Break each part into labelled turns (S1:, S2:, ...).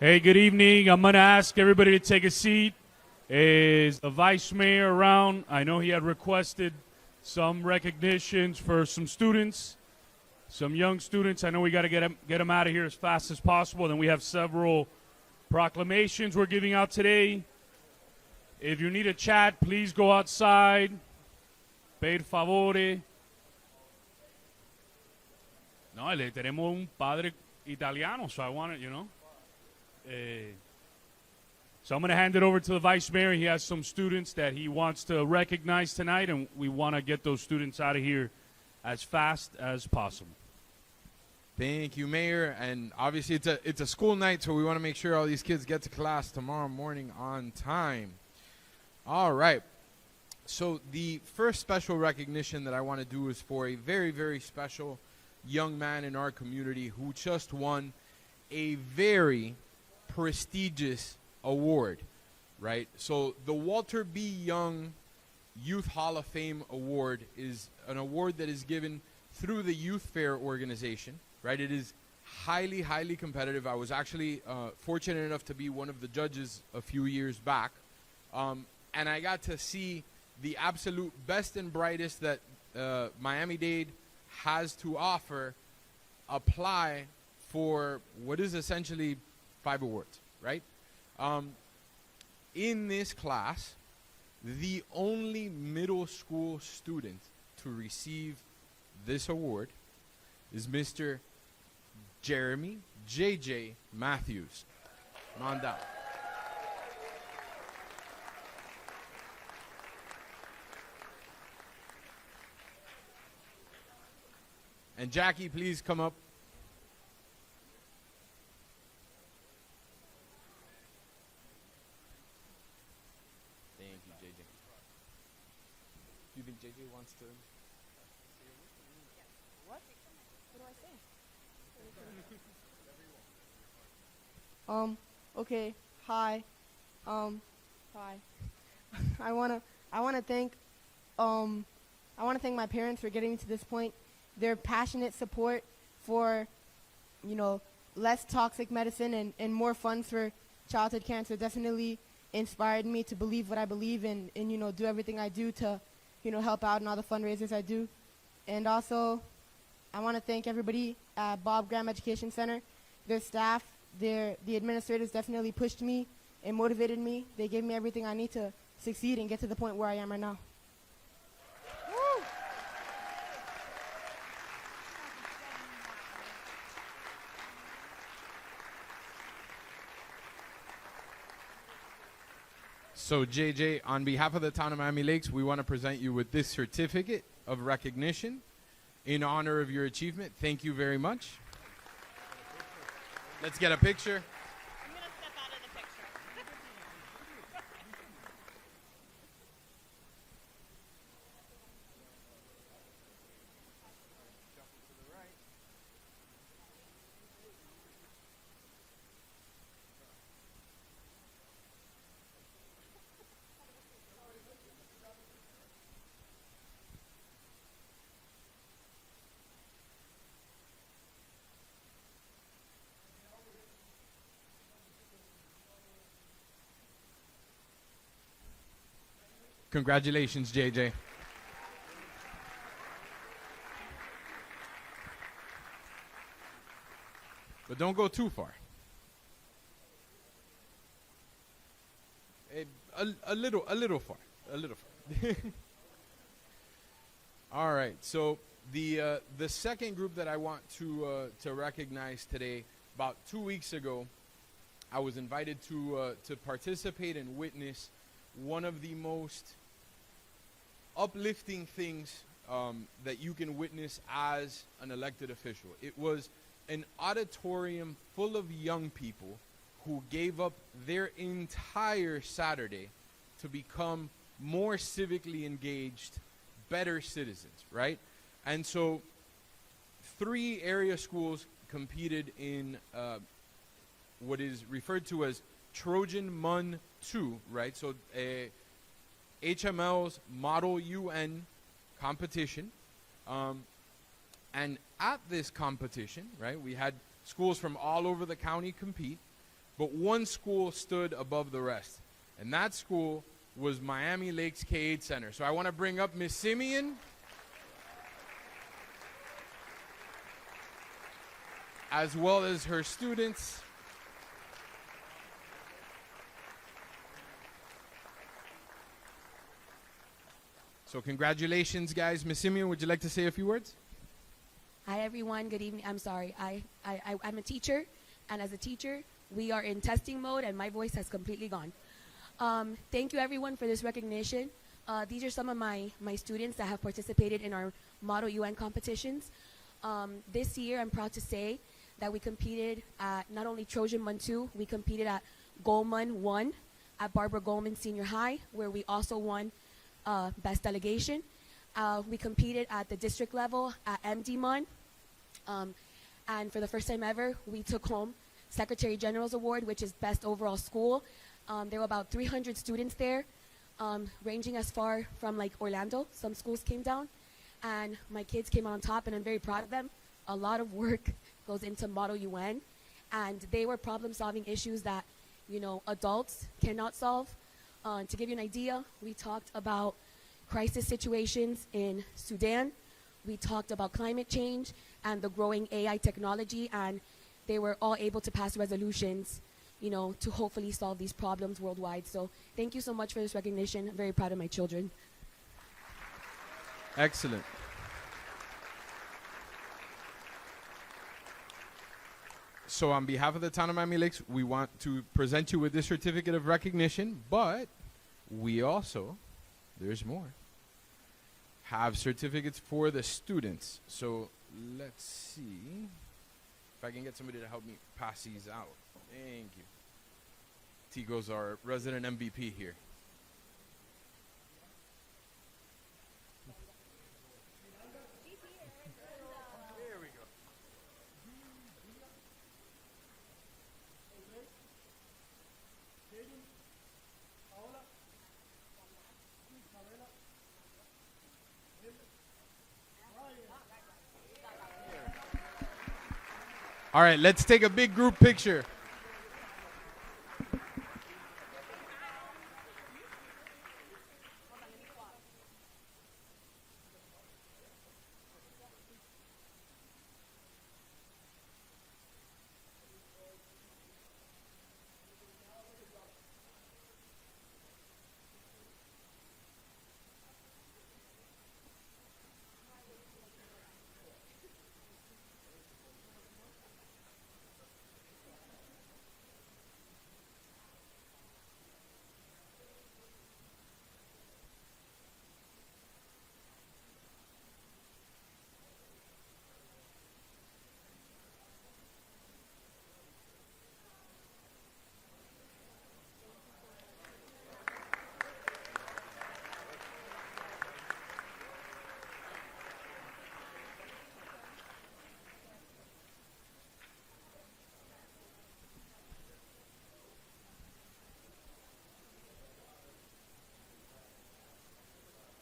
S1: Hey, good evening. I'm going to ask everybody to take a seat. Is the vice mayor around? I know he had requested some recognitions for some students, some young students. I know we got to get them out of here as fast as possible. Then we have several proclamations we're giving out today. If you need a chat, please go outside. Per favore. No, le tenemos un padre italiano, so I want it, So I'm going to hand it over to the vice mayor. He has some students that he wants to recognize tonight, and we want to get those students out of here as fast as possible.
S2: Thank you, Mayor. And obviously it's a school night, so we want to make sure all these kids get to class tomorrow morning on time. All right. So the first special recognition that I want to do is for a very, very special young man in our community who just won a very prestigious award, right? So the Walter B. Young Youth Hall of Fame Award is an award that is given through the Youth Fair organization, right? It is highly, highly competitive. I was actually fortunate enough to be one of the judges a few years back, and I got to see the absolute best and brightest that Miami-Dade has to offer apply for what is essentially 5 awards, right? In this class, the only middle school student to receive this award is Mr. Jeremy J.J. Matthews. Come on down. And Jackie, please come up. Thank you, JJ. Do you think JJ wants to?
S3: What? What do I say? Okay. Hi. Hi. I wanna thank my parents for getting me to this point. Their passionate support for, less toxic medicine and more funds for childhood cancer definitely inspired me to believe what I believe and do everything I do to, help out in all the fundraisers I do. And also, I want to thank everybody at Bob Graham Education Center, their staff, the administrators definitely pushed me and motivated me. They gave me everything I need to succeed and get to the point where I am right now. Woo!
S2: So, JJ, on behalf of the town of Miami Lakes, we want to present you with this certificate of recognition in honor of your achievement. Thank you very much. Let's get a picture.
S4: I'm going to step out of the picture.
S2: Congratulations, JJ. But don't go too far. A little far. All right. So the second group that I want to recognize today, about 2 weeks ago, I was invited to participate and witness one of the most uplifting things that you can witness as an elected official. It was an auditorium full of young people who gave up their entire Saturday to become more civically engaged, better citizens, right? And so 3 area schools competed in what is referred to as Trojan MUN 2, right? So HML's Model UN competition. And at this competition, right, we had schools from all over the county compete. but one school stood above the rest, and that school was Miami Lakes K-8 Center. So I want to bring up Miss Simeon, as well as her students. So congratulations, guys. Miss Simeon, would you like to say a few words?
S5: Hi, everyone. Good evening. I'm sorry. I'm a teacher, and as a teacher, we are in testing mode, and my voice has completely gone. Thank you, everyone, for this recognition. These are some of my students that have participated in our Model UN competitions. This year, I'm proud to say that we competed at not only Trojan Mun 2, we competed at Goldman 1 at Barbara Goldman Senior High, where we also won Best Delegation. We competed at the district level at MD Mun. And for the first time ever, we took home Secretary General's Award, which is Best Overall School. There were about 300 students there, ranging as far from like Orlando. Some schools came down, and my kids came out on top, and I'm very proud of them. A lot of work goes into Model UN, and they were problem-solving issues that, you know, adults cannot solve. To give you an idea, we talked about crisis situations in Sudan. We talked about climate change and the growing AI technology, and they were all able to pass resolutions, you know, to hopefully solve these problems worldwide. So thank you so much for this recognition. I'm very proud of my children.
S2: Excellent. So on behalf of the town of Miami Lakes, we want to present you with this certificate of recognition, but we also, there's more, have certificates for the students. So let's see if I can get somebody to help me pass these out. Thank you. Tigo's our resident MVP here. There we go. All right, let's take a big group picture.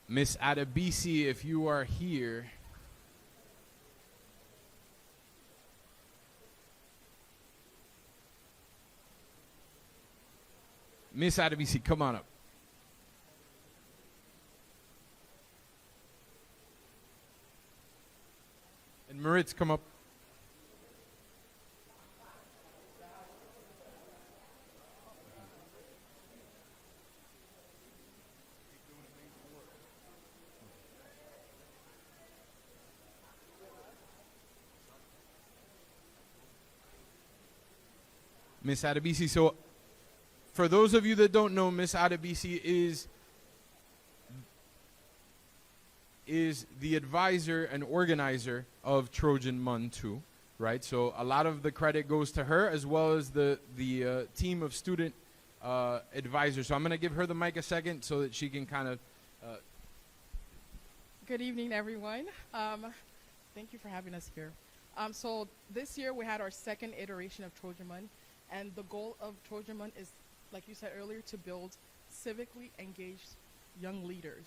S2: Miss Adebisi, if you are here. Miss Adebisi, come on up. And Moritz, come up. Miss Adebisi, so for those of you that don't know, Miss Adebisi is the advisor and organizer of Trojan Mun 2, right? So a lot of the credit goes to her, as well as the team of student advisors. So I'm going to give her the mic a second so that she can kind of...
S6: Good evening, everyone. Thank you for having us here. So this year we had our second iteration of Trojan Mun, and the goal of Trojan Mun is, like you said earlier, to build civically engaged young leaders.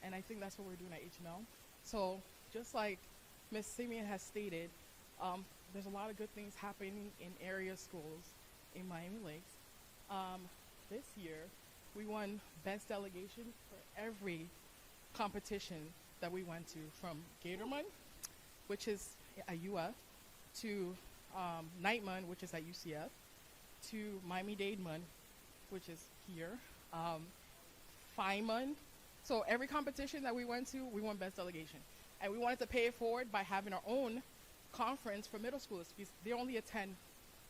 S6: And I think that's what we're doing at HML. So just like Ms. Simeon has stated, there's a lot of good things happening in area schools. in Miami Lakes. This year, we won Best Delegation for every competition that we went to, from Gatorman, which is at UF, to Nightman, which is at UCF, to Miami-Dade Mun, which is here, Phi-Mun. So every competition that we went to, we won Best Delegation. And we wanted to pay it forward by having our own conference for middle schoolers, because they only attend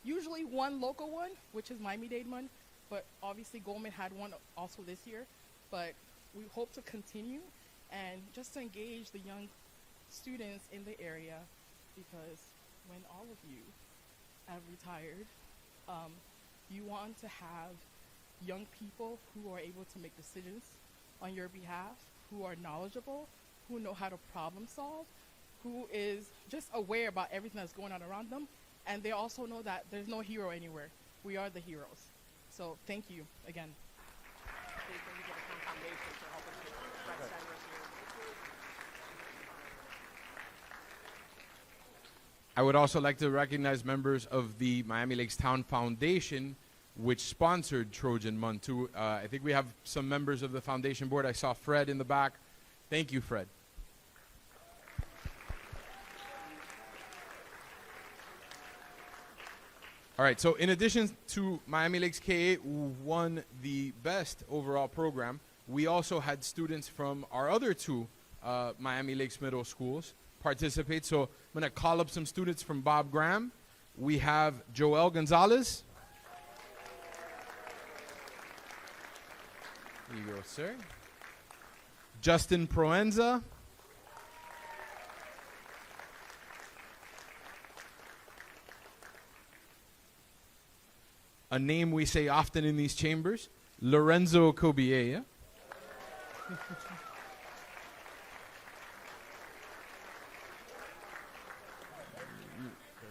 S6: usually one local one, which is Miami-Dade Mun, but obviously Goldman had one also this year. But we hope to continue and just to engage the young students in the area, because when all of you have retired, you want to have young people who are able to make decisions on your behalf, who are knowledgeable, who know how to problem solve, who is just aware about everything that's going on around them, and they also know that there's no hero anywhere. We are the heroes. So thank you again.
S2: I would also like to recognize members of the Miami Lakes Town Foundation, which sponsored Trojan Month too. I think we have some members of the foundation board. I saw Fred in the back. Thank you, Fred. All right, so in addition to Miami Lakes K8, who won the best overall program, we also had students from our other two Miami Lakes middle schools participate. So I'm going to call up some students from Bob Graham. We have Joel Gonzalez. Here you go, sir. Justin Proenza. A name we say often in these chambers, Lorenzo Cobiella. You're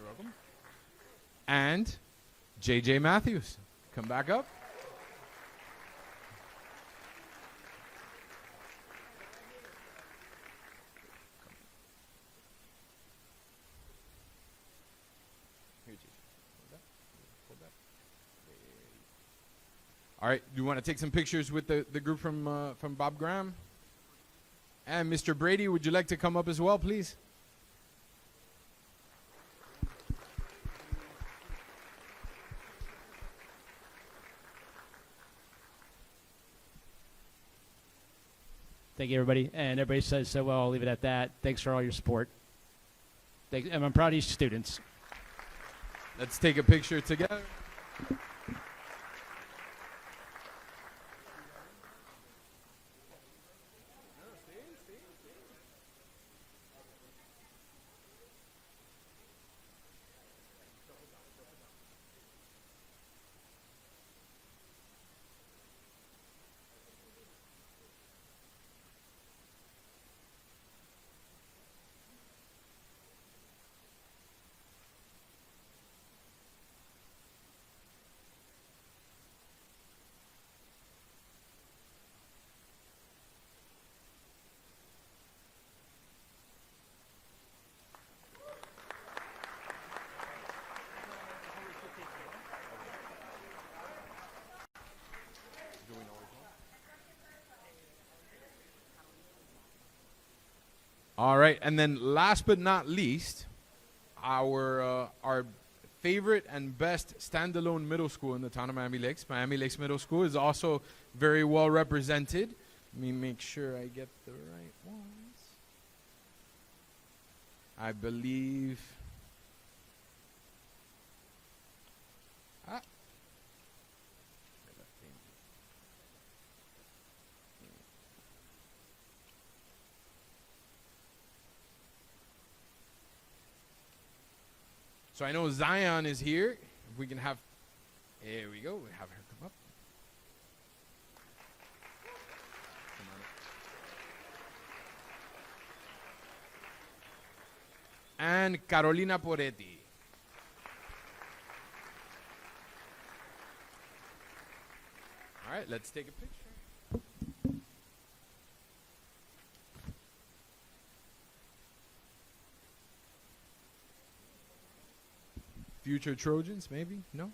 S2: welcome. And JJ Matthews. Come back up. All right, do you want to take some pictures with the group from Bob Graham? And Mr. Brady, would you like to come up as well, please?
S7: Thank you, everybody. And everybody says so well. I'll leave it at that. Thanks for all your support. And I'm proud of you students.
S2: Let's take a picture together. All right, and then last but not least, our favorite and best standalone middle school in the town of Miami Lakes Middle School, is also very well represented. Let me make sure I get the right ones. I believe. So I know Zion is here. If we can have, here we go. We have her come up. Come on up. And Carolina Poretti. All right, let's take a picture. Future Trojans, maybe? No?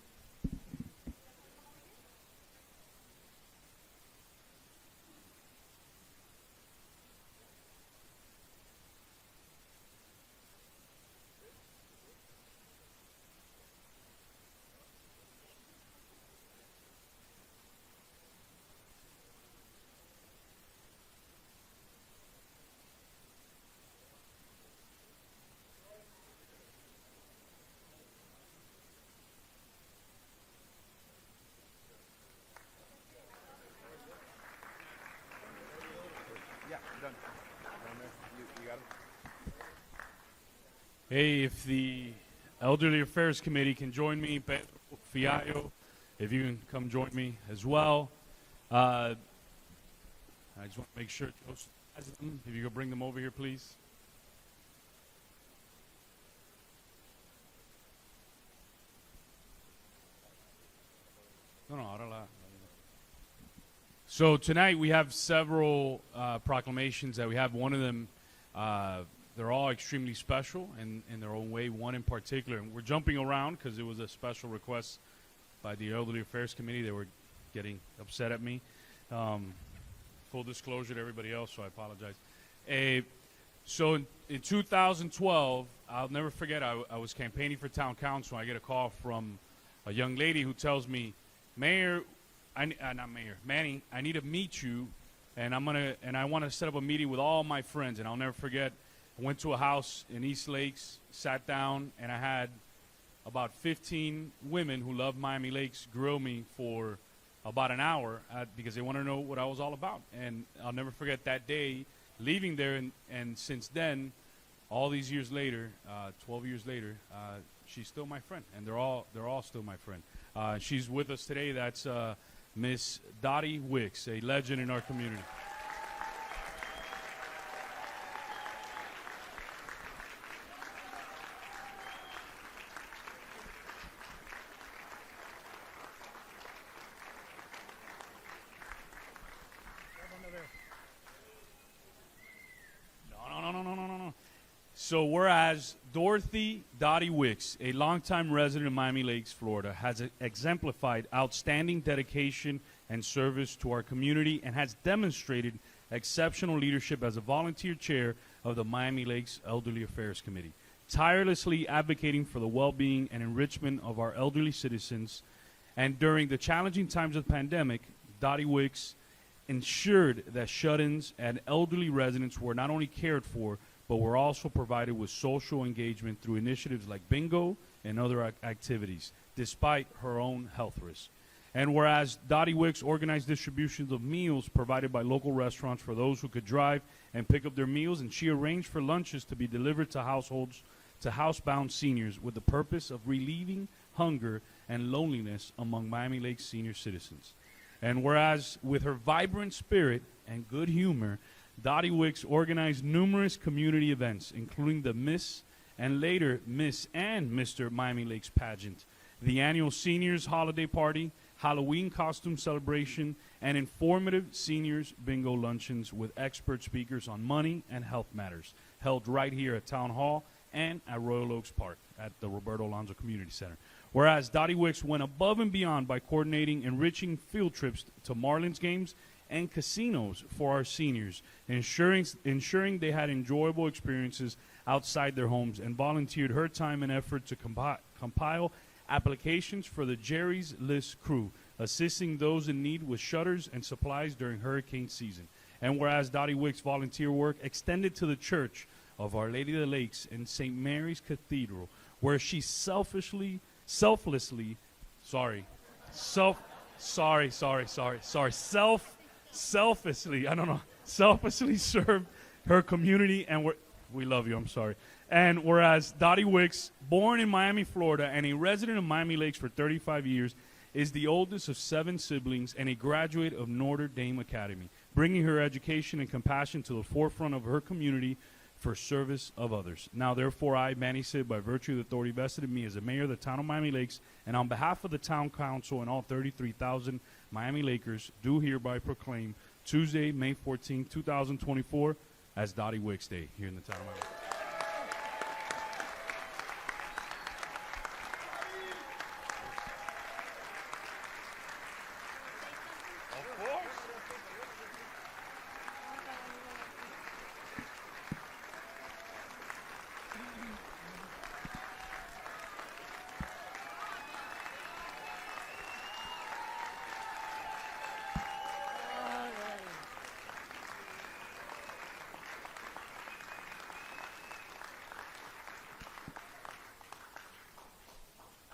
S1: Hey, if the Elderly Affairs Committee can join me, Pedro Fiallo, if you can come join me as well. I just want to make sure Joseph has them. If you could bring them over here, please. No, ahora la. So tonight we have several proclamations that we have. One of them, they're all extremely special in their own way. One in particular, and we're jumping around because it was a special request by the Elderly Affairs Committee. They were getting upset at me. Full disclosure to everybody else, so I apologize. So in 2012, I'll never forget, I was campaigning for town council. I get a call from a young lady who tells me, Mayor, not Mayor, Manny, I need to meet you, and I want to set up a meeting with all my friends. And I'll never forget, I went to a house in East Lakes, sat down, and I had about 15 women who love Miami Lakes grill me for about an hour because they want to know what I was all about. And I'll never forget that day leaving there, and since then, all these years later, 12 years later, she's still my friend, and they're all still my friend. She's with us today. That's Miss Dottie Wicks, a legend in our community. No. So whereas Dorothy Dottie Wicks, a longtime resident of Miami Lakes, Florida, has exemplified outstanding dedication and service to our community and has demonstrated exceptional leadership as a volunteer chair of the Miami Lakes Elderly Affairs Committee, tirelessly advocating for the well-being and enrichment of our elderly citizens. And during the challenging times of the pandemic, Dottie Wicks ensured that shut-ins and elderly residents were not only cared for, but were also provided with social engagement through initiatives like bingo and other activities, despite her own health risks. And whereas Dottie Wicks organized distributions of meals provided by local restaurants for those who could drive and pick up their meals, and she arranged for lunches to be delivered to households, to housebound seniors, with the purpose of relieving hunger and loneliness among Miami Lakes senior citizens. And whereas with her vibrant spirit and good humor, Dottie Wicks organized numerous community events, including the Miss and later Miss and Mr. Miami Lakes pageant, the annual Seniors Holiday Party, Halloween costume celebration, and informative seniors bingo luncheons with expert speakers on money and health matters, held right here at Town Hall and at Royal Oaks Park at the Roberto Alonso Community Center. Whereas Dottie Wicks went above and beyond by coordinating enriching field trips to Marlins games and casinos for our seniors, ensuring they had enjoyable experiences outside their homes, and volunteered her time and effort to compile applications for the Jerry's List crew, assisting those in need with shutters and supplies during hurricane season. And whereas Dottie Wicks' volunteer work extended to the Church of Our Lady of the Lakes and St. Mary's Cathedral, where she selflessly served her community, and we love you, I'm sorry. And whereas Dottie Wicks, born in Miami, Florida, and a resident of Miami Lakes for 35 years, is the oldest of 7 siblings and a graduate of Notre Dame Academy, bringing her education and compassion to the forefront of her community for service of others. Now, therefore, I, Manny Sid, by virtue of the authority vested in me as the mayor of the town of Miami Lakes, and on behalf of the town council and all 33,000 Miami Lakers, do hereby proclaim Tuesday, May 14, 2024, as Dottie Wicks Day here in the town of Miami.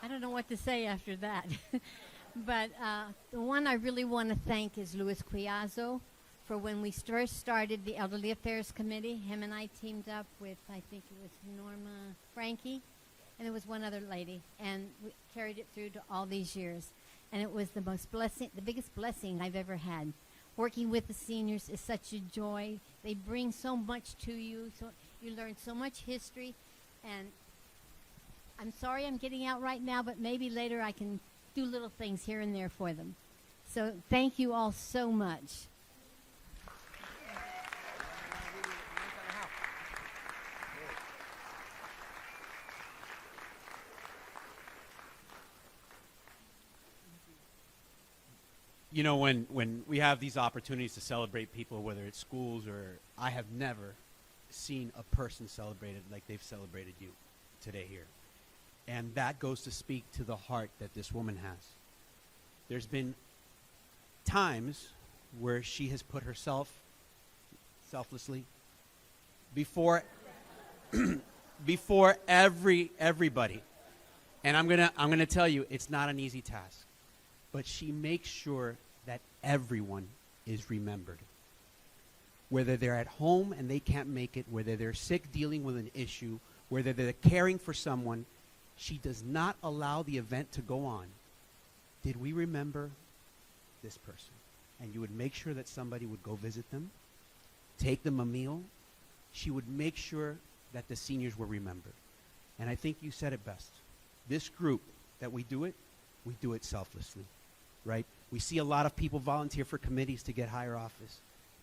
S8: I don't know what to say after that. But the one I really want to thank is Luis Quiazzo for when we first started the Elderly Affairs Committee. Him and I teamed up with, I think it was Norma Frankie, and there was one other lady, and we carried it through to all these years. And it was the biggest blessing I've ever had. Working with the seniors is such a joy. They bring so much to you, so you learn so much history. And I'm sorry I'm getting out right now, but maybe later I can do little things here and there for them. So thank you all so much.
S9: You know, when we have these opportunities to celebrate people, whether it's schools or I have never seen a person celebrated like they've celebrated you today here. And that goes to speak to the heart that this woman has. There's been times where she has put herself selflessly before before everybody. And I'm gonna tell you, it's not an easy task. But she makes sure that everyone is remembered. Whether they're at home and they can't make it, whether they're sick dealing with an issue, whether they're caring for someone, she does not allow the event to go on. Did we remember this person? And you would make sure that somebody would go visit them, take them a meal. She would make sure that the seniors were remembered. And I think you said it best. This group, that we do it selflessly, right? We see a lot of people volunteer for committees to get higher office,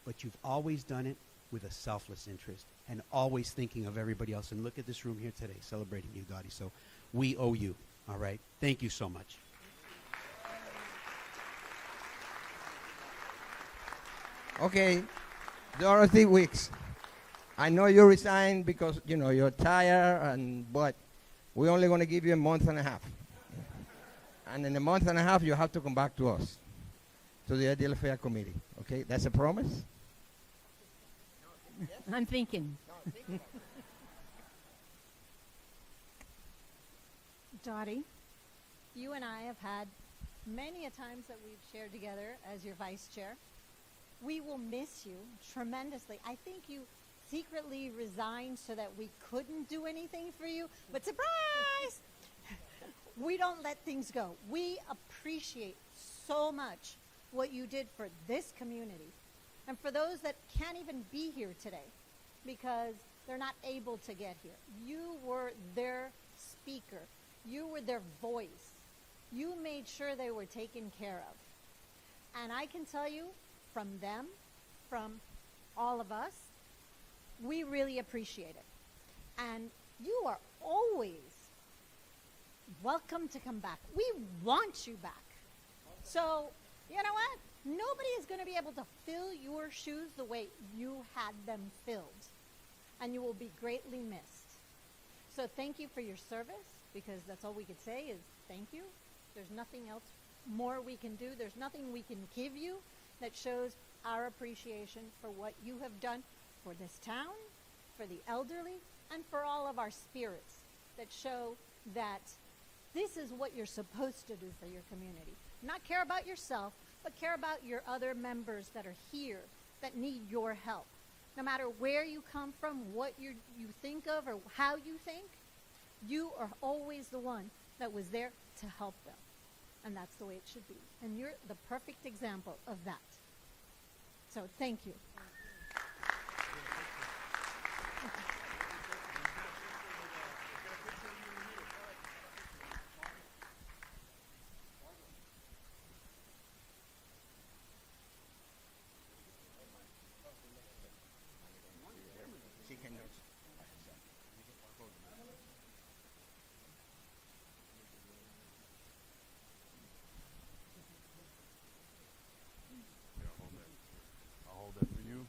S9: but you've always done it with a selfless interest and always thinking of everybody else. And look at this room here today, celebrating you, Dottie. So we owe you, all right? Thank you so much.
S10: Okay, Dorothy Weeks. I know you resigned because, you know, you're tired, but we're only going to give you a month and a half. And in a month and a half, you have to come back to us, to the Elderly Affairs Committee. Okay, that's a promise?
S8: I'm thinking.
S11: Dottie, you and I have had many a times that we've shared together as your vice chair. We will miss you tremendously. I think you secretly resigned so that we couldn't do anything for you, but surprise! We don't let things go. We appreciate so much what you did for this community and for those that can't even be here today because they're not able to get here. You were their speaker. You were their voice. You made sure they were taken care of. And I can tell you from them, from all of us, we really appreciate it. And you are always welcome to come back. We want you back. So, you know what? Nobody is going to be able to fill your shoes the way you had them filled. And you will be greatly missed. So thank you for your service, because that's all we could say is thank you. There's nothing else more we can do. There's nothing we can give you that shows our appreciation for what you have done for this town, for the elderly, and for all of our spirits that show that this is what you're supposed to do for your community. Not care about yourself, but care about your other members that are here that need your help. No matter where you come from, what you think of, or how you think, you are always the one that was there to help them. And that's the way it should be. And you're the perfect example of that. So thank you.
S2: I'll hold that for you.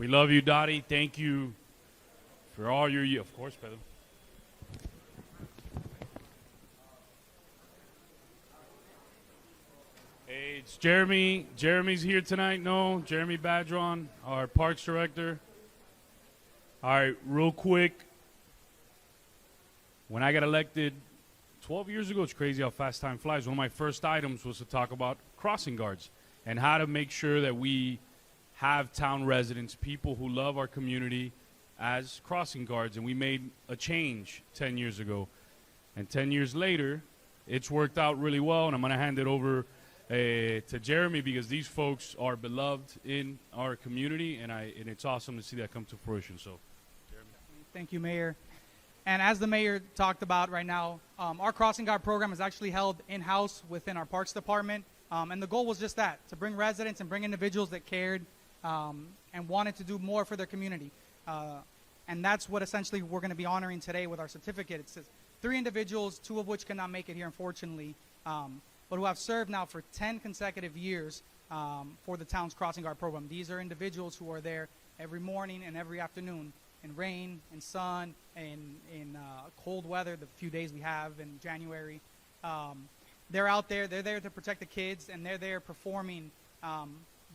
S1: We love you, Dottie. Thank you for all your years. Of course, Pedro. Hey, it's Jeremy. Jeremy's here tonight. No, Jeremy Badron, our Parks Director. All right, real quick. When I got elected 12 years ago, it's crazy how fast time flies. One of my first items was to talk about crossing guards and how to make sure that we have town residents, people who love our community, as crossing guards. And we made a change 10 years ago. And 10 years later, it's worked out really well. And I'm going to hand it over to Jeremy because these folks are beloved in our community. And it's awesome to see that come to fruition. So, Jeremy.
S12: Thank you, Mayor. And as the mayor talked about right now, our crossing guard program is actually held in-house within our parks department. And the goal was just that, to bring residents and bring individuals that cared and wanted to do more for their community. And that's what essentially we're going to be honoring today with our certificate. It says 3 individuals, 2 of which cannot make it here, unfortunately, but who have served now for 10 consecutive years for the town's crossing guard program. These are individuals who are there every morning and every afternoon, in rain, in sun, in cold weather, the few days we have in January. They're out there, they're there to protect the kids, and they're there performing.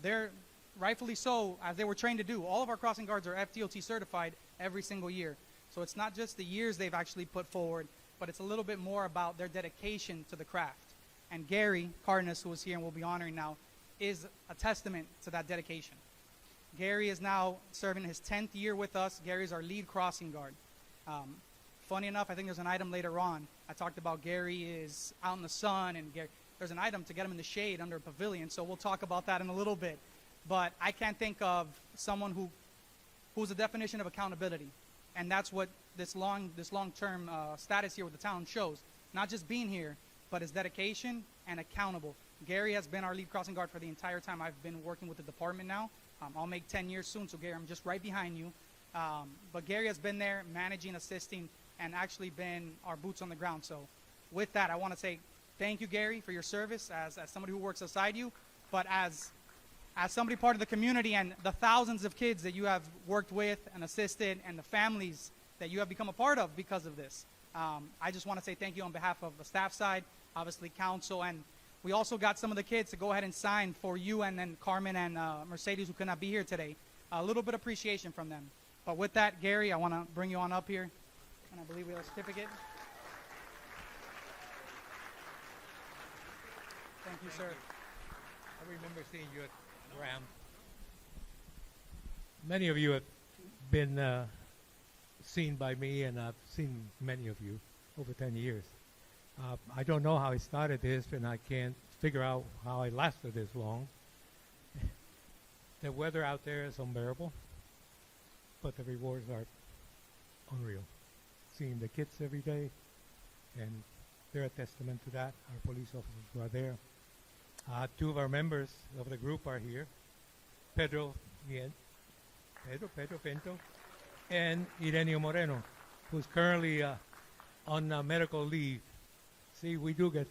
S12: They're rightfully so, as they were trained to do. All of our crossing guards are FDOT certified every single year. So it's not just the years they've actually put forward, but it's a little bit more about their dedication to the craft. And Gary Cardenas, who is here and we'll be honoring now, is a testament to that dedication. Gary is now serving his 10th year with us. Gary's our lead crossing guard. Funny enough, I think there's an item later on. I talked about Gary is out in the sun, and there's an item to get him in the shade under a pavilion, so we'll talk about that in a little bit. But I can't think of someone who's a definition of accountability, and that's what this long-term status here with the town shows. Not just being here, but his dedication and accountable. Gary has been our lead crossing guard for the entire time I've been working with the department now. I'll make 10 years soon, so Gary, I'm just right behind you. But Gary has been there managing, assisting, and actually been our boots on the ground. So with that, I want to say thank you, Gary, for your service as somebody who works beside you, but as somebody part of the community and the thousands of kids that you have worked with and assisted and the families that you have become a part of because of this. I just want to say thank you on behalf of the staff side, obviously council, and we also got some of the kids to go ahead and sign for you and then Carmen and Mercedes, who could not be here today. A little bit of appreciation from them. But with that, Gary, I want to bring you on up here. And I believe we have a certificate. Thank you, sir.
S13: I remember seeing you at Graham. Many of you have been seen by me, and I've seen many of you over 10 years. I don't know how I started this, and I can't figure out how I lasted this long. The weather out there is unbearable, but the rewards are unreal. Seeing the kids every day, and they're a testament to that. Our police officers who are there. 2 of our members of the group are here. Pedro Pinto, and Irenio Moreno, who's currently on medical leave. See, we do get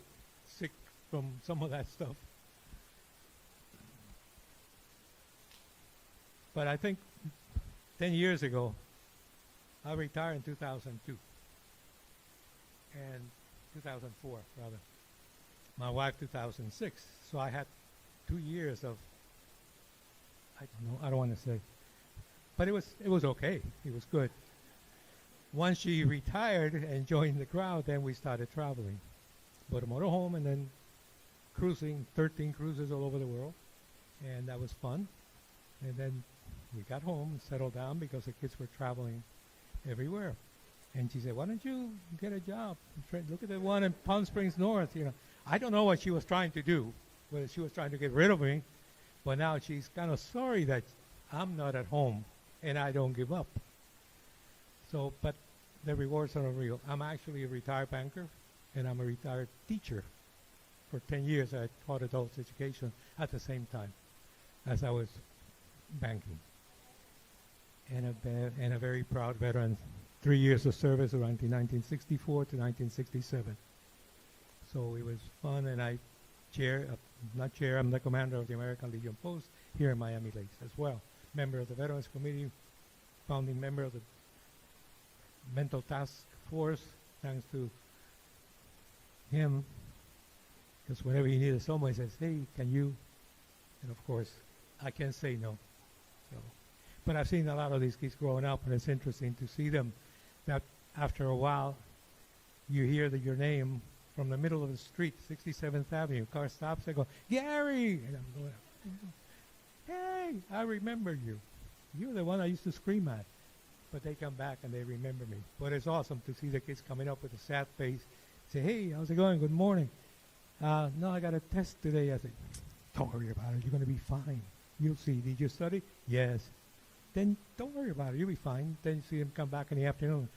S13: sick from some of that stuff. But I think 10 years ago, I retired in 2002. And 2004, rather. My wife, 2006. So I had 2 years of, I don't know, I don't want to say. But it was okay. It was good. Once she retired and joined the crowd, then we started traveling. Bought a motorhome and then cruising, 13 cruises all over the world. And that was fun. And then we got home and settled down because the kids were traveling everywhere. And she said, why don't you get a job? Look at the one in Palm Springs North. You know, I don't know what she was trying to do, whether she was trying to get rid of me, but now she's kind of sorry that I'm not at home and I don't give up. So, but the rewards are unreal. I'm actually a retired banker, and I'm a retired teacher. For 10 years, I taught adult education at the same time as I was banking. And a very proud veteran, 3 years of service around 1964 to 1967. So it was fun, and I'm the commander of the American Legion Post here in Miami Lakes as well. member of the Veterans Committee, founding member of the Mental Task Force, thanks to him, because whenever he needed someone, he says, hey, can you? And of course, I can't say no. So, but I've seen a lot of these kids growing up, and it's interesting to see them that after a while, you hear your name from the middle of the street, 67th Avenue. Car stops, they go, Gary! And I'm going, hey, I remember you. You're the one I used to scream at. But they come back and they remember me. But it's awesome to see the kids coming up with a sad face, say, hey, how's it going? Good morning. No, I got a test today. I said, don't worry about it. You're going to be fine. You'll see. Did you study? Yes. Then don't worry about it. You'll be fine. Then you see them come back in the afternoon.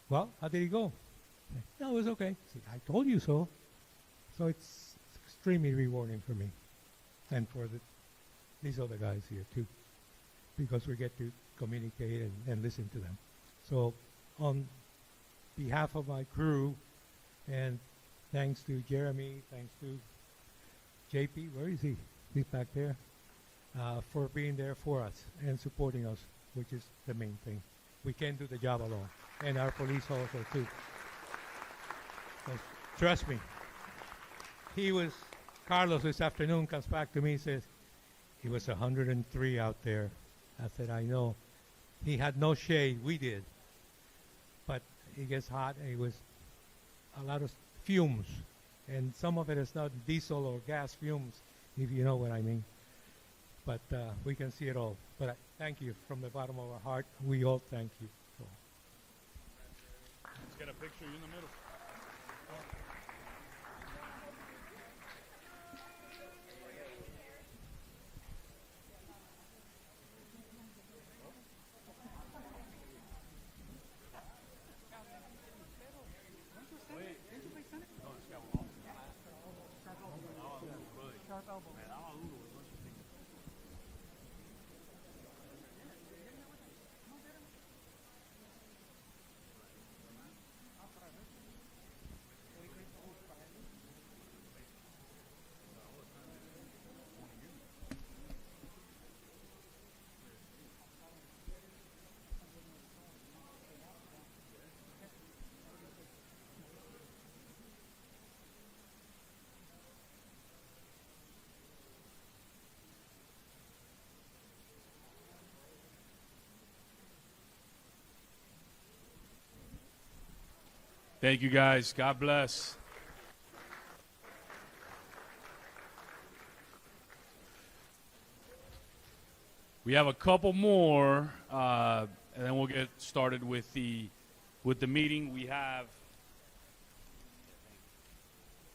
S13: Well, how did he go? No, it was okay. See, I told you so. So it's extremely rewarding for me and for these other guys here too, because we get to communicate and listen to them. So on behalf of my crew, and thanks to Jeremy, thanks to JP, where is he? He's back there, for being there for us and supporting us, which is the main thing. We can't do the job alone, and our police also too. So trust me. Carlos this afternoon comes back to me and says, it was 103 out there. I said, I know. He had no shade. We did. But it gets hot, and it was a lot of fumes. And some of it is not diesel or gas fumes, if you know what I mean. But we can see it all. But thank you from the bottom of our heart. We all thank you. So.
S1: Let's get a picture in the middle. Thank you, guys. God bless. We have a couple more, and then we'll get started with the meeting. We have,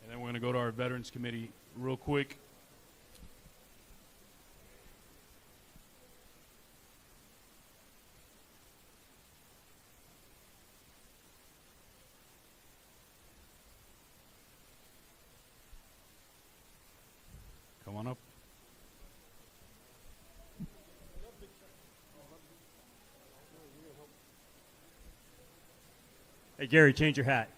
S1: and then we're going to go to our Veterans Committee real quick. Come on up.
S14: Hey, Gary, change your hat.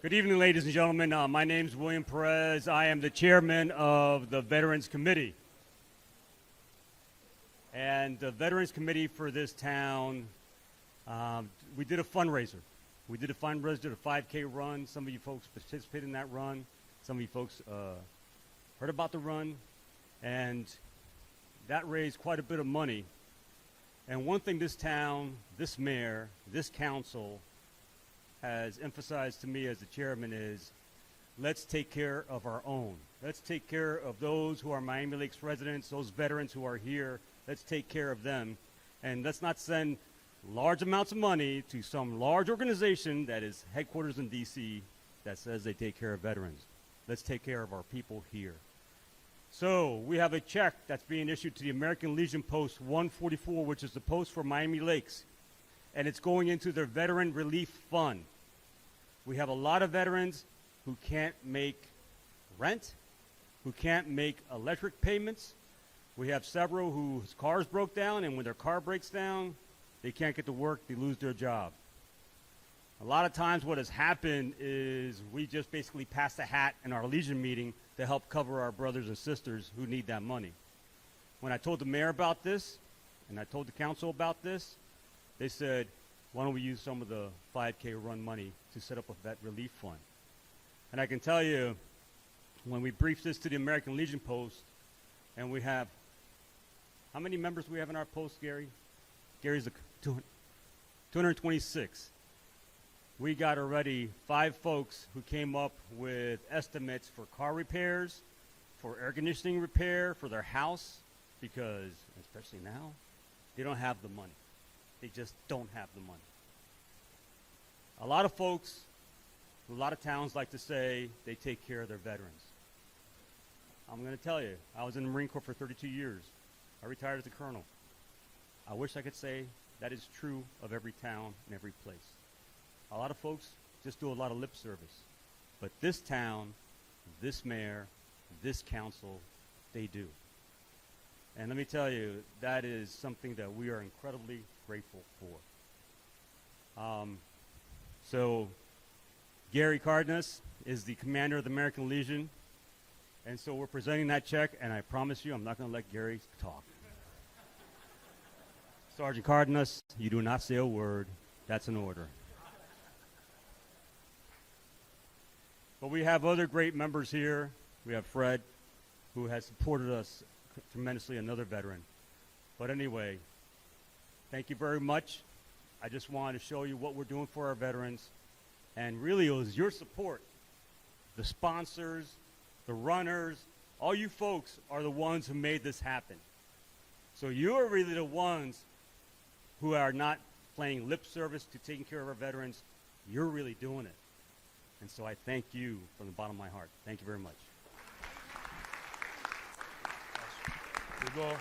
S14: Good evening, ladies and gentlemen. My name is William Perez. I am the chairman of the Veterans Committee. And the Veterans Committee for this town, we did a fundraiser. We did a fundraiser, did a 5K run. Some of you folks participated in that run. Some of you folks heard about the run. And that raised quite a bit of money. And one thing this town, this mayor, this council has emphasized to me as the chairman is, let's take care of our own. Let's take care of those who are Miami Lakes residents, those veterans who are here. Let's take care of them. And let's not send large amounts of money to some large organization that is headquarters in D.C. that says they take care of veterans. Let's take care of our people here. So we have a check that's being issued to the American Legion Post 144, which is the post for Miami Lakes, and it's going into their Veteran Relief Fund. We have a lot of veterans who can't make rent, who can't make electric payments. We have several whose cars broke down, and when their car breaks down, they can't get to work, they lose their job. A lot of times what has happened is we just basically pass a hat in our Legion meeting to help cover our brothers and sisters who need that money. When I told the mayor about this, and I told the council about this, they said, why don't we use some of the 5K run money to set up a vet relief fund? And I can tell you, when we briefed this to the American Legion Post, and we have, how many members do we have in our post, Gary? Gary's 226. We got already 5 folks who came up with estimates for car repairs, for air conditioning repair, for their house, because, especially now, they don't have the money. They just don't have the money. A lot of folks, a lot of towns like to say they take care of their veterans. I'm going to tell you, I was in the Marine Corps for 32 years. I retired as a colonel. I wish I could say that is true of every town and every place. A lot of folks just do a lot of lip service. But this town, this mayor, this council, they do. And let me tell you, that is something that we are incredibly grateful for. So Gary Cardenas is the commander of the American Legion. And so we're presenting that check, and I promise you I'm not going to let Gary talk. Sergeant Cardenas, you do not say a word. That's an order. But we have other great members here. We have Fred, who has supported us tremendously, another veteran. But anyway, thank you very much. I just wanted to show you what we're doing for our veterans. And really, it was your support. The sponsors, the runners, all you folks are the ones who made this happen. So you're really the ones who are not playing lip service to taking care of our veterans. You're really doing it. And so I thank you from the bottom of my heart. Thank you very much.
S1: We go.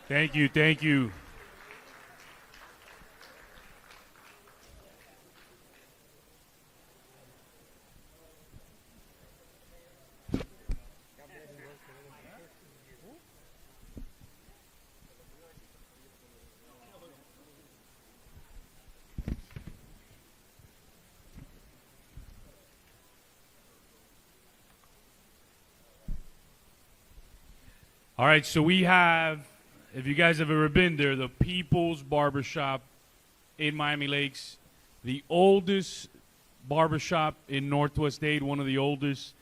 S1: Thank you, thank you. All right, so we have, if you guys have ever been there, the People's Barbershop in Miami Lakes, the oldest barbershop in Northwest Dade, one of the oldest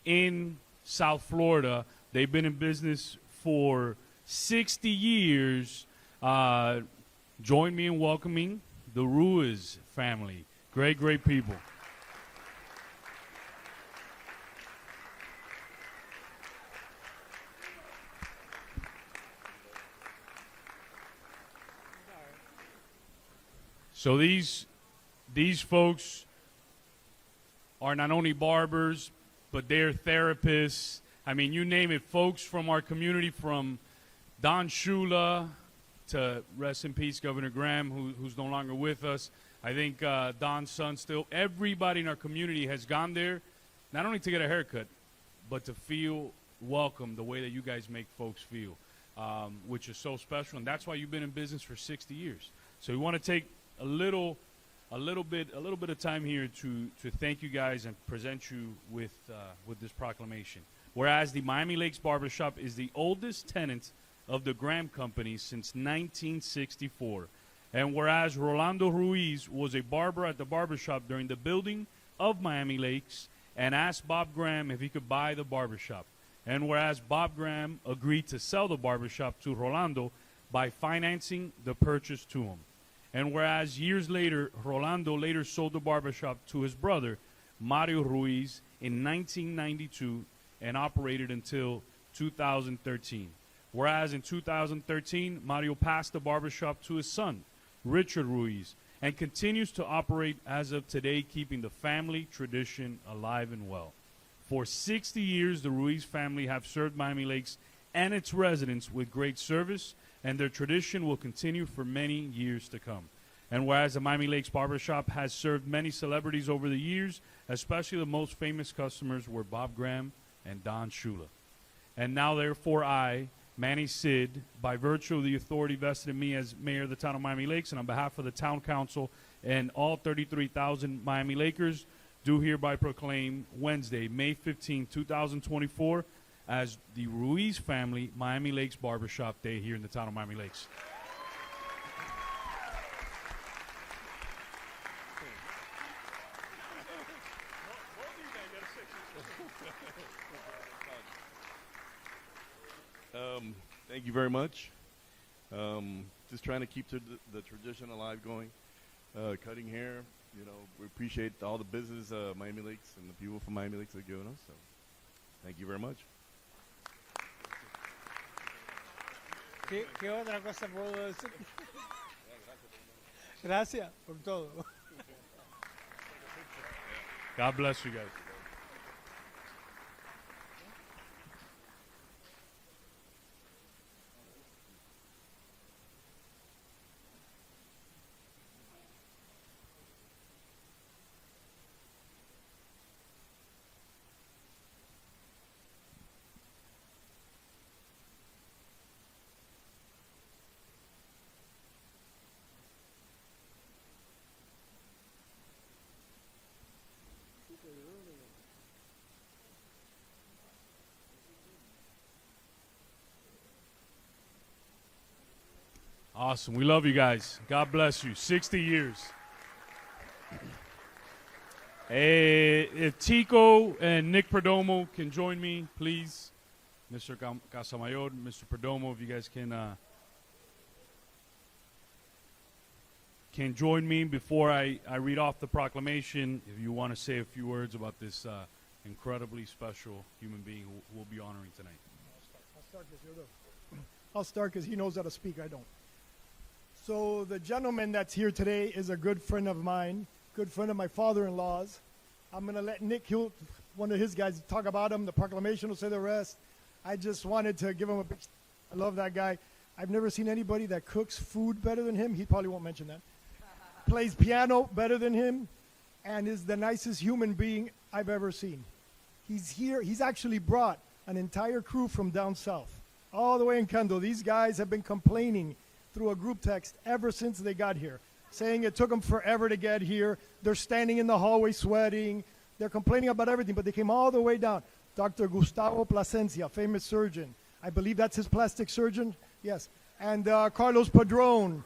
S1: in South Florida. They've been in business for 60 years. Join me in welcoming the Ruiz family. Great, great people. So these folks are not only barbers, but they're therapists. I mean, you name it, folks from our community, from Don Shula to, rest in peace, Governor Graham, who's no longer with us. I think Don's son still. Everybody in our community has gone there, not only to get a haircut, but to feel welcome the way that you guys make folks feel, which is so special. And that's why you've been in business for 60 years. So we want to take a little bit of time here to thank you guys and present you with this proclamation. Whereas the Miami Lakes Barbershop is the oldest tenant of the Graham Company since 1964, and whereas Rolando Ruiz was a barber at the barbershop during the building of Miami Lakes and asked Bob Graham if he could buy the barbershop. And whereas Bob Graham agreed to sell the barbershop to Rolando by financing the purchase to him. And whereas years later, Rolando later sold the barbershop to his brother, Mario Ruiz, in 1992 and operated until 2013. Whereas in 2013, Mario passed the barbershop to his son, Richard Ruiz, and continues to operate as of today, keeping the family tradition alive and well. For 60 years, the Ruiz family have served Miami Lakes and its residents with great service, and their tradition will continue for many years to come. And whereas the Miami Lakes Barbershop has served many celebrities over the years, especially the most famous customers were Bob Graham and Don Shula. And now, therefore, I, Manny Sid, by virtue of the authority vested in me as mayor of the town of Miami Lakes and on behalf of the town council and all 33,000 Miami Lakers, do hereby proclaim Wednesday, May 15, 2024, as the Ruiz Family Miami Lakes Barbershop Day here in the town of Miami Lakes.
S15: Thank you very much. Just trying to keep the tradition alive going. Cutting hair, you know, we appreciate all the business Miami Lakes and the people from Miami Lakes are giving us. So, thank you very much.
S16: ¿Qué otra cosa puedo decir? Gracias por todo.
S1: God bless you guys. Awesome. We love you guys. God bless you. 60 years. If Tico and Nick Perdomo can join me, please. Mr. Casamayor, Mr. Perdomo, if you guys can join me before I read off the proclamation. If you want to say a few words about this incredibly special human being who we'll be honoring tonight.
S17: I'll start because he knows how to speak. I don't. So the gentleman that's here today is a good friend of mine, good friend of my father-in-law's. I'm going to let Nick, one of his guys, talk about him. The proclamation will say the rest. I just wanted to give him a big, I love that guy. I've never seen anybody that cooks food better than him. He probably won't mention that. Plays piano better than him, and is the nicest human being I've ever seen. He's here. He's actually brought an entire crew from down south, all the way in Kendall. These guys have been complaining through a group text ever since they got here, saying it took them forever to get here. They're standing in the hallway sweating. They're complaining about everything, but they came all the way down. Dr. Gustavo Plasencia, famous surgeon. I believe that's his plastic surgeon. Yes. And Carlos Padron.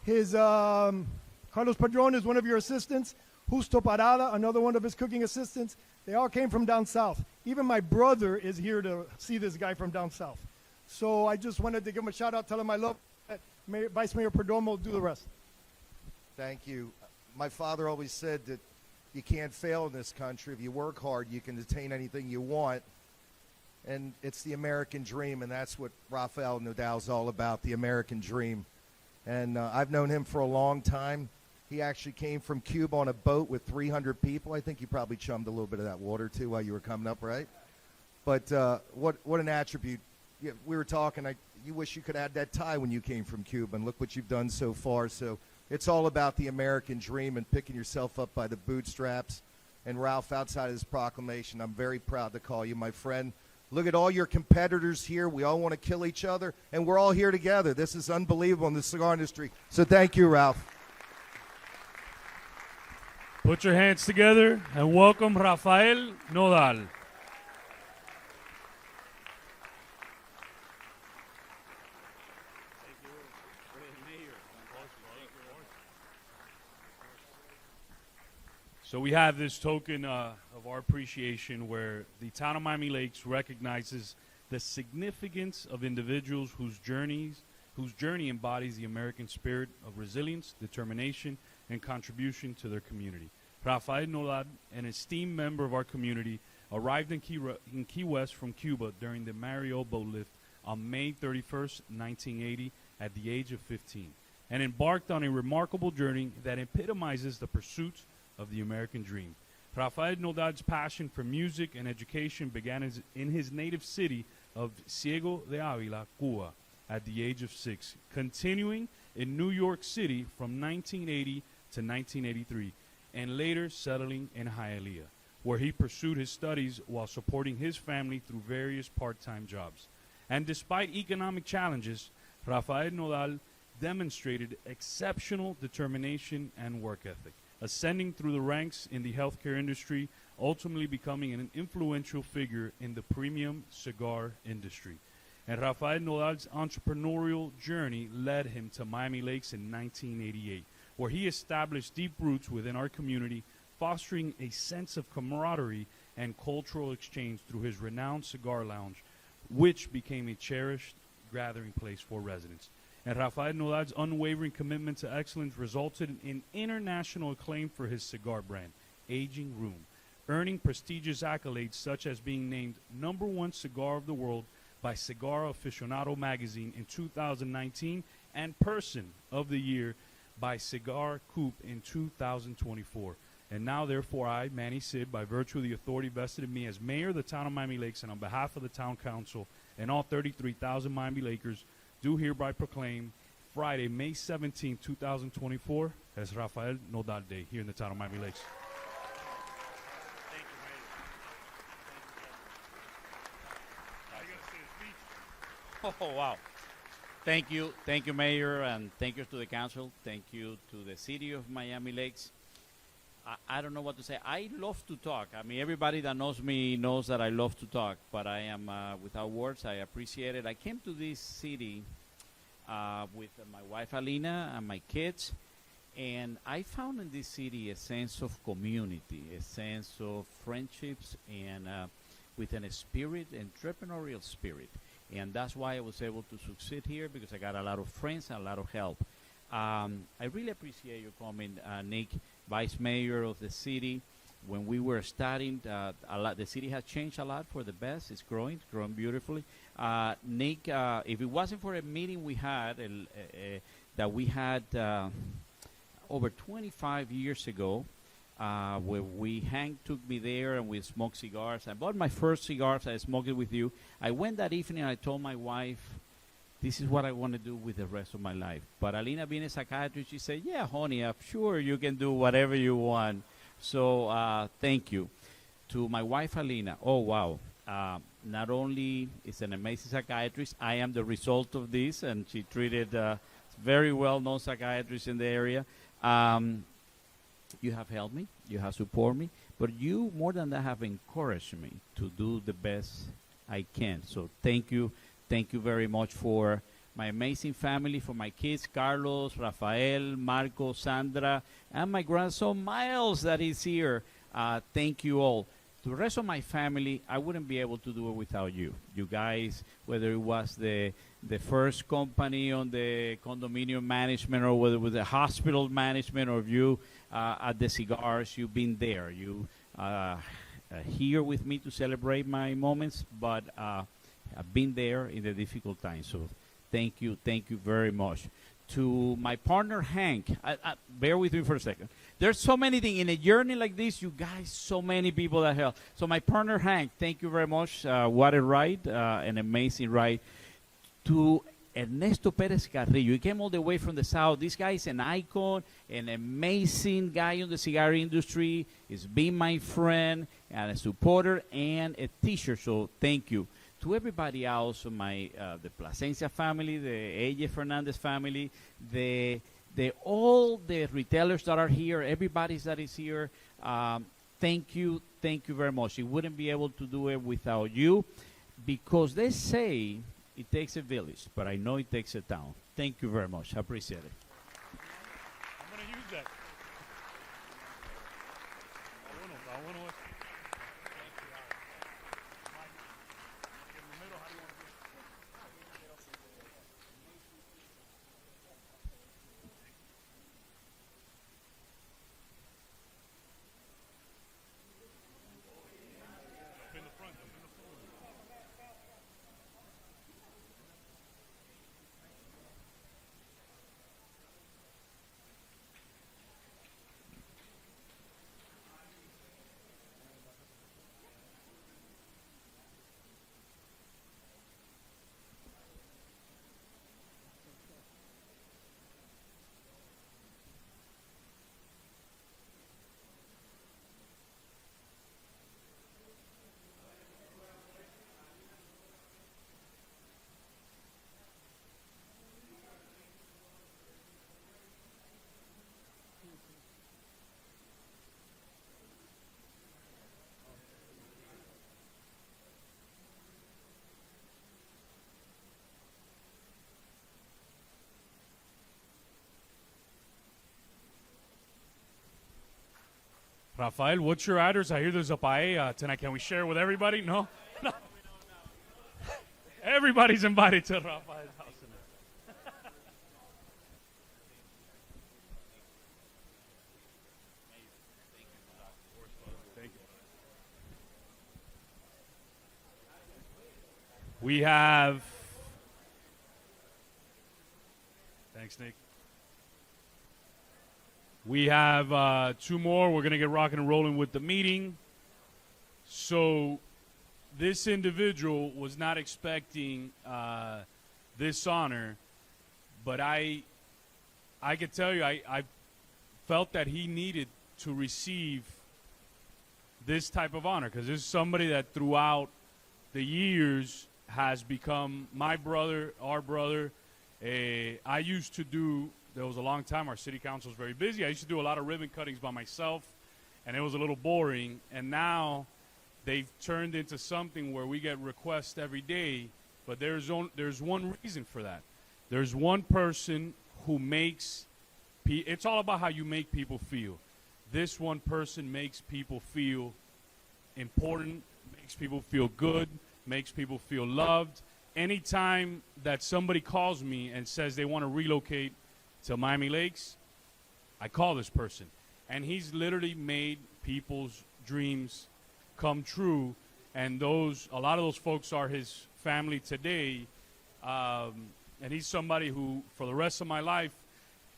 S17: Carlos Padron is one of your assistants. Justo Parada, another one of his cooking assistants. They all came from down south. Even my brother is here to see this guy from down south. So I just wanted to give him a shout out, tell him I love Vice Mayor Perdomo will do the rest.
S18: Thank you. My father always said that you can't fail in this country. If you work hard, you can attain anything you want. And it's the American dream, and that's what Rafael Nadal is all about, the American dream. And I've known him for a long time. He actually came from Cuba on a boat with 300 people. I think you probably chummed a little bit of that water, too, while you were coming up, right? But what an attribute. Yeah, we were talking, you wish you could add that tie when you came from Cuba, and look what you've done so far. So it's all about the American dream and picking yourself up by the bootstraps. And Ralph, outside of this proclamation, I'm very proud to call you my friend. Look at all your competitors here. We all want to kill each other, and we're all here together. This is unbelievable in the cigar industry. So thank you, Ralph.
S1: Put your hands together and welcome Rafael Nodal. So we have this token of our appreciation where the town of Miami Lakes recognizes the significance of individuals whose journey embodies the American spirit of resilience, determination, and contribution to their community. Rafael Nodal, an esteemed member of our community, arrived in Key West from Cuba during the Mariel boat lift on May 31st, 1980, at the age of 15, and embarked on a remarkable journey that epitomizes the pursuit of the American dream. Rafael Nodal's passion for music and education began in his native city of Ciego de Ávila, Cuba, at the age of 6, continuing in New York City from 1980 to 1983, and later settling in Hialeah, where he pursued his studies while supporting his family through various part-time jobs. And despite economic challenges, Rafael Nodal demonstrated exceptional determination and work ethic, ascending through the ranks in the healthcare industry, ultimately becoming an influential figure in the premium cigar industry. And Rafael Nodal's entrepreneurial journey led him to Miami Lakes in 1988, where he established deep roots within our community, fostering a sense of camaraderie and cultural exchange through his renowned cigar lounge, which became a cherished gathering place for residents. And Rafael Nodal's unwavering commitment to excellence resulted in international acclaim for his cigar brand, Aging Room, earning prestigious accolades such as being named #1 cigar of the world by Cigar Aficionado magazine in 2019 and Person of the Year by Cigar Coop in 2024. And now, therefore, I, Manny Sid, by virtue of the authority vested in me as mayor of the town of Miami Lakes and on behalf of the town council and all 33,000 Miami Lakers, do hereby proclaim Friday, May 17, 2024, as Rafael Nodal Day here in the town of Miami Lakes.
S19: Oh, wow. Thank you, Mayor, and thank you to the council. Thank you to the city of Miami Lakes. I don't know what to say. I love to talk. I mean, everybody that knows me knows that I love to talk, but I am without words. I appreciate it. I came to this city with my wife, Alina, and my kids, and I found in this city a sense of community, a sense of friendships, and with an spirit, entrepreneurial spirit. And that's why I was able to succeed here, because I got a lot of friends and a lot of help. I really appreciate your comment, Nick, Vice Mayor of the city. When we were starting, the city has changed a lot for the best. It's growing beautifully. Nick, if it wasn't for a meeting we had, that we had over 25 years ago, where Hank took me there and we smoked cigars. I bought my first cigars. I smoked it with you. I went that evening and I told my wife, this is what I want to do with the rest of my life. But Alina, being a psychiatrist, she said, yeah, honey, I'm sure you can do whatever you want. So thank you. To my wife, Alina, oh, wow. Not only is an amazing psychiatrist, I am the result of this, and she treated very well-known psychiatrists in the area. You have helped me, you have supported me, but you, more than that, have encouraged me to do the best I can. So thank you very much for my amazing family, for my kids, Carlos, Rafael, Marco, Sandra, and my grandson, Miles, that is here. Thank you all. To the rest of my family, I wouldn't be able to do it without you. You guys, whether it was the first company on the condominium management, or whether it was the hospital management, or you at the cigars, you've been there. You here with me to celebrate my moments, but I've been there in the difficult times. So thank you very much. To my partner, Hank, bear with me for a second. There's so many things. In a journey like this, you guys, so many people that help. So my partner, Hank, thank you very much. What a ride, an amazing ride. To Ernesto Perez Carrillo, he came all the way from the South. This guy is an icon, an amazing guy in the cigar industry. He's been my friend and a supporter and a teacher, so thank you. To everybody else, my the Plasencia family, the A.J. Fernandez family, all the retailers that are here, everybody that is here, thank you very much. We wouldn't be able to do it without you, because they say it takes a village, but I know it takes a town. Thank you very much. I appreciate it.
S1: I'm going to use that. Rafael, what's your address? I hear there's a paella tonight. Can we share with everybody? No? No. Everybody's invited to Rafael's house tonight. Thank you. We have... Thanks, Nick. We have 2 more. We're going to get rocking and rolling with the meeting. So this individual was not expecting this honor, but I could tell you I felt that he needed to receive this type of honor because this is somebody that throughout the years has become my brother, our brother. I used to do... There was a long time our city council was very busy. I used to do a lot of ribbon cuttings by myself, and it was a little boring. And now they've turned into something where we get requests every day, but there's one reason for that. There's one person who makes it's all about how you make people feel. This one person makes people feel important, makes people feel good, makes people feel loved. Anytime that somebody calls me and says they want to relocate to Miami Lakes, I call this person. And he's literally made people's dreams come true. And a lot of those folks are his family today. And he's somebody who, for the rest of my life,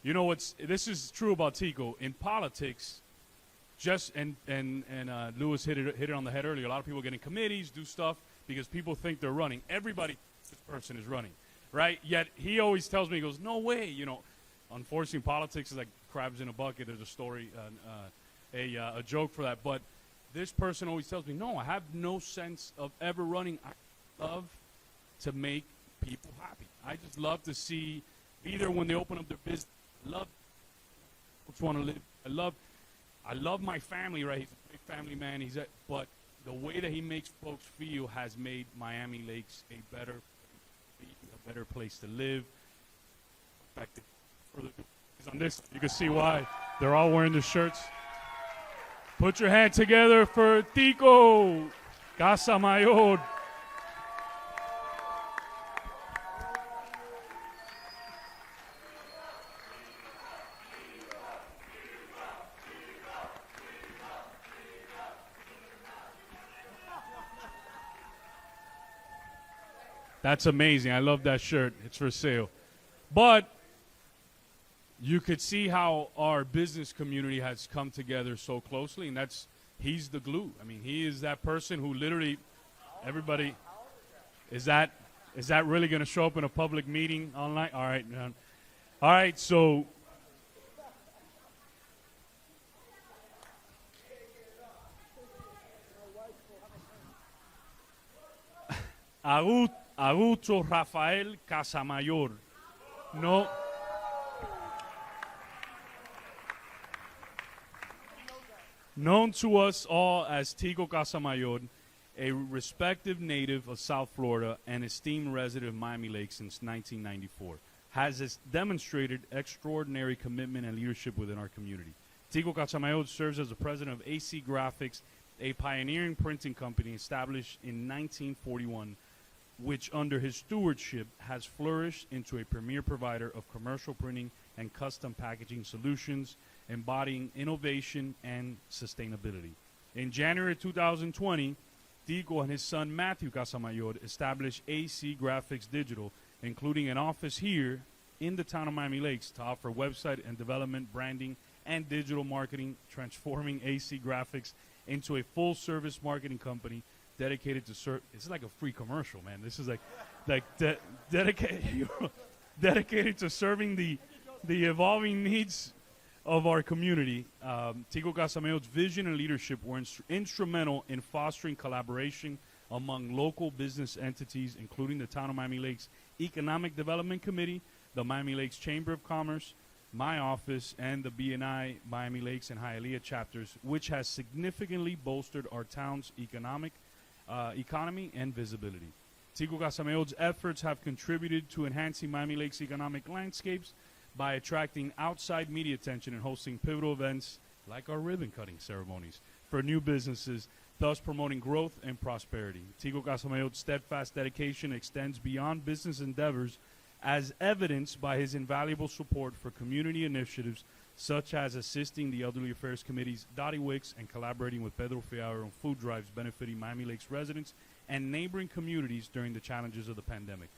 S1: this is true about Tico. In politics, Lewis hit it on the head earlier. A lot of people get in committees, do stuff, because people think they're running. Everybody thinks this person is running, right? Yet he always tells me, he goes, no way, Unfortunately, politics is like crabs in a bucket. There's a story, a joke for that. But this person always tells me, no, I have no sense of ever running. I love to make people happy. I just love to see, either when they open up their business, I love folks want to live. I love my family, right? He's a big family man. But the way that he makes folks feel has made Miami Lakes a better place to live. On this, you can see why they're all wearing the shirts. Put your hand together for Tico Casamayor. That's amazing. I love that shirt. It's for sale. But you could see how our business community has come together so closely, and he's the glue. I mean, he is that person who literally, everybody, is that really going to show up in a public meeting online? All right, man. All right, so Augusto Rafael Casamayor. No. Known to us all as Tico Casamayor, a respected native of South Florida and esteemed resident of Miami Lakes since 1994, has demonstrated extraordinary commitment and leadership within our community. Tico Casamayor serves as the president of AC Graphics, a pioneering printing company established in 1941, which under his stewardship has flourished into a premier provider of commercial printing and custom packaging solutions, embodying innovation and sustainability. In January 2020, Tico and his son Matthew Casamayor established AC Graphics Digital, including an office here in the town of Miami Lakes to offer website and development, branding, and digital marketing, transforming AC Graphics into a full-service marketing company dedicated to serve. It's like a free commercial, man. This is dedicated to serving the evolving needs of our community. Tico Casamayor's vision and leadership were instrumental in fostering collaboration among local business entities, including the Town of Miami Lakes Economic Development Committee, the Miami Lakes Chamber of Commerce, my office, and the BNI Miami Lakes and Hialeah chapters, which has significantly bolstered our town's economy and visibility. Tico Casamayor's efforts have contributed to enhancing Miami Lakes' economic landscapes by attracting outside media attention and hosting pivotal events like our ribbon cutting ceremonies, for new businesses, thus promoting growth and prosperity. Tico Casamayor's steadfast dedication extends beyond business endeavors, as evidenced by his invaluable support for community initiatives such as assisting the Elderly Affairs Committee's Dottie Wicks and collaborating with Pedro Fiallo on food drives benefiting Miami Lakes residents and neighboring communities during the challenges of the pandemic.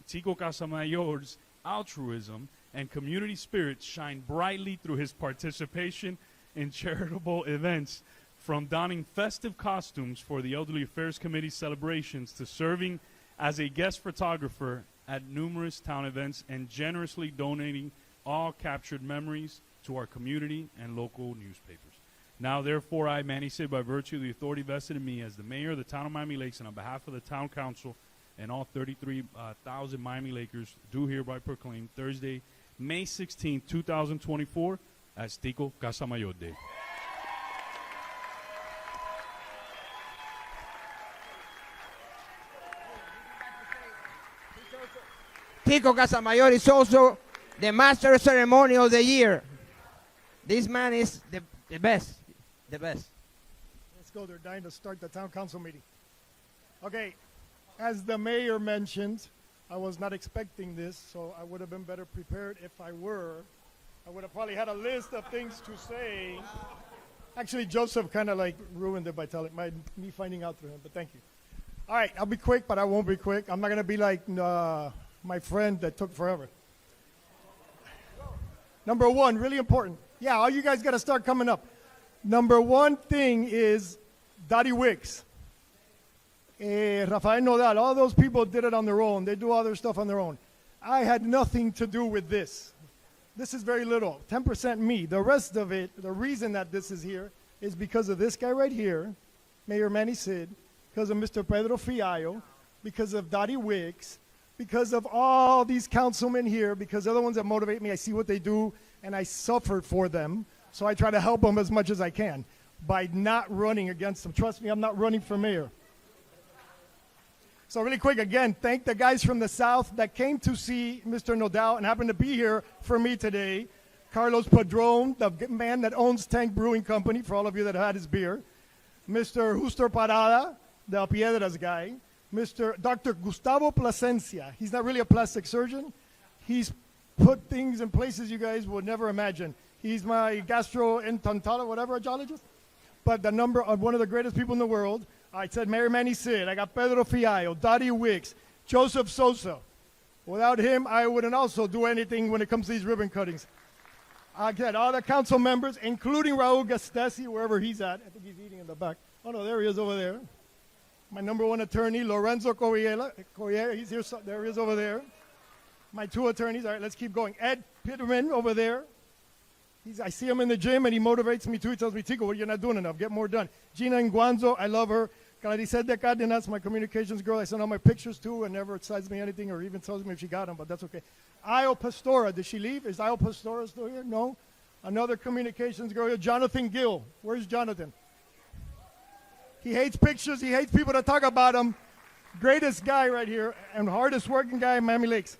S1: Tico Casamayor's altruism and community spirit shine brightly through his participation in charitable events, from donning festive costumes for the Elderly Affairs Committee celebrations to serving as a guest photographer at numerous town events and generously donating all captured memories to our community and local newspapers. Now, therefore, I, Manny Sid, by virtue of the authority vested in me as the mayor of the town of Miami Lakes and on behalf of the town council and all 33,000 Miami Lakers, do hereby proclaim Thursday, May 16, 2024, as Tico Casamayor Day.
S10: Tico Casamayor is also the master ceremony of the year. This man is the best, the best.
S17: Let's go. They're dying to start the town council meeting. Okay, as the mayor mentioned, I was not expecting this, so I would have been better prepared if I were. I would have probably had a list of things to say. Actually, Joseph kind of like ruined it by me finding out through him, but thank you. All right, I'll be quick, but I won't be quick. I'm not going to be like my friend that took forever. Number one, really important. Yeah, all you guys got to start coming up. Number one thing is Dottie Wicks. Rafael Nodal, all those people did it on their own. They do all their stuff on their own. I had nothing to do with this. This is very little, 10% me. The rest of it, the reason that this is here is because of this guy right here, Mayor Manny Sid, because of Mr. Pedro Fiallo, because of Dottie Wicks, because of all these councilmen here, because they're the ones that motivate me. I see what they do, and I suffered for them, so I try to help them as much as I can by not running against them. Trust me, I'm not running for mayor. So really quick, again, thank the guys from the South that came to see Mr. Nodal and happened to be here for me today. Carlos Padron, the man that owns Tank Brewing Company, for all of you that had his beer. Mr. Justo Parada, the Piedras guy. Mr. Dr. Gustavo Plasencia. He's not really a plastic surgeon. He's put things in places you guys would never imagine. He's my gastroenterologist, whatever, geologist. But the number of one of the greatest people in the world. I said Mayor Manny Sid. I got Pedro Fiallo, Dottie Wicks, Joseph Sosa. Without him, I wouldn't also do anything when it comes to these ribbon cuttings. I get all the council members, including Raul Gastesi, wherever he's at. I think he's eating in the back. Oh, no, there he is over there. My number one attorney, Lorenzo Corriera. He's here. There he is over there. My two attorneys. All right, let's keep going. Ed Pitterman over there. I see him in the gym, and he motivates me too. He tells me, Tico, well, you're not doing enough. Get more done. Gina Nguanzo, I love her. Claricet de Cardenas, my communications girl. I send all my pictures to and never sends me anything or even tells me if she got them, but that's okay. Io Pastora, did she leave? Is Io Pastora still here? No. Another communications girl. Jonathan Gill. Where's Jonathan? He hates pictures. He hates people that talk about him. Greatest guy right here and hardest working guy in Miami Lakes.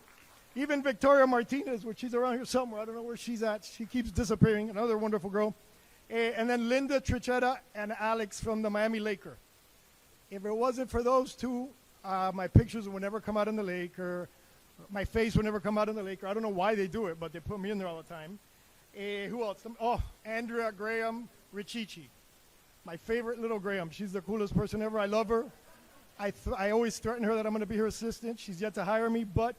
S17: Even Victoria Martinez, which she's around here somewhere. I don't know where she's at. She keeps disappearing. Another wonderful girl. And then Linda Trichetta and Alex from the Miami Laker. If it wasn't for those two, my pictures would never come out in the Laker. My face would never come out in the Laker. I don't know why they do it, but they put me in there all the time. Who else? Andrea Graham Richichi. My favorite little Graham. She's the coolest person ever. I love her. I always threaten her that I'm going to be her assistant. She's yet to hire me, but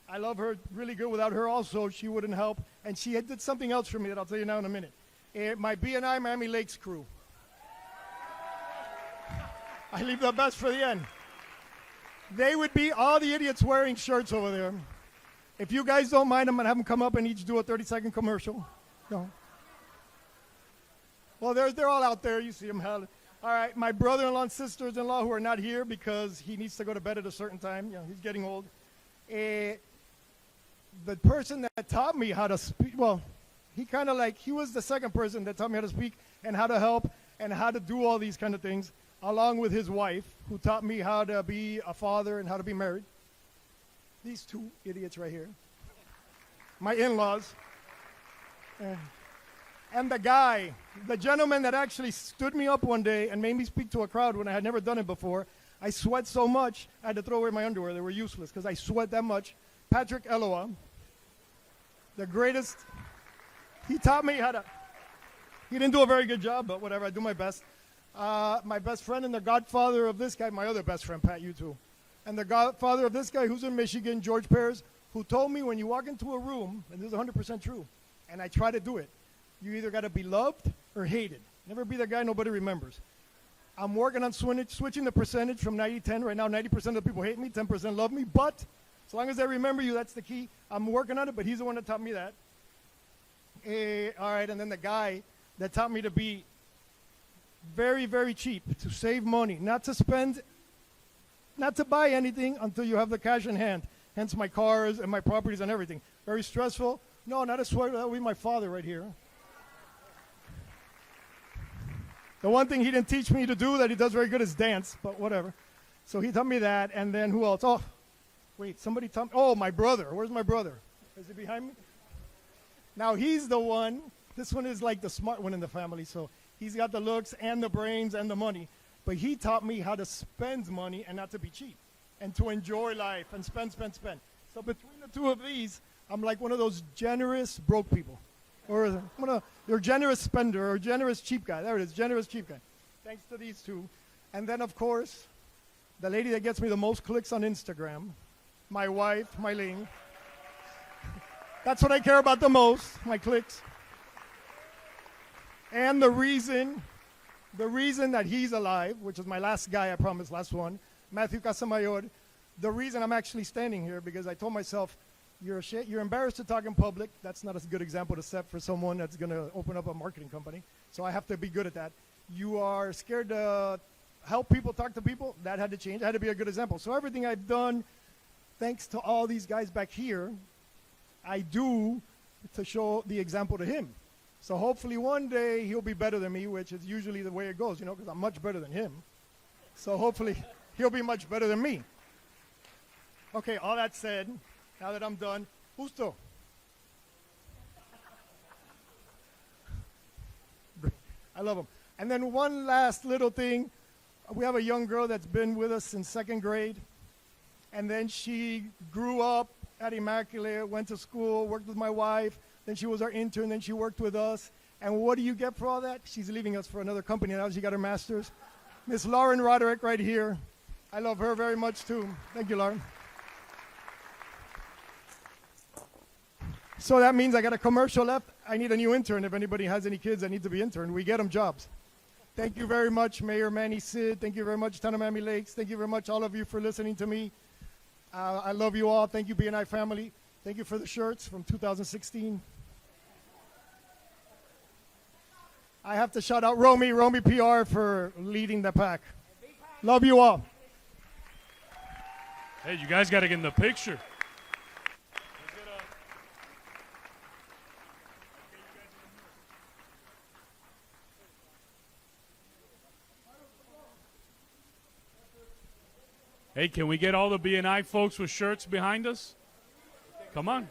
S17: I love her really good. Without her also, she wouldn't help. And she did something else for me that I'll tell you now in a minute. My BNI Miami Lakes crew. I leave the best for the end. They would be all the idiots wearing shirts over there. If you guys don't mind, I'm going to have them come up and each do a 30-second commercial. No. Well, they're all out there. You see them. All right, my brother-in-law and sisters-in-law who are not here because he needs to go to bed at a certain time. You know, he's getting old. The person that taught me how to speak, well, he was the second person that taught me how to speak and how to help and how to do all these kind of things, along with his wife, who taught me how to be a father and how to be married. These two idiots right here. My in-laws. And the gentleman that actually stood me up one day and made me speak to a crowd when I had never done it before, I sweat so much, I had to throw away my underwear. They were useless because I sweat that much. Patrick Eloa, the greatest. He taught me how to. He didn't do a very good job, but whatever, I do my best. My best friend and the godfather of this guy, my other best friend, Pat, you too. And the godfather of this guy who's in Michigan, George Pears, who told me when you walk into a room, and this is 100% true, and I try to do it, you either got to be loved or hated. Never be the guy nobody remembers. I'm working on switching the percentage from 90-10. Right now, 90% of the people hate me, 10% love me. But as long as they remember you, that's the key. I'm working on it, but he's the one that taught me that. All right, and then the guy that taught me to be very, very cheap, to save money, not to spend, not to buy anything until you have the cash in hand. Hence my cars and my properties and everything. Very stressful. No, not a sweater. That would be my father right here. The one thing he didn't teach me to do that he does very good is dance, but whatever. So he taught me that, and then who else? Oh, wait, somebody taught me. Oh, my brother. Where's my brother? Is he behind me? Now he's the one. This one is like the smart one in the family, so he's got the looks and the brains and the money. But he taught me how to spend money and not to be cheap, and to enjoy life and spend. So between the two of these, I'm like one of those generous broke people. Or you're a generous spender or generous cheap guy. There it is, generous cheap guy. Thanks to these two. And then, of course, the lady that gets me the most clicks on Instagram, my wife, Mylene. That's what I care about the most, my clicks. And the reason that he's alive, which is my last guy, I promise, last one, Matthew Casamayor, the reason I'm actually standing here, because I told myself, you're embarrassed to talk in public. That's not a good example to set for someone that's going to open up a marketing company. So I have to be good at that. You are scared to help people, talk to people. That had to change. I had to be a good example. So everything I've done, thanks to all these guys back here, I do to show the example to him. So hopefully one day he'll be better than me, which is usually the way it goes, because I'm much better than him. So hopefully he'll be much better than me. Okay, all that said, now that I'm done, Justo. I love him. And then one last little thing. We have a young girl that's been with us since second grade. And then she grew up at Immaculate, went to school, worked with my wife. Then she was our intern. Then she worked with us. And what do you get for all that? She's leaving us for another company now. She got her master's. Miss Lauren Roderick right here. I love her very much, too. Thank you, Lauren. So that means I got a commercial left. I need a new intern. If anybody has any kids that need to be interned, we get them jobs. Thank you very much, Mayor Manny Sid. Thank you very much, Tanamami Lakes. Thank you very much, all of you, for listening to me. I love you all. Thank you, BNI family. Thank you for the shirts from 2016. I have to shout out Romy PR for leading the pack. Love you all.
S1: Hey, you guys got to get in the picture. Hey, can we get all the BNI folks with shirts behind us? Come on.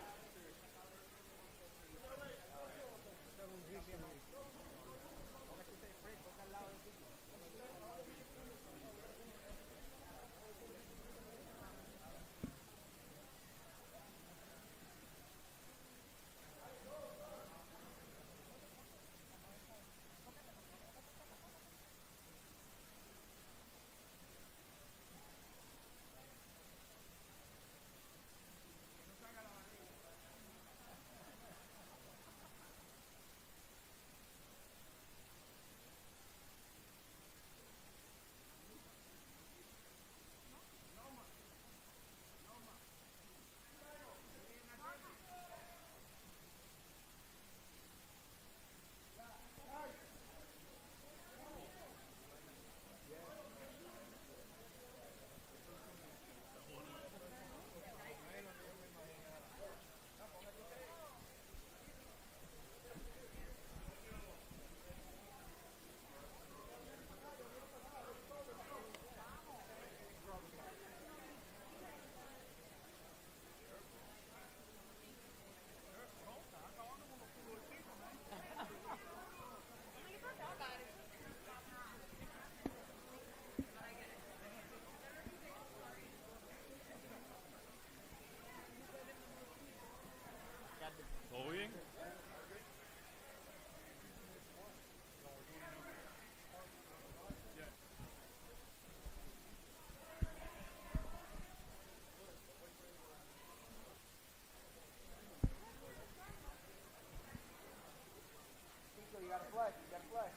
S1: ¿Todo bien?
S10: You got a flag. You got a flag.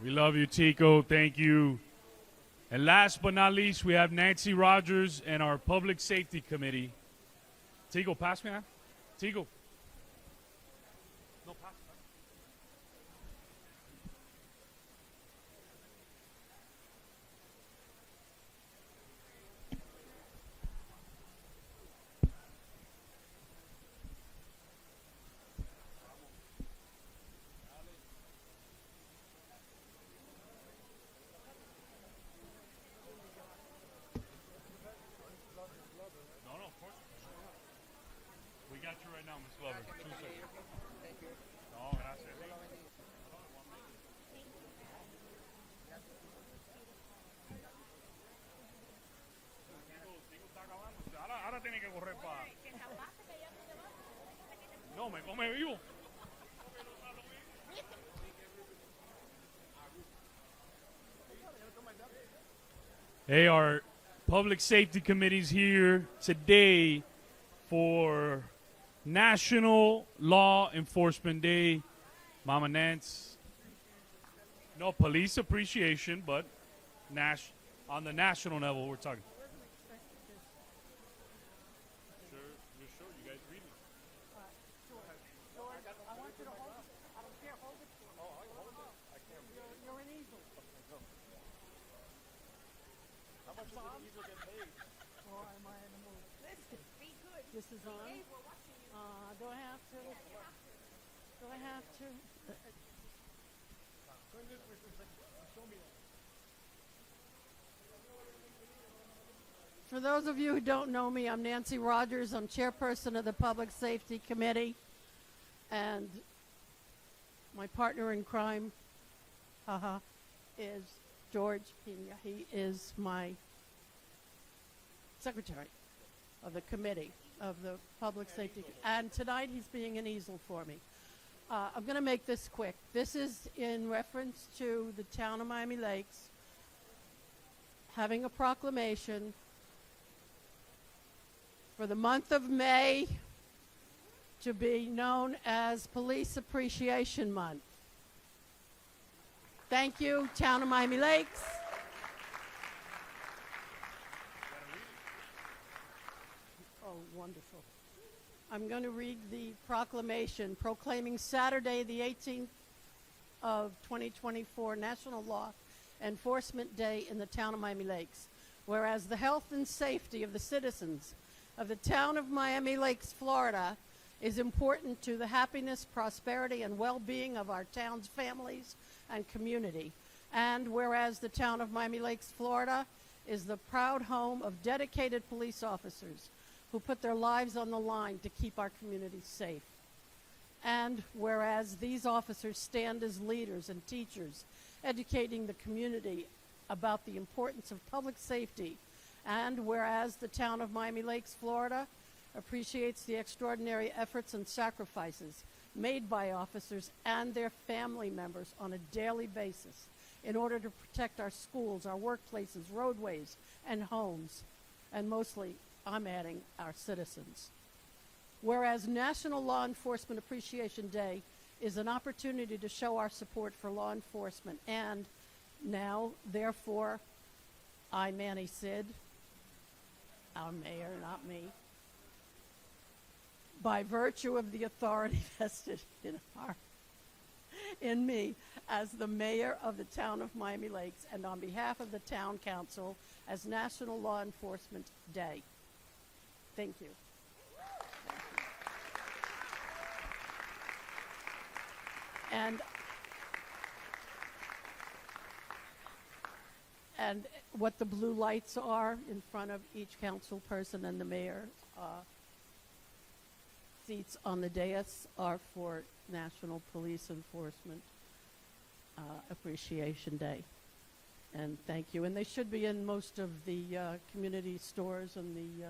S1: We love you, Tico. Thank you. And last but not least, we have Nancy Rogers and our Public Safety Committee. Tico, pass me that. Tico. No, pass. No, of course. We got you right now, Ms. Glover. 2 seconds. No, gracias. Ahora tiene que correr para... No, me come vivo. Hey, our Public Safety Committee's here today for National Law Enforcement Day. Mama Nance. No, police appreciation, but on the national level, we're talking. Sure, you're sure? You guys read me?
S11: I want you to hold it. I don't care. Hold it. Oh, I hold it. I can't. You're an easel. How much does an easel get paid? Or am I in the mood? Listen, be good. This is on. Do I have to? Do I have to? Show me that. For those of you who don't know me, I'm Nancy Rogers. I'm chairperson of the Public Safety Committee. And my partner in crime, is George Pena. He is my secretary of the committee of the Public Safety. And tonight he's being an easel for me. I'm going to make this quick. This is in reference to the town of Miami Lakes having a proclamation for the month of May to be known as Police Appreciation Month. Thank you, town of Miami Lakes. Oh, wonderful. I'm going to read the proclamation proclaiming Saturday, the 18th of 2024, National Law Enforcement Day in the town of Miami Lakes. Whereas the health and safety of the citizens of the town of Miami Lakes, Florida, is important to the happiness, prosperity, and well-being of our town's families and community. And whereas the town of Miami Lakes, Florida, is the proud home of dedicated police officers who put their lives on the line to keep our community safe. And whereas these officers stand as leaders and teachers, educating the community about the importance of public safety. And whereas the town of Miami Lakes, Florida, appreciates the extraordinary efforts and sacrifices made by officers and their family members on a daily basis in order to protect our schools, our workplaces, roadways, and homes, and mostly, I'm adding, our citizens. Whereas National Law Enforcement Appreciation Day is an opportunity to show our support for law enforcement, and now, therefore, I, Manny Sid, our mayor, not me, by virtue of the authority vested in our
S20: in me as the mayor of the town of Miami Lakes and on behalf of the town council as National Law Enforcement Day. Thank you. And what the blue lights are in front of each council person and the mayor seats on the dais are for National Police Enforcement Appreciation Day. And thank you. And they should be in most of the community stores and the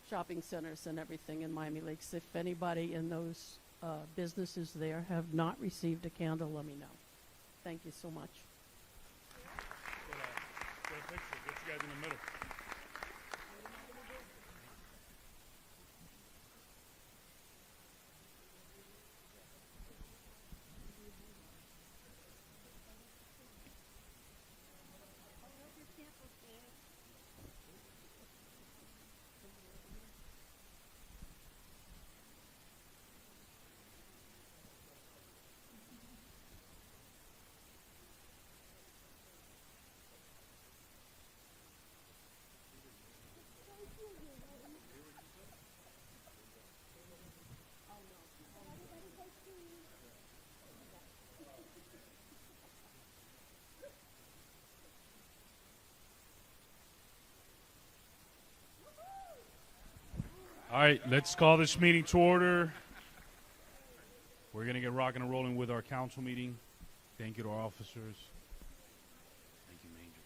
S20: shopping centers and everything in Miami Lakes. If anybody in those businesses there have not received a candle, let me know. Thank you so much.
S1: Get you guys in the middle. All right, let's call this meeting to order. We're going to get rocking and rolling with our council meeting. Thank you to our officers. Thank you, Major.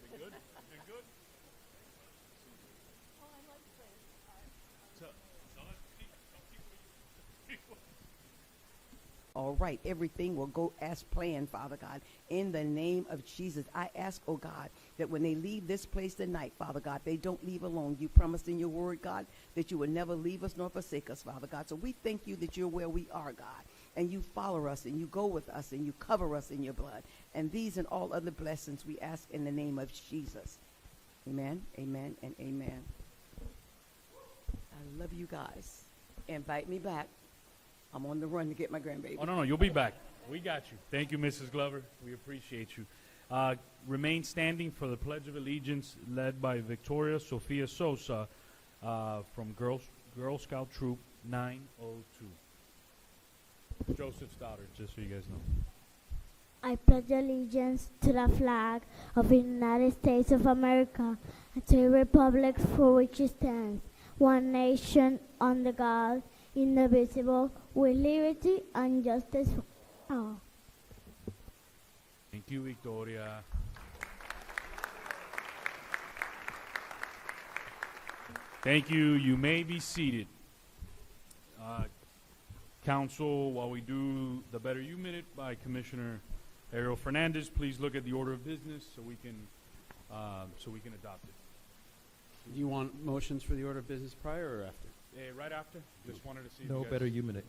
S1: Been good? Been good?
S21: All right, everything will go as planned, Father God. In the name of Jesus, I ask, oh God, that when they leave this place tonight, Father God, they don't leave alone. You promised in your word, God, that you would never leave us nor forsake us, Father God. So we thank you that you're where we are, God, and you follow us and you go with us and you cover us in your blood. And these and all other blessings we ask in the name of Jesus. Amen, amen, and amen. I love you guys. Invite me back. I'm on the run to get my grandbaby.
S1: Oh, no, you'll be back. We got you. Thank you, Mrs. Glover. We appreciate you. Remain standing for the Pledge of Allegiance led by Victoria Sofia Sosa from Girl Scout Troop 902. Joseph's daughter, just so you guys know.
S22: I pledge allegiance to the flag of the United States of America and to the republic for which it stands, one nation under God, indivisible, with liberty and justice for all.
S1: Thank you, Victoria. Thank you. You may be seated. Council, while we do the Better You Minute by Commissioner Ariel Fernandez, please look at the order of business so we can adopt it.
S9: Do you want motions for the order of business prior or after?
S1: Right after. Just wanted to see.
S23: No Better You Minute.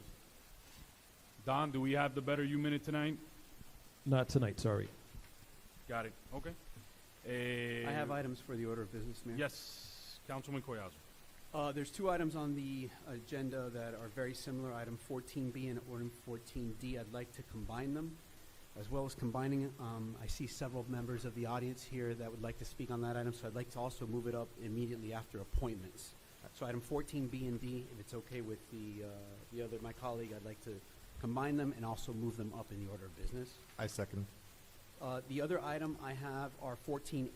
S1: Don, do we have the Better You Minute tonight?
S23: Not tonight, sorry.
S1: Got it. Okay.
S9: I have items for the order of business, Mayor.
S1: Yes, Councilman Collazo.
S9: There's two items on the agenda that are very similar, item 14B and item 14D. I'd like to combine them, as well as combining it. I see several members of the audience here that would like to speak on that item, so I'd like to also move it up immediately after appointments. So item 14B and D, if it's okay with my colleague, I'd like to combine them and also move them up in the order of business.
S24: I second.
S9: The other item I have are 14N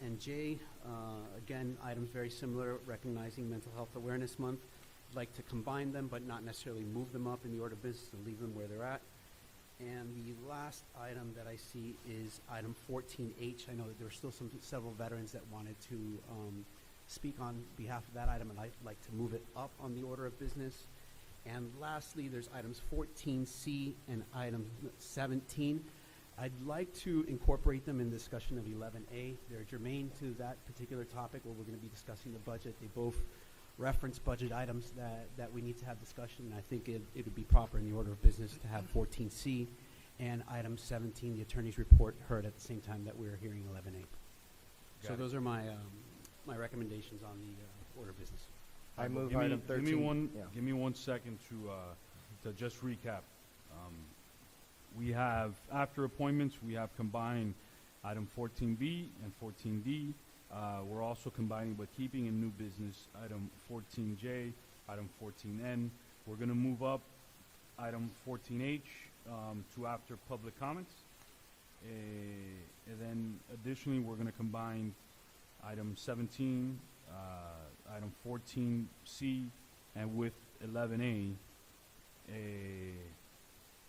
S9: and J. Again, items very similar, recognizing Mental Health Awareness Month. I'd like to combine them, but not necessarily move them up in the order of business and leave them where they're at. And the last item that I see is item 14H. I know that there were still several veterans that wanted to speak on behalf of that item, and I'd like to move it up on the order of business. And lastly, there's items 14C and item 17. I'd like to incorporate them in discussion of 11A. They're germane to that particular topic where we're going to be discussing the budget. They both reference budget items that we need to have discussion, and I think it would be proper in the order of business to have 14C and item 17, the attorney's report, heard at the same time that we were hearing 11A. So
S3: Got it.
S9: those are my my recommendations on the order of business.
S3: I move
S1: Give me-
S3: item 13.
S1: Give me 1 second to just recap. We have, after appointments, we have combined item 14B and 14D. We're also combining but keeping in new business item 14J, item 14N. We're going to move up item 14H to after public comments. And then additionally, we're going to combine item 17, item 14C, and with 11A.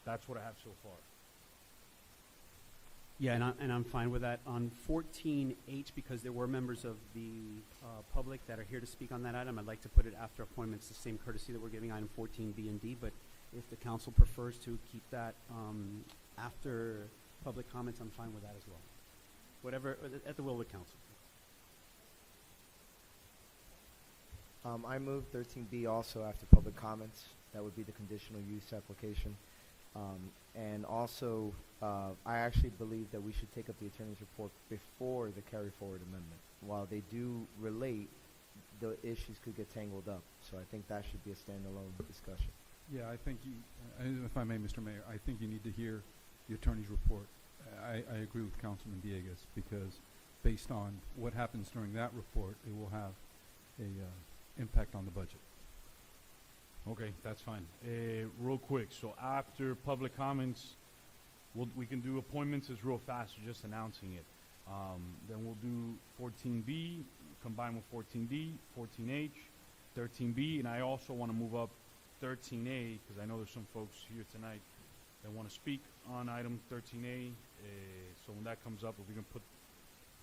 S1: That's what I have so far.
S9: Yeah, and I'm fine with that. On 14H, because there were members of the public that are here to speak on that item, I'd like to put it after appointments, the same courtesy that we're giving item 14B and D, but if the council prefers to keep that after public comments, I'm fine with that as well. Whatever, at the will of the council.
S3: I move 13B also after public comments. That would be the conditional use application. And also, I actually believe that we should take up the attorney's report before the carry forward amendment. While they do relate, the issues could get tangled up. So I think that should be a standalone discussion.
S4: Yeah, I think you, if I may, Mr. Mayor, I think you need to hear the attorney's report. I agree with Councilman Dieguez, because based on what happens during that report, it will have a impact on the budget.
S1: Okay, that's fine. Real quick, so after public comments, we can do appointments as real fast, just announcing it. Then we'll do 14B, combined with 14D, 14H, 13B, and I also want to move up 13A, because I know there's some folks here tonight that want to speak on item 13A. So when that comes up, if we can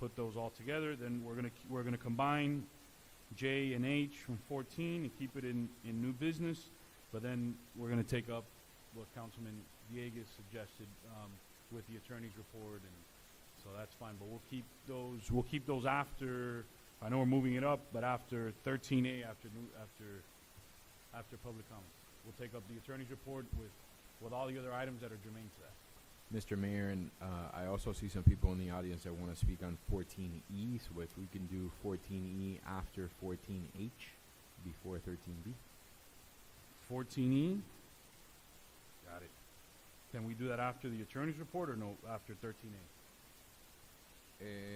S1: put those all together, then we're gonna combine J and H from 14 and keep it in new business, but then we're going to take up what Councilman Dieguez suggested with the attorney's report, and so that's fine. But we'll keep those after. I know we're moving it up, but after 13A, after public comments, we'll take up the attorney's report with all the other items that are germane to that.
S2: Mr. Mayor, and I also see some people in the audience that want to speak on 14E, so if we can do 14E after 14H before 13B.
S1: 14E? Got it. Can we do that after the attorney's report or no, after 13A?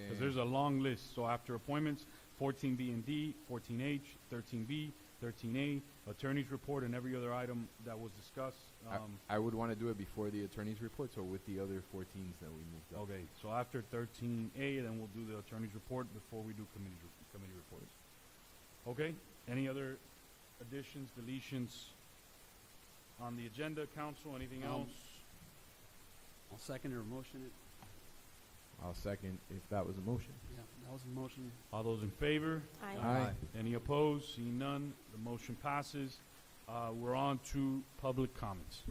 S1: Because there's a long list. So after appointments, 14B and D, 14H, 13B, 13A, attorney's report, and every other item that was discussed.
S2: I would want to do it before the attorney's report, so with the other 14s that we moved up.
S1: Okay, so after 13A, then we'll do the attorney's report before we do committee reports. Okay, any other additions, deletions on the agenda, council? Anything else?
S9: I'll second or motion it.
S2: I'll second if that was a motion.
S9: Yeah, that was a motion.
S1: All those in favor?
S9: Aye.
S2: Aye.
S1: Any opposed? Seeing none, the motion passes. We're on to public comments.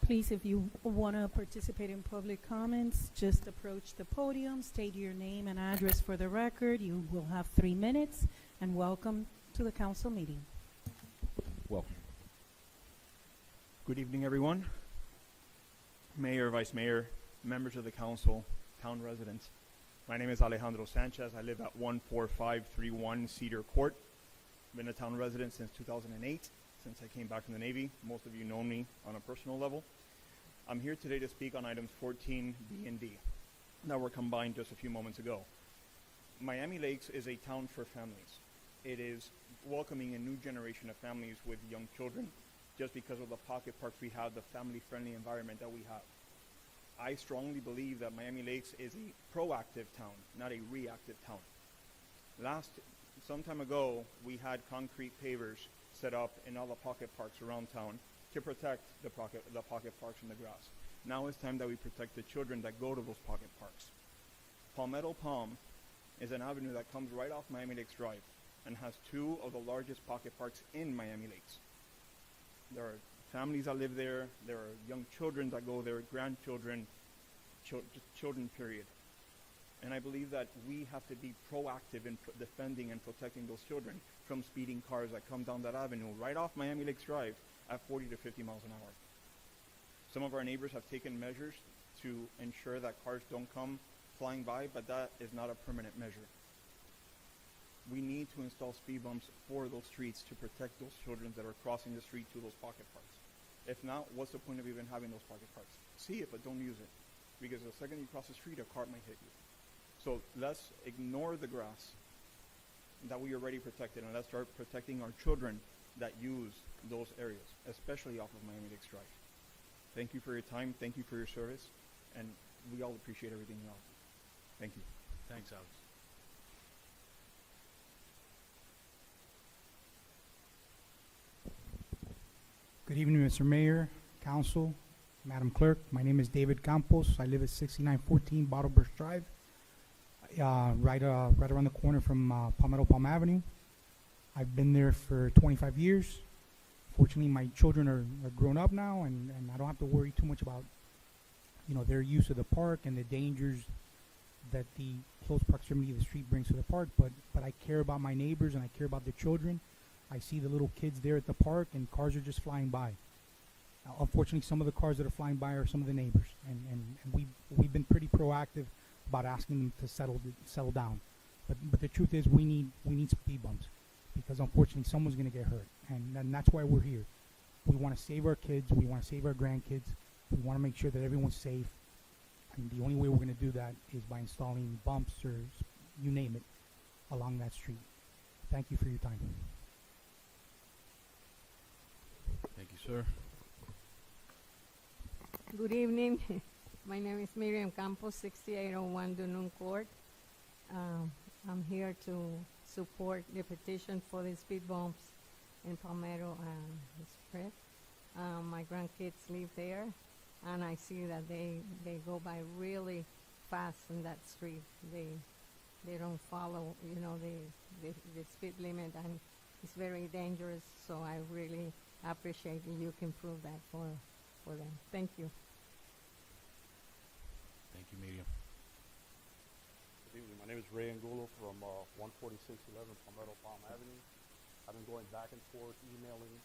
S5: Please, if you want to participate in public comments, just approach the podium, state your name and address for the record. You will have 3 minutes, and welcome to the council meeting.
S2: Welcome.
S24: Good evening, everyone. Mayor, Vice Mayor, members of the council, town residents. My name is Alejandro Sanchez. I live at 14531 Cedar Court. I've been a town resident since 2008, since I came back from the Navy. Most of you know me on a personal level. I'm here today to speak on items 14B and D that were combined just a few moments ago. Miami Lakes is a town for families. It is welcoming a new generation of families with young children just because of the pocket parks we have, the family-friendly environment that we have. I strongly believe that Miami Lakes is a proactive town, not a reactive town. Some time ago, we had concrete pavers set up in all the pocket parks around town to protect the pocket parks from the grass. Now it's time that we protect the children that go to those pocket parks. Palmetto Palm is an avenue that comes right off Miami Lakes Drive and has 2 of the largest pocket parks in Miami Lakes. There are families that live there, there are young children that go there, grandchildren, children, period. And I believe that we have to be proactive in defending and protecting those children from speeding cars that come down that avenue right off Miami Lakes Drive at 40 to 50 miles an hour. Some of our neighbors have taken measures to ensure that cars don't come flying by, but that is not a permanent measure. We need to install speed bumps for those streets to protect those children that are crossing the street to those pocket parks. If not, what's the point of even having those pocket parks? See it, but don't use it. Because the second you cross the street, a car might hit you. So let's ignore the grass that we already protected, and let's start protecting our children that use those areas, especially off of Miami Lakes Drive. Thank you for your time. Thank you for your service. And we all appreciate everything you offer. Thank you.
S1: Thanks, Alex.
S6: Good evening, Mr. Mayor, Council, Madam Clerk. My name is David Campos. I live at 6914 Bottlebrush Drive, right around the corner from Palmetto Palm Avenue. I've been there for 25 years. Fortunately, my children are grown up now, and I don't have to worry too much about, their use of the park and the dangers that the close proximity of the street brings to the park. But I care about my neighbors, and I care about the children. I see the little kids there at the park, and cars are just flying by. Unfortunately, some of the cars that are flying by are some of the neighbors, and we've been pretty proactive about asking them to settle down. But the truth is, we need speed bumps, because unfortunately, someone's going to get hurt, and that's why we're here. We want to save our kids. We want to save our grandkids. We want to make sure that everyone's safe. And the only way we're going to do that is by installing bumps or you name it along that street. Thank you for your time.
S2: Thank you, sir.
S7: Good evening. My name is Miriam Campos, 6801 Dunun Court. I'm here to support the petition for the speed bumps in Palmetto and Spread. My grandkids live there, and I see that they go by really fast in that street. They don't follow, the speed limit, and it's very dangerous. So I really appreciate that you can prove that for them. Thank you.
S2: Thank you, Miriam.
S8: Good evening. My name is Ray Angulo from 14611 Palmetto Palm Avenue. I've been going back and forth, emailing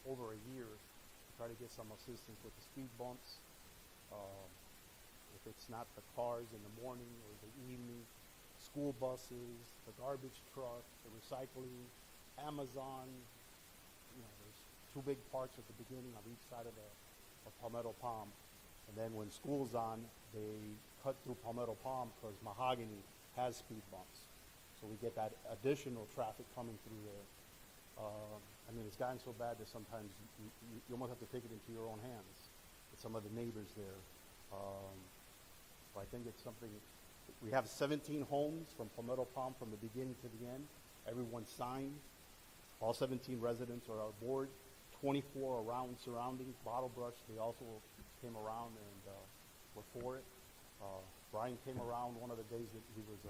S8: over a year to try to get some assistance with the speed bumps. If it's not the cars in the morning or the evening, school buses, the garbage truck, the recycling, Amazon. There's two big parks at the beginning of each side of Palmetto Palm. And then when school's on, they cut through Palmetto Palm because Mahogany has speed bumps. So we get that additional traffic coming through there. It's gotten so bad that sometimes you almost have to take it into your own hands with some of the neighbors there. So I think it's something. We have 17 homes from Palmetto Palm from the beginning to the end. Everyone signed. All 17 residents are on board. 24 around surrounding Bottlebrush. They also came around and were for it. Brian came around one of the days that he was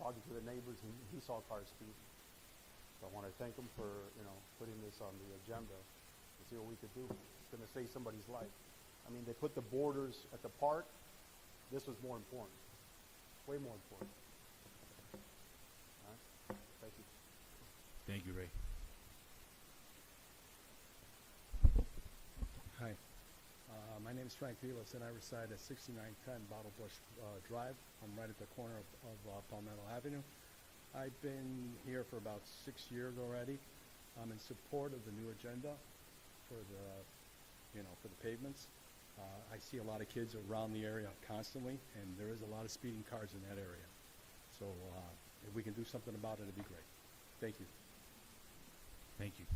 S8: talking to the neighbors, and he saw cars speeding. So I want to thank him for putting this on the agenda to see what we could do. It's going to save somebody's life. They put the borders at the park. This was more important, way more important. All right. Thank you.
S2: Thank you, Ray.
S12: Hi. My name is Frank Vilas, and I reside at 6910 Bottlebrush Drive. I'm right at the corner of Palmetto Avenue. I've been here for about 6 years already. I'm in support of the new agenda for the pavements. I see a lot of kids around the area constantly, and there is a lot of speeding cars in that area. So if we can do something about it, it'd be great. Thank you.
S2: Thank you.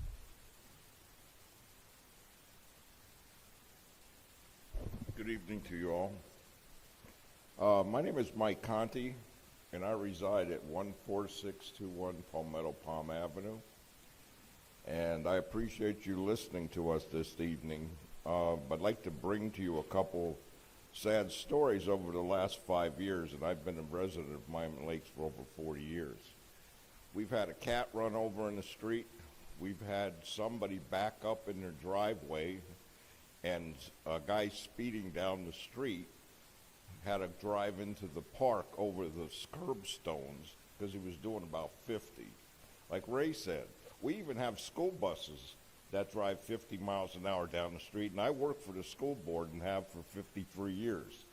S25: Good evening to you all. My name is Mike Conti, and I reside at 14621 Palmetto Palm Avenue. And I appreciate you listening to us this evening. But I'd like to bring to you a couple sad stories over the last 5 years, and I've been a resident of Miami Lakes for over 40 years. We've had a cat run over in the street. We've had somebody back up in their driveway, and a guy speeding down the street had to drive into the park over the curbstones because he was doing about 50. Like Ray said, we even have school buses that drive 50 miles an hour down the street, and I work for the school board and have for 53 years.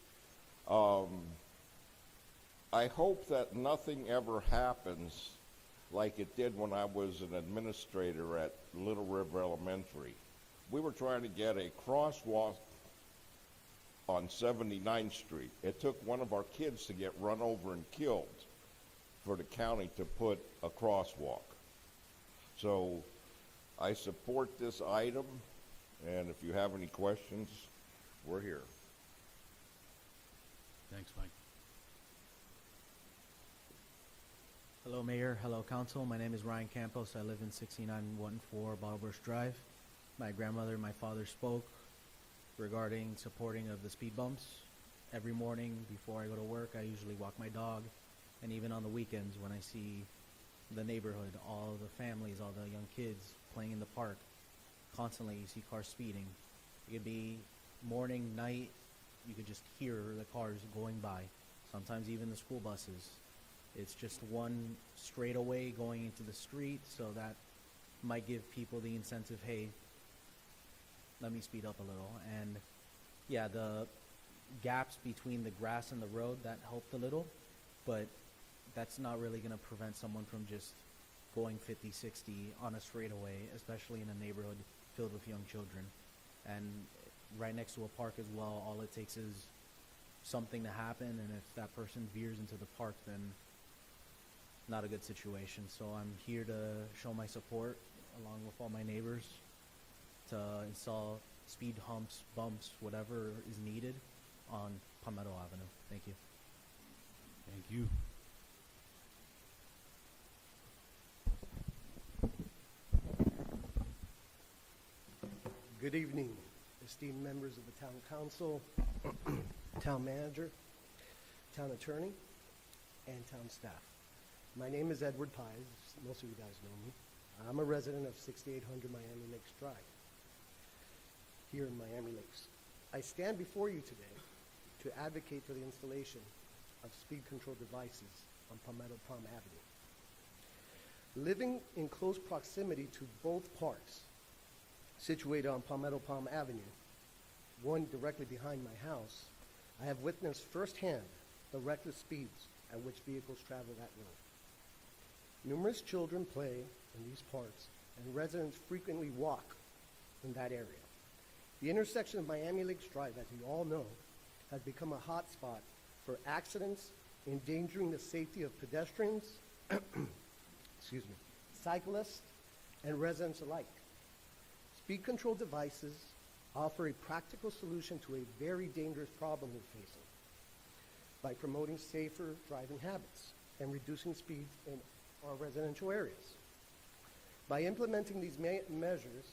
S25: I hope that nothing ever happens like it did when I was an administrator at Little River Elementary. We were trying to get a crosswalk on 79th Street. It took one of our kids to get run over and killed for the county to put a crosswalk. So I support this item, and if you have any questions, we're here.
S13: Thanks, Mike.
S14: Hello, Mayor. Hello, Council. My name is Ryan Campos. I live in 6914 Bottlebush Drive. My grandmother and my father spoke regarding supporting of the speed bumps. Every morning before I go to work, I usually walk my dog, and even on the weekends when I see the neighborhood, all the families, all the young kids playing in the park, constantly you see cars speeding. It could be morning, night, you could just hear the cars going by, sometimes even the school buses. It's just one straightaway going into the street, so that might give people the incentive, hey, let me speed up a little. And yeah, the gaps between the grass and the road, that helped a little, but that's not really going to prevent someone from just going 50, 60 on a straightaway, especially in a neighborhood filled with young children. And right next to a park as well, all it takes is something to happen, and if that person veers into the park, then not a good situation. So I'm here to show my support along with all my neighbors to install speed humps, bumps, whatever is needed on Palmetto Avenue. Thank you.
S13: Thank you.
S15: Good evening, esteemed members of the Town Council, Town Manager, Town Attorney, and Town staff. My name is Edward Pies. Most of you guys know me. I'm a resident of 6800 Miami Lakes Drive, here in Miami Lakes. I stand before you today to advocate for the installation of speed control devices on Palmetto Palm Avenue. Living in close proximity to both parks, situated on Palmetto Palm Avenue, one directly behind my house, I have witnessed firsthand the reckless speeds at which vehicles travel that road. Numerous children play in these parks, and residents frequently walk in that area. The intersection of Miami Lakes Drive, as you all know, has become a hot spot for accidents, endangering the safety of pedestrians, excuse me, cyclists, and residents alike. Speed control devices offer a practical solution to a very dangerous problem we're facing by promoting safer driving habits and reducing speeds in our residential areas. By implementing these measures,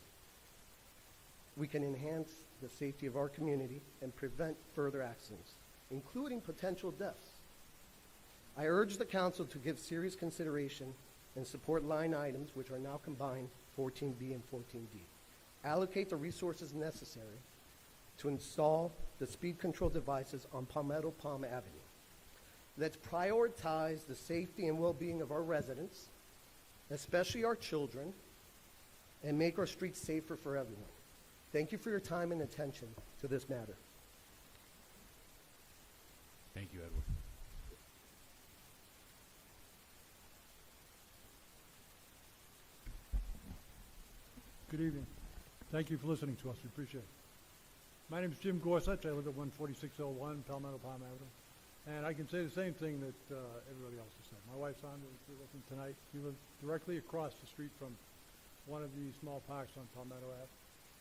S15: we can enhance the safety of our community and prevent further accidents, including potential deaths. I urge the council to give serious consideration and support line items, which are now combined, 14B and 14D. Allocate the resources necessary to install the speed control devices on Palmetto Palm Avenue. Let's prioritize the safety and well-being of our residents, especially our children, and make our streets safer for everyone. Thank you for your time and attention to this matter.
S13: Thank you, Edward.
S16: Good evening. Thank you for listening to us. We appreciate it. My name is Jim Gorsuch. I live at 14601 Palmetto Palm Avenue. And I can say the same thing that everybody else has said. My wife's on with us tonight. She lives directly across the street from one of these small parks on Palmetto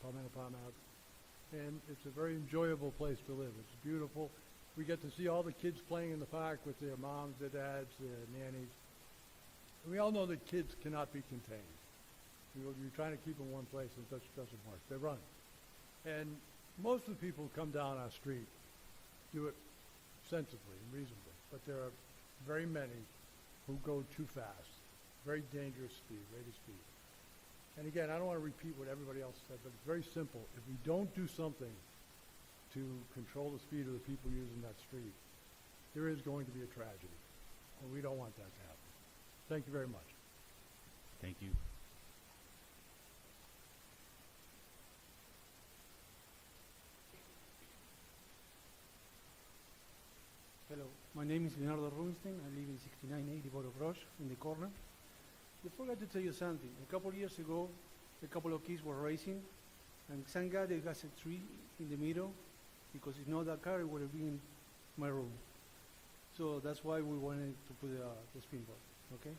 S16: Palm Avenue. And it's a very enjoyable place to live. It's beautiful. We get to see all the kids playing in the park with their moms, their dads, their nannies. And we all know that kids cannot be contained. You're trying to keep them in one place, and it doesn't work. They run. And most of the people who come down our street do it sensibly and reasonably, but there are very many who go too fast, very dangerous rate of speed. And again, I don't want to repeat what everybody else said, but it's very simple. If we don't do something to control the speed of the people using that street, there is going to be a tragedy, and we don't want that to happen. Thank you very much.
S13: Thank you.
S10: Hello, my name is Leonardo Rubinstein. I live in 6980 Borough Rush in the corner. I forgot to tell you something. A couple of years ago, a couple of kids were racing, and thank God there was a tree in the middle, because if not, that car would have been in my room. So that's why we wanted to put the spin ball, okay?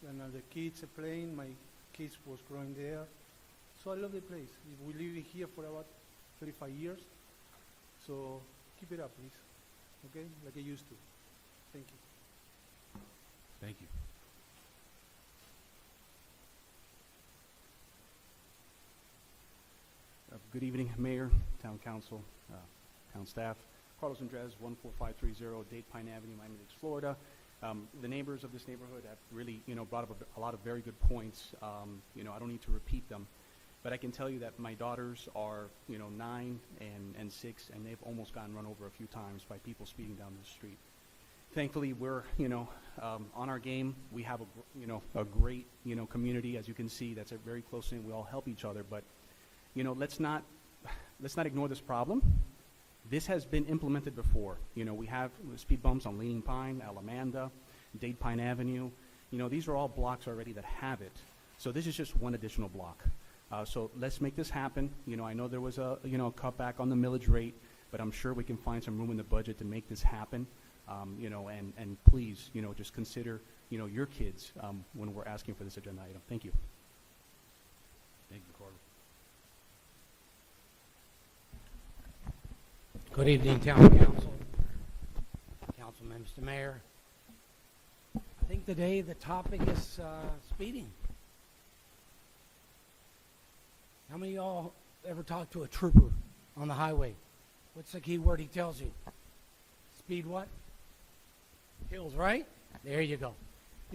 S10: And the kids are playing, my kids was growing there. So I love the place. We live here for about 35 years. So keep it up, please. Okay? Like I used to. Thank you.
S13: Thank you.
S8: Good evening, Mayor, Town Council, Town staff. Carlos Andres, 14530 Dade Pine Avenue, Miami-Dade, Florida. The neighbors of this neighborhood have really, brought up a lot of very good points. I don't need to repeat them, but I can tell you that my daughters are, 9 and 6, and they've almost gotten run over a few times by people speeding down the street. Thankfully, we're, on our game. We have a great, community, as you can see, that's a very close knit. We all help each other, but, let's not ignore this problem. This has been implemented before. We have speed bumps on Leaning Pine, Alamanda, Dade Pine Avenue. These are all blocks already that have it. So this is just one additional block. So let's make this happen. I know there was a cutback on the millage rate, but I'm sure we can find some room in the budget to make this happen. And please, just consider, your kids when we're asking for this agenda item. Thank you.
S13: Thank you, Carlos.
S11: Good evening, Town Council, Councilman, Mr. Mayor. I think today the topic is speeding. How many of y'all ever talked to a trooper on the highway? What's the key word he tells you? Speed what? Kills, right? There you go.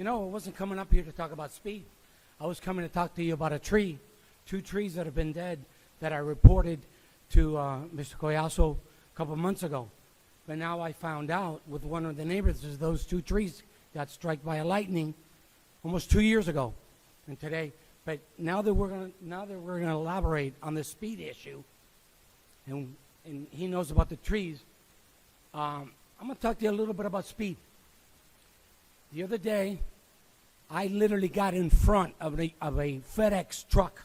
S11: I wasn't coming up here to talk about speed. I was coming to talk to you about a tree, 2 trees that have been dead that I reported to Mr. Collazo a couple months ago. But now I found out with one of the neighbors is those 2 trees got struck by a lightning almost 2 years ago. And today, but now that we're gonna elaborate on the speed issue, and he knows about the trees, I'm gonna talk to you a little bit about speed. The other day, I literally got in front of a FedEx truck.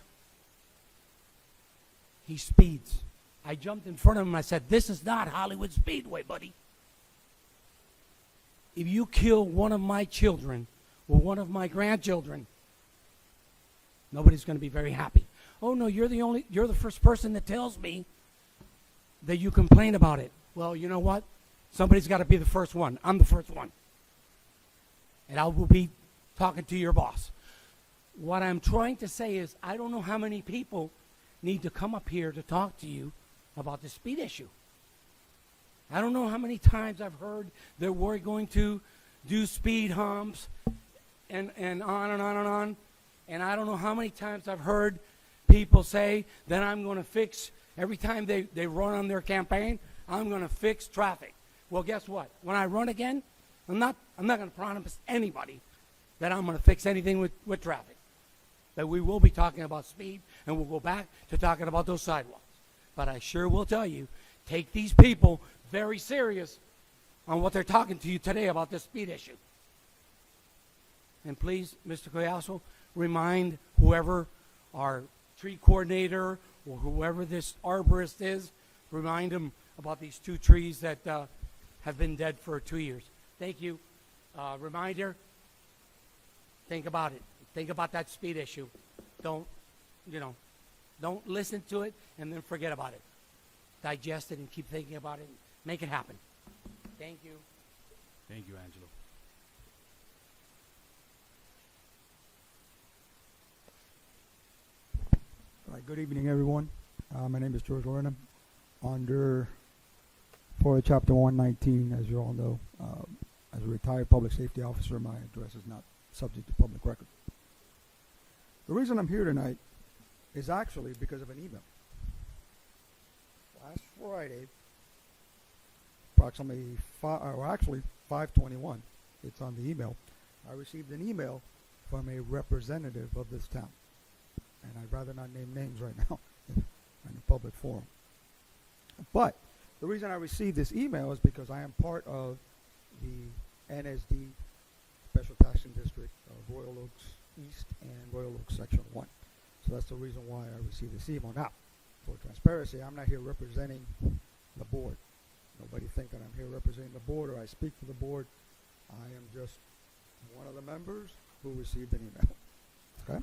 S11: He speeds. I jumped in front of him and I said, "This is not Hollywood Speedway, buddy. If you kill one of my children or one of my grandchildren, nobody's going to be very happy." "Oh no, you're the first person that tells me that you complain about it." Well, you know what? Somebody's got to be the first one. I'm the first one. And I will be talking to your boss. What I'm trying to say is, I don't know how many people need to come up here to talk to you about the speed issue. I don't know how many times I've heard that we're going to do speed humps and on and on and on. And I don't know how many times I've heard people say that I'm going to fix, every time they run on their campaign, I'm going to fix traffic. Well, guess what? When I run again, I'm not going to promise anybody that I'm going to fix anything with traffic. That we will be talking about speed, and we'll go back to talking about those sidewalks. But I sure will tell you, take these people very serious on what they're talking to you today about this speed issue. And please, Mr. Collazo, remind whoever our tree coordinator or whoever this arborist is, remind them about these 2 trees that have been dead for 2 years. Thank you. Reminder, think about it. Think about that speed issue. Don't listen to it and then forget about it. Digest it and keep thinking about it. Make it happen. Thank you.
S13: Thank you, Angelo.
S17: All right, good evening, everyone. My name is George Lorena. Under FOIA Chapter 119, as you all know, as a retired public safety officer, my address is not subject to public record. The reason I'm here tonight is actually because of an email. Last Friday, approximately 5:21, it's on the email, I received an email from a representative of this town. And I'd rather not name names right now in a public forum. But The reason I received this email is because I am part of the NSD Special Taxing District of Royal Oaks East and Royal Oaks Section 1. So that's the reason why I received this email. Now, for transparency, I'm not here representing the board. Nobody think that I'm here representing the board or I speak for the board. I am just one of the members who received an email. Okay?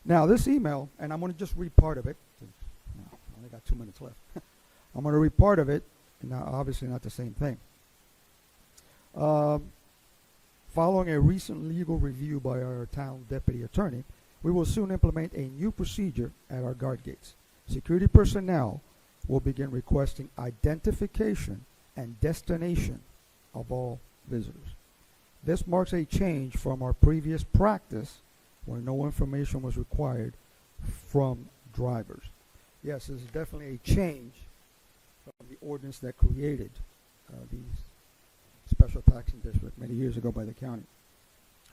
S17: Now, this email, and I'm going to just read part of it. I only got 2 minutes left. I'm going to read part of it, and now obviously not the same thing. Following a recent legal review by our town deputy attorney, we will soon implement a new procedure at our guard gates. Security personnel will begin requesting identification and destination of all visitors. This marks a change from our previous practice where no information was required from drivers. Yes, this is definitely a change from the ordinance that created these special taxing district many years ago by the county.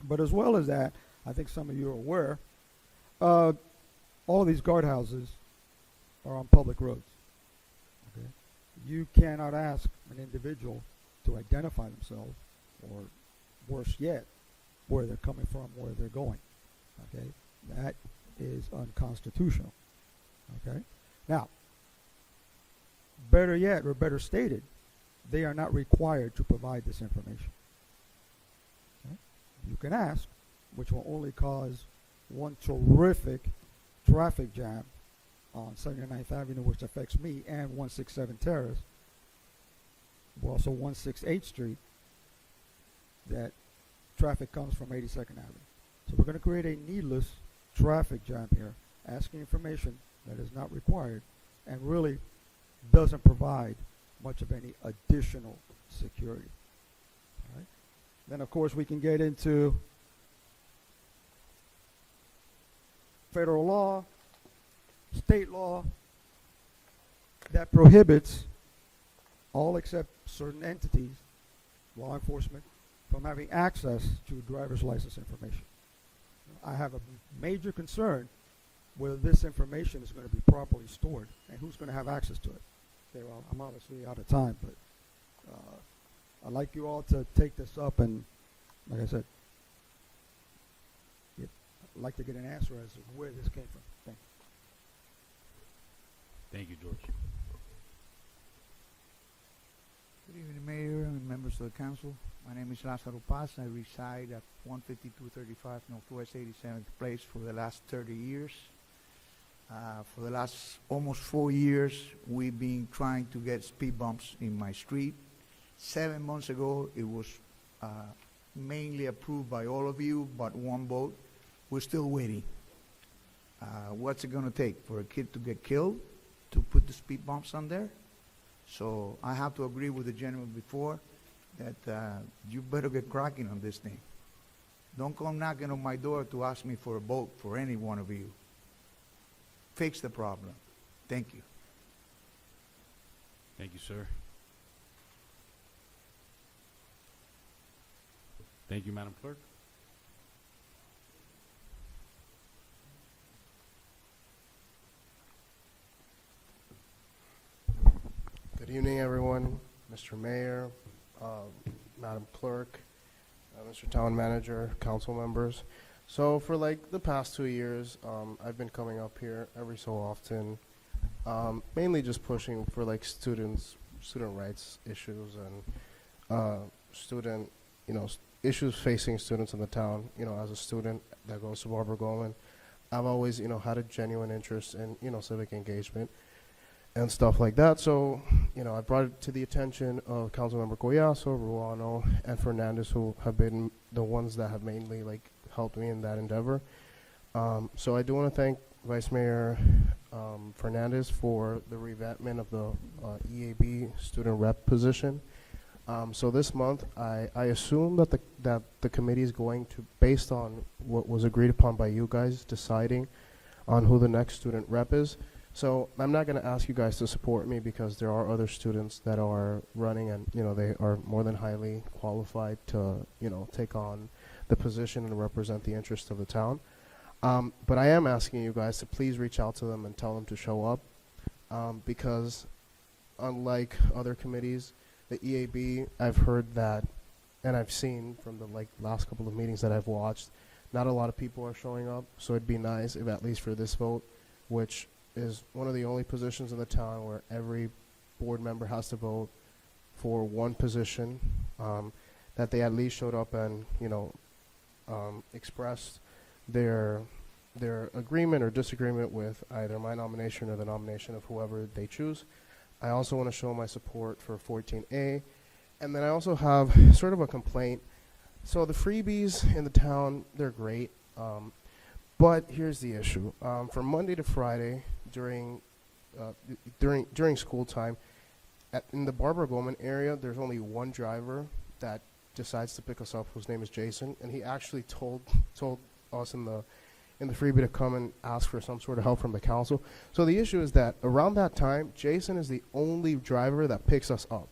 S17: But as well as that, I think some of you are aware, all these guardhouses are on public roads. Okay? You cannot ask an individual to identify themselves, or worse yet, where they're coming from, where they're going. Okay? That is unconstitutional. Okay? Now, better yet, or better stated, they are not required to provide this information. Okay? You can ask, which will only cause one terrific traffic jam on 79th Avenue, which affects me, and 167 Terrace, also 168th Street, that traffic comes from 82nd Avenue. So we're going to create a needless traffic jam here, asking information that is not required and really doesn't provide much of any additional security. All right? Then, of course, we can get into federal law, state law that prohibits all except certain entities, law enforcement, from having access to driver's license information. I have a major concern whether this information is going to be properly stored and who's going to have access to it. Okay, well, I'm obviously out of time, but I'd like you all to take this up and, like I said, I'd like to get an answer as to where this came from. Thank you.
S13: Thank you, George.
S18: Good evening, Mayor and members of the council. My name is Lázaro Paz. I reside at 15235 Northwest 87th Place for the last 30 years. For the last almost 4 years, we've been trying to get speed bumps in my street. 7 months ago, it was mainly approved by all of you, but one vote. We're still waiting. What's it going to take for a kid to get killed to put the speed bumps on there? So I have to agree with the gentleman before that you better get cracking on this thing. Don't come knocking on my door to ask me for a vote for any one of you. Fix the problem. Thank you.
S13: Thank you, sir. Thank you, Madam Clerk.
S19: Good evening, everyone. Mr. Mayor, Madam Clerk, Mr. Town Manager, council members. So for like the past 2 years, I've been coming up here every so often, mainly just pushing for like student rights issues and student, issues facing students in the town. As a student that goes to Barbara Goldman, I've always, had a genuine interest in, civic engagement and stuff like that. So, I brought it to the attention of Councilmember Collazo, Ruano, and Fernandez, who have been the ones that have mainly helped me in that endeavor. So I do want to thank Vice Mayor Fernandez for the revampment of the EAB student rep position. So this month, I assume that the committee is going to, based on what was agreed upon by you guys, deciding on who the next student rep is. So I'm not going to ask you guys to support me because there are other students that are running and, they are more than highly qualified to, take on the position and represent the interests of the town. But I am asking you guys to please reach out to them and tell them to show up because unlike other committees, the EAB, I've heard that, and I've seen from the last couple of meetings that I've watched, not a lot of people are showing up. So it'd be nice if at least for this vote, which is one of the only positions in the town where every board member has to vote for one position, that they at least showed up and expressed their agreement or disagreement with either my nomination or the nomination of whoever they choose. I also want to show my support for 14A. And then I also have sort of a complaint. So the freebies in the town, they're great. But here's the issue. From Monday to Friday during school time, in the Barbara Goldman area, there's only one driver that decides to pick us up, whose name is Jason. And he actually told us in the freebie to come and ask for some sort of help from the council. So the issue is that around that time, Jason is the only driver that picks us up.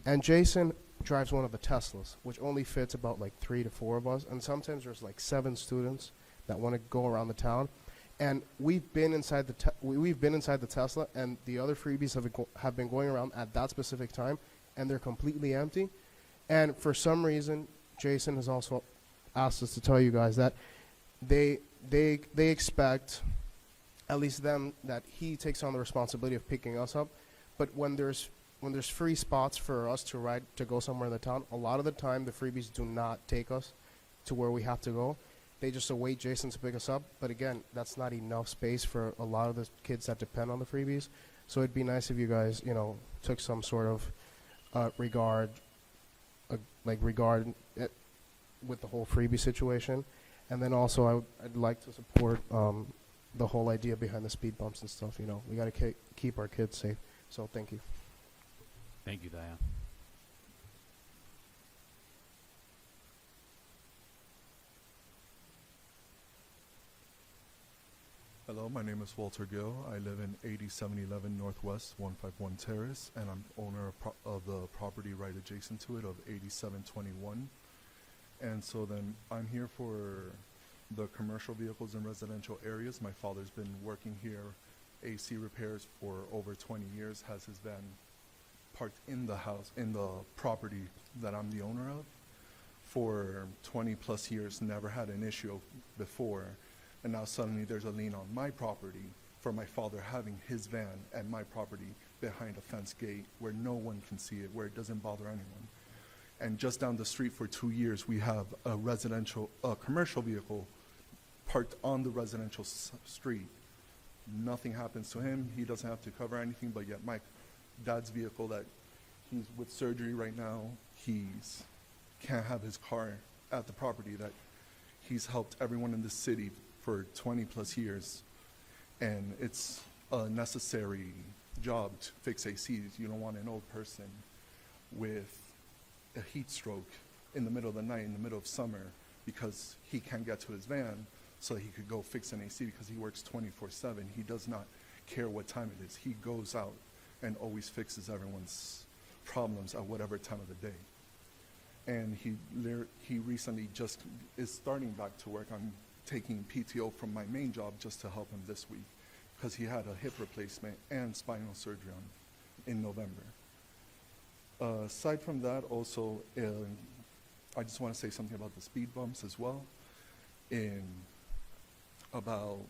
S19: And Jason drives one of the Teslas, which only fits about 3 to 4 of us. And sometimes there's 7 students that want to go around the town. And we've been inside the Tesla, and the other freebies have been going around at that specific time, and they're completely empty. And for some reason, Jason has also asked us to tell you guys that they expect, at least them, that he takes on the responsibility of picking us up. But when there's free spots for us to ride to go somewhere in the town, a lot of the time the freebies do not take us to where we have to go. They just await Jason to pick us up. But again, that's not enough space for a lot of the kids that depend on the freebies. So it'd be nice if you guys, took some sort of regard with the whole freebie situation. And then also I'd like to support the whole idea behind the speed bumps and stuff. We got to keep our kids safe. So thank you.
S13: Thank you, Diane.
S3: Hello, my name is Walter Gill. I live in 8711 Northwest 151 Terrace, and I'm owner of the property right adjacent to it of 8721. And so then I'm here for the commercial vehicles in residential areas. My father's been working here, AC repairs, for over 20 years, has his van parked in the house, in the property that I'm the owner of for 20 plus years, never had an issue before. And now suddenly there's a lien on my property for my father having his van at my property behind a fence gate where no one can see it, where it doesn't bother anyone. And just down the street for 2 years, we have a commercial vehicle parked on the residential street. Nothing happens to him. He doesn't have to cover anything, but yet my dad's vehicle that he's with surgery right now, he's can't have his car at the property that he's helped everyone in the city for 20 plus years. And it's a necessary job to fix ACs. You don't want an old person with a heat stroke in the middle of the night, in the middle of summer, because he can't get to his van so he could go fix an AC because he works 24/7. He does not care what time it is. He goes out and always fixes everyone's problems at whatever time of the day. And he recently just is starting back to work. I'm taking PTO from my main job just to help him this week because he had a hip replacement and spinal surgery in November. Aside from that, also, I just want to say something about the speed bumps as well. In about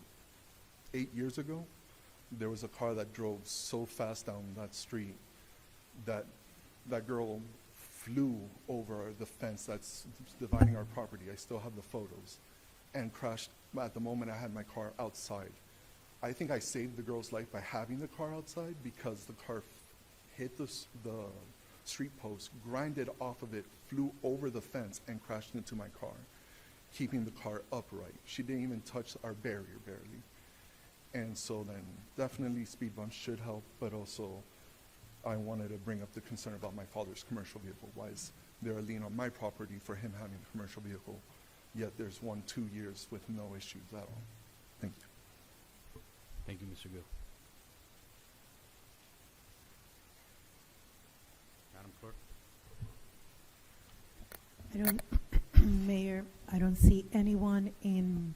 S3: 8 years ago, there was a car that drove so fast down that street that that girl flew over the fence that's dividing our property. I still have the photos, and crashed at the moment I had my car outside. I think I saved the girl's life by having the car outside because the car hit the street post, grinded off of it, flew over the fence, and crashed into my car, keeping the car upright. She didn't even touch our barrier, barely. And so then definitely speed bumps should help, but also I wanted to bring up the concern about my father's commercial vehicle. Why is there a lien on my property for him having a commercial vehicle, yet there's 1-2 years with no issues at all? Thank you.
S13: Thank you, Mr. Gill. Madam Clerk?
S5: Mayor, I don't see anyone in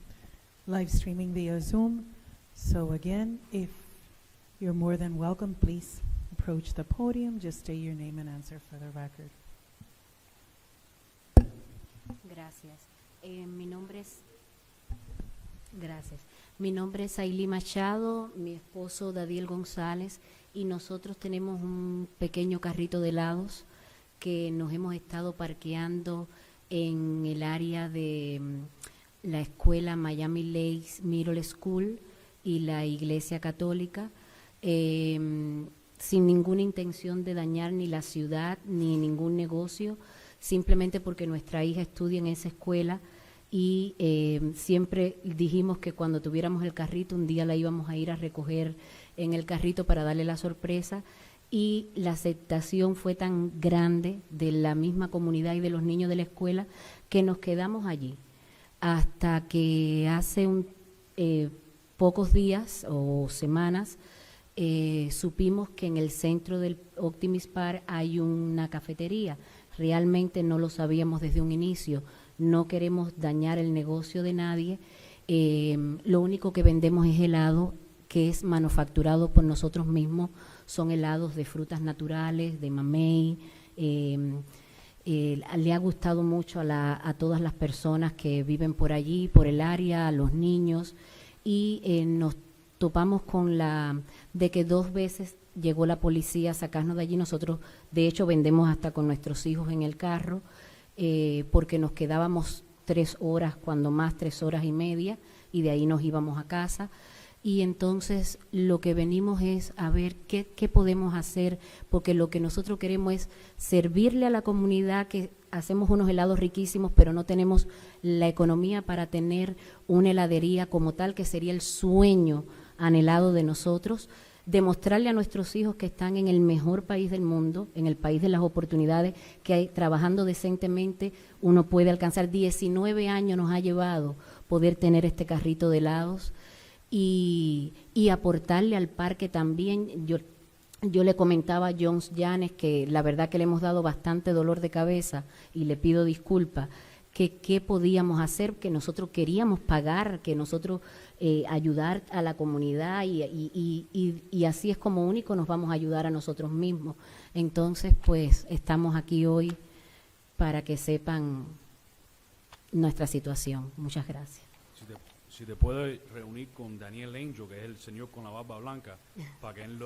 S5: live streaming via Zoom. So again, if you're more than welcome, please approach approach the podium. Just state your name and answer for the record.
S4: Gracias. Mi nombre es Gracias. Mi nombre es Ailí Machado, mi esposo Dadiel González, y nosotros tenemos un pequeño carrito de helados que nos hemos estado parqueando en el área de la escuela Miami Lakes Middle School y la Iglesia Católica, sin ninguna intención de dañar ni la ciudad ni ningún negocio, simplemente porque nuestra hija estudia en esa escuela y siempre dijimos que cuando tuviéramos el carrito un día la íbamos a ir a recoger en el carrito para darle la sorpresa, y la aceptación fue tan grande de la misma comunidad y de los niños de la escuela que nos quedamos allí hasta que hace pocos días o semanas supimos que en el centro del Optimist Park hay una cafetería. Realmente no lo sabíamos desde un inicio, no queremos dañar el negocio de nadie, lo único que vendemos es helado que es manufacturado por nosotros mismos, son helados de frutas naturales, de mamey. Le ha gustado mucho a todas las personas que viven por allí, por el área, a los niños, y nos topamos con de que 2 veces llegó la policía a sacarnos de allí. Nosotros, de hecho, vendemos hasta con nuestros hijos en el carro, porque nos quedábamos 3 horas, cuando más 3 horas y media, y de ahí nos íbamos a casa. Y entonces lo que venimos es a ver qué podemos hacer, porque lo que nosotros queremos es servirle a la comunidad, que hacemos unos helados riquísimos, pero no tenemos la economía para tener una heladería como tal, que sería el sueño anhelado de nosotros, demostrarle a nuestros hijos que están en el mejor país del mundo, en el país de las oportunidades, que hay, trabajando decentemente uno puede alcanzar. 19 años nos ha llevado poder tener este carrito de helados. Y aportarle al parque también. Yo le comentaba a Jones Llanes que la verdad que le hemos dado bastante dolor de cabeza, y le pido disculpas, que qué podíamos hacer, que nosotros queríamos pagar, que nosotros ayudar a la comunidad, y así es como único nos vamos a ayudar a nosotros mismos. Entonces, pues, estamos aquí hoy para que sepan nuestra situación. Muchas gracias.
S1: Si te puede reunir con Daniel Angel, que es el señor con la barba blanca, para que él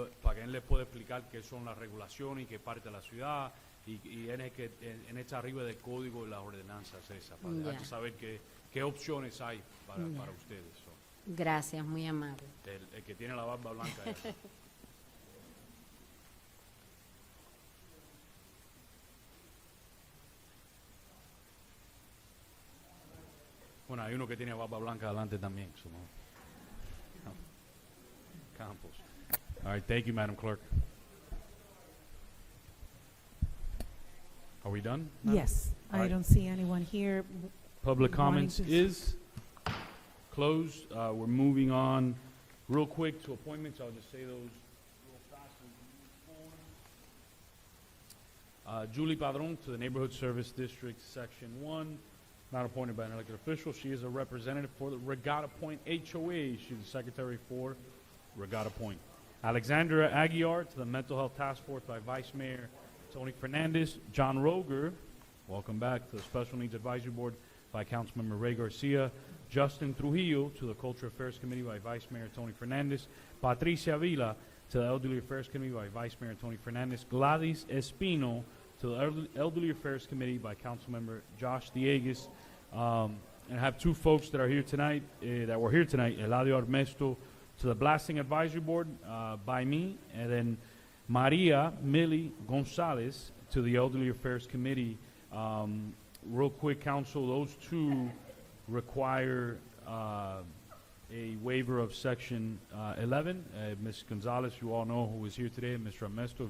S1: le pueda explicar qué son las regulaciones y qué parte de la ciudad, y él está arriba del código y las ordenanzas esas, para dejarte saber qué opciones hay para ustedes.
S4: Gracias, muy amable.
S1: El que tiene la barba blanca. Bueno, hay uno que tiene barba blanca adelante también. So no. Campos. All right, thank you, Madam Clerk. Are we done?
S5: Yes,
S1: All
S5: I
S1: right.
S5: don't see anyone here.
S1: Public
S5: wanting
S1: comments
S5: to-
S1: is closed. We're moving on real quick to appointments. I'll just say those real fast. Julie Padron to the Neighborhood Service District, Section 1. Not appointed by an elected official. She is a representative for the Regatta Point HOA. She's the secretary for Regatta Point. Alexandra Aguiar to the Mental Health Task Force by Vice Mayor Tony Fernandez. John Roger, welcome back, to the Special Needs Advisory Board by Councilmember Ray Garcia. Justin Trujillo to the Culture Affairs Committee by Vice Mayor Tony Fernandez. Patricia Vila to the Elderly Affairs Committee by Vice Mayor Tony Fernandez. Gladys Espino to the Elderly Affairs Committee by Councilmember Josh Diegues. And I have 2 folks that are here tonight, that were here tonight. Eladio Armesto to the Blasting Advisory Board by me, and then Maria Millie Gonzalez to the Elderly Affairs Committee. Real quick, Council, those 2 require a waiver of Section 11. Ms. Gonzalez, you all know who is here today, and Mr. Armesto,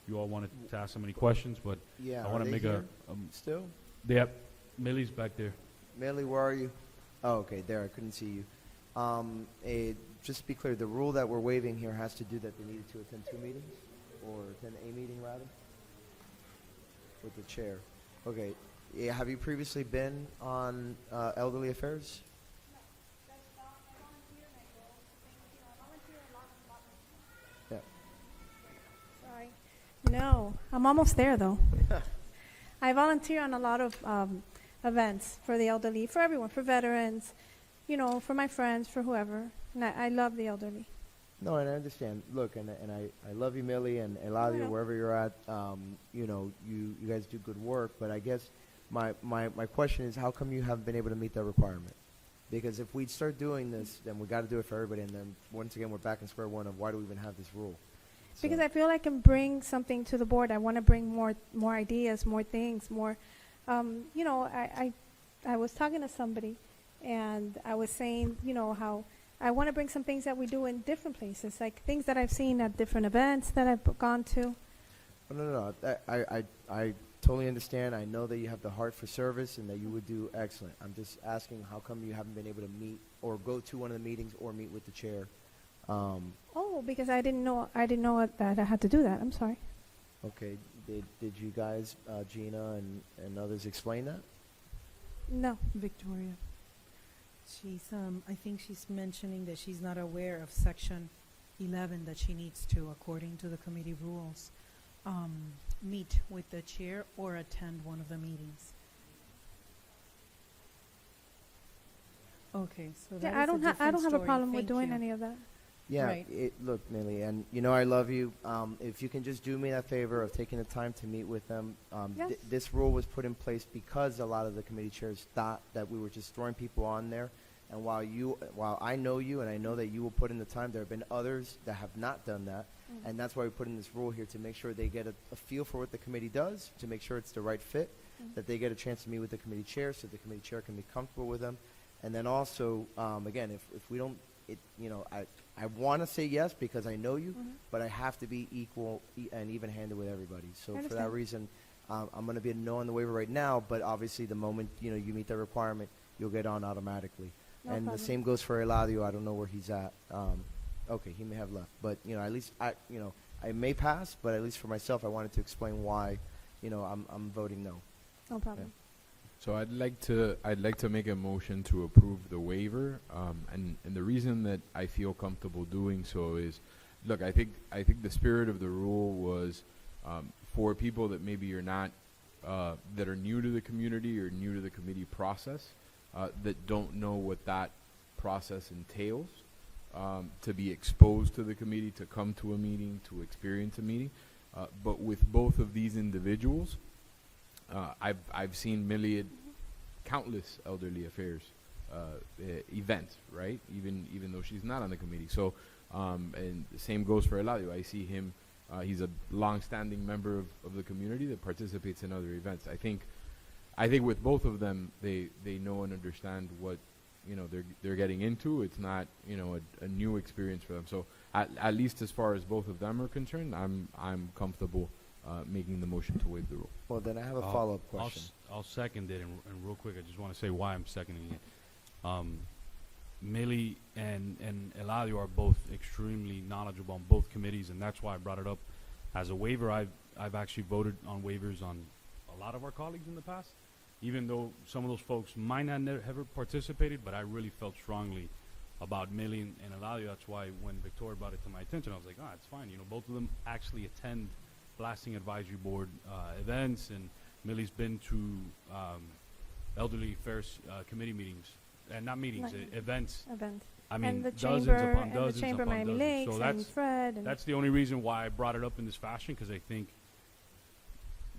S1: you all wanted to ask so many questions, but
S20: Yeah,
S1: I want
S20: are
S1: to
S20: they
S1: make
S20: here still?
S1: Yep, Millie's back there.
S20: Millie, where are you? Oh, okay, there. I couldn't see you. Just to be clear, the rule that we're waiving here has to do that they needed to attend 2 meetings, or attend a meeting rather, with the chair. Okay. Yeah, have you previously been on elderly affairs? Yeah.
S21: Sorry.
S9: I'm almost there, though. I volunteer on a lot of events for the elderly, for everyone, for veterans, you know, for my friends, for whoever. And I love the elderly.
S20: No, and I understand. Look, and I love you, Millie, and Eladio,
S9: Yeah.
S20: wherever you're at. You know, you guys do good work, but I guess my question is, how come you haven't been able to meet that requirement? Because if we start doing this, then we got to do it for everybody, and then once again we're back in square one of why do we even have this rule?
S9: Because I feel I can bring something to the board. I want to bring more ideas, more things, more. You know, I was talking to somebody, and I was saying, you know, how I want to bring some things that we do in different places, like things that I've seen at different events that I've gone to.
S20: No. I totally understand. I know that you have the heart for service and that you would do excellent. I'm just asking how come you haven't been able to meet or go to one of the meetings or meet with the chair.
S9: Oh, because I didn't know that I had to do that. I'm sorry.
S20: Okay. Did you guys, Gina and others, explain that?
S9: No.
S5: Victoria. She's, I think she's mentioning that she's not aware of section 11 that she needs to, according to the committee rules, meet with the chair or attend one of the meetings. Okay, so that
S9: Yeah,
S5: is a
S9: I don't have a
S5: different
S9: problem
S5: story.
S9: with
S5: Thank
S9: doing
S5: you.
S9: any of that.
S20: Yeah,
S5: Right.
S20: look, Millie, and you know I love you. If you can just do me that favor of taking the time to meet with them.
S9: Yes.
S20: This rule was put in place because a lot of the committee chairs thought that we were just throwing people on there. And while I know you and I know that you will put in the time, there have been others that have not done that.
S9: Mm-hmm.
S20: And that's why we put in this rule here to make sure they get a feel for what the committee does, to make sure it's the right fit, that they get a chance to meet with the committee chair so the committee chair can be comfortable with them. And then also, again, if we don't, you know, I want to say yes because I know you, but I have to be equal and even-handed with everybody. So for that
S9: understand.
S20: reason, I'm going to be a no on the waiver right now, but obviously the moment, you know, you meet the requirement, you'll get on automatically.
S9: No
S20: And
S9: problem.
S20: the same goes for Eladio. I don't know where he's at. Okay, he may have left, but you know, at least I may pass, but at least for myself, I wanted to explain why, you know, I'm voting no.
S9: No problem.
S2: So I'd like to make a motion to approve the waiver, and the reason that I feel comfortable doing so is, look, I think the spirit of the rule was for people that maybe you're not that are new to the community or new to the committee process, that don't know what that process entails, to be exposed to the committee, to come to a meeting, to experience a meeting. But with both of these individuals, I've seen countless elderly affairs events, right? Even though she's not on the committee. So, and the same goes for Eladio. I see him. He's a long-standing member of the community that participates in other events. I think with both of them, they know and understand what, you know, they're getting into. It's not, you know, a new experience for them. So at least as far as both of them are concerned, I'm comfortable making the motion to waive the rule.
S20: Well, then I have a follow-up question.
S13: I'll second it, and real quick, I just want to say why I'm seconding it. Millie and Eladio are both extremely knowledgeable on both committees, and that's why I brought it up as a waiver. I've actually voted on waivers on a lot of our colleagues in the past, even though some of those folks might not ever participated, but I really felt strongly about Millie and Eladio. That's why when Victoria brought it to my attention, I was like, it's fine. You know, both of them actually attend Blasting Advisory Board events, and Millie's been to Elderly Affairs Committee meetings, and not meetings, events.
S9: Events.
S13: I mean,
S9: And the
S13: dozens
S9: chamber,
S13: upon
S9: and the
S13: dozens
S9: chamber
S13: upon
S9: Miami
S13: dozens.
S9: Lakes,
S13: So
S9: and Fred. And
S13: that's the only reason why I brought it up in this fashion, because I think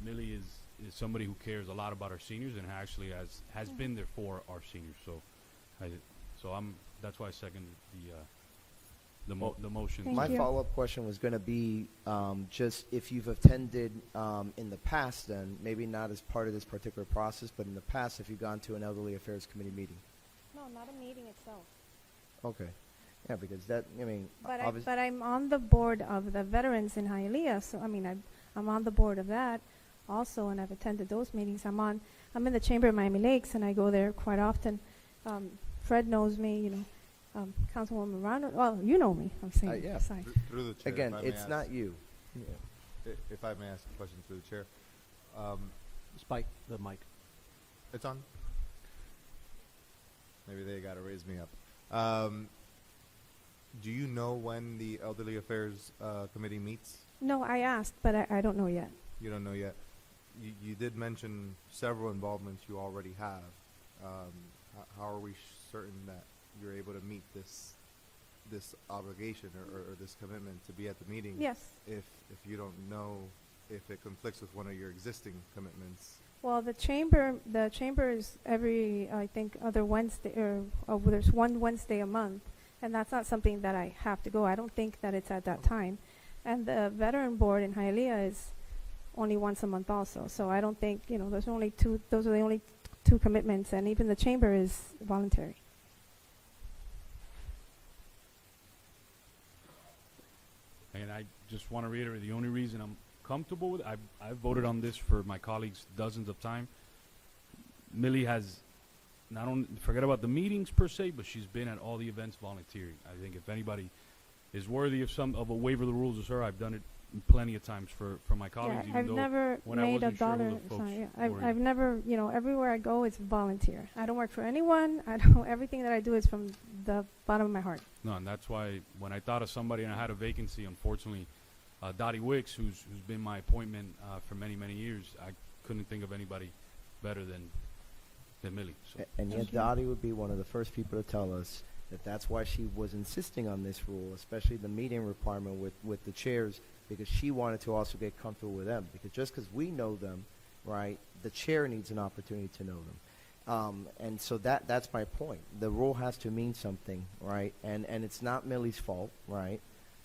S13: Millie is somebody who cares a lot about our seniors and actually has been there for our seniors. So, that's why I second the motion.
S20: My follow-up question was going to be just if you've attended in the past, then maybe not as part of this particular process, but in the past, if you've gone to an Elderly Affairs Committee meeting.
S9: No, not a meeting itself.
S20: Okay. Yeah, because that, I mean,
S9: But I'm on the board of the veterans in Hialeah, so I mean I'm on the board of that also, and I've attended those meetings. I'm in the chamber of Miami Lakes, and I go there quite often. Fred knows me, you know, Councilwoman Ronald. Well, you know me. I'm saying.
S20: yeah.
S9: Sorry.
S21: Through the chair,
S20: Again,
S21: if I may
S20: it's
S21: ask-
S20: not you.
S21: If I may ask a question through the chair.
S11: Spike the mic.
S21: It's on? Maybe they got to raise me up. Do you know when the Elderly Affairs Committee meets?
S9: No, I asked, but I don't know yet.
S21: you don't know yet. You did mention several involvements you already have. How are we certain that you're able to meet this obligation or this commitment to be at the meeting?
S9: Yes.
S21: If you don't know if it conflicts with one of your existing commitments.
S9: Well, the chamber is every, I think, other Wednesday, or there's one Wednesday a month, and that's not something that I have to go. I don't think that it's at that time. And the veteran board in Hialeah is only once a month also. So I don't think, those are the only two commitments, and even the chamber is voluntary.
S13: And I just want to reiterate, the only reason I'm comfortable with, I've voted on this for my colleagues dozens of times. Millie has not only, forget about the meetings per se, but she's been at all the events volunteering. I think if anybody is worthy of a waiver of the rules, it's her. I've done it plenty of times for my colleagues.
S9: Yeah,
S13: even
S9: I've
S13: though
S9: never
S13: when I
S9: made a
S13: wasn't sure who
S9: dollar.
S13: the folks were.
S9: I've never, everywhere I go, it's volunteer. I don't work for anyone. I don't. Everything that I do is from the bottom of my heart.
S13: No, and that's why when I thought of somebody and I had a vacancy, unfortunately, Dottie Wicks, who's been my appointment for many, many years, I couldn't think of anybody better than Millie. So.
S20: And yet Dottie would be one of the first people to tell us that that's why she was insisting on this rule, especially the meeting requirement with the chairs, because she wanted to also get comfortable with them. Because just because we know them, right, the chair needs an opportunity to know them. And so that's my point. The rule has to mean something, right? And it's not Millie's fault, right?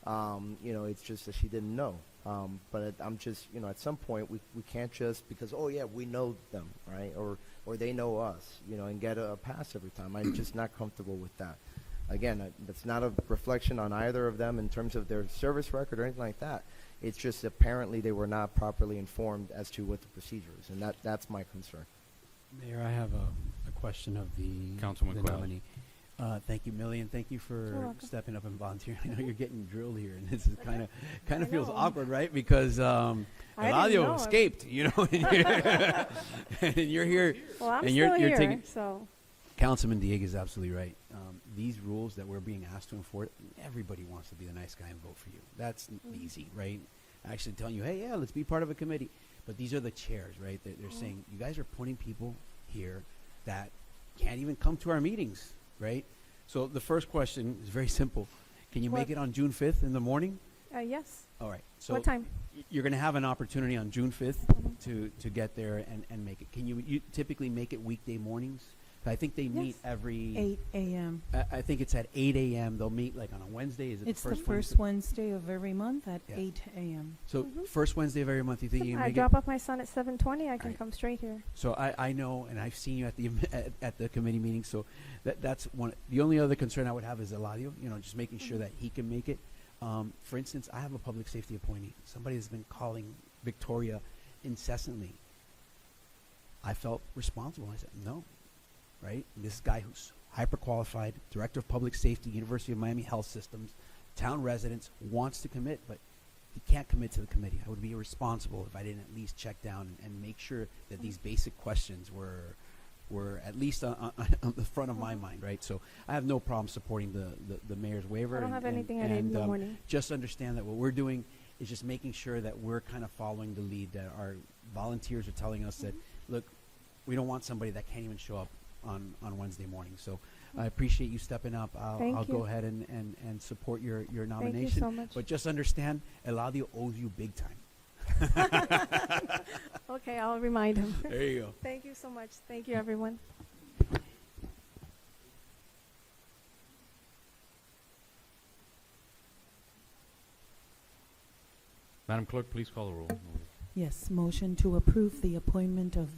S20: It's just that she didn't know. But I'm just, at some point we can't just, because, oh yeah, we know them, right? Or they know us, and get a pass every time. I'm just not comfortable with that. Again, that's not a reflection on either of them in terms of their service record or anything like that. It's just apparently they were not properly informed as to what the procedure is, and that's my concern.
S6: Mayor, I have a question of the
S13: Councilman Quayle.
S6: nominee. Thank you, Millie, and thank you
S9: You're
S6: for
S9: welcome.
S6: stepping up and volunteering. I know you're getting drilled here, and this is kind of feels awkward, right? Because Eladio
S9: know.
S6: escaped, and you're here.
S9: Well, I'm
S6: and
S9: still
S6: you're
S9: here,
S6: taking.
S9: so.
S6: Councilman Diego is absolutely right. These rules that we're being asked to enforce, everybody wants to be the nice guy and vote for you. That's easy, right? Actually telling you, hey, yeah, let's be part of a committee. But these are the chairs, right? They're saying, you guys are putting people here that can't even come to our meetings, right? So the first question is very simple. Can you make it on June 5th in the morning?
S9: Yes.
S6: All right. So
S9: What time?
S6: You're going to have an opportunity on June 5th to get there and make it. Can you typically make it weekday mornings? I think they meet every
S5: 8 a.m.
S6: I think it's at 8 a.m. They'll meet like on a Wednesday. Is it
S5: It's
S6: the
S5: the first Wednesday of every month at 8 a.m.
S6: So first Wednesday of every month. You think you can
S9: I
S6: make
S9: drop
S6: it?
S9: off my son at 7:20. I can
S6: Right.
S9: come straight here.
S6: So I know, and I've seen you at the at the committee meeting. So that's one. The only other concern I would have is Eladio. Just making sure that he can make it. For instance, I have a public safety appointee. Somebody has been calling Victoria incessantly. I felt responsible. I said no. Right? This guy who's hyper qualified, director of public safety, University of Miami Health Systems, town residents, wants to commit, but he can't commit to the committee. I would be irresponsible if I didn't at least check down and make sure that these basic questions were at least on the front of my mind, right? So I have no problem supporting the mayor's waiver.
S9: I don't have anything at 8 in the morning.
S6: Just understand that what we're doing is just making sure that we're kind of following the lead, that our volunteers are telling us that, look, we don't want somebody that can't even show up on Wednesday morning. So I appreciate you stepping up. I'll go ahead and support your nomination.
S9: so much.
S6: But just understand, Eladio owes you big time.
S9: Okay, I'll remind him.
S6: There you go.
S9: Thank you so much. Thank you, everyone.
S13: Madam Clerk, please call the roll.
S5: Yes, motion to approve the appointment of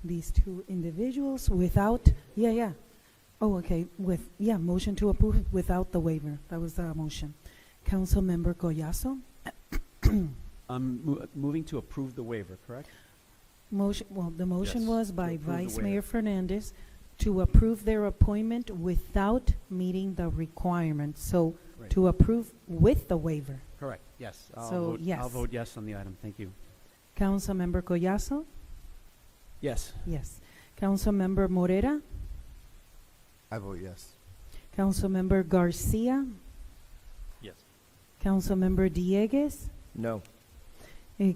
S5: these two individuals without, motion to approve without the waiver. That was the motion. Councilmember Collazo.
S6: I'm moving to approve the waiver, correct?
S5: The motion
S6: Yes,
S5: was
S6: to
S5: by
S6: approve the
S5: Vice
S6: waiver.
S5: Mayor Fernandez to approve their appointment without meeting the requirements. So
S6: Right.
S5: to approve with the waiver.
S6: Correct, yes.
S5: So, yes.
S6: I'll vote yes on the item. Thank you.
S5: Councilmember Collazo?
S6: Yes.
S5: Yes. Councilmember Morera?
S21: I vote yes.
S5: Councilmember Garcia?
S13: Yes.
S5: Councilmember Dieguez?
S20: No.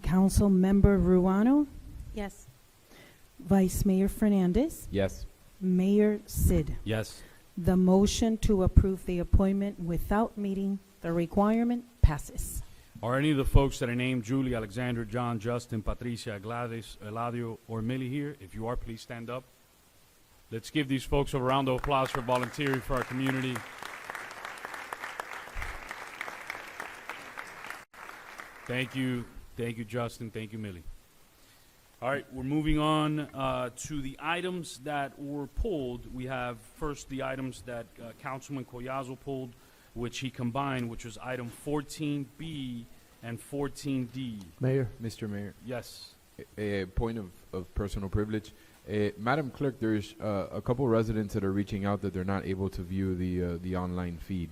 S5: Council Member Ruano,
S9: Yes.
S5: Vice Mayor Fernandez,
S2: Yes.
S5: Mayor Sid.
S13: Yes.
S5: The motion to approve the appointment without meeting the requirement passes.
S13: Are any of the folks that are named Julie, Alexander, John, Justin, Patricia, Gladys, Eladio, or Millie here? If you are, please stand up. Let's give these folks a round of applause for volunteering for our community. Thank you, Justin. Thank you, Millie. All right, we're moving on to the items that were pulled. We have first the items that Councilman Collazo pulled, which he combined, which was item 14B and 14D.
S2: Mayor, Mr. Mayor,
S13: Yes.
S2: a point of personal privilege. Madam Clerk, there's a couple residents that are reaching out that they're not able to view the online feed.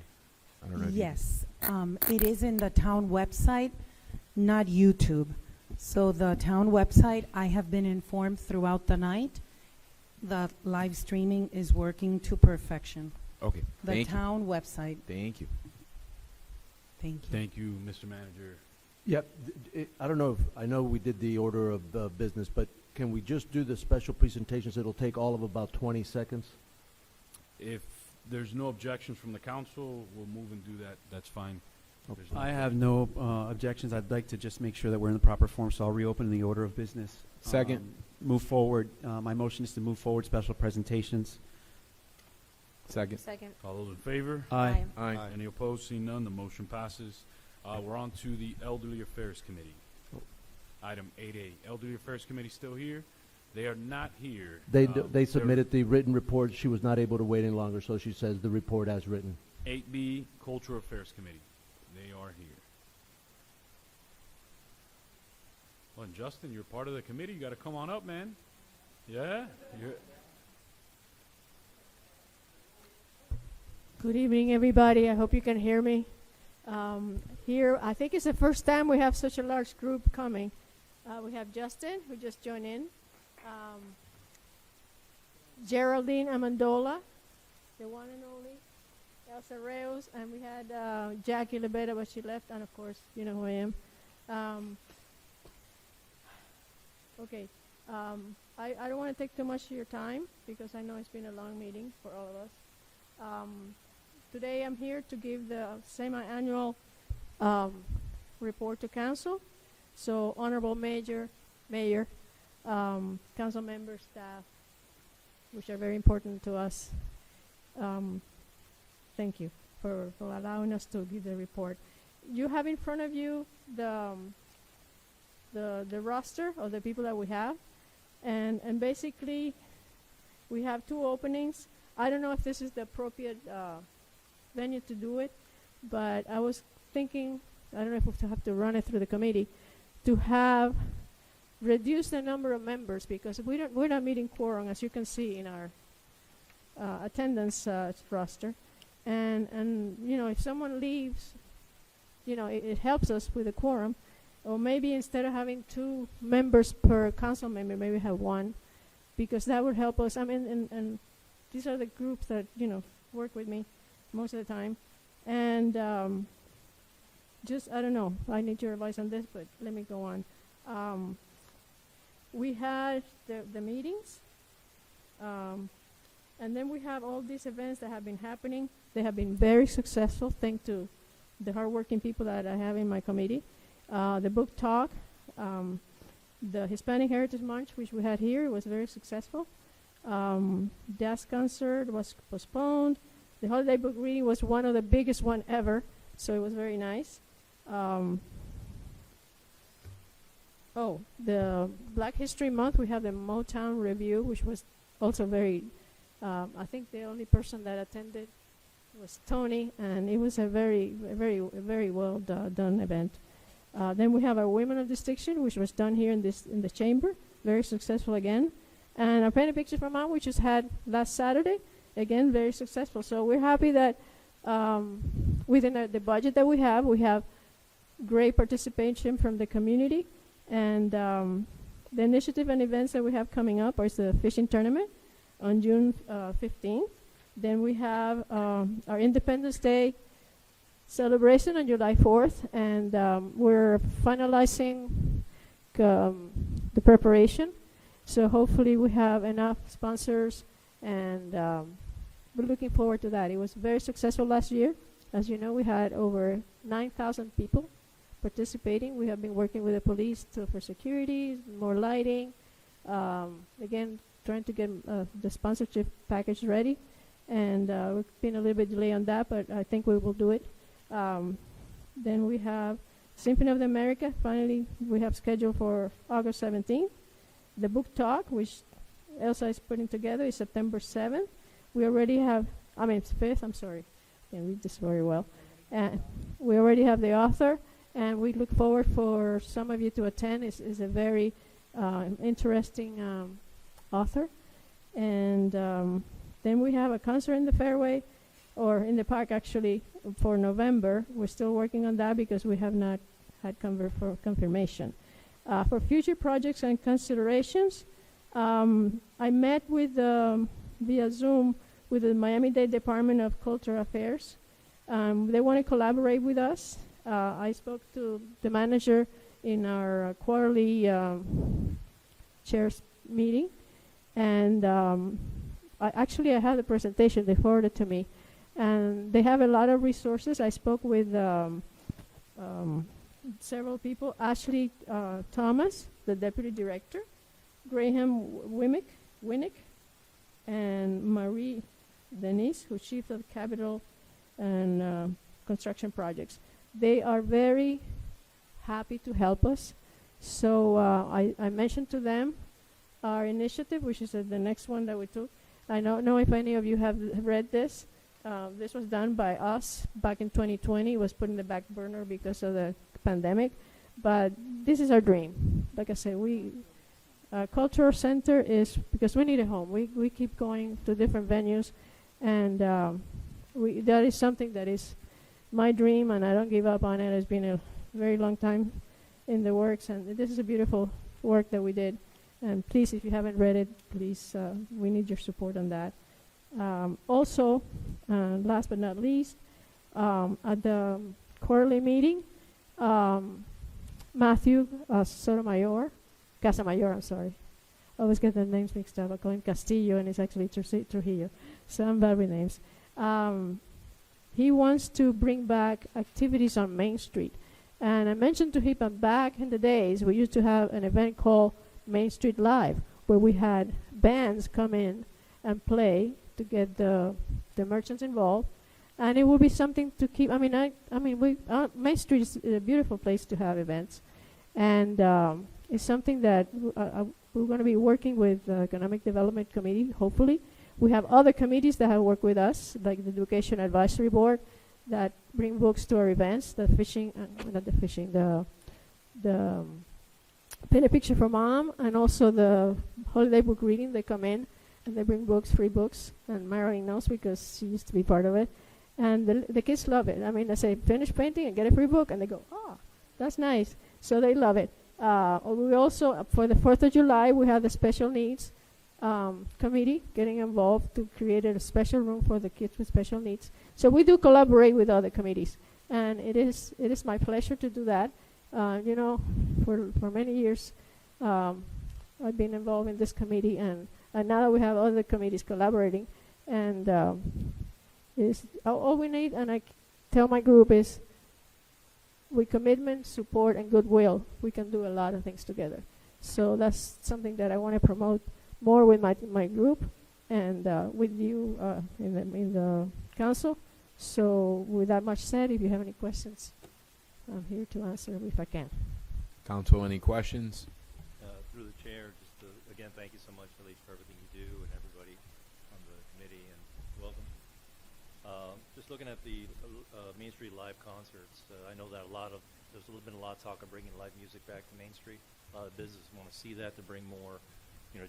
S2: I don't know. if you-
S5: Yes, it is in the town website, not YouTube. So the town website, I have been informed throughout the night, the live streaming is working to perfection.
S2: Okay.
S5: The
S2: Thank you.
S5: town website,
S2: Thank you.
S5: thank you.
S13: Thank you, Mr. Manager.
S7: Yep. I don't know if, I know we did the order of business, but can we just do the special presentations? It'll take all of about 20 seconds.
S13: If there's no objections from the council, we'll move and do that. That's fine. There's no-
S6: I have no objections. I'd like to just make sure that we're in the proper form, so I'll reopen the order of business.
S2: Second.
S6: Move forward. My motion is to move forward special presentations.
S2: Second.
S9: Second.
S13: All those in favor?
S6: Aye.
S2: Aye.
S13: Any opposed? Seeing none, the motion passes. We're on to the Elderly Affairs Committee. Item 8A. Elderly Affairs Committee still here? They are not here.
S7: They
S13: They're-
S7: submitted the written report. She was not able to wait any longer, so she says the report as written.
S13: 8B, Cultural Affairs Committee. They are here. Well, and Justin, you're part of the committee. You got to come on up, man. Yeah?
S12: Good evening, everybody. I hope you can hear me. Here, I think it's the first time we have such a large group coming. We have Justin, who just joined in. Geraldine Amendola, the one and only. Elsa Reos, and we had Jackie Lebeda, but she left, and of course, you know who I am. Okay. I don't want to take too much of your time because I know it's been a long meeting for all of us. Today I'm here to give the semi-annual report to council. So, honorable mayor, council members, staff, which are very important to us. Thank you for allowing us to give the report. You have in front of you the roster of the people that we have, and basically we have 2 openings. I don't know if this is the appropriate venue to do it, but I was thinking, I don't know if we have to run it through the committee, to have reduce the number of members because we're not meeting quorum, as you can see in our attendance roster. And you know, if someone leaves, you know, it helps us with the quorum. Or maybe instead of having 2 members per council member, maybe have 1, because that would help us. I mean, and these are the groups that, you know, work with me most of the time. And just, I don't know, I need your advice on this, but let me go on. We had the meetings, and then we have all these events that have been happening. They have been very successful, thanks to the hardworking people that I have in my committee. The book talk, the Hispanic Heritage March, which we had here, was very successful. Jazz concert was postponed. The holiday book reading was one of the biggest one ever, so it was very nice. The Black History Month, we have the Motown Review, which was also very, I think the only person that attended was Tony, and it was a very well done event. Then we have our Women of Distinction, which was done here in the chamber, very successful again. And our Painted Pictures for Mom, which was had last Saturday, again, very successful. So we're happy that within the budget that we have great participation from the community. And the initiative and events that we have coming up are the fishing tournament on June 15th. Then we have our Independence Day celebration on July 4th, and we're finalizing the preparation. So hopefully we have enough sponsors, and we're looking forward to that. It was very successful last year. As you know, we had over 9,000 people participating. We have been working with the police for security, more lighting. Again, trying to get the sponsorship package ready. And we've been a little bit delayed on that, but I think we will do it. Then we have Symphony of the America. Finally, we have scheduled for August 17th. The book talk, which Elsa is putting together, is September 7th. We already have, it's 5th, I'm sorry. I can't read this very well. We already have the author, and we look forward for some of you to attend. It's a very interesting author. And then we have a concert in the fairway, or in the park actually, for November. We're still working on that because we have not had confirmation. For future projects and considerations, I met with via Zoom with the Miami-Dade Department of Cultural Affairs. They want to collaborate with us. I spoke to the manager in our quarterly chairs meeting, and I had a presentation. They forwarded it to me, and they have a lot of resources. I spoke with several people. Ashley Thomas, the deputy director, Graham Winnick, and Marie Denise, who's chief of capital and construction projects. They are very happy to help us. So I mentioned to them our initiative, which is the next one that we took. I don't know if any of you have read this. This was done by us back in 2020. It was put in the back burner because of the pandemic. But this is our dream. Like I said, Cultural Center is because we need a home. We keep going to different venues, and that is something that is my dream, and I don't give up on it. It's been a very long time in the works, and this is a beautiful work that we did. And please, if you haven't read it, please, we need your support on that. Also, last but not least, at the quarterly meeting, Matthew Casamayor, I'm sorry. I always get the names mixed up. I call him Castillo, and it's actually Trujillo. So I'm bad with names. He wants to bring back activities on Main Street. And I mentioned to him that back in the days, we used to have an event called Main Street Live, where we had bands come in and play to get the merchants involved. And it will be something to keep. Main Street is a beautiful place to have events. And it's something that we're going to be working with the Economic Development Committee, hopefully. We have other committees that have worked with us, like the Education Advisory Board, that bring books to our events, the Paint a Picture for Mom, and also the Holiday Book Reading. They come in and they bring books, free books, and Marilyn knows because she used to be part of it. And the kids love it. I say, finish painting and get a free book, and they go, oh, that's nice. So they love it. We also, for the 4th of July, we have the Special Needs Committee getting involved to create a special room for the kids with special needs. So we do collaborate with other committees, and it is my pleasure to do that. For many years, I've been involved in this committee, and now that we have other committees collaborating, and all we need, and I tell my group, is with commitment, support, and goodwill, we can do a lot of things together. So that's something that I want to promote more with my group and with you in the council. So with that much said, if you have any questions, I'm here to answer if I can.
S2: Council, any questions?
S14: Through the chair, just to, again, thank you so much, Felice, for everything you do, and everybody on the committee, and welcome. Just looking at the Main Street live concerts, I know that there's been a lot of talk of bringing live music back to Main Street. A lot of businesses want to see that, to bring more,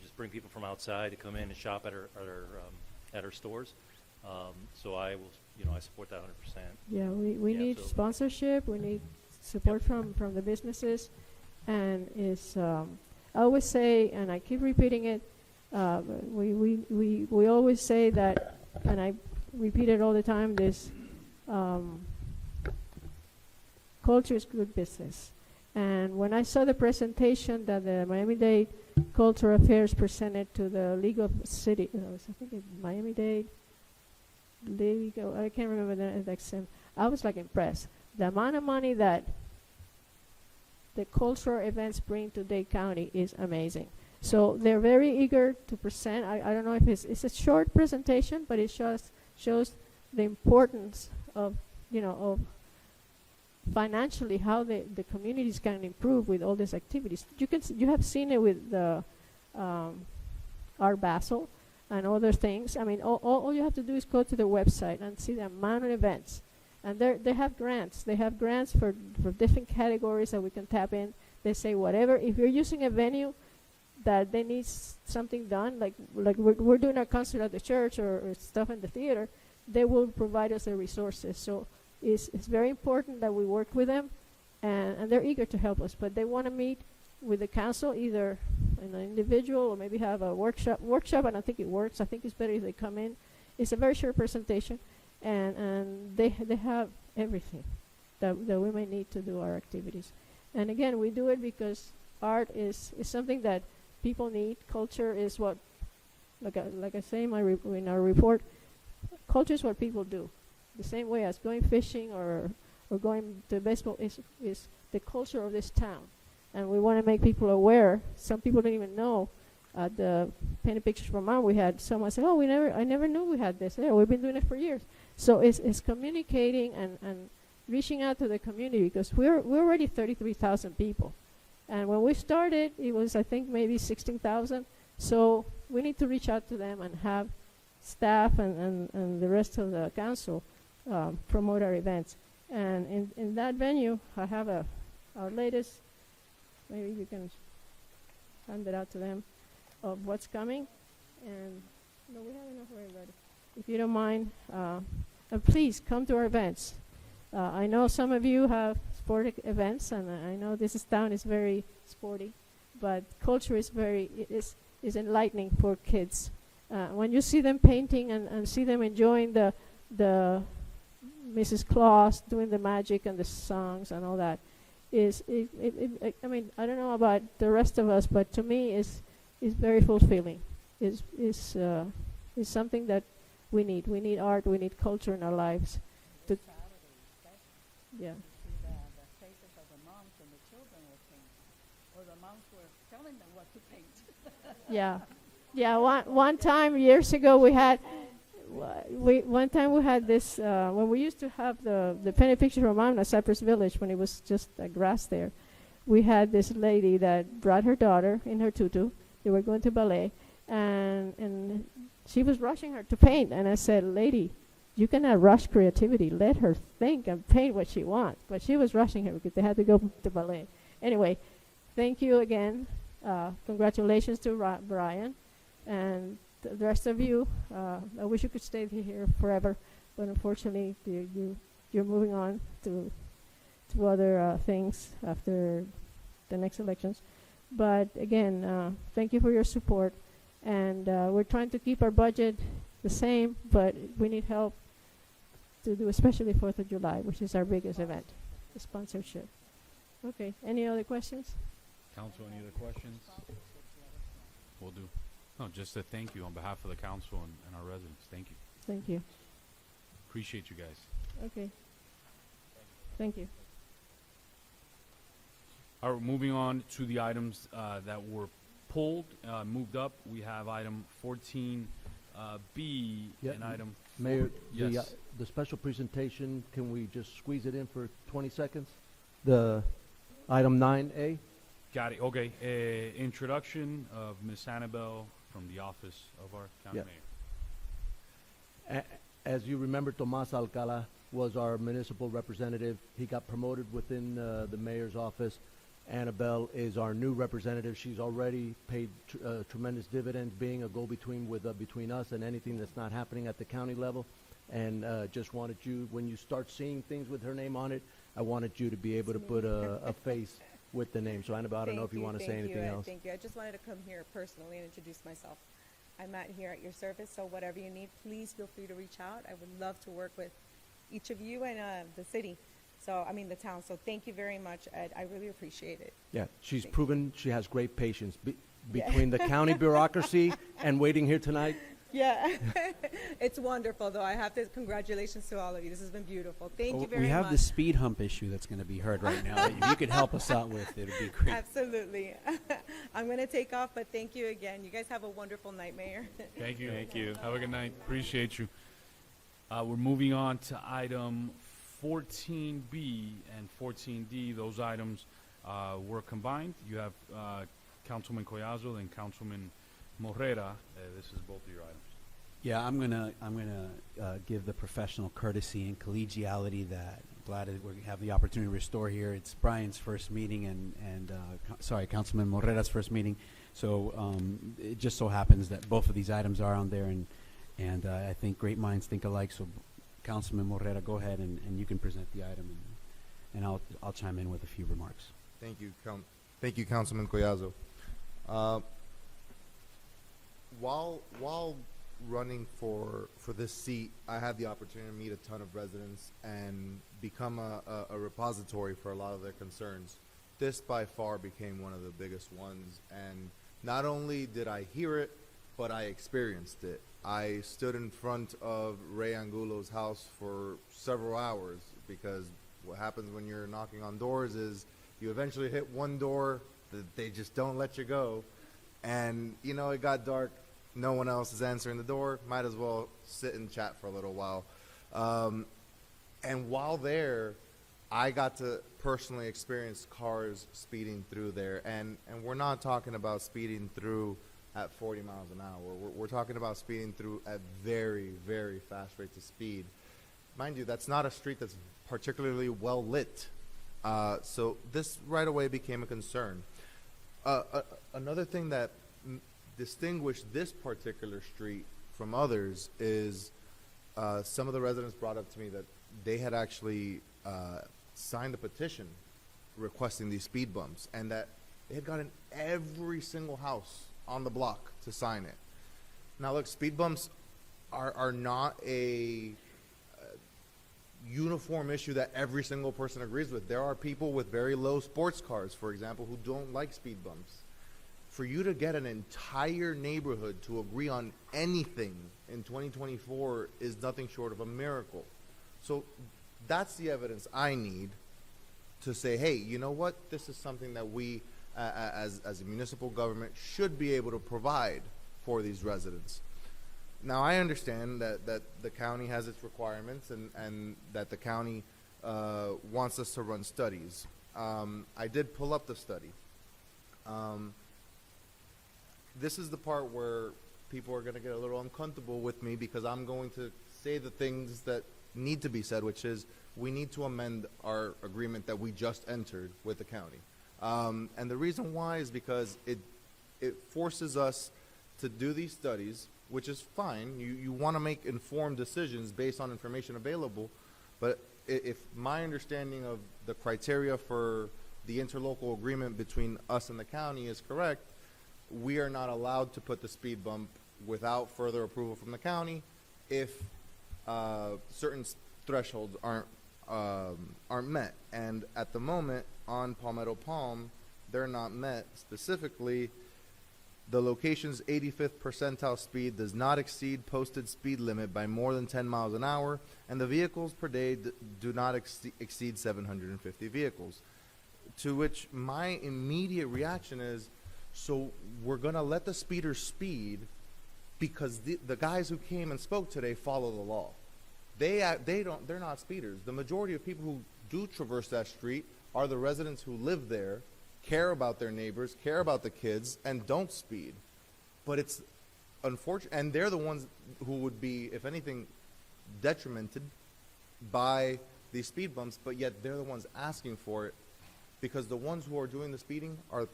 S14: just bring people from outside to come in and shop at our stores. So I will, I support that 100%.
S12: Yeah, we need sponsorship. We need support from the businesses, and I always say, and I keep repeating it. We always say that, and I repeat it all the time. This culture is good business, And when I saw the presentation that the Miami-Dade Cultural Affairs presented to the League of City, I think it's Miami-Dade League, I can't remember the exact name. I was like impressed. The amount of money that the cultural events bring to Dade County is amazing. So they're very eager to present. I don't know if it's a short presentation, but it shows the importance of, of financially how the communities can improve with all these activities. You have seen it with the Art Basel and other things. I mean, all you have to do is go to the website and see the amount of events. And they have grants. They have grants for different categories that we can tap in. They say whatever. If you're using a venue that they need something done, like we're doing a concert at the church or stuff in the theater, they will provide us the resources. So it's very important that we work with them, and they're eager to help us. But they want to meet with the council, either in an individual or maybe have a workshop. I don't think it works. I think it's better if they come in. It's a very short presentation. And they have everything that we may need to do our activities. And again, we do it because art is something that people need. Culture is what, like I say in our report, culture is what people do. The same way as going fishing or going to baseball is the culture of this town. And we want to make people aware. Some people don't even know. At the Painted Pictures for Mom, we had someone say, "Oh, I never knew we had this. Yeah, we've been doing it for years." So it's communicating and reaching out to the community, because we're already 33,000 people, and when we started, it was I think maybe 16,000. So we need to reach out to them and have staff and the rest of the council promote our events. And in that venue, I have our latest. Maybe you can hand it out to them. Of what's coming, and no, we have enough for everybody. If you don't mind, and please come to our events. I know some of you have sporting events, and I know this town is very sporty, but culture is is enlightening for kids. When you see them painting and see them enjoying the Mrs. Claus doing the magic and the songs and all that, I mean, I don't know about the rest of us, but to me is very fulfilling. Is something that we need. We need art. We need culture in our lives. Yeah.
S15: The faces of the moms and the children were painting, or the moms were telling them what to paint.
S12: Yeah. One time years ago we had this when we used to have the Painted Pictures for Mom at Cypress Village, when it was just grass there. We had this lady that brought her daughter in her tutu. They were going to ballet, and she was rushing her to paint. And I said, "Lady, you cannot rush creativity. Let her think and paint what she wants." But she was rushing her because they had to go to ballet. Anyway, thank you again. Congratulations to Brian and the rest of you. I wish you could stay here forever, but unfortunately, you're moving on to other things after the next elections. But again, thank you for your support, and we're trying to keep our budget the same, but we need help to do especially 4th of July, which is our biggest event, the sponsorship. Okay, any other questions?
S13: Council, any other questions? Will do. No, just a thank you on behalf of the council and our residents. Thank you.
S12: Thank you.
S13: Appreciate you guys.
S12: Okay. Thank you.
S13: All right, moving on to the items that were pulled, moved up. We have item 14B and item.
S7: Mayor,
S13: yes.
S7: The special presentation, can we just squeeze it in for 20 seconds? The item 9A.
S13: Got it. Okay. Introduction of Ms. Annabelle from the office of our county mayor.
S7: As you remember, Tomas Alcala was our municipal representative. He got promoted within the mayor's office. Annabelle is our new representative. She's already paid tremendous dividends, being a go-between between us and anything that's not happening at the county level. And just wanted you, when you start seeing things with her name on it, I wanted you to be able to put a face with the name. So Annabelle, I don't know if you want to say anything else.
S22: Thank you. I just wanted to come here personally and introduce myself. I'm out here at your service, so whatever you need, please feel free to reach out. I would love to work with each of you and the city. So, I mean, the town. So thank you very much, Ed. I really appreciate it.
S7: Yeah, she's
S22: Thank
S7: proven she has great patience
S22: Yeah.
S7: between the county bureaucracy and waiting here tonight.
S22: Yeah, it's wonderful, though. I have to, congratulations to all of you. This has been beautiful. Thank you very
S6: We have
S22: much.
S6: the speed hump issue that's going to be heard right now. If you could help us out with it, would be great.
S22: Absolutely. I'm going to take off, but thank you again. You guys have a wonderful night, Mayor.
S1: Thank you. Thank you. Have a good night. Appreciate you. We're moving on to item 14B and 14D. Those items were combined. You have Councilman Collazo and Councilman Morera. This is both of your items.
S6: Yeah, I'm gonna give the professional courtesy and collegiality that I'm glad that we have the opportunity to restore here. It's Brian's first meeting and Councilman Morera's first meeting. So it just so happens that both of these items are on there, and I think great minds think alike. So Councilman Morera, go ahead and you can present the item, and I'll chime in with a few remarks.
S21: Thank you, Councilman Collazo. While running for this seat, I had the opportunity to meet a ton of residents and become a repository for a lot of their concerns. This by far became one of the biggest ones, and not only did I hear it, but I experienced it. I stood in front of Ray Angulo's house for several hours, because what happens when you're knocking on doors is you eventually hit one door that they just don't let you go. And, you know, it got dark. No one else is answering the door. Might as well sit and chat for a little while. And while there, I got to personally experience cars speeding through there. And we're not talking about speeding through at 40 miles an hour. We're talking about speeding through at very, very fast rates of speed. Mind you, that's not a street that's particularly well lit. So this right away became a concern. Another thing that distinguished this particular street from others is some of the residents brought up to me that they had actually signed a petition requesting these speed bumps, and that they had gotten every single house on the block to sign it. Now look, speed bumps are not a uniform issue that every single person agrees with. There are people with very low sports cars, for example, who don't like speed bumps. For you to get an entire neighborhood to agree on anything in 2024 is nothing short of a miracle. So that's the evidence I need to say, hey, you know what? This is something that we, as a municipal government, should be able to provide for these residents. Now, I understand that the county has its requirements and that the county wants us to run studies. I did pull up the study. This is the part where people are going to get a little uncomfortable with me, because I'm going to say the things that need to be said, which is we need to amend our agreement that we just entered with the county. And the reason why is because it forces us to do these studies, which is fine. You want to make informed decisions based on information available, but if my understanding of the criteria for the interlocal agreement between us and the county is correct, we are not allowed to put the speed bump without further approval from the county if certain thresholds aren't met. And at the moment on Palmetto Palm, they're not met. Specifically, the location's 85th percentile speed does not exceed posted speed limit by more than 10 miles an hour, and the vehicles per day do not exceed 750 vehicles. To which my immediate reaction is, so we're going to let the speeders speed because the guys who came and spoke today follow the law. They're not speeders. The majority of people who do traverse that street are the residents who live there, care about their neighbors, care about the kids, and don't speed. But it's unfortunate, and they're the ones who would be, if anything, detrimented by these speed bumps, but yet they're the ones asking for it, because the ones who are doing the speeding are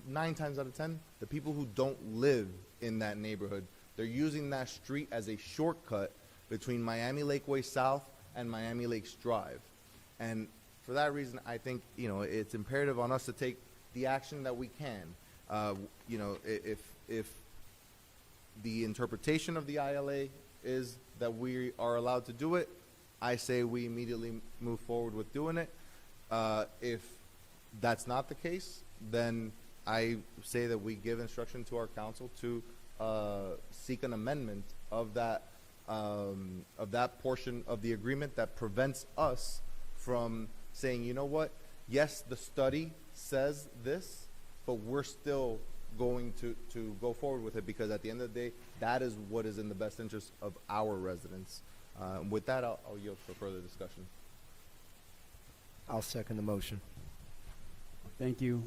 S21: 9 times out of 10, the people who don't live in that neighborhood. They're using that street as a shortcut between Miami Lakeway South and Miami Lakes Drive. And for that reason, I think, you know, it's imperative on us to take the action that we can. You know, if the interpretation of the ILA is that we are allowed to do it, I say we immediately move forward with doing it. If that's not the case, then I say that we give instruction to our council to seek an amendment of that portion of the agreement that prevents us from saying, you know what, yes, the study says this, but we're still going to go forward with it, because at the end of the day, that is what is in the best interest of our residents. With that, I'll yield for further discussion.
S20: I'll second the motion.
S6: Thank you.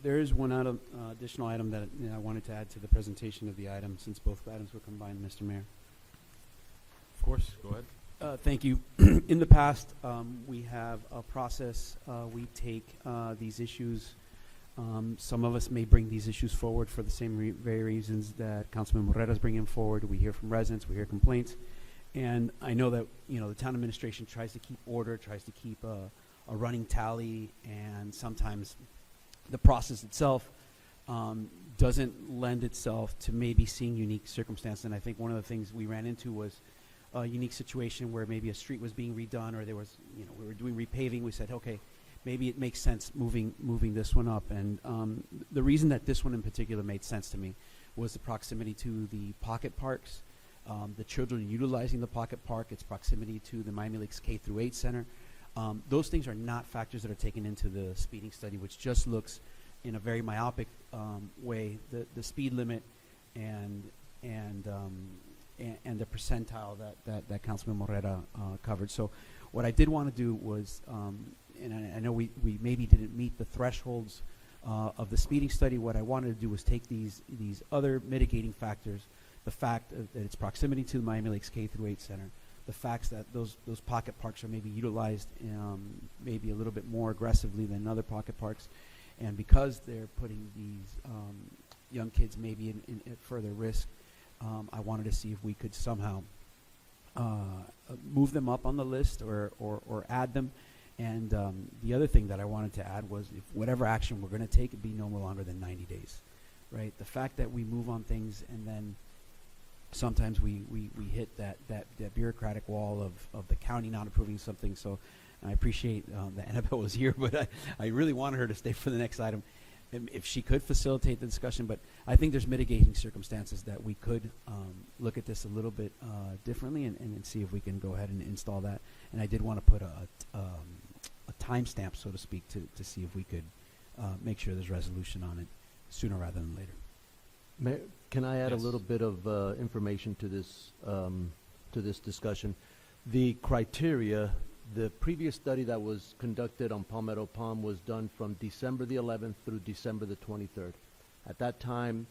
S6: There is one additional item that I wanted to add to the presentation of the item, since both items were combined, Mr. Mayor.
S13: Of course, go ahead.
S6: Thank you. In the past, we have a process. We take these issues. Some of us may bring these issues forward for the same very reasons that Councilman Morera is bringing forward. We hear from residents, we hear complaints, and I know that the town administration tries to keep order, tries to keep a running tally, and sometimes the process itself doesn't lend itself to maybe seeing unique circumstances. And I think one of the things we ran into was a unique situation where maybe a street was being redone, or there was, we were doing repaving. We said, okay, maybe it makes sense moving this one up. And the reason that this one in particular made sense to me was the proximity to the pocket parks, the children utilizing the pocket park, its proximity to the Miami Lakes K-8 Center. Those things are not factors that are taken into the speeding study, which just looks in a very myopic way the speed limit and the percentile that Councilman Morera covered. So what I did want to do was, and I know we maybe didn't meet the thresholds of the speeding study. What I wanted to do was take these other mitigating factors, the fact that its proximity to the Miami Lakes K-8 Center, the facts that those pocket parks are maybe utilized maybe a little bit more aggressively than other pocket parks, and because they're putting these young kids maybe in further risk, I wanted to see if we could somehow move them up on the list or add them. And the other thing that I wanted to add was, if whatever action we're going to take, it be no longer than 90 days, right? The fact that we move on things and then sometimes we hit that bureaucratic wall of the county not approving something. So I appreciate that Annabelle was here, but I really wanted her to stay for the next item if she could facilitate the discussion. But I think there's mitigating circumstances that we could look at this a little bit differently and see if we can go ahead and install that. And I did want to put a timestamp, so to speak, to see if we could make sure there's resolution on it sooner rather than later.
S7: Mayor, can I add
S6: Yes.
S7: a little bit of information to this discussion? The criteria, the previous study that was conducted on Palmetto Palm was done from December the 11th through December the 23rd. At that time,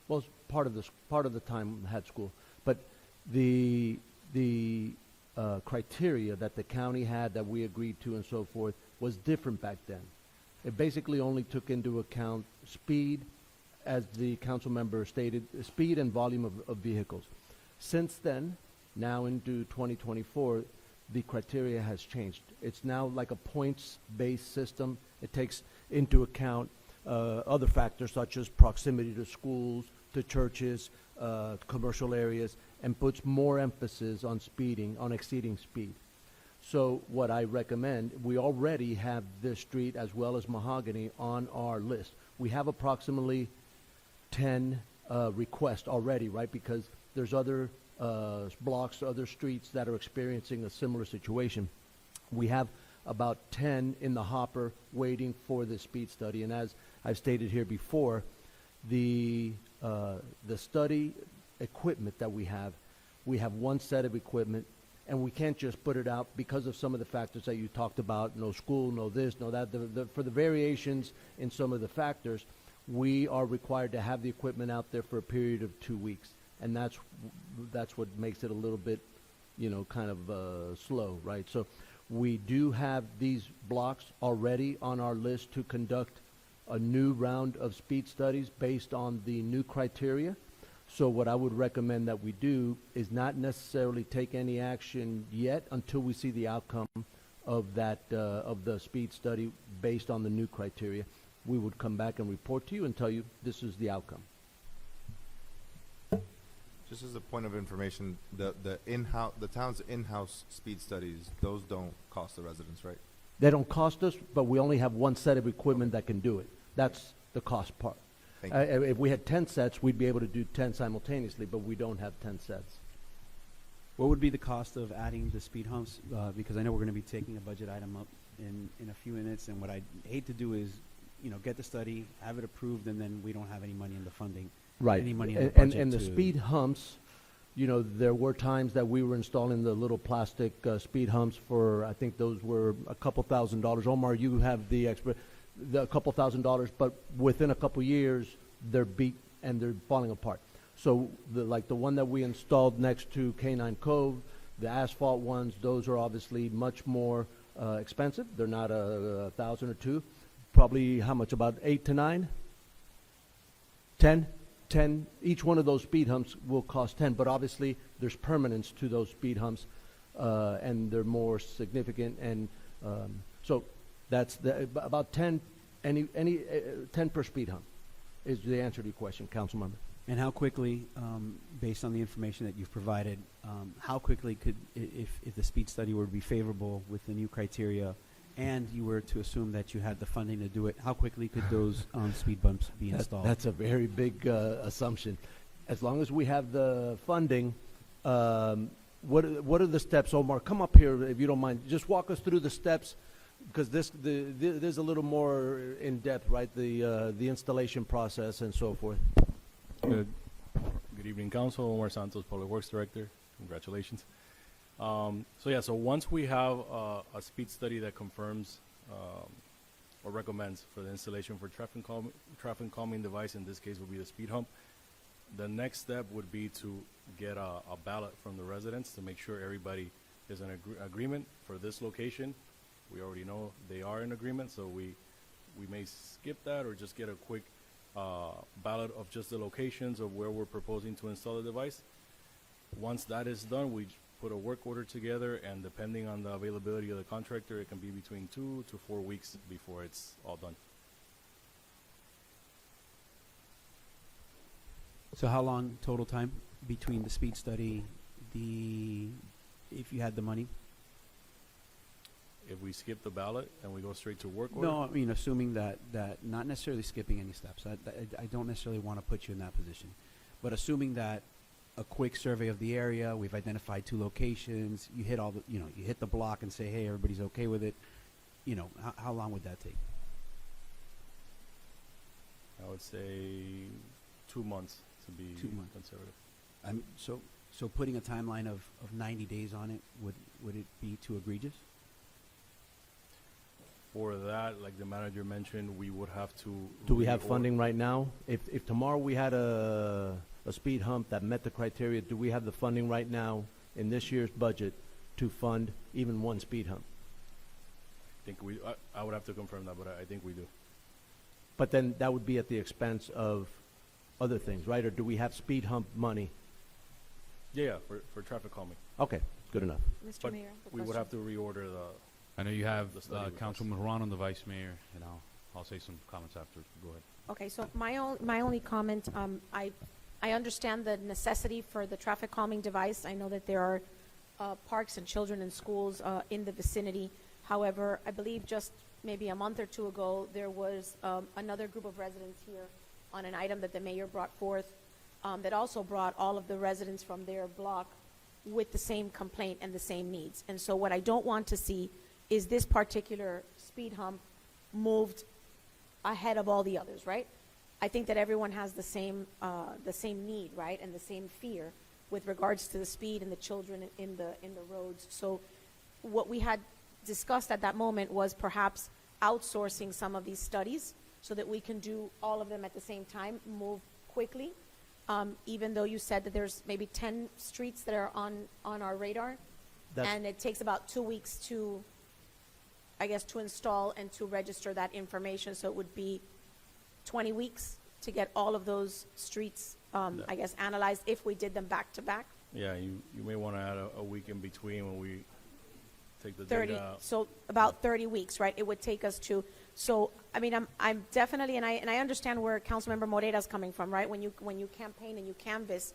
S7: well, it's part of the time I had school, but the criteria that the county had that we agreed to and so forth was different back then. It basically only took into account speed, as the council member stated, speed and volume of vehicles. Since then, now into 2024, the criteria has changed. It's now like a points-based system. It takes into account other factors such as proximity to schools, to churches, commercial areas, and puts more emphasis on speeding, on exceeding speed. So what I recommend, we already have this street as well as Mahogany on our list. We have approximately 10 requests already, right? Because there's other blocks, other streets that are experiencing a similar situation. We have about 10 in the hopper waiting for the speed study. And as I've stated here before, the study equipment that we have one set of equipment, and we can't just put it out because of some of the factors that you talked about, no school, no this, no that. For the variations in some of the factors, we are required to have the equipment out there for a period of 2 weeks. And that's what makes it a little bit, kind of slow, right? So we do have these blocks already on our list to conduct a new round of speed studies based on the new criteria. So what I would recommend that we do is not necessarily take any action yet until we see the outcome of that of the speed study based on the new criteria. We would come back and report to you and tell you this is the outcome.
S21: Just as a point of information, the town's in-house speed studies, those don't cost the residents, right?
S7: They don't cost us, but we only have one set of equipment that can do it. That's the cost part.
S21: Thank you.
S7: If we had 10 sets, we'd be able to do 10 simultaneously, but we don't have 10 sets.
S6: What would be the cost of adding the speed humps? Because I know we're going to be taking a budget item up in a few minutes, and what I hate to do is, get the study, have it approved, and then we don't have any money in the funding.
S7: Right.
S6: Any money in the
S7: And
S6: budget
S7: the
S6: to-
S7: speed humps, there were times that we were installing the little plastic speed humps for, I think those were a couple $1,000s. Omar, you have the couple $1,000s, but within a couple years, they're beat and they're falling apart. So like the one that we installed next to Canine Cove, the asphalt ones, those are obviously much more expensive. They're not a 1,000 or two. Probably how much, about 8 to 9? 10? 10, each one of those speed humps will cost 10, but obviously there's permanence to those speed humps, and they're more significant, and so that's about 10, 10 per speed hump is the answer to your question, council member.
S6: And how quickly, based on the information that you've provided, how quickly could, if the speed study were to be favorable with the new criteria, and you were to assume that you had the funding to do it, how quickly could those speed bumps be installed?
S7: That's a very big assumption. As long as we have the funding, what are the steps? Omar, come up here if you don't mind. Just walk us through the steps, because there's a little more in depth, right? The installation process and so forth.
S10: Good evening, Council. Omar Santos, Public Works Director. Congratulations. So once we have a speed study that confirms or recommends for the installation for traffic calming device, in this case would be the speed hump, the next step would be to get a ballot from the residents to make sure everybody is in agreement for this location. We already know they are in agreement, so we may skip that or just get a quick ballot of just the locations of where we're proposing to install the device. Once that is done, we put a work order together, and depending on the availability of the contractor, it can be between 2 to 4 weeks before it's all done.
S6: So how long total time between the speed study, if you had the money?
S10: If we skip the ballot and we go straight to work order?
S6: No, I mean, assuming that not necessarily skipping any steps. I don't necessarily want to put you in that position. But assuming that a quick survey of the area, we've identified 2 locations, you hit you hit the block and say, hey, everybody's okay with it, how long would that take?
S10: I would say 2 months to be
S6: 2 months.
S10: conservative.
S6: So putting a timeline of 90 days on it, would it be too egregious?
S10: For that, like the manager mentioned, we would have to.
S7: Do we have funding right now? If tomorrow we had a speed hump that met the criteria, do we have the funding right now in this year's budget to fund even one speed hump?
S10: I would have to confirm that, but I think we do.
S7: But then that would be at the expense of other things, right? Or do we have speed hump money?
S10: Yeah, for traffic calming.
S7: Okay, good enough.
S22: Mr.
S10: But
S22: Mayor,
S10: we would have to reorder the.
S13: I know you have
S10: the study with us.
S13: Councilman Ron, the Vice Mayor, and I'll say some comments after. Go ahead.
S16: Okay, so my only comment, I understand the necessity for the traffic calming device. I know that there are parks and children and schools in the vicinity. However, I believe just maybe a month or 2 ago, there was another group of residents here on an item that the mayor brought forth that also brought all of the residents from their block with the same complaint and the same needs. And so what I don't want to see is this particular speed hump moved ahead of all the others, right? I think that everyone has the same need, right, and the same fear with regards to the speed and the children in the roads. So what we had discussed at that moment was perhaps outsourcing some of these studies so that we can do all of them at the same time, move quickly. Even though you said that there's maybe 10 streets that are on our radar, and it takes about 2 weeks to, I guess, to install and to register that information. So it would be 20 weeks to get all of those streets, I guess, analyzed if we did them back to back.
S10: Yeah, you may want to add a week in between when we take the
S16: 30,
S10: data.
S16: so about 30 weeks, right? It would take us to. So I mean, I'm definitely, and I understand where Councilmember Moreira's coming from, right? When you campaign and you canvass,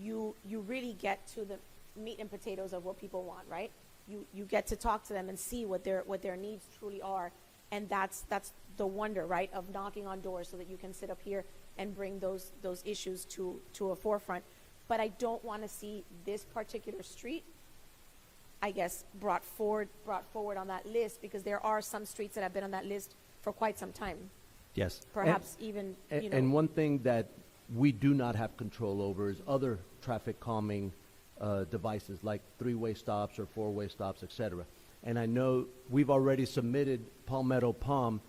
S16: you really get to the meat and potatoes of what people want, right? You get to talk to them and see what their needs truly are, and that's the wonder, right, of knocking on doors so that you can sit up here and bring those issues to a forefront. But I don't want to see this particular street, I guess, brought forward on that list, because there are some streets that have been on that list for quite some time.
S7: Yes.
S16: Perhaps even, you know.
S7: And one thing that we do not have control over is other traffic calming devices like three-way stops or four-way stops, etc. And I know we've already submitted Palmetto Palm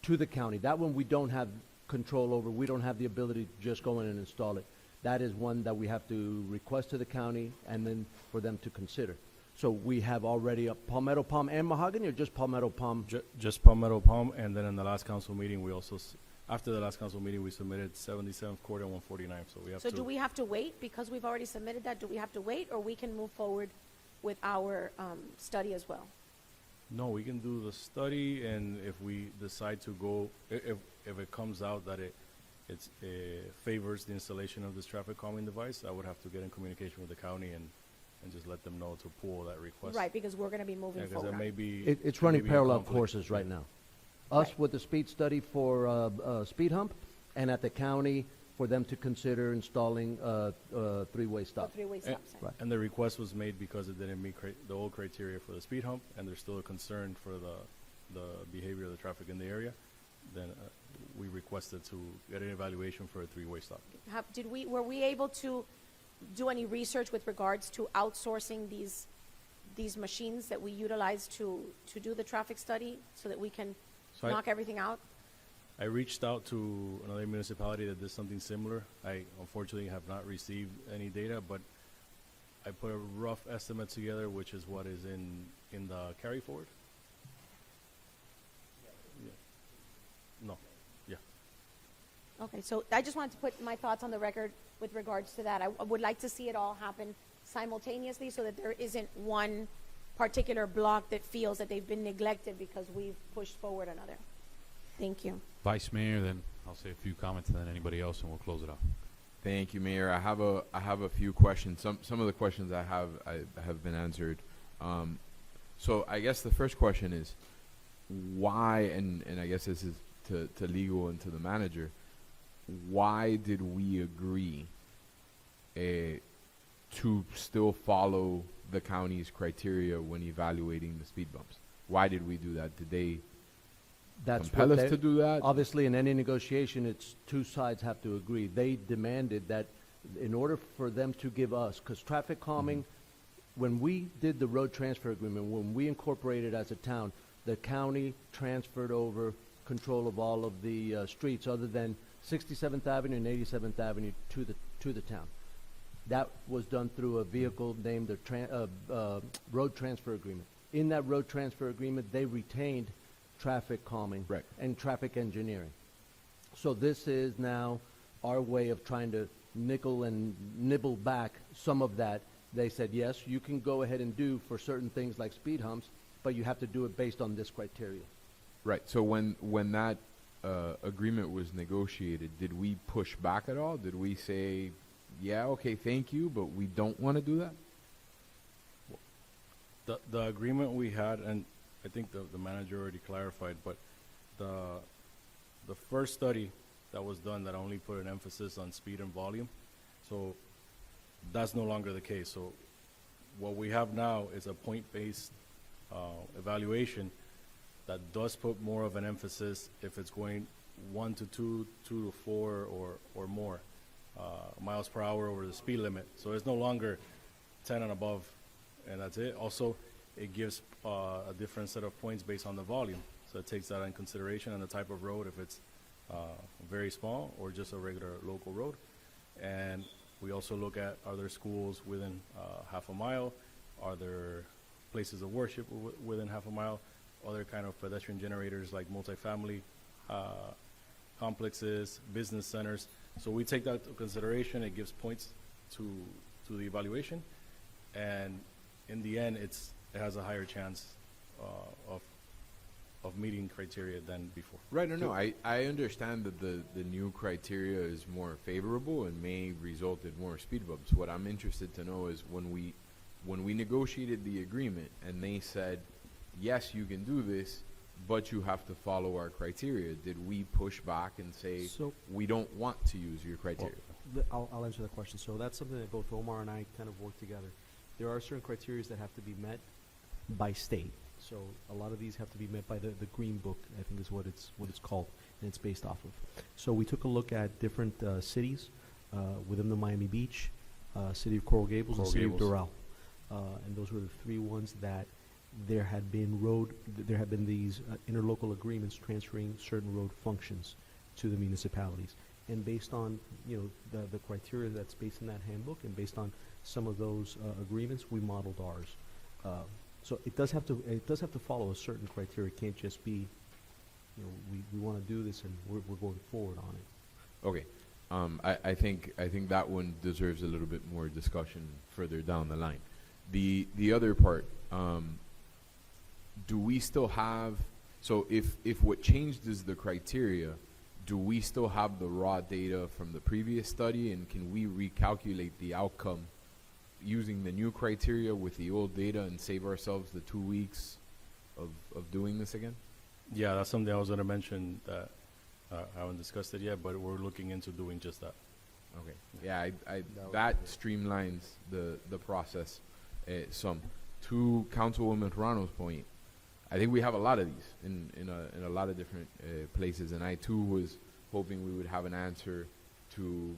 S7: to the county. That one we don't have control over. We don't have the ability to just go in and install it. That is one that we have to request to the county and then for them to consider. So we have already a Palmetto Palm and Mahogany, or just Palmetto Palm?
S10: Just Palmetto Palm, and then in the last council meeting, we also, after the last council meeting, we submitted 77th Court and 149th, so we have to.
S16: So do we have to wait, because we've already submitted that, do we have to wait, or we can move forward with our study as well?
S10: No, we can do the study, and if we decide to go, if it comes out that it favors the installation of this traffic calming device, I would have to get in communication with the county and just let them know to pull that request.
S16: Right, because we're going to be moving
S10: Because
S16: forward.
S10: there may be.
S7: It's
S10: there may
S7: running
S10: be a
S7: parallel
S10: conflict.
S7: courses right now. Us
S16: Right.
S7: with the speed study for speed hump, and at the county for them to consider installing three-way
S16: Or
S7: stop.
S16: three-way stops.
S7: Right.
S10: And the request was made because it didn't meet the old criteria for the speed hump, and there's still a concern for the behavior of the traffic in the area. Then we requested to get an evaluation for a three-way stop.
S16: Were we able to do any research with regards to outsourcing these machines that we utilize to do the traffic study, so that we can
S10: So
S16: knock everything out?
S10: I reached out to another municipality that did something similar. I unfortunately have not received any data, but I put a rough estimate together, which is what is in the carry forward. Yeah. No, yeah.
S16: Okay, so I just wanted to put my thoughts on the record with regards to that. I would like to see it all happen simultaneously, so that there isn't one particular block that feels that they've been neglected because we've pushed forward another. Thank you.
S13: Vice Mayor, then I'll say a few comments, and then anybody else, and we'll close it out.
S2: Thank you, Mayor. I have a few questions. Some of the questions I have been answered. So I guess the first question is why, and I guess this is to legal and to the manager, why did we agree to still follow the county's criteria when evaluating the speed bumps? Why did we do that? Did they compel
S7: what
S2: us
S7: they-
S2: to do that?
S7: Obviously, in any negotiation, it's two sides have to agree. They demanded that in order for them to give us, because traffic calming, when we did the road transfer agreement, when we incorporated as a town, the county transferred over control of all of the streets other than 67th Avenue and 87th Avenue to the town. That was done through a vehicle named the road transfer agreement. In that road transfer agreement, they retained traffic calming and traffic engineering. So this is now our way of trying to nickel and nibble back some of that. They said, yes, you can go ahead and do for certain things like speed humps, but you have to do it based on this criteria.
S2: Right. So when that agreement was negotiated, did we push back at all? Did we say, yeah, okay, thank you, but we don't want to do that?
S10: The agreement we had, and I think the manager already clarified, but the first study that was done that only put an emphasis on speed and volume, so that's no longer the case. So what we have now is a point-based evaluation that does put more of an emphasis if it's going 1 to 2, 2 to 4, or more miles per hour over the speed limit. So it's no longer 10 and above, and that's it. Also, it gives a different set of points based on the volume. So it takes that in consideration, and the type of road, if it's very small or just a regular local road. And we also look at, are there schools within half a mile? Are there places of worship within half a mile? Other kind of pedestrian generators like multifamily complexes, business centers. So we take that into consideration. It gives points to the evaluation, and in the end, it has a higher chance of of meeting criteria than before.
S2: Right, no, I understand that the new criteria is more favorable and may result in more speed bumps. What I'm interested to know is when we negotiated the agreement and they said, yes, you can do this, but you have to follow our criteria, did we push back and say,
S8: So-
S2: we don't want to use your criteria?
S8: I'll answer that question. So that's something that both Omar and I kind of work together. There are certain criteria that have to be met by state. So a lot of these have to be met by the Green Book, I think is what it's called, and it's based off of. So we took a look at different cities within the Miami Beach, city of Coral Gables, and city of Doral. And those were the three ones that there had been these interlocal agreements transferring certain road functions to the municipalities. And based on the criteria that's based in that handbook, and based on some of those agreements, we modeled ours. So it does have to follow a certain criteria. It can't just be, we want to do this and we're going forward on it.
S2: Okay, I think that one deserves a little bit more discussion further down the line. The other part, do we still have? So if what changed is the criteria, do we still have the raw data from the previous study, and can we recalculate the outcome using the new criteria with the old data and save ourselves the 2 weeks of doing this again?
S10: Yeah, that's something I was going to mention that I haven't discussed it yet, but we're looking into doing just that.
S2: Okay. Yeah, that streamlines the process some. To Councilwoman Serrano's point, I think we have a lot of these in a lot of different places, and I too was hoping we would have an answer to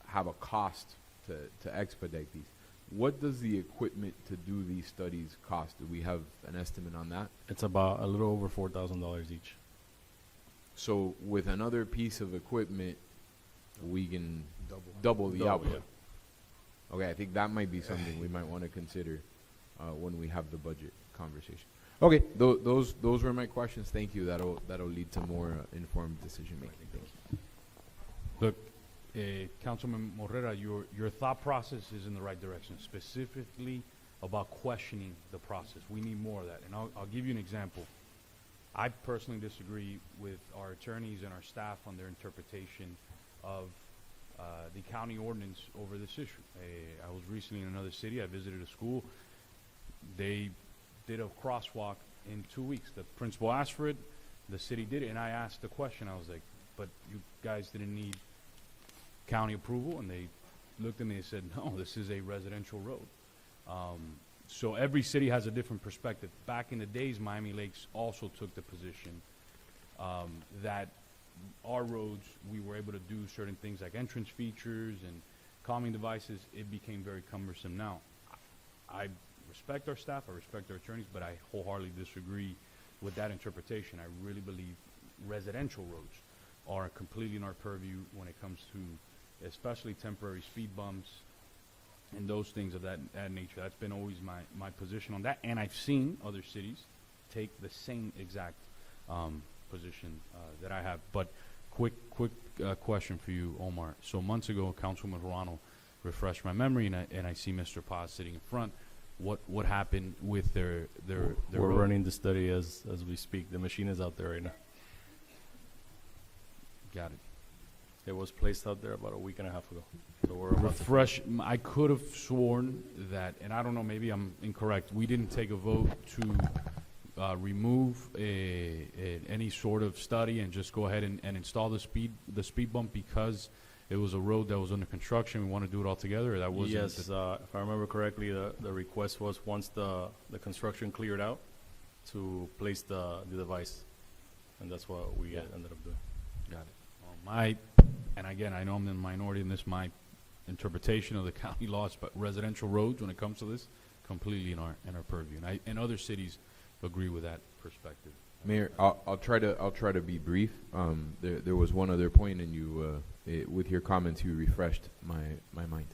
S2: have a cost to expedite these. What does the equipment to do these studies cost? Do we have an estimate on that?
S10: It's about a little over $4,000 each.
S2: So with another piece of equipment, we can double the output.
S10: Yeah.
S2: Okay, I think that might be something we might want to consider when we have the budget conversation. Okay, those were my questions. Thank you. That'll lead to more informed decision making. Thank you.
S13: Look, Councilman Morera, your thought process is in the right direction, specifically about questioning the process. We need more of that. And I'll give you an example. I personally disagree with our attorneys and our staff on their interpretation of the county ordinance over this issue. I was recently in another city. I visited a school. They did a crosswalk in 2 weeks. The principal asked for it. The city did it. And I asked the question. I was like, but you guys didn't need county approval? And they looked at me and said, no, this is a residential road. So every city has a different perspective. Back in the days, Miami Lakes also took the position that our roads, we were able to do certain things like entrance features and calming devices. It became very cumbersome. Now, I respect our staff, I respect our attorneys, but I wholeheartedly disagree with that interpretation. I really believe residential roads are completely in our purview when it comes to especially temporary speed bumps and those things of that nature. That's been always my position on that, and I've seen other cities take the same exact position that I have. But quick question for you, Omar. So months ago, Councilman Serrano refreshed my memory, and I see Mr. Paz sitting in front. What happened with their
S10: We're running the study as we speak. The machine is out there right now.
S13: Got it.
S10: It was placed out there about a week and a half ago. So we're about to
S13: Refresh. I could have sworn that, and I don't know, maybe I'm incorrect. We didn't take a vote to remove any sort of study and just go ahead and install the speed bump because it was a road that was under construction. We want to do it all together. Or that wasn't.
S10: Yes, if I remember correctly, the request was once the construction cleared out to place the device, and that's what we ended up doing.
S13: Got it. And again, I know I'm in the minority in this. My interpretation of the county laws, but residential roads, when it comes to this, completely in our purview. And other cities agree with that perspective.
S2: Mayor, I'll try to be brief. There was one other point, and you, with your comments, you refreshed my mind.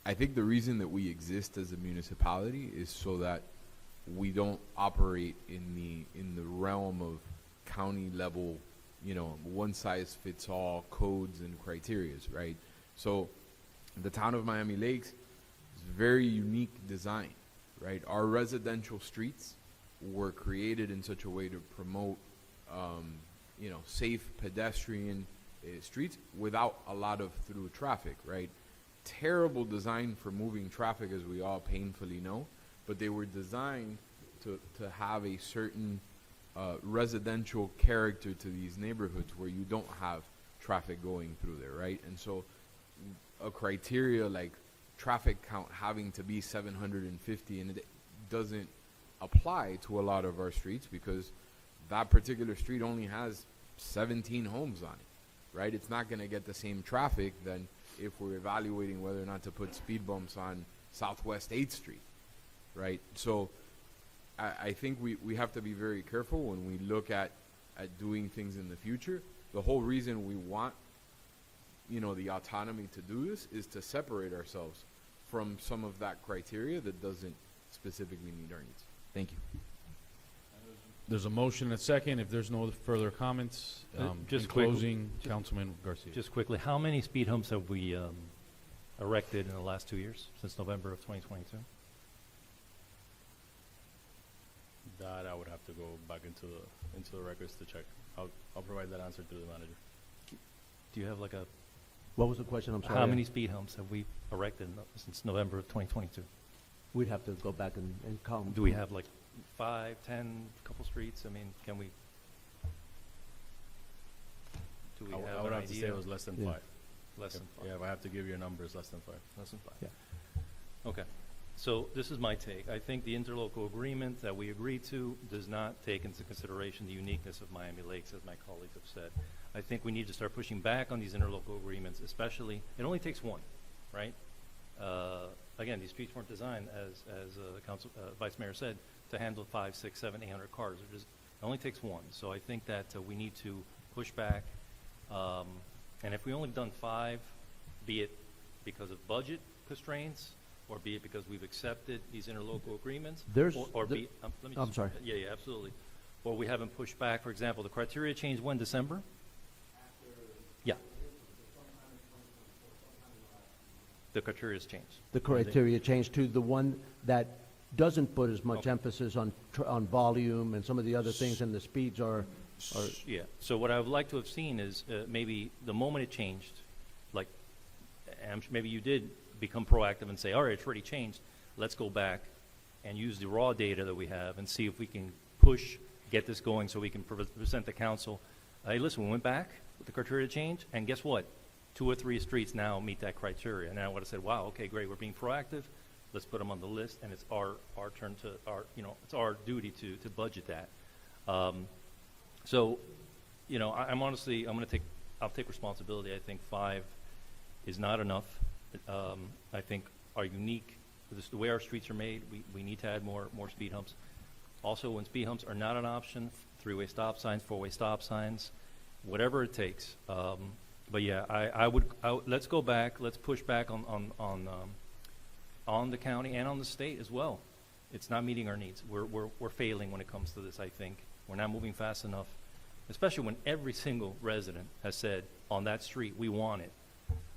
S2: I think the reason that we exist as a municipality is so that we don't operate in the realm of county level, one size fits all codes and criterias, right? So the town of Miami Lakes is very unique design, right? Our residential streets were created in such a way to promote, safe pedestrian streets without a lot of through traffic, right? Terrible design for moving traffic, as we all painfully know, but they were designed to have a certain residential character to these neighborhoods where you don't have traffic going through there, right? And so a criteria like traffic count having to be 750, and it doesn't apply to a lot of our streets because that particular street only has 17 homes on it, right? It's not going to get the same traffic than if we're evaluating whether or not to put speed bumps on Southwest 8th Street, right? So I think we have to be very careful when we look at doing things in the future. The whole reason we want, the autonomy to do this is to separate ourselves from some of that criteria that doesn't specifically meet our needs. Thank you.
S13: There's a motion and a second. If there's no further comments,
S14: just
S13: in
S14: quickly-
S13: closing, Councilman Garcia.
S14: Just quickly, how many speed humps have we erected in the last 2 years, since November of 2022?
S10: That I would have to go back into the records to check. I'll provide that answer to the manager.
S14: Do you have like a...
S7: What was the question? I'm sorry.
S14: How many speed humps have we erected since November of 2022?
S7: We'd have to go back and count.
S14: Do we have like 5, 10, couple streets? I mean, can we... Do we have
S10: I would
S14: an
S10: have to say
S14: idea?
S10: it was less than
S7: Yeah.
S10: 5.
S14: Less than 5.
S10: Yeah, if I have to give you a number, it's less than 5.
S14: Less than 5.
S7: Yeah.
S14: Okay. So this is my take. I think the interlocal agreement that we agreed to does not take into consideration the uniqueness of Miami Lakes, as my colleagues have said. I think we need to start pushing back on these interlocal agreements, especially, it only takes one, right? Again, these streets weren't designed, as the council, Vice Mayor said, to handle 5, 6, 7, 800 cars. It only takes one. So I think that we need to push back. And if we only done 5, be it because of budget constraints, or be it because we've accepted these interlocal agreements,
S7: There's
S14: or
S7: the-
S14: be, let me
S7: I'm
S14: just-
S7: sorry.
S14: Yeah, absolutely. Or we haven't pushed back, for example, the criteria changed when, December? Yeah. The criteria's changed.
S7: The criteria changed to the one that doesn't put as much
S14: Okay.
S7: emphasis on volume and some of the other things, and the speeds are
S14: Yeah, so what I would like to have seen is maybe the moment it changed, like, and I'm sure maybe you did become proactive and say, all right, it's already changed, let's go back and use the raw data that we have and see if we can get this going so we can present the council. Hey, listen, we went back with the criteria change, and guess what? 2 or 3 streets now meet that criteria. And I would have said, wow, okay, great, we're being proactive, let's put them on the list, and it's our turn to, it's our duty to budget that. So, I'm honestly, I'll take responsibility. I think 5 is not enough. I think the way our streets are made, we need to add more speed humps. Also, when speed humps are not an option, 3-way stop signs, 4-way stop signs, whatever it takes. But yeah, I would let's go back, let's push back on the county and on the state as well. It's not meeting our needs. We're failing when it comes to this, I think. We're not moving fast enough, especially when every single resident has said, on that street, we want it.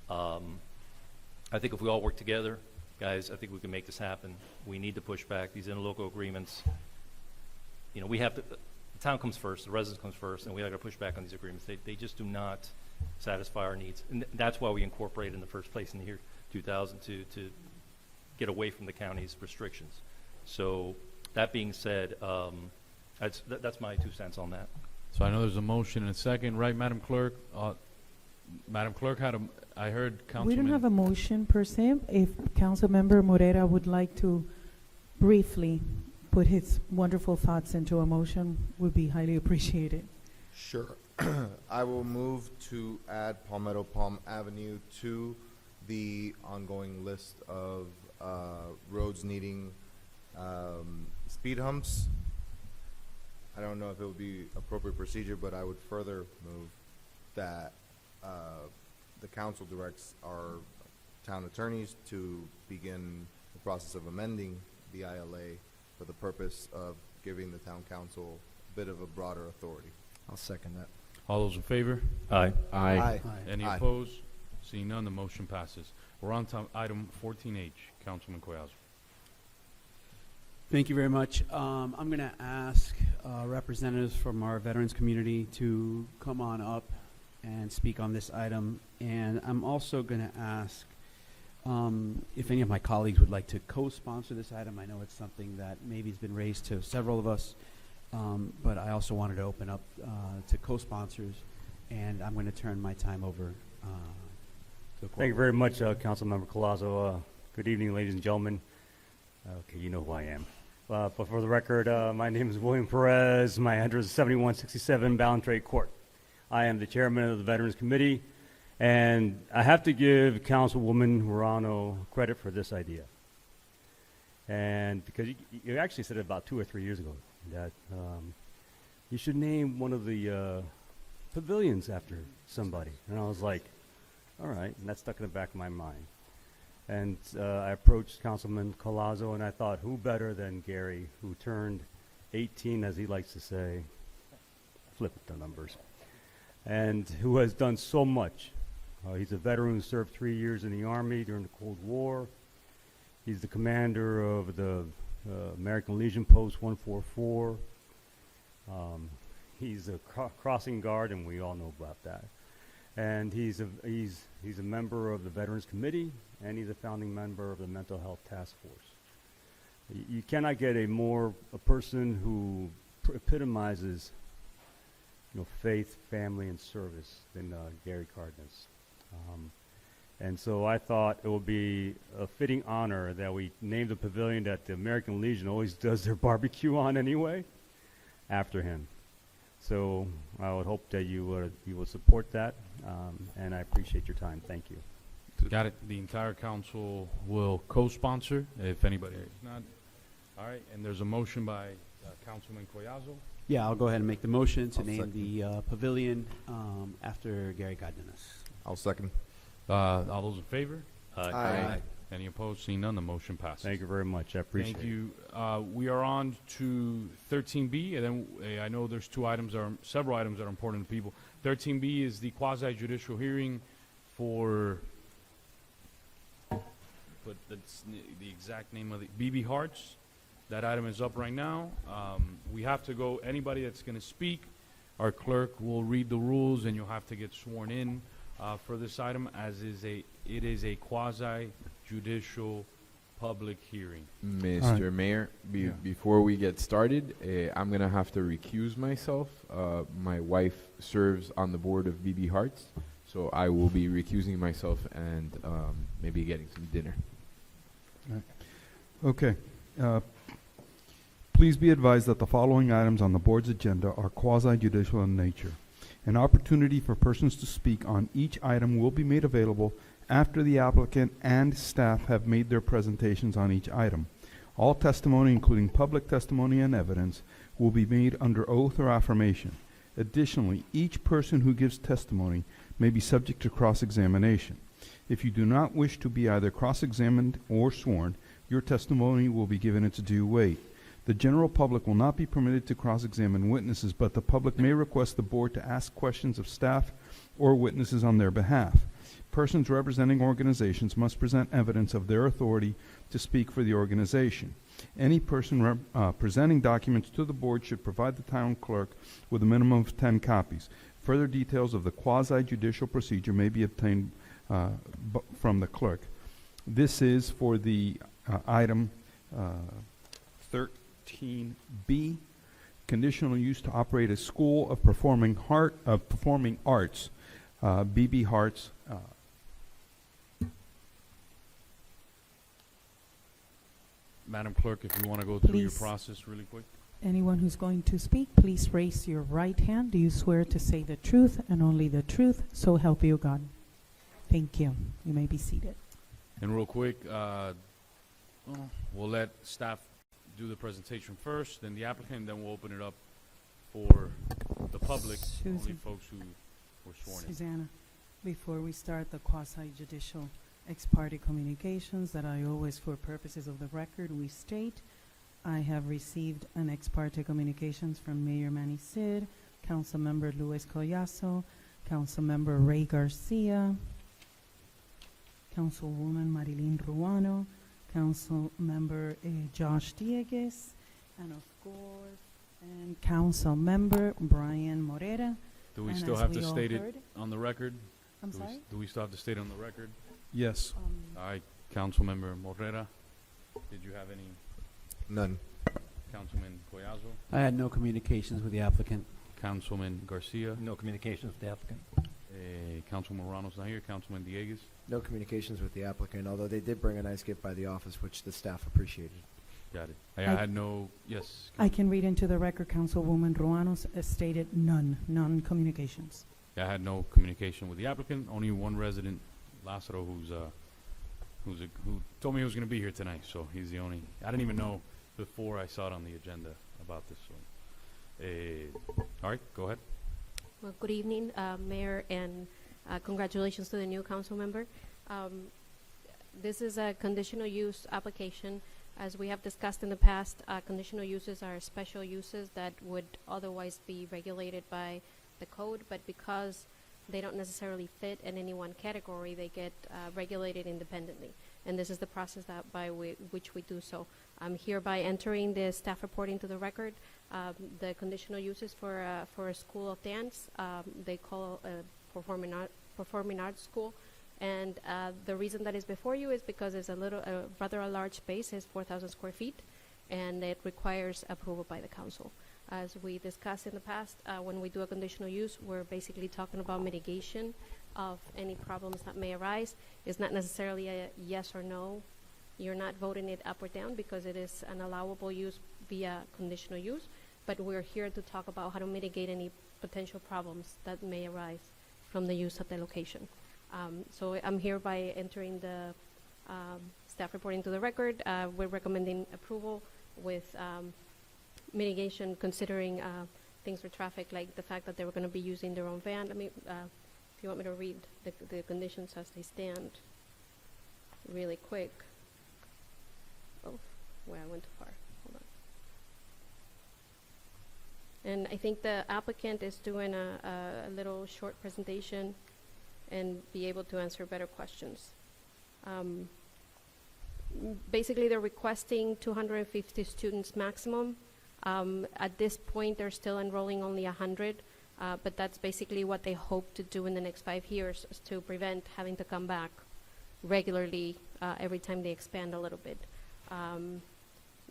S14: I think if we all work together, guys, I think we can make this happen. We need to push back these interlocal agreements. We have to, the town comes first, the residents comes first, and we got to push back on these agreements. They just do not satisfy our needs. And that's why we incorporated in the first place in the year 2000 to get away from the county's restrictions. So that being said, that's my 2 cents on that.
S13: So I know there's a motion and a second, right, Madam Clerk? Madam Clerk I heard Councilman.
S5: We don't have a motion per se. If Councilmember Morera would like to briefly put his wonderful thoughts into a motion, would be highly appreciated.
S21: Sure. I will move to add Palmetto Palm Avenue to the ongoing list of roads needing speed humps. I don't know if it would be appropriate procedure, but I would further move that the council directs our town attorneys to begin the process of amending the ILA for the purpose of giving the town council a bit of a broader authority.
S20: I'll second that.
S13: All those in favor?
S14: Aye.
S20: Aye.
S13: Any
S21: Aye.
S13: opposed? Seeing none, the motion passes. We're on to item 14H. Councilman Collazo.
S6: Thank you very much. I'm going to ask representatives from our veterans community to come on up and speak on this item. And I'm also going to ask if any of my colleagues would like to co-sponsor this item. I know it's something that maybe has been raised to several of us, but I also wanted to open up to co-sponsors. And I'm going to turn my time over to the
S17: Thank you very much, Councilmember Collazo. Good evening, ladies and gentlemen. Okay, you know who I am. But for the record, my name is William Perez. My address is 7167 Ballantrae Court. I am the chairman of the Veterans Committee, and I have to give Councilwoman Morano credit for this idea. And because you actually said it about 2 or 3 years ago that you should name one of the pavilions after somebody. And I was like, all right, and that stuck in the back of my mind. And I approached Councilman Collazo, and I thought, who better than Gary, who turned 18, as he likes to say, flip the numbers, and who has done so much. He's a veteran who served 3 years in the Army during the Cold War. He's the commander of the American Legion Post 144. He's a crossing guard, and we all know about that. And he's a member of the Veterans Committee, and he's a founding member of the Mental Health Task Force. You cannot get a person who epitomizes, faith, family, and service than Gary Cardenas. And so I thought it would be a fitting honor that we name the pavilion that the American Legion always does their barbecue on anyway, after him. So I would hope that you will support that, and I appreciate your time. Thank you.
S13: Got it. The entire council will co-sponsor if anybody is not. All right, and there's a motion by Councilman Collazo.
S6: Yeah, I'll go ahead and make the motion to
S21: I'll
S6: name
S21: second.
S6: the pavilion after Gary Cardenas.
S21: I'll second.
S13: All those in favor?
S21: Aye.
S13: Any opposed? Seeing none, the motion passes.
S17: Thank you very much. I appreciate it.
S13: Thank you. We are on to 13B, and then I know there's several items that are important to people. 13B is the quasi-judicial hearing for, but that's the exact name of the BB Hearts. That item is up right now. We have to go. Anybody that's going to speak, our clerk will read the rules, and you'll have to get sworn in for this item, as it is a quasi-judicial public hearing.
S2: Mr. Mayor, before we get started, I'm going to have to recuse myself. My wife serves on the board of BB Hearts, so I will be recusing myself and maybe getting some dinner.
S18: Okay. Please be advised that the following items on the board's agenda are quasi-judicial in nature. An opportunity for persons to speak on each item will be made available after the applicant and staff have made their presentations on each item. All testimony, including public testimony and evidence, will be made under oath or affirmation. Additionally, each person who gives testimony may be subject to cross-examination. If you do not wish to be either cross-examined or sworn, your testimony will be given its due weight. The general public will not be permitted to cross-examine witnesses, but the public may request the board to ask questions of staff or witnesses on their behalf. Persons representing organizations must present evidence of their authority to speak for the organization. Any person presenting documents to the board should provide the town clerk with a minimum of 10 copies. Further details of the quasi-judicial procedure may be obtained from the clerk. This is for the item 13B, conditional use to operate a school of performing arts, BB Hearts.
S13: Madam Clerk, if you want to go through your
S5: Please.
S13: process really quick.
S5: Anyone who's going to speak, please raise your right hand. Do you swear to say the truth and only the truth, so help you God? Thank you. You may be seated.
S13: And real quick, we'll let staff do the presentation first, then the applicant, and then we'll open it up for the public, only
S5: Susan.
S13: folks who were sworn in.
S5: Susanna, before we start the quasi-judicial ex parte communications that I always, for purposes of the record, we state, I have received an ex parte communications from Mayor Manny Cid, Councilmember Luis Collazo, Councilmember Ray Garcia, Councilwoman Marilyn Ruano, Council Member Josh Diegues, and of course, and Council Member Brian Morera.
S13: Do we
S5: And
S13: still
S5: as
S13: have to
S5: we all
S13: state it
S5: heard-
S13: on the record?
S5: I'm
S13: Do we s-
S5: sorry?
S13: Do we still have to state it on the record?
S18: Yes.
S13: All right, Councilmember Morera, did you have any?
S21: None.
S13: Councilman Collazo?
S6: I had no communications with the applicant.
S13: Councilman Garcia?
S14: No communications with the applicant.
S13: Councilman Morano's not here. Councilman Diegues?
S20: No communications with the applicant, although they did bring a nice gift by the office, which the staff appreciated.
S13: Got it. I
S5: I-
S13: had no, yes.
S5: I can read into the record, Councilwoman Ruanos stated none communications.
S13: I had no communication with the applicant. Only one resident, Lázaro, who told me he was going to be here tonight. So he's the only. I didn't even know before I saw it on the agenda about this. So, all right, go ahead.
S3: Well, good evening, Mayor, and congratulations to the new council member. This is a conditional use application. As we have discussed in the past, conditional uses are special uses that would otherwise be regulated by the code, but because they don't necessarily fit in any one category, they get regulated independently. And this is the process that by which we do so. I'm hereby entering the staff report into the record. The conditional uses for a school of dance, they call a performing arts school. And the reason that is before you is because it's rather a large space, it's 4,000 square feet, and it requires approval by the council. As we discussed in the past, when we do a conditional use, we're basically talking about mitigation of any problems that may arise. It's not necessarily a yes or no. You're not voting it up or down because it is an allowable use via conditional use, but we're here to talk about how to mitigate any potential problems that may arise from the use of the location. So I'm hereby entering the staff report into the record. We're recommending approval with mitigation, considering things for traffic, like the fact that they were going to be using their own van. Let me, if you want me to read the conditions as they stand really quick. Oh, where I went too far. Hold on. And I think the applicant is doing a little short presentation and be able to answer better questions. Basically, they're requesting 250 students maximum. At this point, they're still enrolling only 100, but that's basically what they hope to do in the next 5 years, is to prevent having to come back regularly every time they expand a little bit.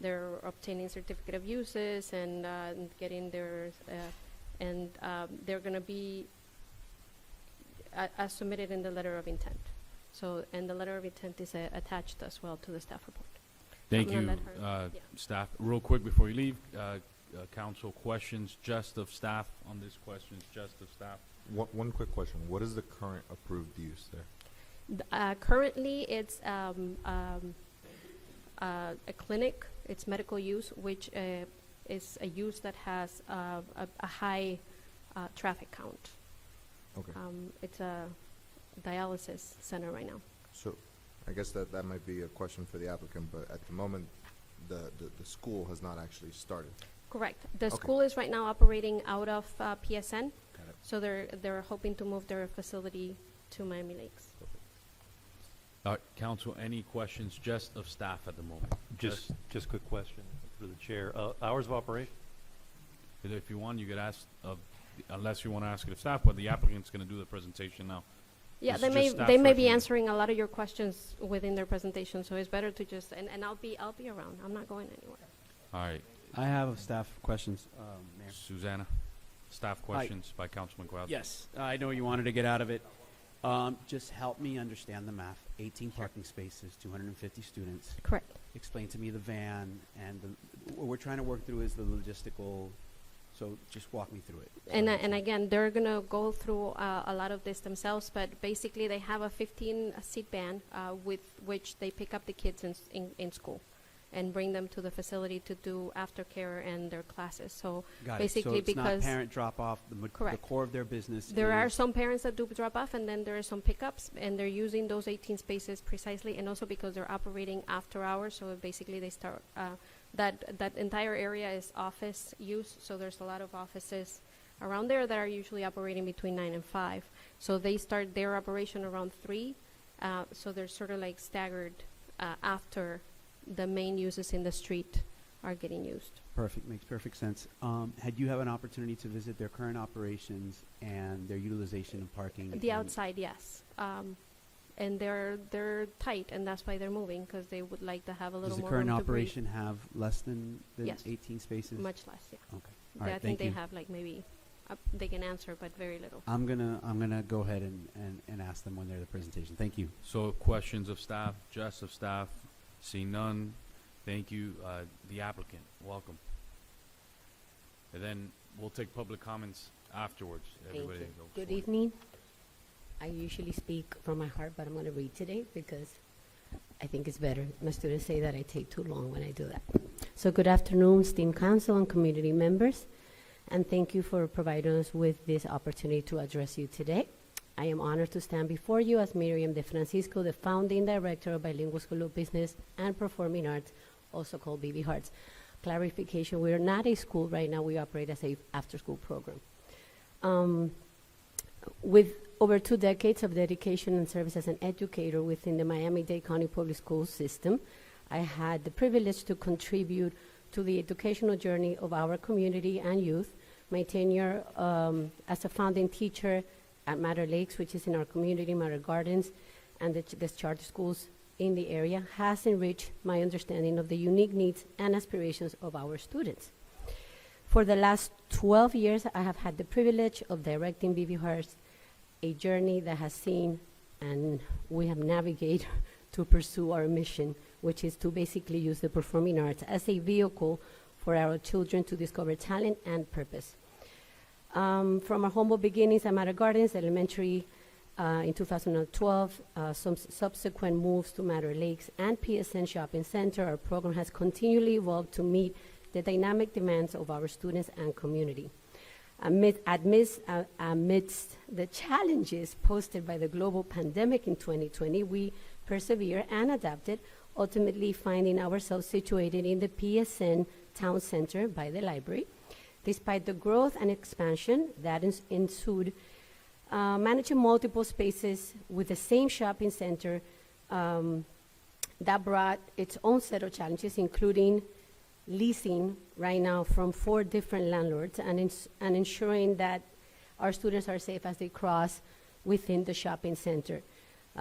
S3: They're obtaining certificate of uses and getting their, they're going to be as submitted in the letter of intent. So, and the letter of intent is attached as well to the staff report.
S13: Thank
S3: I'm gonna
S13: you,
S3: let her- yeah.
S13: staff. Real quick before you leave, council questions just of staff on this questions just of staff.
S21: One quick question. What is the current approved use there?
S3: Currently, it's a clinic. It's medical use, which is a use that has a high traffic count.
S21: Okay.
S3: It's a dialysis center right now.
S21: So I guess that might be a question for the applicant, but at the moment, the school has not actually started.
S3: Correct. The
S21: Okay.
S3: school is right now operating out of PSN,
S21: Got it.
S3: so they're hoping to move their facility to Miami Lakes.
S13: All right, council, any questions just of staff at the moment?
S14: Just quick question through the chair. Hours of operation?
S13: If you want, you could ask of, unless you want to ask it of staff, but the applicant's going to do the presentation now.
S3: Yeah,
S13: This
S3: they
S13: is
S3: may
S13: just staff
S3: they may be
S13: recommend-
S3: answering a lot of your questions within their presentation, so it's better to just and I'll be around. I'm not going anywhere.
S13: All right.
S6: I have staff questions, Mayor.
S13: Susanna, staff
S6: Hi.
S13: questions by Councilman Guadalajara.
S6: Yes, I know you wanted to get out of it. Just help me understand the math. 18 parking spaces, 250 students.
S3: Correct.
S6: Explain to me the van, and what we're trying to work through is the logistical, so just walk me through it.
S3: And again, they're gonna go through a lot of this themselves, but basically they have a 15-seat van with which they pick up the kids in school and bring them to the facility to do aftercare and their classes. So
S6: Got
S3: basically,
S6: it. So it's
S3: because
S6: not parent drop-off, the
S3: Correct.
S6: core of their business
S3: there are
S6: is-
S3: some parents that do drop off, and then there are some pickups, and they're using those 18 spaces precisely, and also because they're operating after hours. So basically, they start that entire area is office use. So there's a lot of offices around there that are usually operating between 9 and 5. So they start their operation around 3. So they're sort of like staggered after the main uses in the street are getting used.
S6: Perfect, makes perfect sense. Had you have an opportunity to visit their current operations and their utilization of parking?
S3: The
S6: and-
S3: outside, yes. And they're tight, and that's why they're moving, because they would like to have a little
S6: Does the
S3: more
S6: current
S3: room to breathe.
S6: operation have less than
S3: Yes.
S6: 18 spaces?
S3: Much less, yeah.
S6: Okay. All right,
S3: I think
S6: thank
S3: they
S6: you.
S3: have like maybe, they can answer, but very little.
S6: I'm gonna go ahead and ask them when they're the presentation. Thank you.
S13: So questions of staff, Jess of staff, see none. Thank you. The applicant, welcome. And then we'll take public comments afterwards.
S4: Thank
S13: Everybody
S4: you.
S13: go
S4: Good
S13: for it.
S4: evening. I usually speak from my heart, but I'm going to read today because I think it's better. My students say that I take too long when I do that. So good afternoon, esteemed council and community members, and thank you for providing us with this opportunity to address you today. I am honored to stand before you as Miriam De Francisco, the founding director of Bilingual School of Business and Performing Arts, also called BB Hearts. Clarification, we are not a school right now. We operate as a after-school program. With over 2 decades of dedication and service as an educator within the Miami-Dade County Public School system, I had the privilege to contribute to the educational journey of our community and youth. My tenure as a founding teacher at Matter Lakes, which is in our community, Matter Gardens, and the charter schools in the area, has enriched my understanding of the unique needs and aspirations of our students. For the last 12 years, I have had the privilege of directing BB Hearts, a journey that has seen and we have navigated to pursue our mission, which is to basically use the performing arts as a vehicle for our children to discover talent and purpose. From our humble beginnings at Matter Gardens Elementary in 2012, some subsequent moves to Matter Lakes and PSN Shopping Center, our program has continually evolved to meet the dynamic demands of our students and community. Amidst the challenges posted by the global pandemic in 2020, we persevered and adapted, ultimately finding ourselves situated in the PSN Town Center by the library. Despite the growth and expansion that ensued, managing multiple spaces with the same shopping center that brought its own set of challenges, including leasing right now from 4 different landlords and ensuring that our students are safe as they cross within the shopping center,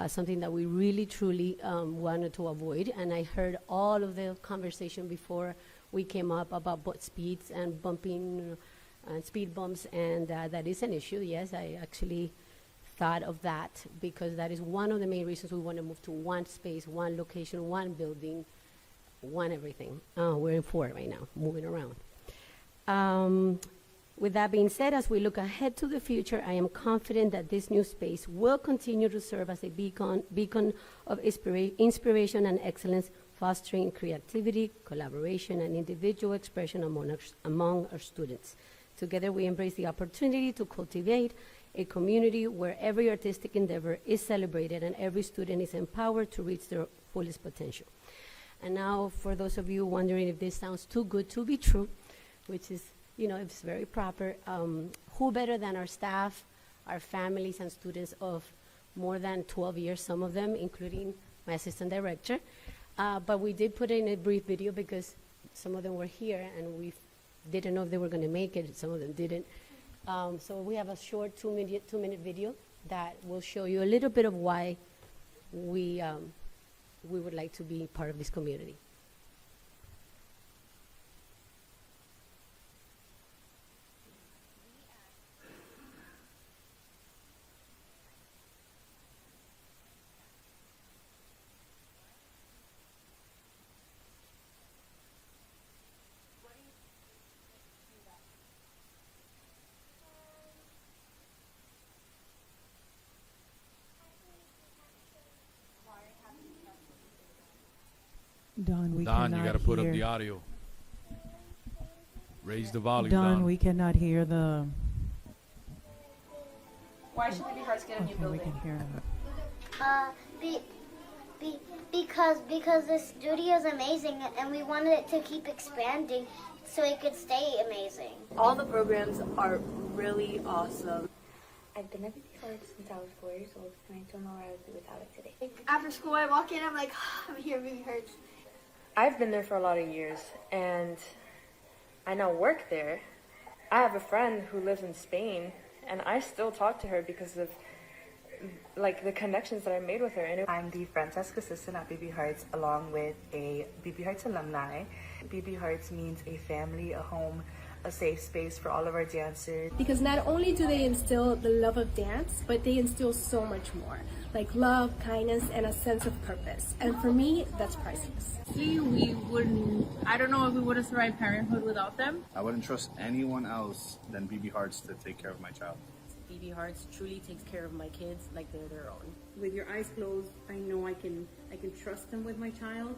S4: something that we really, truly wanted to avoid. And I heard all of the conversation before we came up about boat speeds and bumping and speed bumps, and that is an issue. Yes, I actually thought of that because that is one of the main reasons we want to move to one space, one location, one building, one everything. We're in 4 right now, moving around. With that being said, as we look ahead to the future, I am confident that this new space will continue to serve as a beacon of inspiration and excellence, fostering creativity, collaboration, and individual expression among our students. Together, we embrace the opportunity to cultivate a community where every artistic endeavor is celebrated and every student is empowered to reach their fullest potential. And now, for those of you wondering if this sounds too good to be true, which is, it's very proper, who better than our staff, our families and students of more than 12 years, some of them, including my assistant director. But we did put in a brief video because some of them were here and we didn't know if they were going to make it. Some of them didn't. So we have a short 2-minute video that will show you a little bit of why we would like to be part of this community.
S5: Don, we
S13: Don,
S5: cannot
S13: you got to put up
S5: hear.
S13: the audio. Raise the volume,
S5: Don, we cannot hear the.
S16: Why should BB Hearts get a new
S5: Okay, we
S16: building?
S5: can hear that.
S19: Because the studio is amazing and we wanted it to keep expanding so it could stay amazing.
S23: All the programs are really awesome.
S19: I've been at BB Hearts since I was 4 years old and I don't know where I would be without it today.
S23: After school, I walk in, I'm like, I'm here, BB Hearts. I've been there for a lot of years, and I now work there. I have a friend who lives in Spain, and I still talk to her because of like the connections that I made with her. And
S9: I'm the front desk assistant at BB Hearts, along with a BB Hearts alumni. BB Hearts means a family, a home, a safe space for all of our dancers.
S11: Because not only do they instill the love of dance, but they instill so much more, like love, kindness, and a sense of purpose. And for me, that's priceless.
S15: I don't know if we would have survived parenthood without them.
S24: I wouldn't trust anyone else than BB Hearts to take care of my child.
S25: BB Hearts truly takes care of my kids like they're their own.
S26: With your eyes closed, I know I can trust them with my child,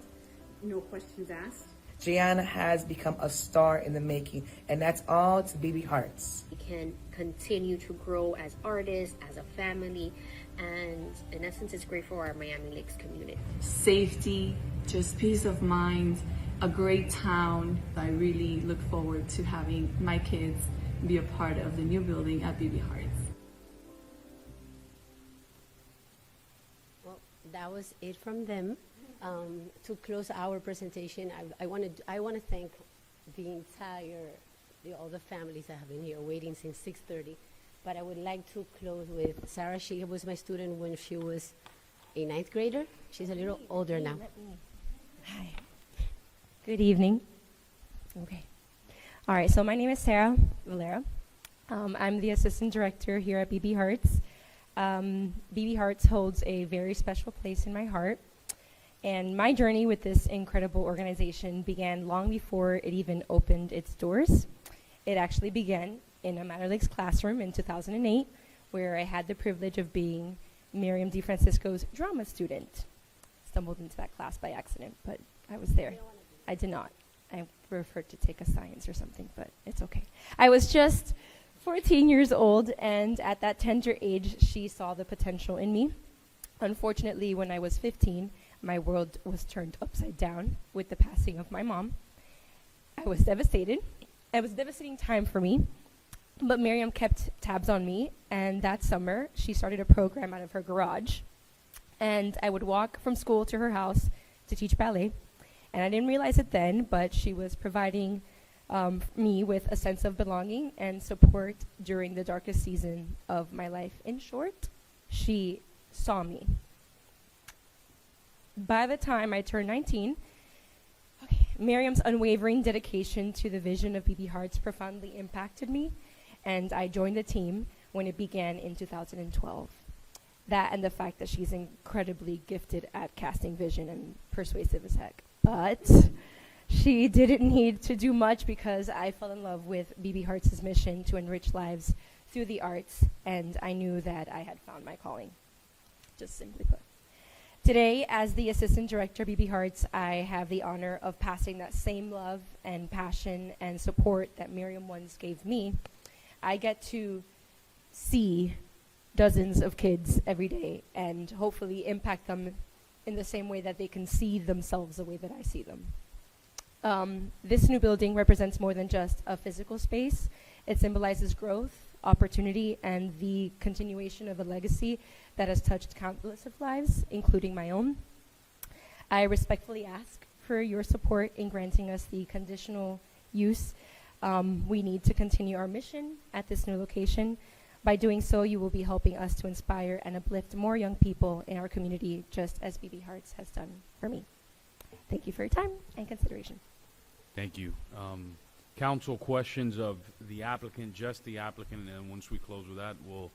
S26: no questions asked.
S27: Gianna has become a star in the making, and that's all to BB Hearts.
S28: We can continue to grow as artists, as a family, and in essence, it's great for our Miami Lakes community.
S29: Safety, just peace of mind, a great town. I really look forward to having my kids be a part of the new building at BB Hearts.
S4: Well, that was it from them. To close our presentation, I want to thank all the families that have been here waiting since 6:30. But I would like to close with Sarah. She was my student when she was a 9th grader. She's a little older now.
S30: Hi. Good evening. Okay. All right, so my name is Sarah Valera. I'm the assistant director here at BB Hearts. BB Hearts holds a very special place in my heart. And my journey with this incredible organization began long before it even opened its doors. It actually began in a Manor Lakes classroom in 2008, where I had the privilege of being Miriam DeFrancisco's drama student. Stumbled into that class by accident, but I was there. I did not. I preferred to take a science or something, but it's okay. I was just 14 years old, and at that tender age, she saw the potential in me. Unfortunately, when I was 15, my world was turned upside down with the passing of my mom. I was devastated. It was a devastating time for me, but Miriam kept tabs on me, and that summer, she started a program out of her garage, and I would walk from school to her house to teach ballet, and I didn't realize it then, but she was providing me with a sense of belonging and support during the darkest season of my life. In short, she saw me. By the time I turned 19, Miriam's unwavering dedication to the vision of BB Hearts profoundly impacted me, and I joined the team when it began in 2012. That and the fact that she's incredibly gifted at casting vision and persuasive as heck. But she didn't need to do much because I fell in love with BB Hearts' mission to enrich lives through the arts, and I knew that I had found my calling, just simply put. Today, as the Assistant Director of BB Hearts, I have the honor of passing that same love and passion and support that Miriam once gave me. I get to see dozens of kids every day and hopefully impact them in the same way that they can see themselves the way that I see them. This new building represents more than just a physical space. It symbolizes growth, opportunity, and the continuation of a legacy that has touched countless of lives, including my own. I respectfully ask for your support in granting us the conditional use we need to continue our mission at this new location. By doing so, you will be helping us to inspire and uplift more young people in our community, just as BB Hearts has done for me. Thank you for your time and consideration.
S13: Thank you. Council, questions of the applicant, just the applicant, and then once we close with that, we'll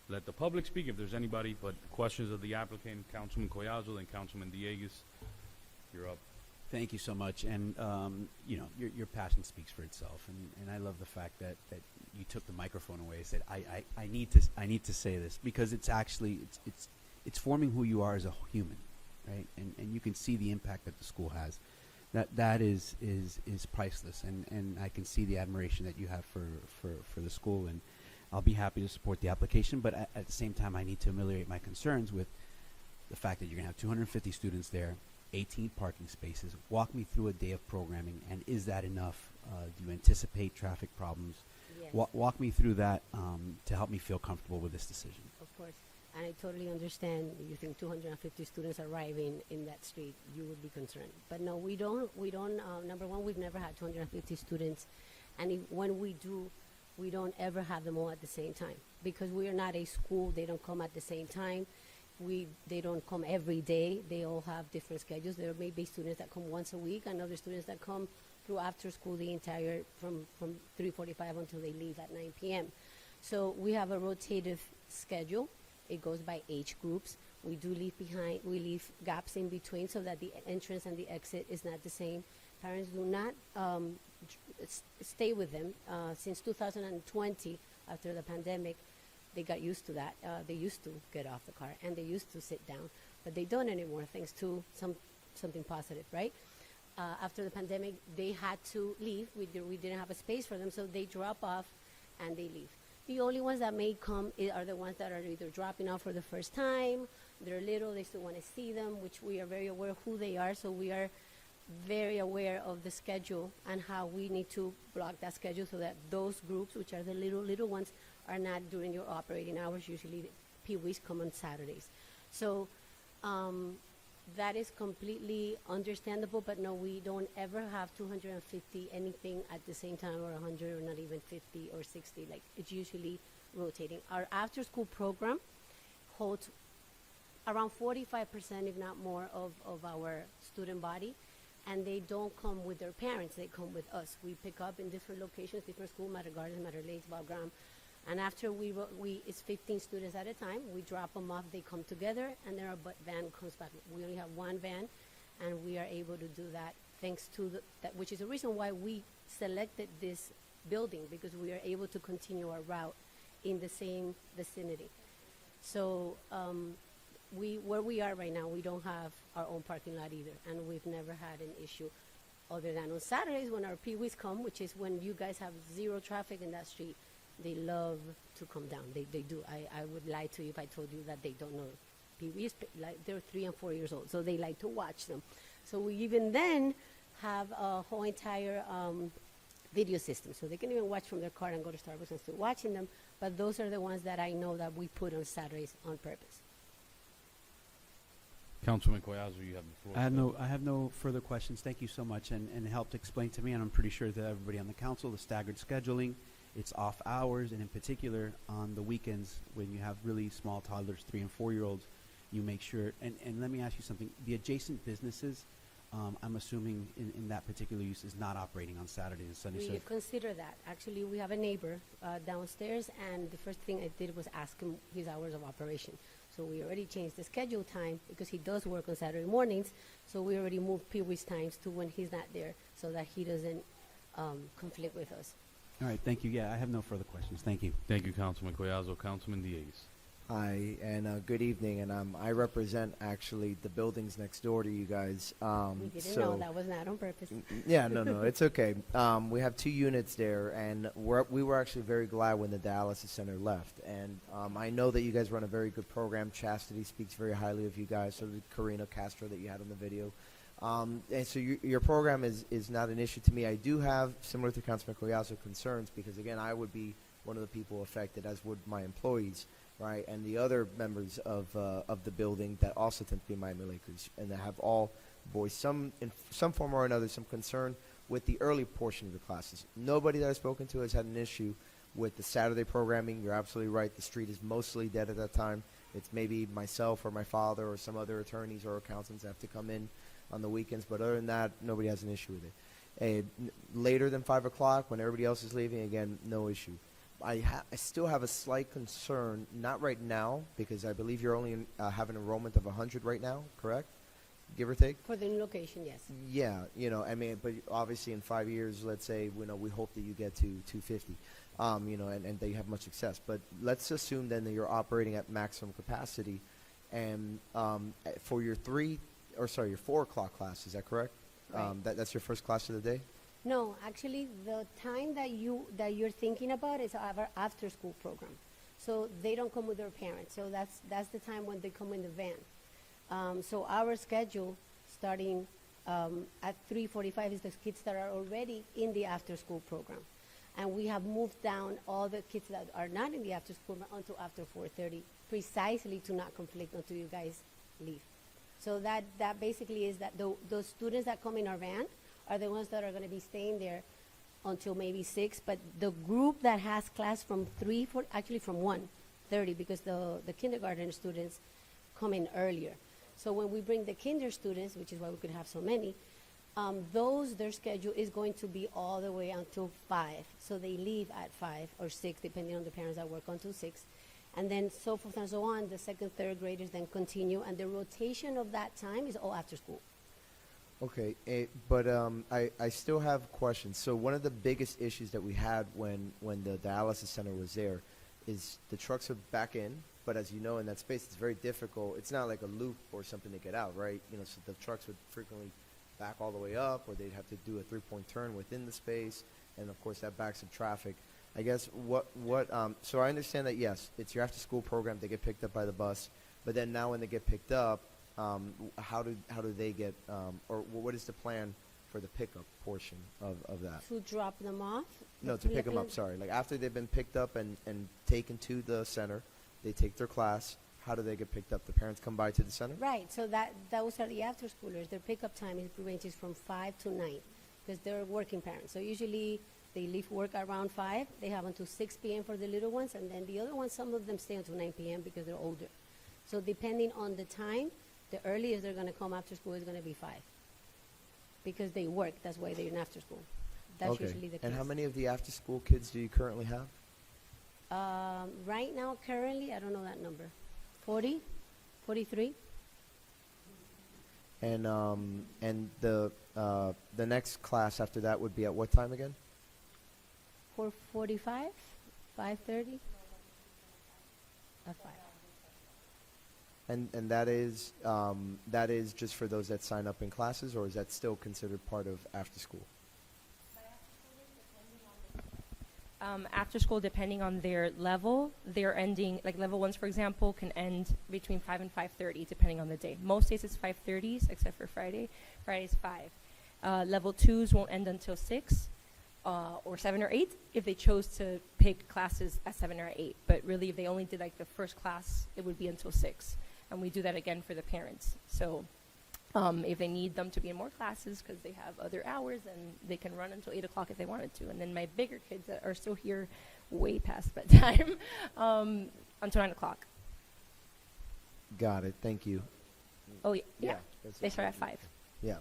S13: let the public speak if there's anybody, but questions of the applicant, Councilman Collazo, then Councilman Diegues. You're up.
S6: Thank you so much, and your passion speaks for itself, and I love the fact that you took the microphone away and said, I need to say this, because it's actually it's forming who you are as a human, right? And you can see the impact that the school has. That is priceless, and I can see the admiration that you have for the school, and I'll be happy to support the application, but at the same time I need to ameliorate my concerns with the fact that you're going to have 250 students there, 18 parking spaces. Walk me through a day of programming, and is that enough? Do you anticipate traffic problems?
S4: Yes.
S6: Walk me through that to help me feel comfortable with this decision.
S4: Of course. and I totally understand you think 250 students arriving in that street, you would be concerned. But no, we don't, number one, we've never had 250 students. And when we do, we don't ever have them all at the same time. Because we are not a school, they don't come at the same time. They don't come every day. They all have different schedules. There may be students that come once a week and other students that come through after school the entire, from 3:45 until they leave at 9 p.m. So we have a rotative schedule. It goes by age groups. We leave gaps in between so that the entrance and the exit is not the same. Parents do not stay with them. Since 2020, after the pandemic, they got used to that. They used to get off the car and they used to sit down, but they don't anymore thanks to something positive, right? After the pandemic, they had to leave. We didn't have a space for them, so they drop off and they leave. The only ones that may come are the ones that are either dropping off for the first time, they're little, they still want to see them, which we are very aware of who they are, so we are very aware of the schedule and how we need to block that schedule so that those groups, which are the little ones, are not during your operating hours. Usually Pee-wees come on Saturdays. So that is completely understandable, but no, we don't ever have 250 anything at the same time, or 100, or not even 50 or 60. Like, it's usually rotating. Our after-school program holds around 45%, if not more, of our student body, and they don't come with their parents. They come with us. We pick up in different locations, different schools, Mater Gardens, Mater Lakes, Valgram. And after it's 15 students at a time, we drop them off, they come together, and then our van comes back. We only have one van, and we are able to do that thanks to which is the reason why we selected this building, because we are able to continue our route in the same vicinity. So where we are right now, we don't have our own parking lot either, and we've never had an issue other than on Saturdays when our Pee-wees come, which is when you guys have zero traffic in that street. They love to come down. They do. I would lie to you if I told you that they don't know. Pee-wees, like, they're 3 and 4 years old, so they like to watch them. So we even then have a whole entire video system, so they can even watch from their car and go to Starbucks and still watching them. But those are the ones that I know that we put on Saturdays on purpose.
S13: Councilman Collazo, you have the floor.
S6: I have no further questions. Thank you so much, and it helped explain to me, and I'm pretty sure that everybody on the council, the staggered scheduling, it's off hours, and in particular on the weekends when you have really small toddlers, 3 and 4 year olds, you make sure. And let me ask you something. The adjacent businesses, I'm assuming in that particular use, is not operating on Saturdays and Sundays.
S4: We consider that. Actually, we have a neighbor downstairs, and the first thing I did was ask him his hours of operation. So we already changed the schedule time because he does work on Saturday mornings. So we already moved Pee-wee's times to when he's not there, so that he doesn't conflict with us.
S6: All right, thank you. Yeah, I have no further questions. Thank you.
S13: Thank you, Councilman Collazo. Councilman Diegues.
S1: Hi, and good evening. And I represent actually the buildings next door to you guys.
S4: We didn't know that was not on purpose.
S1: Yeah, no, it's okay. We have 2 units there, and we were actually very glad when the dialysis center left. And I know that you guys run a very good program. Chastity speaks very highly of you guys. So did Karina Castro that you had on the video. And so your program is not an issue to me. I do have, similar to Councilman Collazo, concerns because, again, I would be one of the people affected, as would my employees, right, and the other members of the building that also tend to be Miami Lakers, and that have all voiced in some form or another some concern with the early portion of the classes. Nobody that I've spoken to has had an issue with the Saturday programming. You're absolutely right. The street is mostly dead at that time. It's maybe myself or my father or some other attorneys or accountants that have to come in on the weekends, but other than that, nobody has an issue with it. Later than 5 o'clock, when everybody else is leaving, again, no issue. I still have a slight concern, not right now, because I believe you're only have an enrollment of 100 right now, correct? Give or take?
S4: For the new location, yes.
S1: Yeah, I mean, but obviously in 5 years, let's say, we hope that you get to 250, and that you have much success. But let's assume then that you're operating at maximum capacity, and for your 4 o'clock class, is that correct?
S4: Right.
S1: That's your first class of the day?
S4: No, actually, the time that you're thinking about is our after-school program. So they don't come with their parents. So that's the time when they come in the van. So our schedule, starting at 3:45, is the kids that are already in the after-school program, and we have moved down all the kids that are not in the after-school program until after 4:30 precisely to not conflict until you guys leave. So that basically is that those students that come in our van are the ones that are going to be staying there until maybe 6, but the group that has class from 3, actually from 1:30, because the kindergarten students come in earlier. So when we bring the kinder students, which is why we could have so many, their schedule is going to be all the way until 5. So they leave at 5 or 6, depending on the parents that work until 6. And then so forth and so on, the second, third graders then continue, and the rotation of that time is all after school.
S1: Okay, but I still have questions. So one of the biggest issues that we had when the dialysis center was there is the trucks would back in, but as you know, in that space, it's very difficult. It's not like a loop or something to get out, right? You know, so the trucks would frequently back all the way up, or they'd have to do a 3-point turn within the space, and of course that backs up traffic. I guess so I understand that, yes, it's your after-school program, they get picked up by the bus, but then now when they get picked up, how do they get, or what is the plan for the pickup portion of that?
S4: To drop them off?
S1: No, to pick them up, sorry. Like after they've been picked up and taken to the center, they take their class, how do they get picked up? The parents come by to the center?
S4: Right, so those are the after-schoolers. Their pickup time ranges from 5 to 9, because they're working parents. So usually they leave work around 5. They have until 6 p.m. for the little ones, and then the other ones, some of them stay until 9 p.m. because they're older. So depending on the time, the earliest they're going to come after school is going to be 5, because they work. That's why they're in after school. That's usually the case.
S1: And how many of the after-school kids do you currently have?
S4: Right now, currently, I don't know that number. 40, 43.
S1: And the next class after that would be at what time again?
S4: 4:45, 5:30. At 5.
S1: And that is just for those that sign up in classes, or is that still considered part of after school?
S30: After school, depending on their level, they're ending, like level 1s, for example, can end between 5 and 5:30, depending on the day. Most days it's 5:30s, except for Friday. Friday's 5. Level 2s won't end until 6 or 7 or 8 if they chose to pick classes at 7 or 8. But really, if they only did like the first class, it would be until 6. And we do that again for the parents. So if they need them to be in more classes because they have other hours, then they can run until 8 o'clock if they wanted to. And then my bigger kids that are still here way past bedtime until 9 o'clock.
S1: Got it. Thank you.
S30: Oh, yeah.
S1: Yeah,
S30: Yeah.
S1: that's
S30: They
S1: it.
S30: start at 5.
S1: Yeah.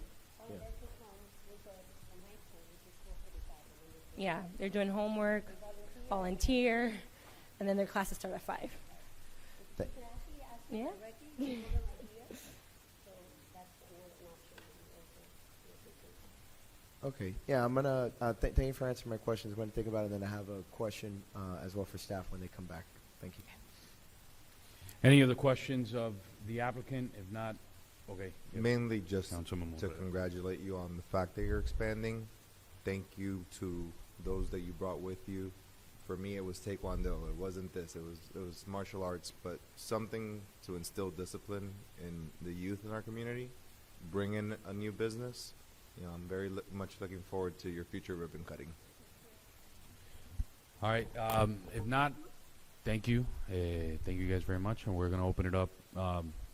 S30: Yeah, they're doing homework, volunteer, and then their classes start at 5. Yeah.
S1: Okay. Yeah, I'm gonna thank you for answering my questions. I'm gonna think about it, and then I have a question as well for staff when they come back. Thank you.
S13: Any other questions of the applicant? If not, okay. Yes.
S2: Mainly just
S13: Councilman
S2: to
S13: Montero.
S2: congratulate you on the fact that you're expanding. Thank you to those that you brought with you. For me, it was Taekwondo. It wasn't this. It was martial arts, but something to instill discipline in the youth in our community. Bring in a new business. You know, I'm very much looking forward to your future ribbon cutting.
S13: All right. If not, thank you. Thank you guys very much. And we're going to open it up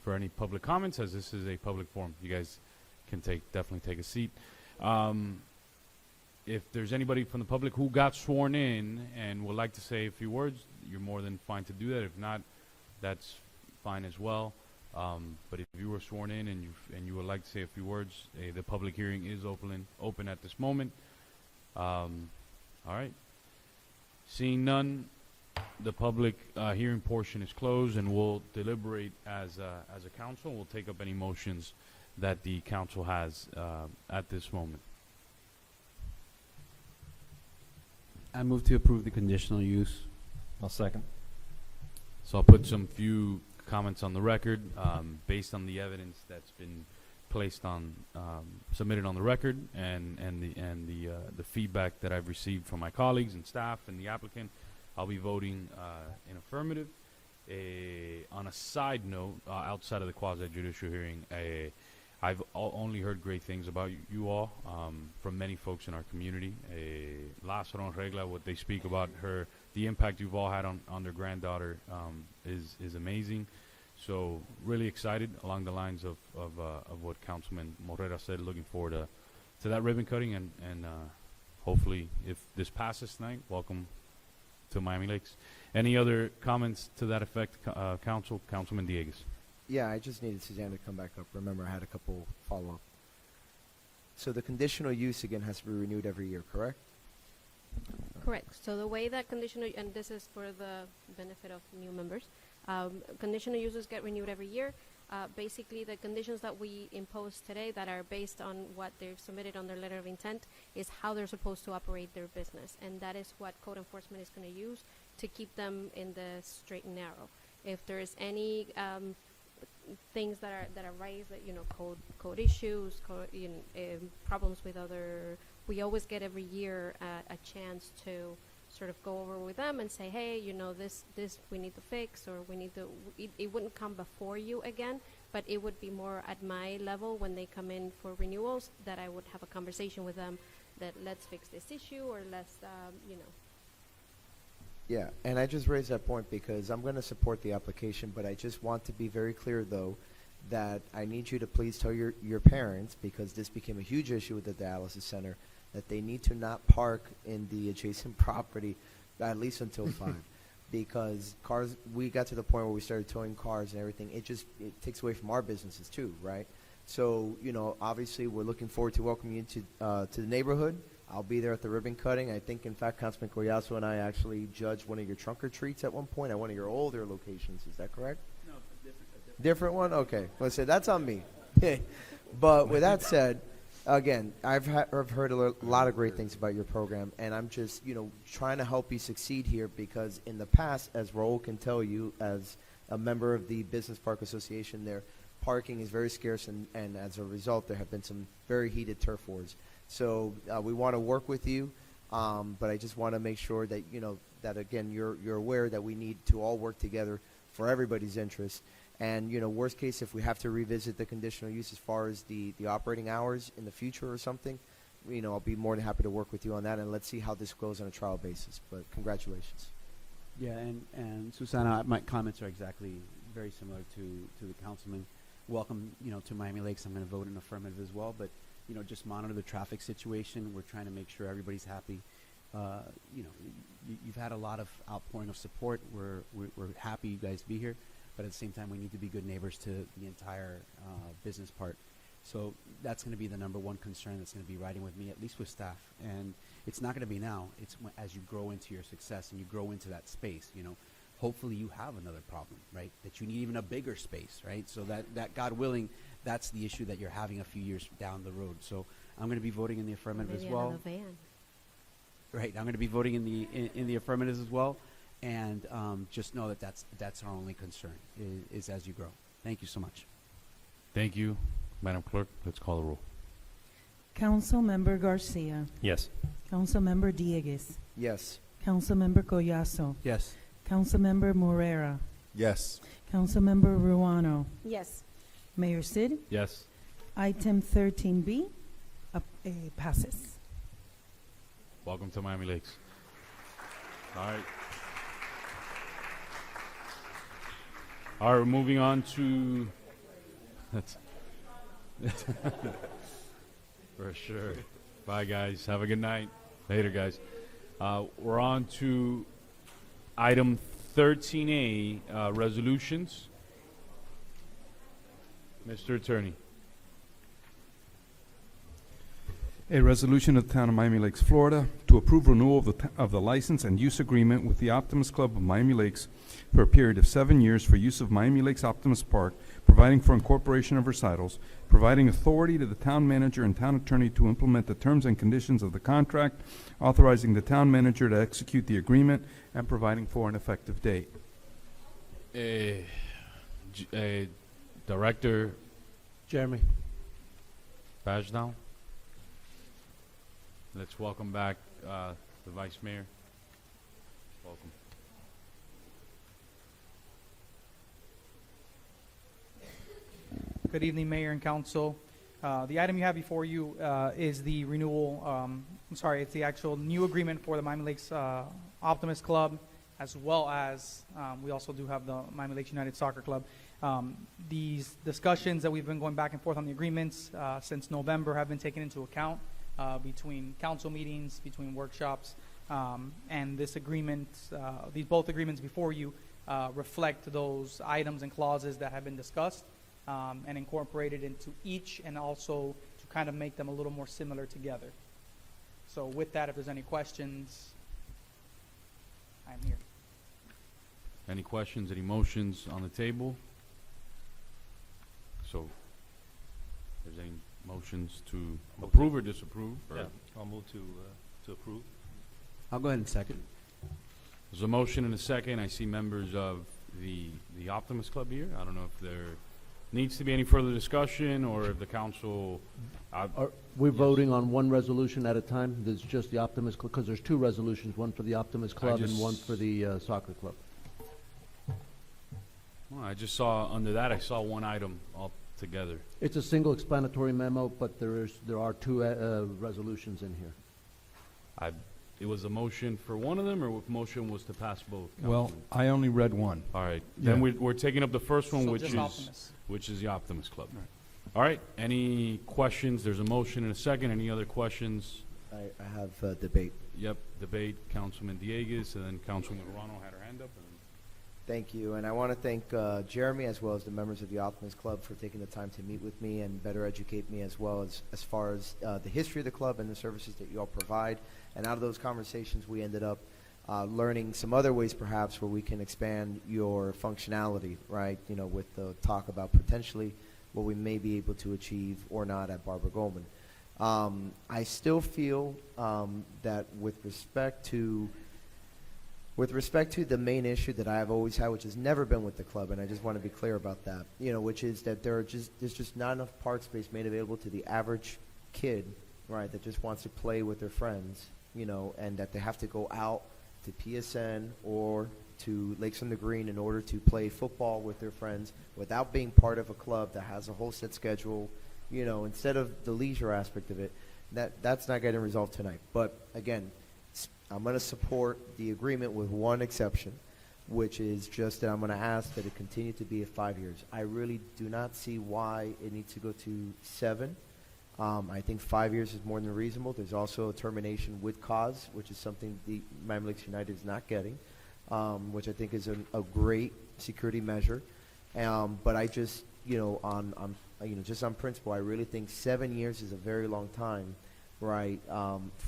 S13: for any public comments, as this is a public forum. You guys can definitely take a seat. If there's anybody from the public who got sworn in and would like to say a few words, you're more than fine to do that. If not, that's fine as well. But if you were sworn in and you would like to say a few words, the public hearing is open at this moment. All right. Seeing none, the public hearing portion is closed, and we'll deliberate as a council. We'll take up any motions that the council has at this moment.
S6: I move to approve the conditional use.
S7: I'll second.
S13: So I'll put some few comments on the record based on the evidence that's been placed on submitted on the record and the feedback that I've received from my colleagues and staff and the applicant. I'll be voting in affirmative. On a side note, outside of the quasi-judicial hearing, I've only heard great things about you all from many folks in our community. Lázaro and Regla, what they speak about her, the impact you've all had on their granddaughter is amazing. So really excited along the lines of what Councilman Morera said. Looking forward to that ribbon cutting and hopefully, if this passes tonight, welcome to Miami Lakes. Any other comments to that effect, Councilman Dieguez?
S1: Yeah, I just needed Suzanne to come back up. Remember, I had a couple follow-up. So the conditional use, again, has to be renewed every year, correct?
S3: Correct. So the way that conditional, and this is for the benefit of new members, conditional uses get renewed every year. Basically, the conditions that we impose today that are based on what they've submitted on their letter of intent is how they're supposed to operate their business. And that is what code enforcement is going to use to keep them in the straight and narrow. If there is any things that are raised, that code issues, problems with other, we always get every year a chance to sort of go over with them and say, hey, this we need to fix, or we need to. It wouldn't come before you again, but it would be more at my level when they come in for renewals, that I would have a conversation with them that let's fix this issue, or let's
S1: Yeah, and I just raised that point because I'm going to support the application, but I just want to be very clear, though, that I need you to please tell your parents, because this became a huge issue with the dialysis center, that they need to not park in the adjacent property at least until 5. Because cars, we got to the point where we started towing cars and everything. It takes away from our businesses too, right? So, obviously we're looking forward to welcoming you to the neighborhood. I'll be there at the ribbon cutting. I think, in fact, Councilman Collazo and I actually judged one of your trunk or treats at one point at one of your older locations. Is that correct?
S6: No, a
S1: different one? Okay. Let's say that's on me. But with that said, again, I've heard a lot of great things about your program, and I'm just, trying to help you succeed here, because in the past, as Raul can tell you, as a member of the Business Park Association there, parking is very scarce, and as a result, there have been some very heated turf wars. So we want to work with you, but I just want to make sure that, that again, you're aware that we need to all work together for everybody's interest. And, worst case, if we have to revisit the conditional use as far as the operating hours in the future or something, I'll be more than happy to work with you on that, and let's see how this goes on a trial basis. But congratulations.
S6: Yeah, and Susana, my comments are exactly very similar to the councilman. Welcome, to Miami Lakes. I'm going to vote in affirmative as well, but just monitor the traffic situation. We're trying to make sure everybody's happy. You've had a lot of outpouring of support. We're happy you guys to be here, but at the same time, we need to be good neighbors to the entire business part. So that's going to be the number one concern that's going to be riding with me, at least with staff. And it's not going to be now. It's as you grow into your success and you grow into that space, hopefully you have another problem, right? That you need even a bigger space, right? So that God willing, that's the issue that you're having a few years down the road. So I'm going to be voting in the affirmative as well. Right, I'm going to be voting in the affirmative as well, and just know that that's our only concern is as you grow. Thank you so much.
S13: Thank you, Madam Clerk. Let's call the roll.
S5: Councilmember Garcia.
S13: Yes.
S5: Councilmember Dieguez.
S1: Yes.
S5: Councilmember Collazo.
S6: Yes.
S5: Councilmember Morera.
S2: Yes.
S5: Councilmember Ruano.
S16: Yes.
S5: Mayor Sid.
S13: Yes.
S5: Item 13B passes.
S13: Welcome to Miami Lakes. All right. All right, we're moving on to... That's for sure. Bye, guys. Have a good night. Later, guys. We're on to item 13A, resolutions. Mr. Attorney.
S7: A resolution of the Town of Miami Lakes, Florida, to approve renewal of the license and use agreement with the Optimus Club of Miami Lakes for a period of 7 years for use of Miami Lakes Optimus Park, providing for incorporation of recitals, providing authority to the town manager and town attorney to implement the terms and conditions of the contract, authorizing the town manager to execute the agreement, and providing for an effective date.
S13: Director
S6: Jeremy
S13: Bajdown. Let's welcome back the Vice Mayor. Welcome.
S8: Good evening, Mayor and Council. The item you have before you is the renewal, it's the actual new agreement for the Miami Lakes Optimist Club, as well as we also do have the Miami Lakes United Soccer Club. These discussions that we've been going back and forth on the agreements since November have been taken into account between council meetings, between workshops, and this agreement, these both agreements before you reflect those items and clauses that have been discussed and incorporated into each, and also to kind of make them a little more similar together. So with that, if there's any questions, I'm here.
S13: Any questions, any motions on the table? So, there's any motions to approve or disapprove? Or
S10: Yeah, I'll move to approve.
S6: I'll go ahead and second.
S13: There's a motion and a second. I see members of the Optimist Club here. I don't know if there needs to be any further discussion, or if the council...
S12: Are we voting on one resolution at a time? There's just the Optimist Club, because there's two resolutions, one for the Optimist Club and one for the soccer club.
S13: Well, I just saw, under that, I saw one item all together.
S12: It's a single explanatory memo, but there are two resolutions in here.
S13: It was a motion for one of them, or what motion was to pass both?
S7: Well,
S13: Councilman?
S7: I only read one.
S13: All right. Then
S7: Yeah.
S13: we're taking up the first one,
S8: So
S13: which
S8: just
S13: is
S8: Optimist.
S13: the Optimist Club. All right. Any questions? There's a motion and a second. Any other questions?
S1: I have debate.
S13: Yep. Debate. Councilman Diegues, and then Councilman Morano had her hand up. And
S1: Thank you, and I want to thank Jeremy as well as the members of the Optimist Club for taking the time to meet with me and better educate me, as well as far as the history of the club and the services that you all provide. And out of those conversations, we ended up learning some other ways perhaps where we can expand your functionality, right? You know, with the talk about potentially what we may be able to achieve or not at Barbara Goldman. I still feel that with respect to the main issue that I have always had, which has never been with the club, and I just want to be clear about that, you know, which is that there's just not enough park space made available to the average kid, right, that just wants to play with their friends, you know, and that they have to go out to PSN or to Lakes on the Green in order to play football with their friends without being part of a club that has a whole set schedule, you know, instead of the leisure aspect of it. That's not getting resolved tonight. But again, I'm going to support the agreement with one exception, which is just that I'm going to ask that it continue to be at 5 years. I really do not see why it needs to go to 7. I think 5 years is more than reasonable. There's also a termination with cause, which is something the Miami Lakes United is not getting, which I think is a great security measure. But I just, you know, just on principle, I really think 7 years is a very long time, right,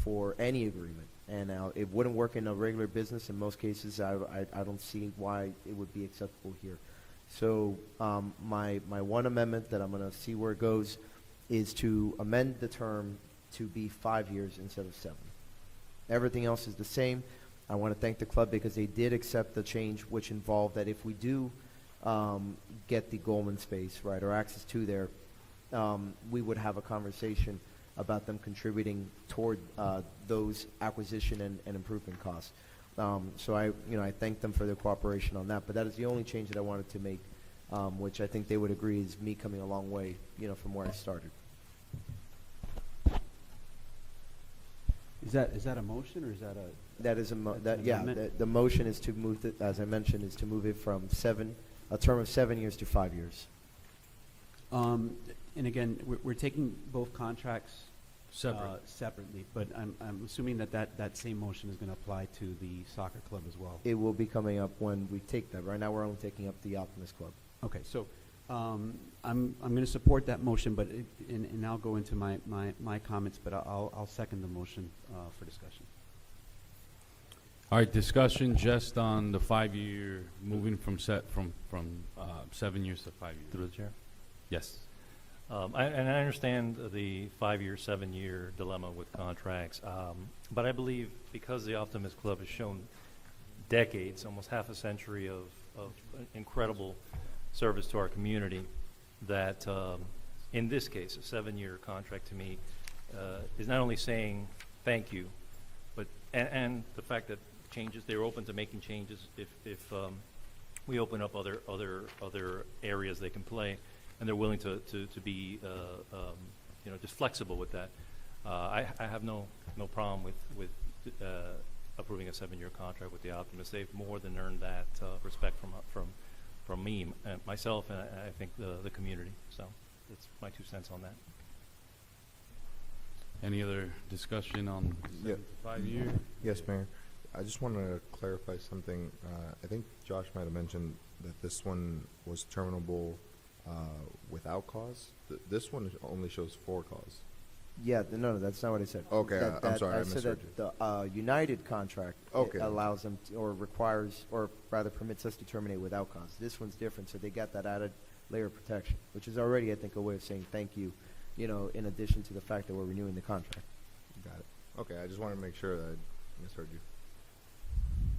S1: for any agreement. And it wouldn't work in a regular business in most cases. I don't see why it would be acceptable here. So my one amendment that I'm going to see where it goes is to amend the term to be 5 years instead of 7. Everything else is the same. I want to thank the club because they did accept the change, which involved that if we do get the Goldman space, right, or access to there, we would have a conversation about them contributing toward those acquisition and improvement costs. So I thank them for their cooperation on that. But that is the only change that I wanted to make, which I think they would agree is me coming a long way, you know, from where I started.
S6: Is that a motion, or is that a?
S1: That is
S6: amendment?
S1: the motion is to move it, as I mentioned, is to move it from a term of 7 years to 5 years.
S6: And again, we're taking both contracts separately, but I'm assuming that same motion is going to apply to the soccer club as well.
S1: It will be coming up when we take that. Right now, we're only taking up the Optimist Club.
S6: Okay, so I'm going to support that motion, but and I'll go into my comments, but I'll second the motion for discussion.
S13: All right, discussion just on the 5-year, moving from 7 years to 5 years.
S10: Through the chair.
S13: Yes.
S10: I understand the 5-year, 7-year dilemma with contracts, but I believe because the Optimist Club has shown decades, almost half a century of incredible service to our community, that in this case, a 7-year contract to me is not only saying thank you, but and the fact that changes, they're open to making changes if we open up other areas they can play. And they're willing to be just flexible with that. I have no problem with approving a 7-year contract with the Optimists. They've more than earned that respect from me, myself, and I think the community. So that's my 2 cents on that.
S13: Any other discussion on 7 to 5 year?
S2: Yes, Mayor. I just want to clarify something. I think Josh might have mentioned that this one was terminable without cause. This one only shows for cause.
S1: Yeah, no, that's not what I said.
S2: Okay, I'm sorry, I
S1: said
S2: misheard
S1: that the United contract
S2: Okay.
S1: allows them to, or requires, or rather permits us to terminate without cause. This one's different, so they got that added layer of protection, which is already, I think, a way of saying thank you, in addition to the fact that we're renewing the contract.
S2: Got it. Okay, I just wanted to make sure that I misheard you.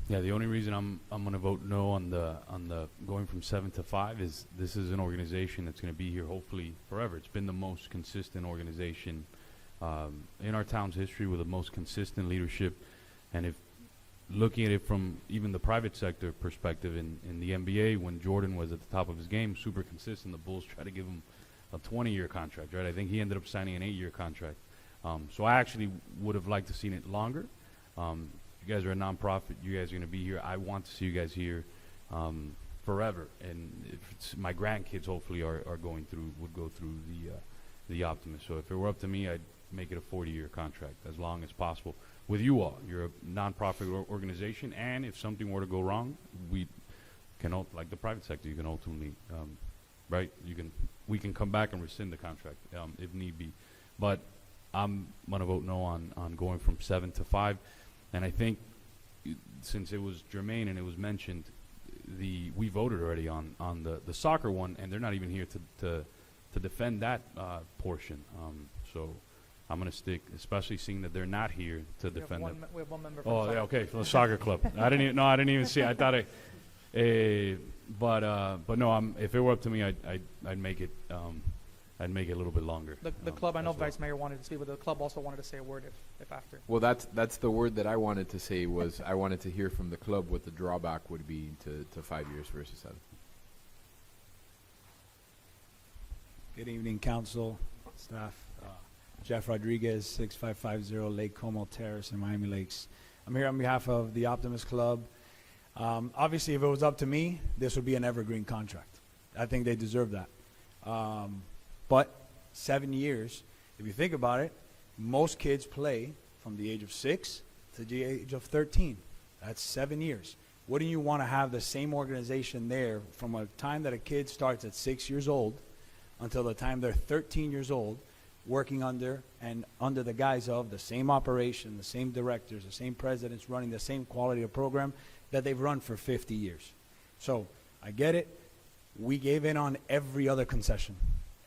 S13: Yeah, the only reason I'm going to vote no on the going from 7 to 5 is this is an organization that's going to be here hopefully forever. It's been the most consistent organization in our town's history with the most consistent leadership. And if looking at it from even the private sector perspective in the NBA, when Jordan was at the top of his game, super consistent, the Bulls tried to give him a 20-year contract, right? I think he ended up signing an 8-year contract. So I actually would have liked to seen it longer. You guys are a nonprofit. You guys are going to be here. I want to see you guys here forever. And if it's my grandkids, hopefully, would go through the Optimist. So if it were up to me, I'd make it a 40-year contract as long as possible with you all. You're a nonprofit organization, and if something were to go wrong, we can, like the private sector, you can ultimately, right? We can come back and rescind the contract if need be. But I'm going to vote no on going from 7 to 5. And I think since it was germane and it was mentioned, we voted already on the soccer one, and they're not even here to defend that portion. So I'm going to stick, especially seeing that they're not here to defend it.
S8: We have one member from
S13: Oh, yeah, okay, for the soccer club. I didn't even see. I thought but no. If it were up to me, I'd make it. I'd make it a little bit longer.
S8: The club, I know Vice Mayor wanted to speak, but the club also wanted to say a word if after.
S9: Well, that's the word that I wanted to say was I wanted to hear from the club what the drawback would be to 5 years versus 7.
S11: Good evening, council, staff. Jeff Rodriguez, 6550 Lake Como Terrace in Miami Lakes. I'm here on behalf of the Optimist Club. Obviously, if it was up to me, this would be an evergreen contract. I think they deserve that. But 7 years, if you think about it, most kids play from the age of 6 to the age of 13. That's 7 years. Wouldn't you want to have the same organization there from a time that a kid starts at 6 years old until the time they're 13 years old, working under the guise of the same operation, the same directors, the same presidents running the same quality of program that they've run for 50 years. So I get it. We gave in on every other concession.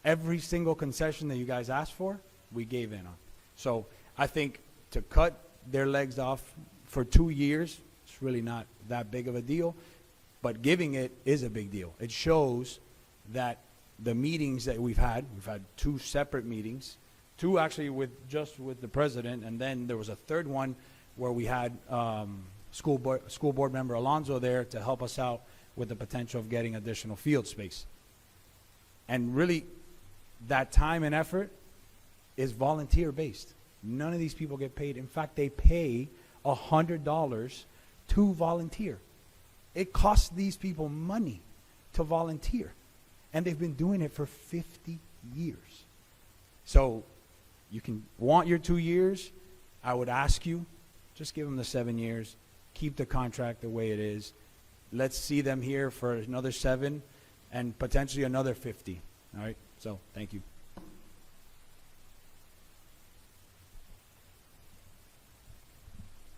S11: Every single concession that you guys asked for, we gave in on. So I think to cut their legs off for 2 years, it's really not that big of a deal. But giving it is a big deal. It shows that the meetings that we've had 2 separate meetings, 2 actually with the president, and then there was a third one where we had school board member Alonso there to help us out with the potential of getting additional field space. And really, that time and effort is volunteer based. None of these people get paid. In fact, they pay $100 to volunteer. It costs these people money to volunteer. And they've been doing it for 50 years. So you can want your 2 years. I would ask you, just give them the 7 years. Keep the contract the way it is. Let's see them here for another 7 and potentially another 50. All right? So thank you.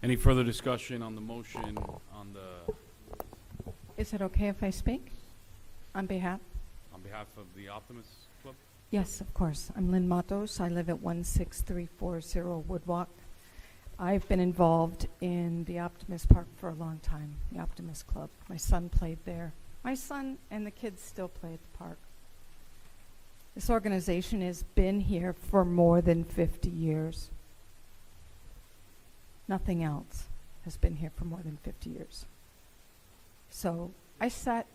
S13: Any further discussion on the motion on the
S14: Is it okay if I speak on behalf?
S13: on behalf of the Optimist Club?
S14: Yes, of course. I'm Lynn Matos. I live at 16340 Woodwalk. I've been involved in the Optimist Park for a long time, the Optimist Club. My son played there. My son and the kids still play at the park. This organization has been here for more than 50 years. Nothing else has been here for more than 50 years. So I sat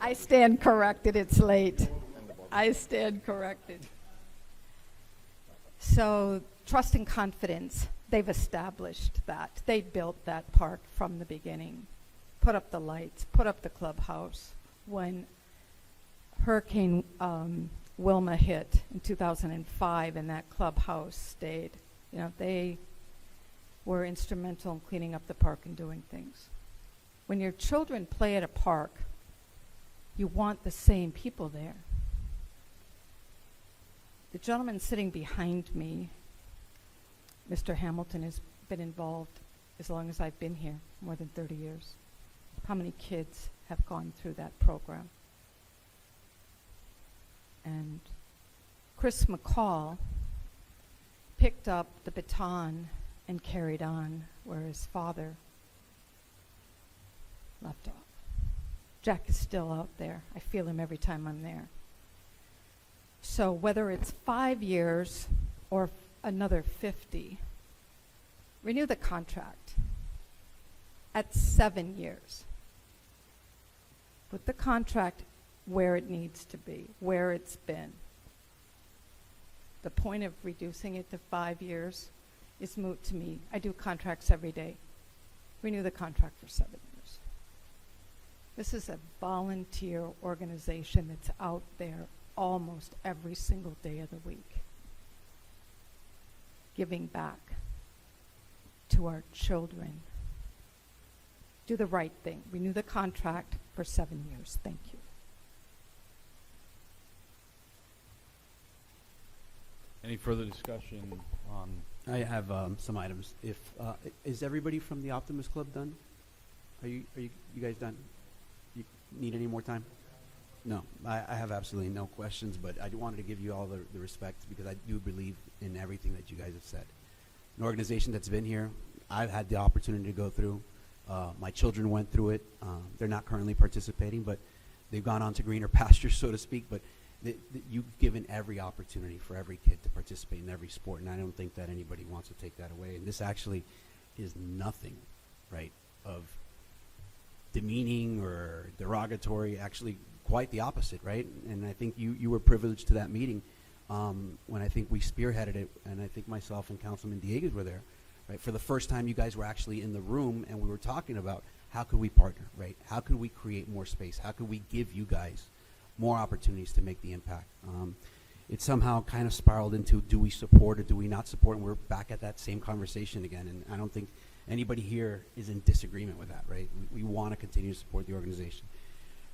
S14: I stand corrected, it's late. I stand corrected. So, trust and confidence, they've established that. They built that park from the beginning. Put up the lights, put up the clubhouse. When Hurricane Wilma hit in 2005 and that clubhouse stayed, you know, they were instrumental in cleaning up the park and doing things. When your children play at a park, you want the same people there. The gentleman sitting behind me, Mr. Hamilton, has been involved as long as I've been here, more than 30 years. How many kids have gone through that program? And Chris McCall picked up the baton and carried on where his father left off. Jack is still out there. I feel him every time I'm there. So whether it's 5 years or another 50, renew the contract at 7 years. Put the contract where it needs to be, where it's been. The point of reducing it to 5 years is moot to me. I do contracts every day. Renew the contract for 7 years. This is a volunteer organization that's out there almost every single day of the week, giving back to our children. Do the right thing. Renew the contract for 7 years. Thank you.
S13: Any further discussion on?
S6: I have some items. If is everybody from the Optimist Club done? Are you guys done? You need any more time? No, I have absolutely no questions, but I wanted to give you all the respect because I do believe in everything that you guys have said. An organization that's been here, I've had the opportunity to go through. My children went through it. They're not currently participating, but they've gone on to greener pastures, so to speak. But you've given every opportunity for every kid to participate in every sport, and I don't think that anybody wants to take that away. And this actually is nothing, right, of demeaning or derogatory. Actually, quite the opposite, right? And I think you were privileged to that meeting when I think we spearheaded it, and I think myself and Councilman Dieguez were there, right? For the first time, you guys were actually in the room, and we were talking about how could we partner, right? How could we create more space? How could we give you guys more opportunities to make the impact? It somehow kind of spiraled into do we support or do we not support, and we're back at that same conversation again, and I don't think anybody here is in disagreement with that, right? We want to continue to support the organization.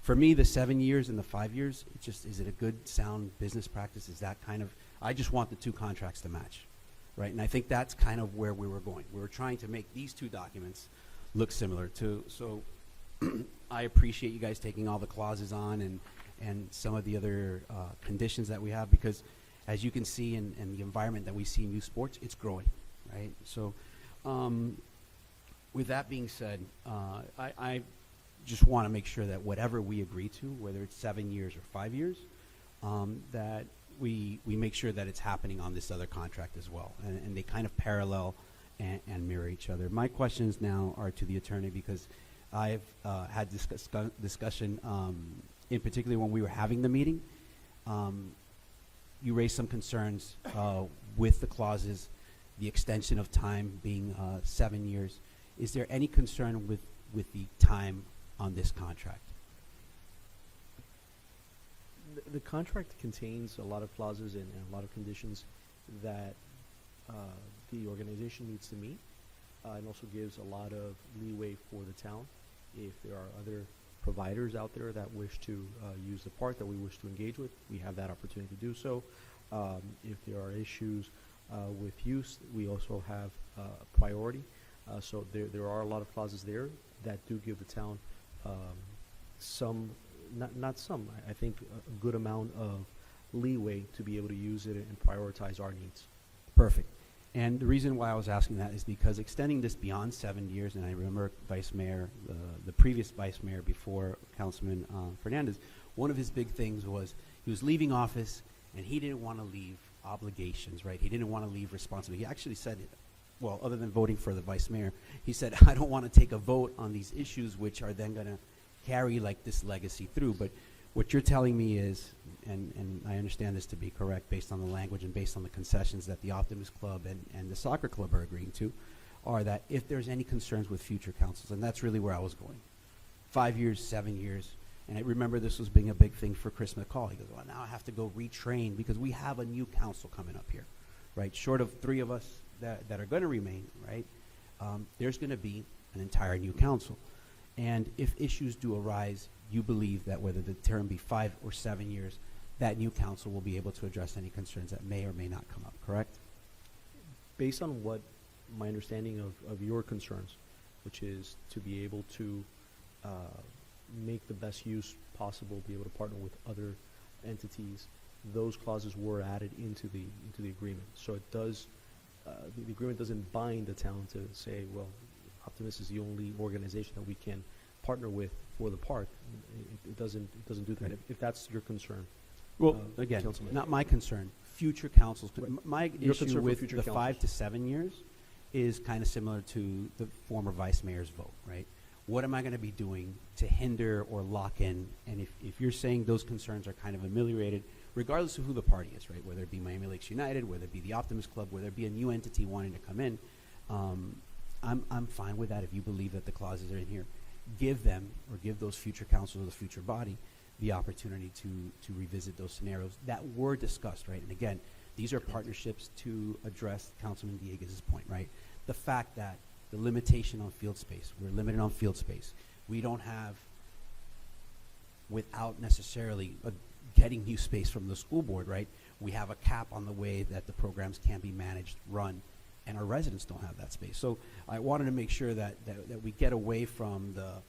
S6: For me, the 7 years and the 5 years, it just, is it a good, sound business practice? Is that kind of, I just want the two contracts to match, right? And I think that's kind of where we were going. We were trying to make these two documents look similar to, so I appreciate you guys taking all the clauses on and some of the other conditions that we have, because as you can see in the environment that we see in youth sports, it's growing, right? So with that being said, I just want to make sure that whatever we agree to, whether it's 7 years or 5 years, that we make sure that it's happening on this other contract as well, and they kind of parallel and mirror each other. My questions now are to the attorney, because I've had discussion, in particular when we were having the meeting. You raised some concerns with the clauses, the extension of time being 7 years. Is there any concern with the time on this contract?
S15: The contract contains a lot of clauses and a lot of conditions that the organization needs to meet, and also gives a lot of leeway for the town. If there are other providers out there that wish to use the park, that we wish to engage with, we have that opportunity to do so. If there are issues with use, we also have priority. So there are a lot of clauses there that do give the town some, not some, I think a good amount of leeway to be able to use it and prioritize our needs.
S6: Perfect. And the reason why I was asking that is because extending this beyond 7 years, and I remember Vice Mayor, the previous Vice Mayor before Councilman Fernandez, one of his big things was he was leaving office and he didn't want to leave obligations, right? He didn't want to leave responsibility. He actually said, well, other than voting for the Vice Mayor, he said, I don't want to take a vote on these issues which are then going to carry like this legacy through. But what you're telling me is, and I understand this to be correct based on the language and based on the concessions that the Optimist Club and the soccer club are agreeing to, are that if there's any concerns with future councils, and that's really where I was going, 5 years, 7 years, and I remember this was being a big thing for Chris McCall. He goes, well, now I have to go retrain because we have a new council coming up here, right? Short of 3 of us that are going to remain, right? There's going to be an entire new council. And if issues do arise, you believe that whether the term be 5 or 7 years, that new council will be able to address any concerns that may or may not come up, correct?
S15: Based on what my understanding of your concerns, which is to be able to make the best use possible, be able to partner with other entities, those clauses were added into the agreement. So it does, the agreement doesn't bind the town to say, well, Optimist is the only organization that we can partner with for the park. It doesn't do that. If that's your concern.
S6: Well, again,
S15: Councilman.
S6: not my concern. Future councils. My
S15: Your
S6: issue
S15: concern for
S6: with
S15: future
S6: the
S15: councils.
S6: 5 to 7 years is kind of similar to the former vice mayor's vote, right? What am I going to be doing to hinder or lock in? And if you're saying those concerns are kind of ameliorated, regardless of who the party is, right? Whether it be Miami Lakes United, whether it be the Optimist Club, whether it be a new entity wanting to come in, I'm fine with that if you believe that the clauses are in here. Give them, or give those future councils or the future body the opportunity to revisit those scenarios that were discussed, right? And again, these are partnerships to address Councilman Dieguez's point, right? The fact that the limitation on field space, we're limited on field space. We don't have, without necessarily getting new space from the school board, right? We have a cap on the way that the programs can be managed, run, and our residents don't have that space. So I wanted to make sure that we get away from the,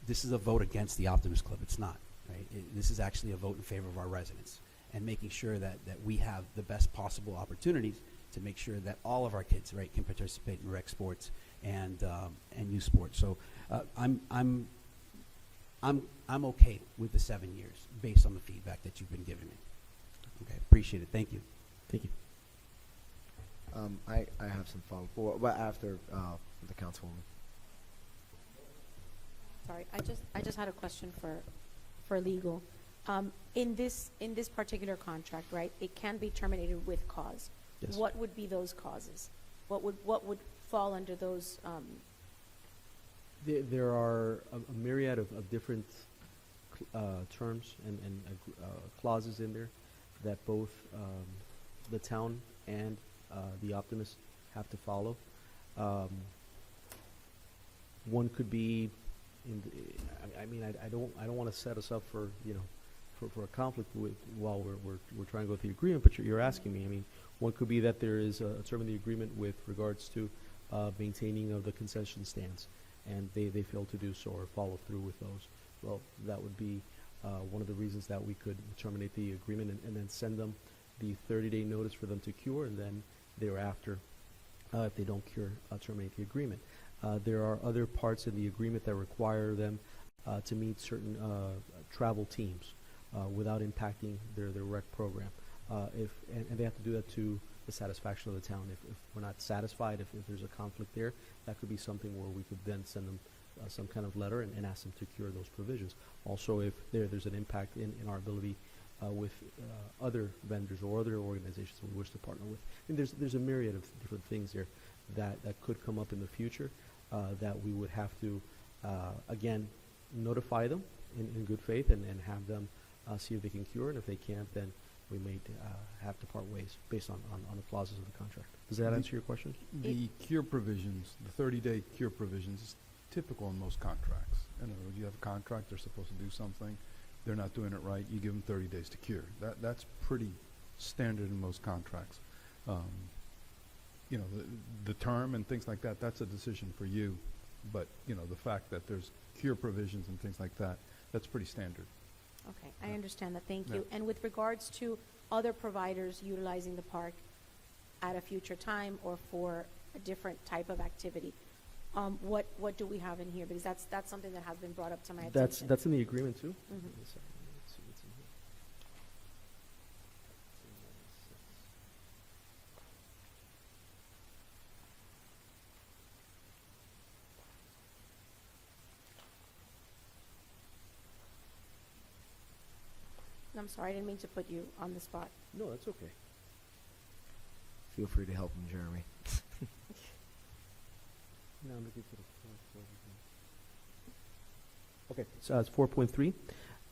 S6: this is a vote against the Optimist Club. It's not, right? This is actually a vote in favor of our residents and making sure that we have the best possible opportunities to make sure that all of our kids, right, can participate in rec sports and youth sports. So I'm okay with the 7 years based on the feedback that you've been giving me. Okay, appreciate it. Thank you.
S15: Thank you.
S1: I have some follow-up, but after the councilwoman.
S16: Sorry, I just had a question for legal. In this particular contract, right, it can be terminated with cause.
S15: Yes.
S16: What would be those causes? What would fall under those?
S15: There are a myriad of different terms and clauses in there that both the town and the Optimists have to follow. One could be, I don't want to set us up for for a conflict while we're trying to go through the agreement. But you're asking me. One could be that there is a term in the agreement with regards to maintaining of the concession stands, and they fail to do so or follow through with those. Well, that would be one of the reasons that we could terminate the agreement and then send them the 30-day notice for them to cure, and then thereafter, if they don't cure, terminate the agreement. There are other parts in the agreement that require them to meet certain travel teams without impacting their rec program. And they have to do that to the satisfaction of the town. If we're not satisfied, if there's a conflict there, that could be something where we could then send them some kind of letter and ask them to cure those provisions. Also, if there's an impact in our ability with other vendors or other organizations that we wish to partner with. And there's a myriad of different things there that could come up in the future that we would have to, again, notify them in good faith and have them see if they can cure, and if they can't, then we may have to part ways based on the clauses of the contract. Does that answer your question?
S7: The cure provisions, the 30-day cure provisions, is typical in most contracts. In other words, you have a contract, they're supposed to do something, they're not doing it right, you give them 30 days to cure. That's pretty standard in most contracts. The term and things like that, that's a decision for you. But, the fact that there's cure provisions and things like that, that's pretty standard.
S16: Okay, I understand that. Thank
S7: Yeah.
S16: you. And with regards to other providers utilizing the park at a future time or for a different type of activity, what do we have in here? Because that's something that has been brought up to my attention.
S15: That's in the agreement too?
S16: Mhm.
S15: Let's see what's in here.
S16: sorry, I didn't mean to put you on the spot.
S12: No, that's okay.
S1: Feel free to help him, Jeremy.
S12: No, I'm looking for the okay, so that's 4.3.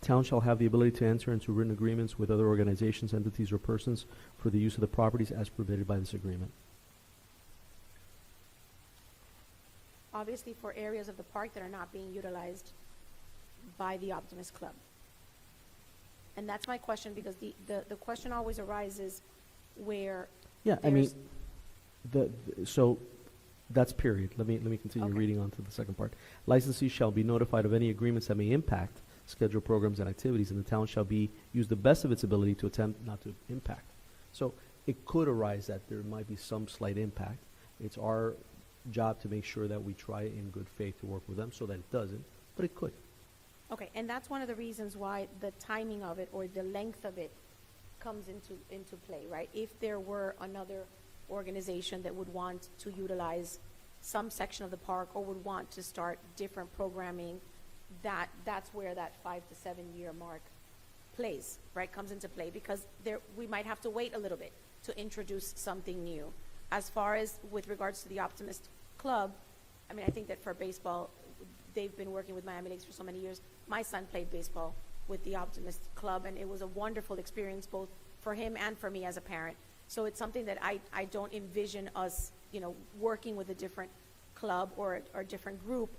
S12: Town shall have the ability to enter into written agreements with other organizations, entities, or persons for the use of the properties as provided by this agreement.
S16: Obviously for areas of the park that are not being utilized by the Optimist Club. And that's my question, because the question always arises where
S12: Yeah, I mean,
S16: there's-
S12: so that's period. Let me continue
S16: Okay.
S12: reading on to the second part. Licensees shall be notified of any agreements that may impact scheduled programs and activities, and the town shall use the best of its ability to attempt not to impact. So it could arise that there might be some slight impact. It's our job to make sure that we try in good faith to work with them so that it doesn't, but it could.
S16: Okay, and that's one of the reasons why the timing of it or the length of it comes into play, right? If there were another organization that would want to utilize some section of the park or would want to start different programming, that's where that 5 to 7 year mark plays, right? Comes into play, because we might have to wait a little bit to introduce something new. As far as with regards to the Optimist Club, I mean, I think that for baseball, they've been working with Miami Lakes for so many years. My son played baseball with the Optimist Club, and it was a wonderful experience both for him and for me as a parent. So it's something that I don't envision us, working with a different club or a different group,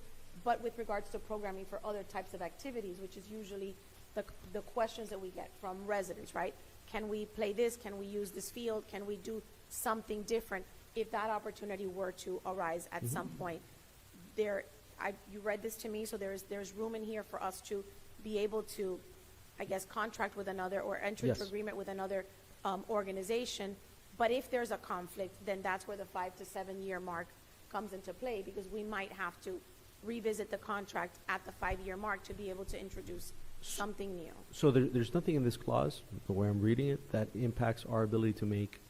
S16: but with regards to programming for other types of activities, which is usually the questions that we get from residents, right? Can we play this? Can we use this field? Can we do something different? If that opportunity were to arise at some point, you read this to me, so there's room in here for us to be able to, I guess, contract with another or enter into
S12: Yes.
S16: agreement with another organization. But if there's a conflict, then that's where the 5 to 7 year mark comes into play, because we might have to revisit the contract at the 5 year mark to be able to introduce something new.
S12: So there's nothing in this clause, the way I'm reading it, that impacts our ability to make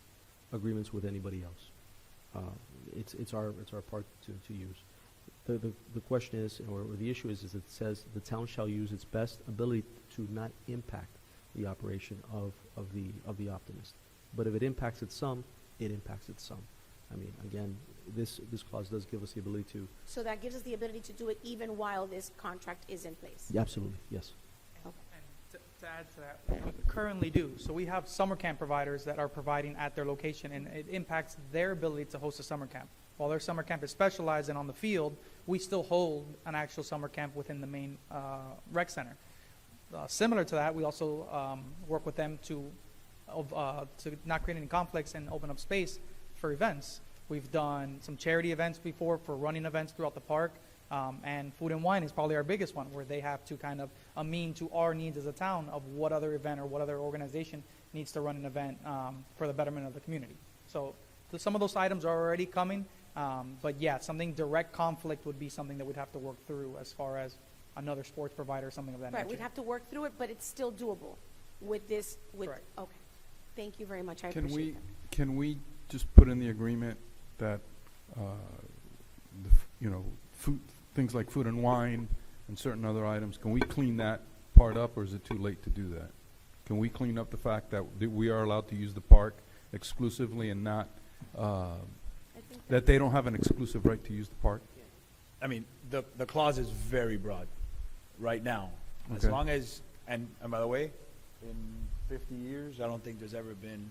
S12: agreements with anybody else. It's our part to use. The question is, or the issue is it says the town shall use its best ability to not impact the operation of the Optimist. But if it impacts it some, it impacts it some. I mean, again, this clause does give us the ability to.
S16: So that gives us the ability to do it even while this contract is in place.
S12: Yeah, absolutely, yes.
S16: Okay.
S8: And to add to that, we currently do. So we have summer camp providers that are providing at their location, and it impacts their ability to host a summer camp. While their summer camp is specialized and on the field, we still hold an actual summer camp within the main rec center. Similar to that, we also work with them to not create any conflicts and open up space for events. We've done some charity events before for running events throughout the park, and Food and Wine is probably our biggest one, where they have to kind of amend to our needs as a town of what other event or what other organization needs to run an event for the betterment of the community. So some of those items are already coming, but yeah, something direct conflict would be something that we'd have to work through as far as another sports provider or something of that
S16: Right,
S8: nature.
S16: we'd have to work through it, but it's still doable with this,
S8: Correct.
S16: okay. Thank you very much, I
S7: Can
S16: appreciate that.
S7: can we just put in the agreement that, things like Food and Wine and certain other items, can we clean that part up, or is it too late to do that? Can we clean up the fact that we are allowed to use the park exclusively and not, that they don't have an exclusive right to use the park?
S11: I mean, the clause is very broad right now. As
S7: Okay.
S11: long as, and by the way, in 50 years, I don't think there's ever been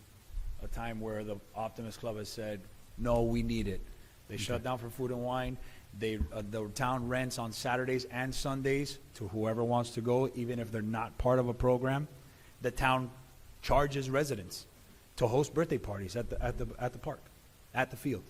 S11: a time where the Optimist Club has said, no, we need it. They shut down for Food and Wine. The town rents on Saturdays and Sundays to whoever wants to go, even if they're not part of a program. The town charges residents to host birthday parties at the park, at the field,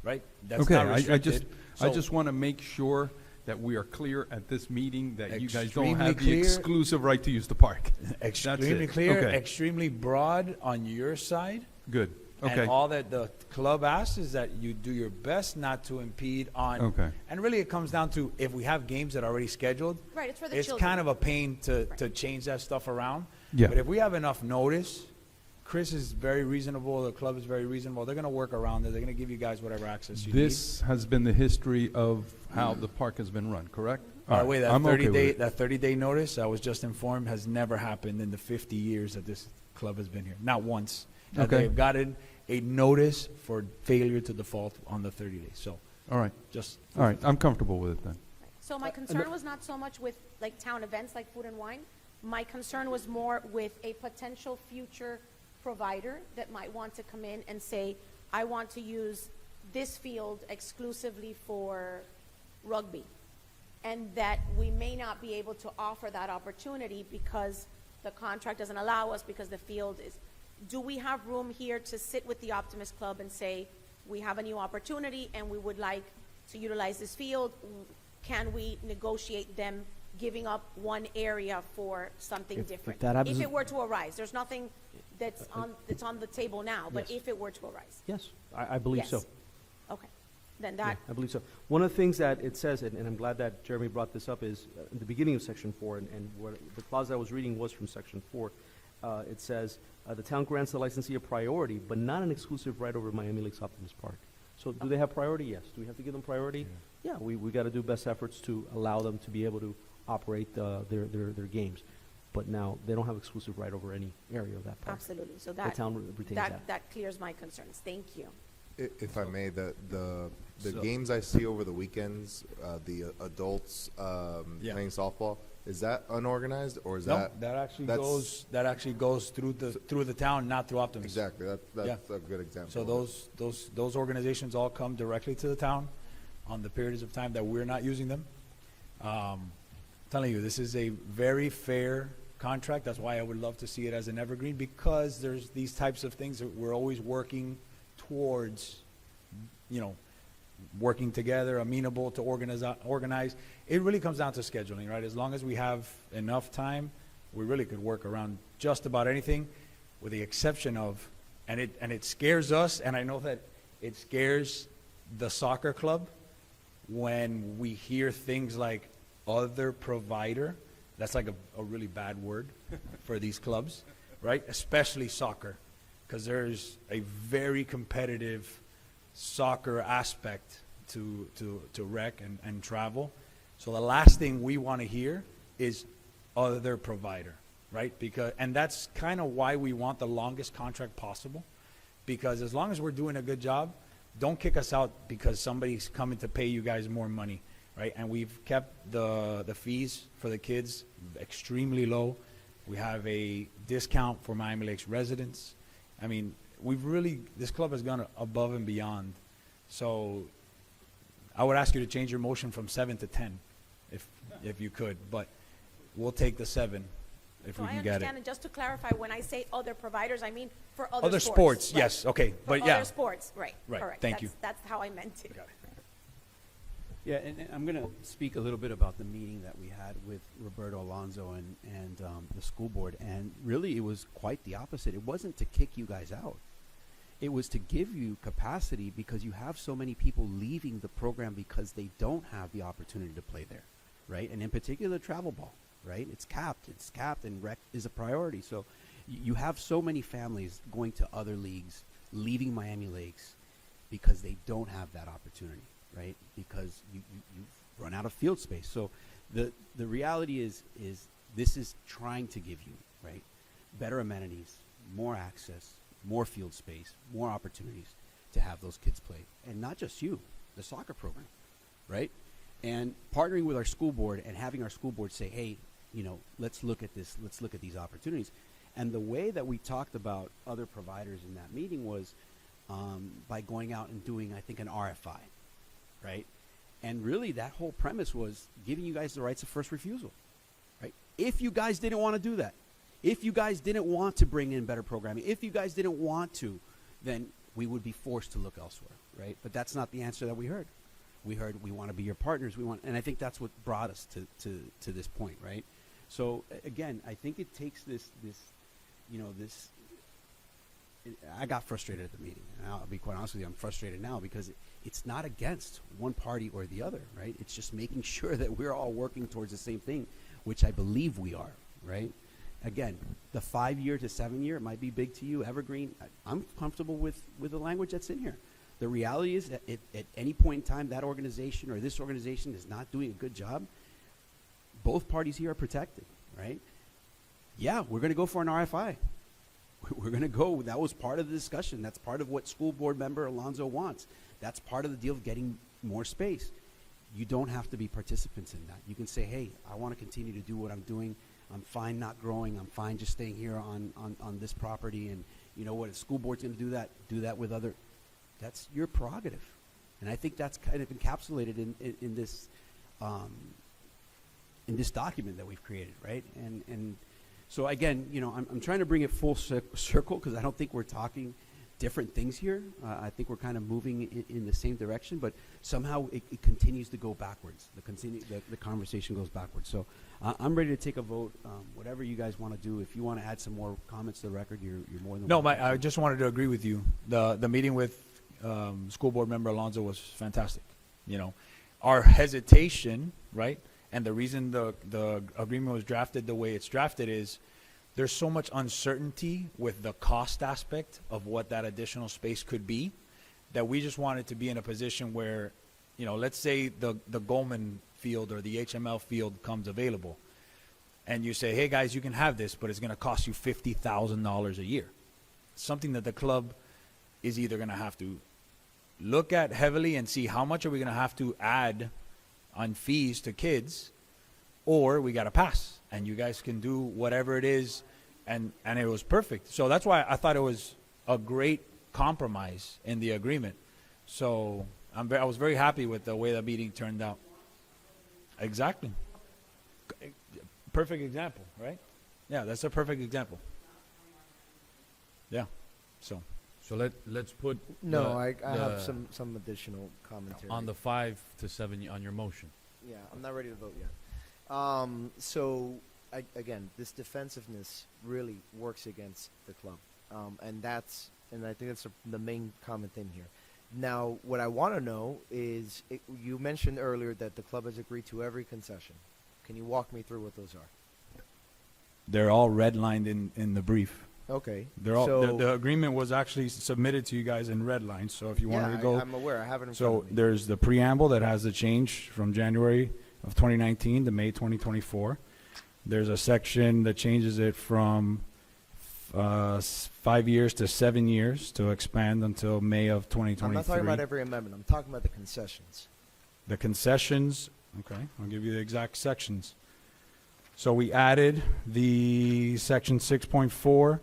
S11: right? That's
S7: Okay,
S11: not
S7: I
S11: restricted.
S7: just want to make sure that we are clear at this meeting that you guys don't
S11: Extremely
S7: have the
S11: clear.
S7: exclusive right to use the park.
S11: Extremely
S7: it.
S11: clear,
S7: Okay.
S11: extremely broad on your side.
S7: Good, okay.
S11: And all that the club asks is that you do your best not to impede on.
S7: Okay.
S11: And really, it comes down to if we have games that are already scheduled.
S16: Right, it's for the
S11: It's
S16: children.
S11: kind of a pain to change that stuff around.
S7: Yeah.
S11: But if we have enough notice, Chris is very reasonable. The club is very reasonable. They're going to work around it. They're going to give you guys whatever access you
S7: This has been the history of how the park has been run, correct?
S11: By the way, that
S7: I'm okay
S11: 30
S7: with
S11: day
S7: it.
S11: that 30-day notice, I was just informed, has never happened in the 50 years that this club has been here. Not once. That
S7: Okay.
S11: They've gotten a notice for failure to default on the 30 days. So,
S7: All right.
S11: just
S7: All right. I'm comfortable with it then.
S16: So my concern was not so much with like town events like Food and Wine. My concern was more with a potential future provider that might want to come in and say, I want to use this field exclusively for rugby. And that we may not be able to offer that opportunity because the contract doesn't allow us, because the field is, do we have room here to sit with the Optimist Club and say, we have a new opportunity and we would like to utilize this field? Can we negotiate them giving up one area for something
S15: If
S16: different?
S15: that happens-
S16: If it were to arise, there's nothing that's on the table now, but
S15: Yes.
S16: if it were to arise.
S15: Yes, I believe so.
S16: Yes. Okay, then
S15: Yeah,
S16: that,
S15: I believe so. One of the things that it says, and I'm glad that Jeremy brought this up, is in the beginning of Section 4, and what the clause I was reading was from Section 4. It says, the town grants the licensee a priority, but not an exclusive right over Miami Lakes Optimist Park. So do they have priority? Yes. Do we have to give them priority? Yeah, we got to do best efforts to allow them to be able to operate their games. But now, they don't have exclusive right over any area of that park.
S16: absolutely, so
S15: The
S16: that,
S15: town retains that.
S16: that clears my concerns. Thank you.
S2: If I may, the
S11: So-
S2: games I see over the weekends, the adults
S11: Yeah.
S2: playing softball, is that unorganized or is
S11: no, that actually goes through the town, not through Optimus.
S2: Exactly. That's a good example.
S11: So those organizations all come directly to the town on the periods of time that we're not using them. Telling you, this is a very fair contract. That's why I would love to see it as an evergreen, because there's these types of things that we're always working towards, working together, amenable to organize. It really comes down to scheduling, right? As long as we have enough time, we really could work around just about anything, with the exception of, and it scares us, and I know that it scares the soccer club when we hear things like other provider. That's like a really bad word for these clubs, right? Especially soccer, because there's a very competitive soccer aspect to rec and travel. So the last thing we want to hear is other provider, right? And that's kind of why we want the longest contract possible, because as long as we're doing a good job, don't kick us out because somebody's coming to pay you guys more money, right? And we've kept the fees for the kids extremely low. We have a discount for Miami Lakes residents. I mean, this club has gone above and beyond. So I would ask you to change your motion from 7 to 10, if you could, but we'll take the 7 if
S16: So
S15: Mm-hmm.
S11: we
S16: I
S11: can get
S16: understand,
S11: it.
S16: and just to clarify, when I say other providers, I mean for other
S11: Other
S16: sports.
S11: sports,
S16: right.
S11: yes, okay,
S16: For
S11: but yeah.
S16: other sports, right,
S11: Right,
S16: correct.
S11: thank you.
S16: That's how I meant it.
S6: Yeah, and I'm going to speak a little bit about the meeting that we had with Roberto Alonso and the school board. And really, it was quite the opposite. It wasn't to kick you guys out. It was to give you capacity because you have so many people leaving the program because they don't have the opportunity to play there, right? And in particular, travel ball, right? It's capped, and rec is a priority. So you have so many families going to other leagues, leaving Miami Lakes because they don't have that opportunity, right? Because you've run out of field space. So the reality is this is trying to give you, right, better amenities, more access, more field space, more opportunities to have those kids play. And not just you, the soccer program, right? And partnering with our school board and having our school board say, hey, let's look at this, let's look at these opportunities. And the way that we talked about other providers in that meeting was by going out and doing, I think, an RFI, right? And really that whole premise was giving you guys the rights of first refusal, right? If you guys didn't want to do that, if you guys didn't want to bring in better programming, if you guys didn't want to, then we would be forced to look elsewhere, right? But that's not the answer that we heard. We heard we want to be your partners. And I think that's what brought us to this point, right? So again, I think it takes this. I got frustrated at the meeting, and I'll be quite honest with you. I'm frustrated now because it's not against one party or the other, right? It's just making sure that we're all working towards the same thing, which I believe we are, right? Again, the 5-year to 7-year might be big to you, evergreen. I'm comfortable with the language that's in here. The reality is that at any point in time, that organization or this organization is not doing a good job, both parties here are protected, right? Yeah, we're going to go for an RFI. We're going to go. That was part of the discussion. That's part of what school board member Alonso wants. That's part of the deal of getting more space. You don't have to be participants in that. You can say, hey, I want to continue to do what I'm doing. I'm fine not growing. I'm fine just staying here on this property. And you know what? If school board's going to do that with other, that's your prerogative. And I think that's kind of encapsulated in this document that we've created, right? And so again, you know, I'm trying to bring it full circle because I don't think we're talking different things here. I think we're kind of moving in the same direction, but somehow it continues to go backwards. The conversation goes backwards. So I'm ready to take a vote. Whatever you guys want to do. If you want to add some more comments to the record, you're more than
S11: No,
S6: welcome.
S11: I just wanted to agree with you. The meeting with school board member Alonso was fantastic. You know, our hesitation, right, and the reason the agreement was drafted the way it's drafted is there's so much uncertainty with the cost aspect of what that additional space could be that we just wanted to be in a position where, you know, let's say the Goldman field or the HML field comes available and you say, hey guys, you can have this, but it's going to cost you $50,000 a year. Something that the club is either going to have to look at heavily and see how much are we going to have to add on fees to kids, or we got to pass and you guys can do whatever it is. And it was perfect. So that's why I thought it was a great compromise in the agreement. So I was very happy with the way the meeting turned out. Exactly. Perfect example, right? Yeah, that's a perfect example. Yeah. So
S13: let's put
S1: No, I have some additional commentary.
S13: on the 5 to 7 on your motion.
S1: Yeah, I'm not ready to vote yet. Again, this defensiveness really works against the club, and I think that's the main common thing here. Now, what I want to know is, you mentioned earlier that the club has agreed to every concession. Can you walk me through what those are?
S11: They're all redlined in the brief.
S1: Okay.
S11: They're all
S1: So-
S11: the agreement was actually submitted to you guys in red line. So if you wanted to go,
S1: I'm aware. I have it in front
S11: so
S1: of me.
S11: there's the preamble that has the change from January of 2019 to May 2024. There's a section that changes it from 5 years to 7 years to expand until May of 2023.
S1: I'm not talking about every amendment. I'm talking about the concessions.
S11: The concessions, okay, I'll give you the exact sections. So we added the section 6.4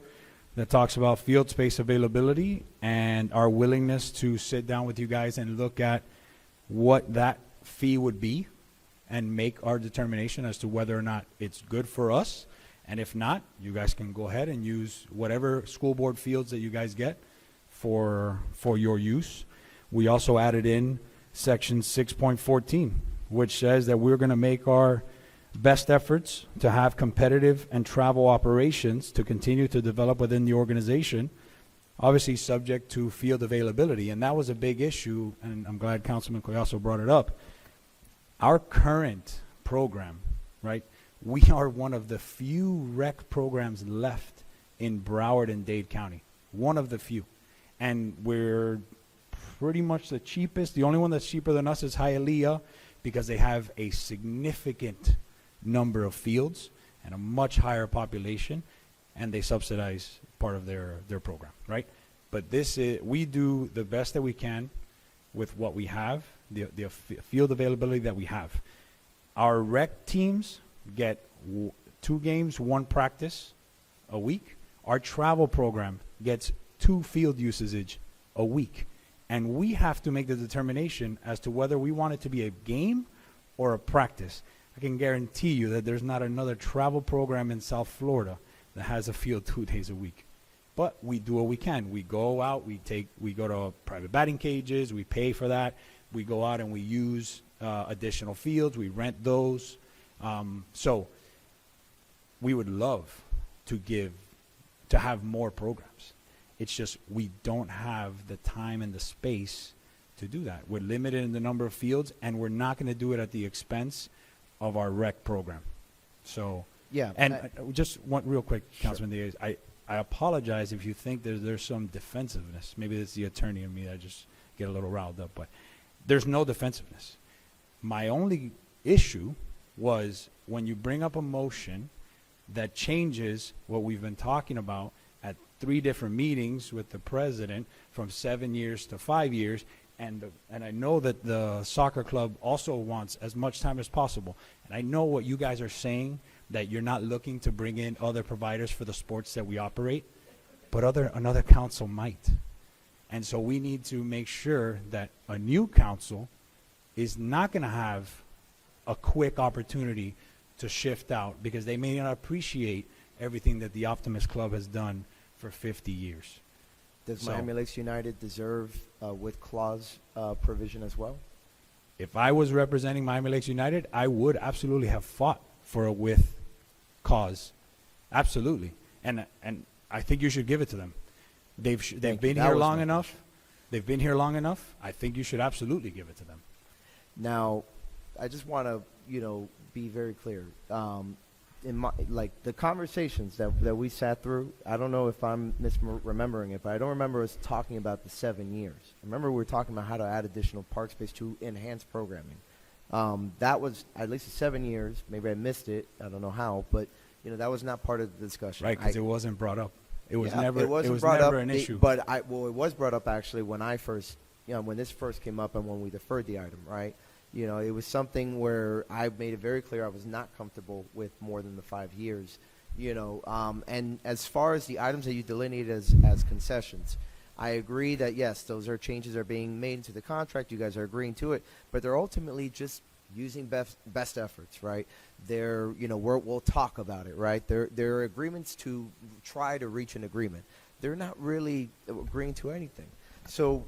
S11: that talks about field space availability and our willingness to sit down with you guys and look at what that fee would be and make our determination as to whether or not it's good for us. And if not, you guys can go ahead and use whatever school board fields that you guys get for your use. We also added in section 6.14, which says that we're going to make our best efforts to have competitive and travel operations to continue to develop within the organization, obviously subject to field availability. And that was a big issue, and I'm glad Councilman Collazo brought it up. Our current program, right, we are one of the few rec programs left in Broward and Dade County. One of the few. And we're pretty much the cheapest. The only one that's cheaper than us is Hialeah, because they have a significant number of fields and a much higher population, and they subsidize part of their program, right? But this is, we do the best that we can with what we have, the field availability that we have. Our rec teams get 2 games, 1 practice a week. Our travel program gets 2 field usage a week. And we have to make the determination as to whether we want it to be a game or a practice. I can guarantee you that there's not another travel program in South Florida that has a field 2 days a week. But we do what we can. We go out, we go to private batting cages, we pay for that. We go out and we use additional fields, we rent those. So we would love to have more programs. It's just we don't have the time and the space to do that. We're limited in the number of fields, and we're not going to do it at the expense of our rec program. So
S1: Yeah.
S11: and just one real quick, Councilman Diaz, I apologize if you think there's some defensiveness. Maybe it's the attorney in me that just get a little riled up, but there's no defensiveness. My only issue was when you bring up a motion that changes what we've been talking about at 3 different meetings with the president from 7 years to 5 years, and I know that the soccer club also wants as much time as possible. And I know what you guys are saying, that you're not looking to bring in other providers for the sports that we operate, but another council might. And so we need to make sure that a new council is not going to have a quick opportunity to shift out, because they may not appreciate everything that the Optimist Club has done for 50 years.
S1: Does
S11: So-
S1: Miami Lakes United deserve with clause provision as well?
S11: If I was representing Miami Lakes United, I would absolutely have fought for a with cause. Absolutely. And I think you should give it to them. They've
S1: Thank
S11: been
S1: you. That
S11: here
S1: was
S11: long
S1: my
S11: enough. They've been here long enough. I think you should absolutely give it to them.
S1: Now, I just want to, be very clear. In my, like, the conversations that we sat through, I don't know if I'm misremembering it, but I don't remember us talking about the 7 years. I remember we were talking about how to add additional park space to enhance programming. That was at least 7 years. Maybe I missed it. I don't know how, but that was not part of the discussion.
S11: Right, because it wasn't brought up. It was
S1: Yeah,
S11: never.
S1: It wasn't
S11: was
S1: brought
S11: never
S1: up,
S11: an issue.
S1: But it was brought up actually when I first, when this first came up and when we deferred the item, right? It was something where I made it very clear I was not comfortable with more than the 5 years, and as far as the items that you delineated as concessions, I agree that yes, those are changes are being made to the contract. You guys are agreeing to it, but they're ultimately just using best efforts, right? They're, we'll talk about it, right? They're agreements to try to reach an agreement. They're not really agreeing to anything. So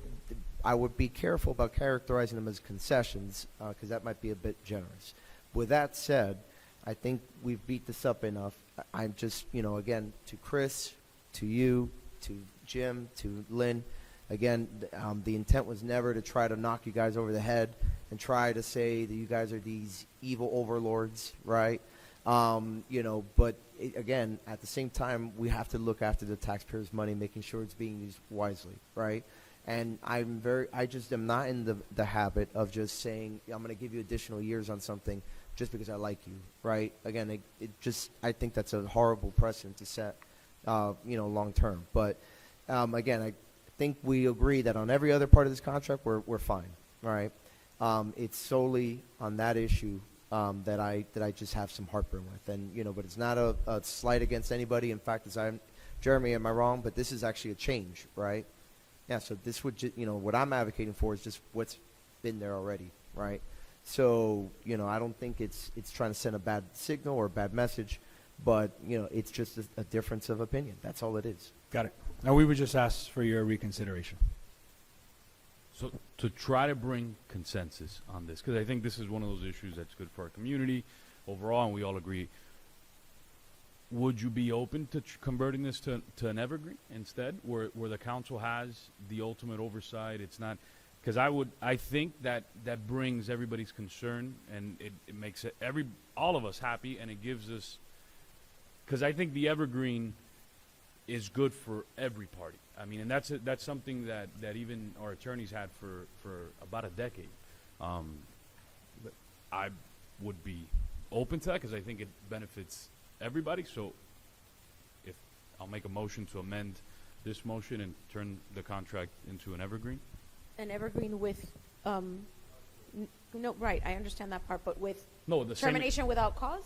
S1: I would be careful about characterizing them as concessions, because that might be a bit generous. With that said, I think we've beat this up enough. I'm just, again, to Chris, to you, to Jim, to Lynn, again, the intent was never to try to knock you guys over the head and try to say that you guys are these evil overlords, right? But again, at the same time, we have to look after the taxpayers' money, making sure it's being used wisely, right? And I just am not in the habit of just saying, I'm going to give you additional years on something just because I like you, right? Again, I think that's a horrible precedent to set, long term. But again, I think we agree that on every other part of this contract, we're fine, all right? It's solely on that issue that I just have some heartburn with, and but it's not a slight against anybody. In fact, Jeremy, am I wrong? But this is actually a change, right? Yeah. So this would what I'm advocating for is just what's been there already, right? So I don't think it's trying to send a bad signal or a bad message, but it's just a difference of opinion. That's all it is.
S11: Got it. Now we would just ask for your reconsideration.
S13: So to try to bring consensus on this, because I think this is one of those issues that's good for our community overall, and we all agree. Would you be open to converting this to an evergreen instead, where the council has the ultimate oversight? It's not, because I think that brings everybody's concern, and it makes all of us happy, and it gives us, because I think the evergreen is good for every party. I mean, and that's something that even our attorneys had for about a decade. But I would be open to that because I think it benefits everybody. So if I'll make a motion to amend this motion and turn the contract into an evergreen.
S16: An evergreen with, no, right, I understand that part, but with
S13: the
S16: termination without cause?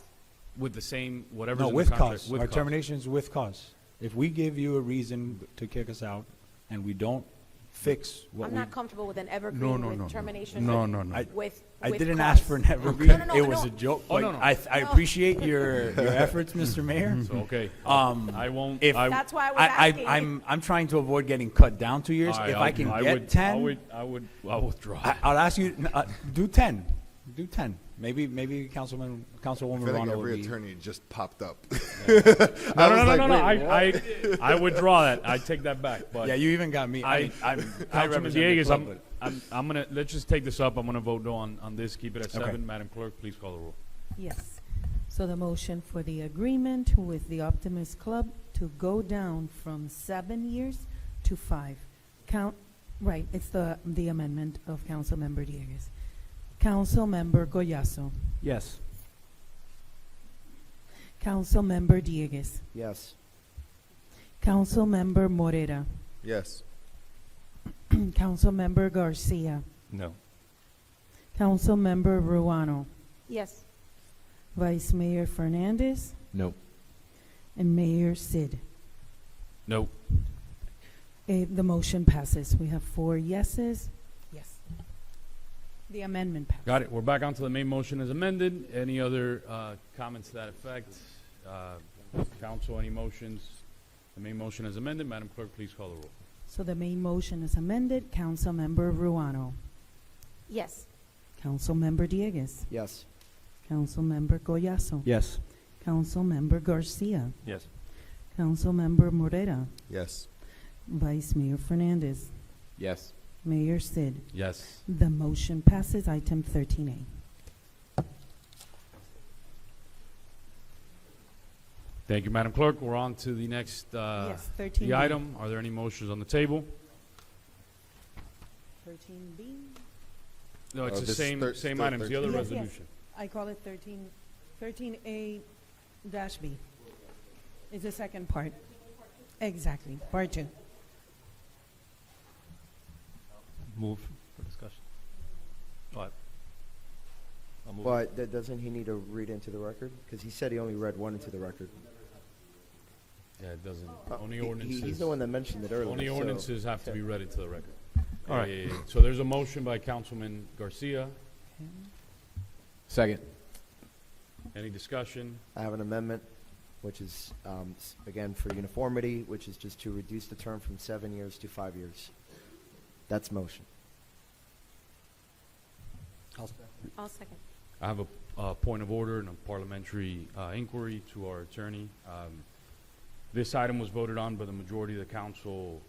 S13: With the same, whatever.
S11: No,
S13: in
S11: with
S13: the contract,
S11: cause.
S13: with
S11: Our
S13: cause.
S11: termination is with cause. If we give you a reason to kick us out and we don't fix what
S16: I'm
S11: we...
S16: not comfortable with an evergreen with termination. With
S11: I didn't
S16: cause.
S11: ask for an evergreen.
S16: No,
S11: It was a joke.
S13: Oh, no, no.
S11: I appreciate your efforts, Mr. Mayor.
S13: So, okay.
S11: I
S13: won't.
S16: That's why I was asking.
S11: I'm trying to avoid getting cut down 2 years. If I can get 10,
S13: I'll withdraw.
S11: I'll ask you do 10. Do 10. Maybe Councilwoman
S2: I feel like
S11: Romano
S2: every
S11: will be...
S2: attorney just popped up.
S13: No. I withdraw that. I take that back. But
S11: yeah, you even got me. I'm
S13: Councilman Dieguez, I'm gonna let's just take this up. I'm gonna vote no on this. Keep it at 7.
S11: Okay.
S13: Madam Clerk, please call the roll.
S5: Yes. So the motion for the agreement with the Optimist Club to go down from 7 years to 5. Right, it's the amendment of Councilmember Dieguez. Councilmember Collazo.
S11: Yes.
S5: Councilmember Diegues.
S1: Yes.
S5: Councilmember Morera.
S2: Yes.
S5: Councilmember Garcia.
S10: No.
S5: Councilmember Ruano.
S16: Yes.
S5: Vice Mayor Fernandez.
S9: No.
S5: And Mayor Sid.
S13: No.
S5: The motion passes. We have 4 yeses. Yes. The amendment passed.
S13: Got it. We're back onto the main motion as amended. Any other comments to that effect? Council, any motions? The main motion as amended. Madam Clerk, please call the roll.
S5: So the main motion is amended. Councilmember Ruano.
S16: Yes.
S5: Councilmember Diegues.
S1: Yes.
S5: Councilmember Collazo.
S12: Yes.
S5: Councilmember Garcia.
S10: Yes.
S5: Councilmember Morera.
S2: Yes.
S5: Vice Mayor Fernandez.
S9: Yes.
S5: Mayor Sid.
S13: Yes.
S5: The motion passes. Item 13A.
S13: Thank you, Madam Clerk. We're on to the next
S5: Yes,
S13: the
S5: 13B.
S13: item. Are there any motions on the table?
S5: 13B.
S13: No, it's the
S2: this
S13: same
S2: thir-
S13: same
S2: still
S13: items. The other
S2: 13.
S5: Yes, yes.
S13: resolution.
S5: I call it 13A-B. It's the second part. Exactly. Part 2.
S10: Move for discussion. All right. I'll move.
S1: But doesn't he need to read into the record? Because he said he only read 1 into the record.
S13: Yeah, it doesn't. Only
S1: He-
S13: ordinances.
S1: He's the one that mentioned it earlier.
S13: Only
S1: so-
S13: ordinances have to be read into the record.
S10: All right.
S13: So there's a motion by Councilman Garcia.
S9: Second.
S13: Any discussion?
S1: I have an amendment, which is, again, for uniformity, which is just to reduce the term from 7 years to 5 years. That's motion.
S16: I'll second.
S13: I have a point of order and a parliamentary inquiry to our attorney. This item was voted on by the majority of the council,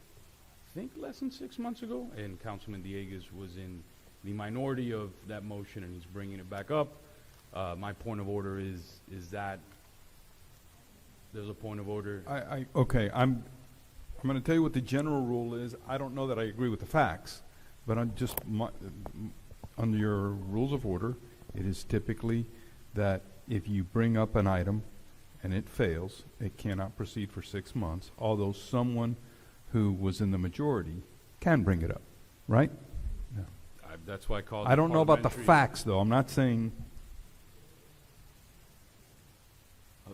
S13: I think less than 6 months ago, and Councilman Diegues was in the minority of that motion, and he's bringing it back up. My point of order is that there's a point of order.
S7: Okay, I'm going to tell you what the general rule is. I don't know that I agree with the facts, but I'm just, under your rules of order, it is typically that if you bring up an item and it fails, it cannot proceed for 6 months, although someone who was in the majority can bring it up, right? No.
S13: That's why I called.
S7: I don't know about the
S13: parliamentary-
S7: facts, though. I'm not saying,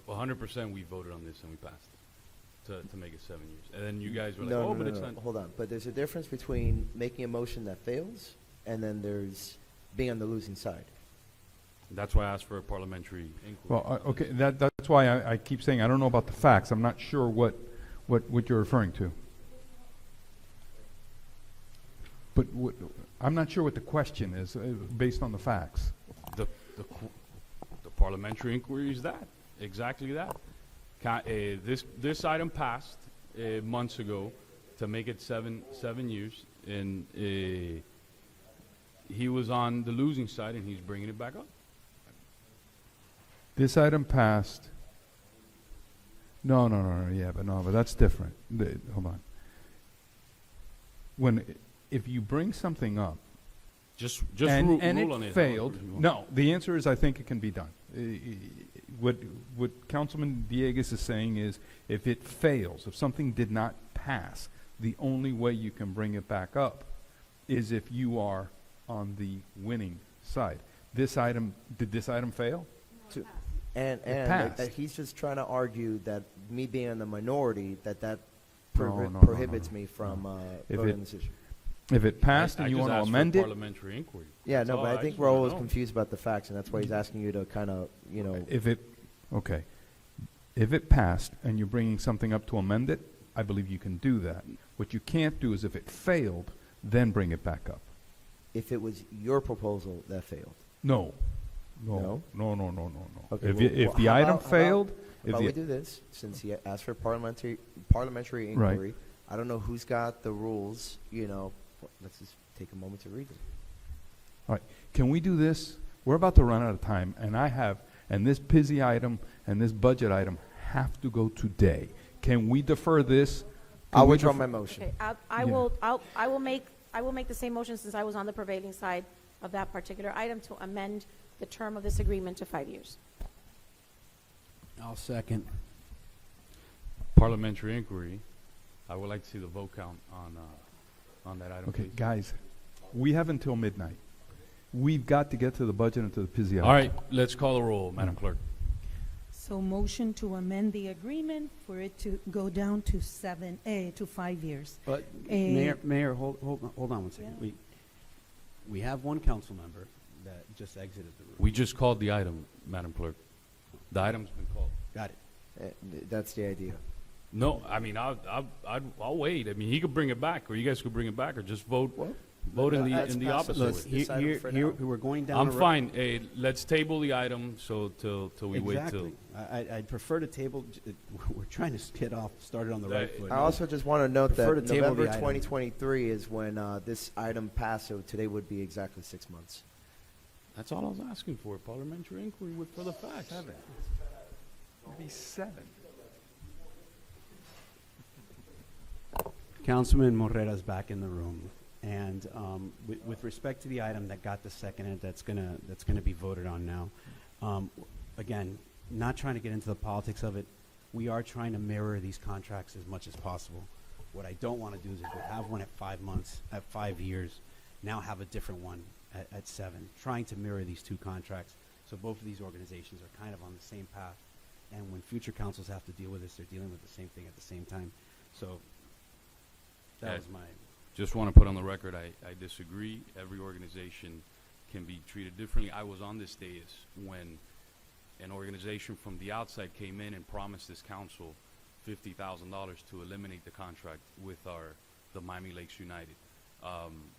S13: 100% we voted on this and we passed it to make it 7 years. And then you guys were like,
S1: No,
S13: oh,
S1: no,
S13: but
S1: no,
S13: it's
S1: no.
S13: not.
S1: Hold on. But there's a difference between making a motion that fails and then there's being on the losing side.
S13: That's why I asked for a parliamentary inquiry.
S7: well, okay, that's why I keep saying I don't know about the facts. I'm not sure what you're referring to. But I'm not sure what the question is based on the facts.
S13: The parliamentary inquiry is that, exactly that. This item passed months ago to make it seven years, and he was on the losing side, and he's bringing it back up.
S7: This item passed. No, but that's different. Hold on. If you bring something up,
S13: Just
S7: and
S13: rule
S7: it
S13: on it.
S7: failed.
S13: however you want.
S7: No, the answer is I think it can be done. What Councilman Diegues is saying is if it fails, if something did not pass, the only way you can bring it back up is if you are on the winning side. Did this item fail?
S1: And
S7: passed.
S1: he's just trying to argue that me being in the minority, that
S7: No,
S1: prohibits me from
S7: If
S1: voting
S7: it-
S1: on this issue.
S7: If it passed
S13: I
S7: and you
S13: just
S7: want to
S13: asked for
S7: amend it,
S13: parliamentary inquiry.
S1: Yeah,
S13: That's
S1: no,
S13: all.
S1: but I think
S13: just wanna
S1: Raul is
S13: know.
S1: confused about the facts, and that's why he's asking you to kind of,
S7: okay. If it passed and you're bringing something up to amend it, I believe you can do that. What you can't do is if it failed, then bring it back up.
S1: if it was your proposal that failed.
S7: No.
S1: No?
S7: No.
S1: Okay,
S7: If the item failed,
S1: How about we do this, since he asked for parliamentary
S7: Right.
S1: inquiry, I don't know who's got the rules, let's just take a moment to read them.
S7: all right, can we do this? We're about to run out of time, and this PISI item and this budget item have to go today. Can we defer this? Can
S1: I'll
S7: we
S1: withdraw
S7: defer-
S1: my motion.
S16: Okay, I will make the same motion since I was on the prevailing side of that particular item to amend the term of this agreement to 5 years.
S13: I'll second. Parliamentary inquiry. I would like to see the vote count on that item,
S7: Okay,
S13: please.
S7: guys, we have until midnight. We've got to get to the budget and to the PZI.
S13: All right, let's call the roll, Madam Clerk.
S5: So motion to amend the agreement for it to go down to 5 years.
S6: But
S5: Eh,
S6: Mayor, hold on one second.
S5: Yeah.
S6: We have one council member that just exited the room.
S13: We just called the item, Madam Clerk. The item's been called.
S6: Got it.
S1: That's the idea.
S13: No, I mean, I'll wait. I mean, he could bring it back, or you guys could bring it back, or just vote in
S1: let's
S13: the
S1: pass
S13: opposite
S1: it.
S13: way.
S1: Let's decide for
S6: Here,
S1: now.
S6: we're going down.
S13: I'm
S6: a ro-
S13: fine. Hey, let's table the item till we wait
S6: Exactly.
S13: till.
S6: I'd prefer to table. We're trying to get started on the right foot.
S1: I also just want to note that
S6: Prefer to table
S1: November
S6: the item.
S1: 2023 is when this item passed, so today would be exactly 6 months.
S13: That's all I was asking for. Parliamentary inquiry for the facts.
S7: Maybe 7.
S6: Councilman Morera's back in the room, and with respect to the item that got the second, that's gonna be voted on now. Again, not trying to get into the politics of it, we are trying to mirror these contracts as much as possible. What I don't want to do is if we have one at 5 months, at 5 years, now have a different one at 7, trying to mirror these two contracts. So both of these organizations are kind of on the same path. And when future councils have to deal with this, they're dealing with the same thing at the same time. So that was my.
S13: Just want to put on the record, I disagree. Every organization can be treated differently. I was on this dais when an organization from the outside came in and promised this council $50,000 to eliminate the contract with the Miami Lakes United.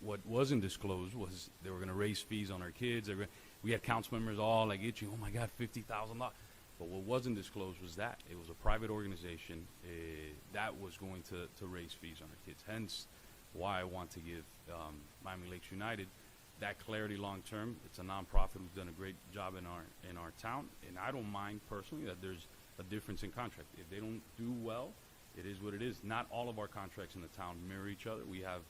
S13: What wasn't disclosed was they were going to raise fees on our kids. We had council members all like itching, oh my God, $50,000. But what wasn't disclosed was that it was a private organization that was going to raise fees on our kids. Hence, why I want to give Miami Lakes United that clarity long term. It's a nonprofit who's done a great job in our town, and I don't mind personally that there's a difference in contract. If they don't do well, it is what it is. Not all of our contracts in the town mirror each other. We have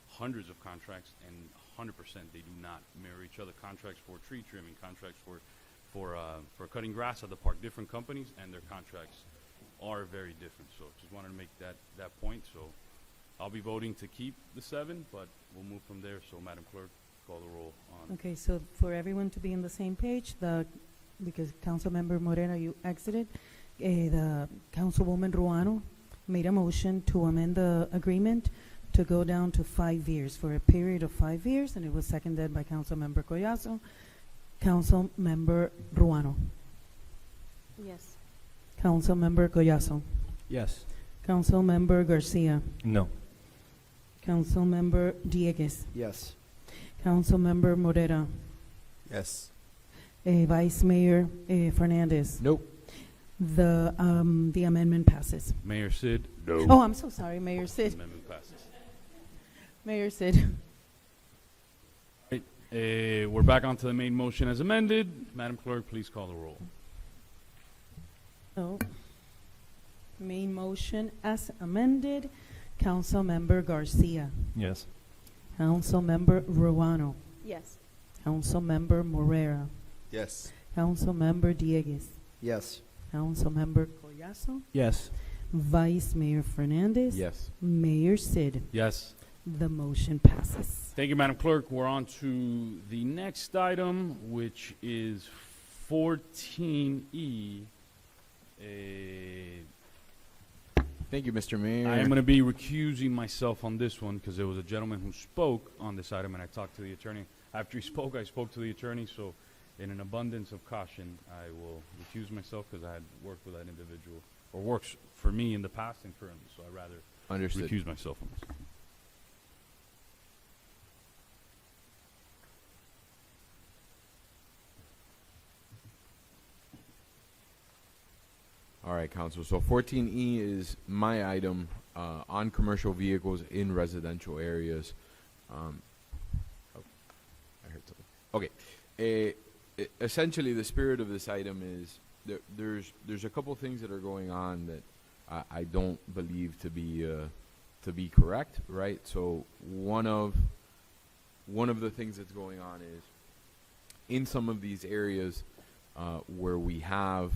S13: hundreds of contracts, and 100% they do not mirror each other. Contracts for tree trimming, contracts for cutting grass at the park, different companies, and their contracts are very different. So just wanted to make that point. So I'll be voting to keep the 7, but we'll move from there. So Madam Clerk, call the roll on.
S5: Okay, so for everyone to be on the same page, because Councilmember Morera, you exited, the Councilwoman Ruano made a motion to amend the agreement to go down to 5 years, for a period of 5 years, and it was seconded by Councilmember Collazo. Councilmember Ruano.
S16: Yes.
S5: Councilmember Collazo.
S6: Yes.
S5: Councilmember Garcia.
S10: No.
S5: Councilmember Dieguez.
S1: Yes.
S5: Councilmember Morera.
S2: Yes.
S5: Vice Mayor Fernandez.
S9: Nope.
S5: The amendment passes.
S13: Mayor Sid. No.
S5: Oh, I'm so sorry, Mayor Sid.
S13: Amendment passes.
S5: Mayor Sid.
S13: We're back onto the main motion as amended. Madam Clerk, please call the roll.
S5: Oh. Main motion as amended. Councilmember Garcia.
S10: Yes.
S5: Councilmember Ruano.
S16: Yes.
S5: Councilmember Morera.
S2: Yes.
S5: Councilmember Dieguez.
S1: Yes.
S5: Councilmember Collazo.
S6: Yes.
S5: Vice Mayor Fernandez.
S9: Yes.
S5: Mayor Sid.
S13: Yes.
S5: The motion passes.
S13: Thank you, Madam Clerk. We're on to the next item, which is 14E.
S9: Thank you, Mr. Mayor.
S13: I am going to be recusing myself on this one because there was a gentleman who spoke on this item, and I talked to the attorney. After he spoke, I spoke to the attorney, so in an abundance of caution, I will recuse myself because I had worked with that individual, or works for me in the past and currently, so I'd rather
S9: Understood.
S13: recuse myself on this.
S9: All right, Council. So 14E is my item on commercial vehicles in residential areas. I heard something. Okay. Essentially, the spirit of this item is there's a couple things that are going on that I don't believe to be correct, right? So one of the things that's going on is in some of these areas where we have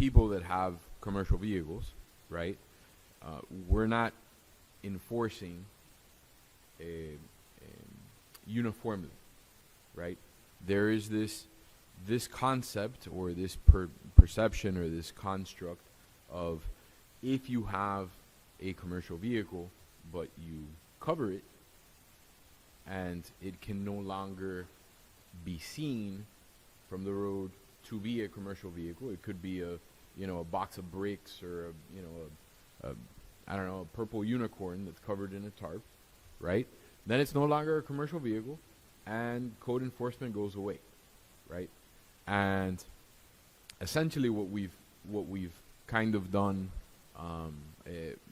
S9: people that have commercial vehicles, right? We're not enforcing uniformly, right? There is this concept or this perception or this construct of if you have a commercial vehicle but you cover it and it can no longer be seen from the road to be a commercial vehicle. It could be a box of bricks or a purple unicorn that's covered in a tarp, right? Then it's no longer a commercial vehicle and code enforcement goes away, right? And essentially what we've kind of done,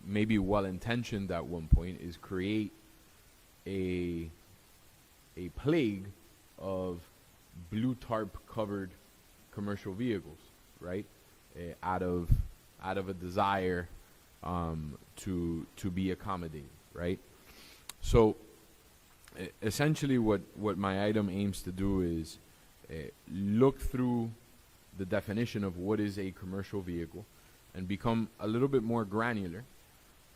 S9: maybe well-intentioned at one point, is create a plague of blue tarp covered commercial vehicles, right? Out of a desire to be accommodating, right? So essentially what my item aims to do is look through the definition of what is a commercial vehicle and become a little bit more granular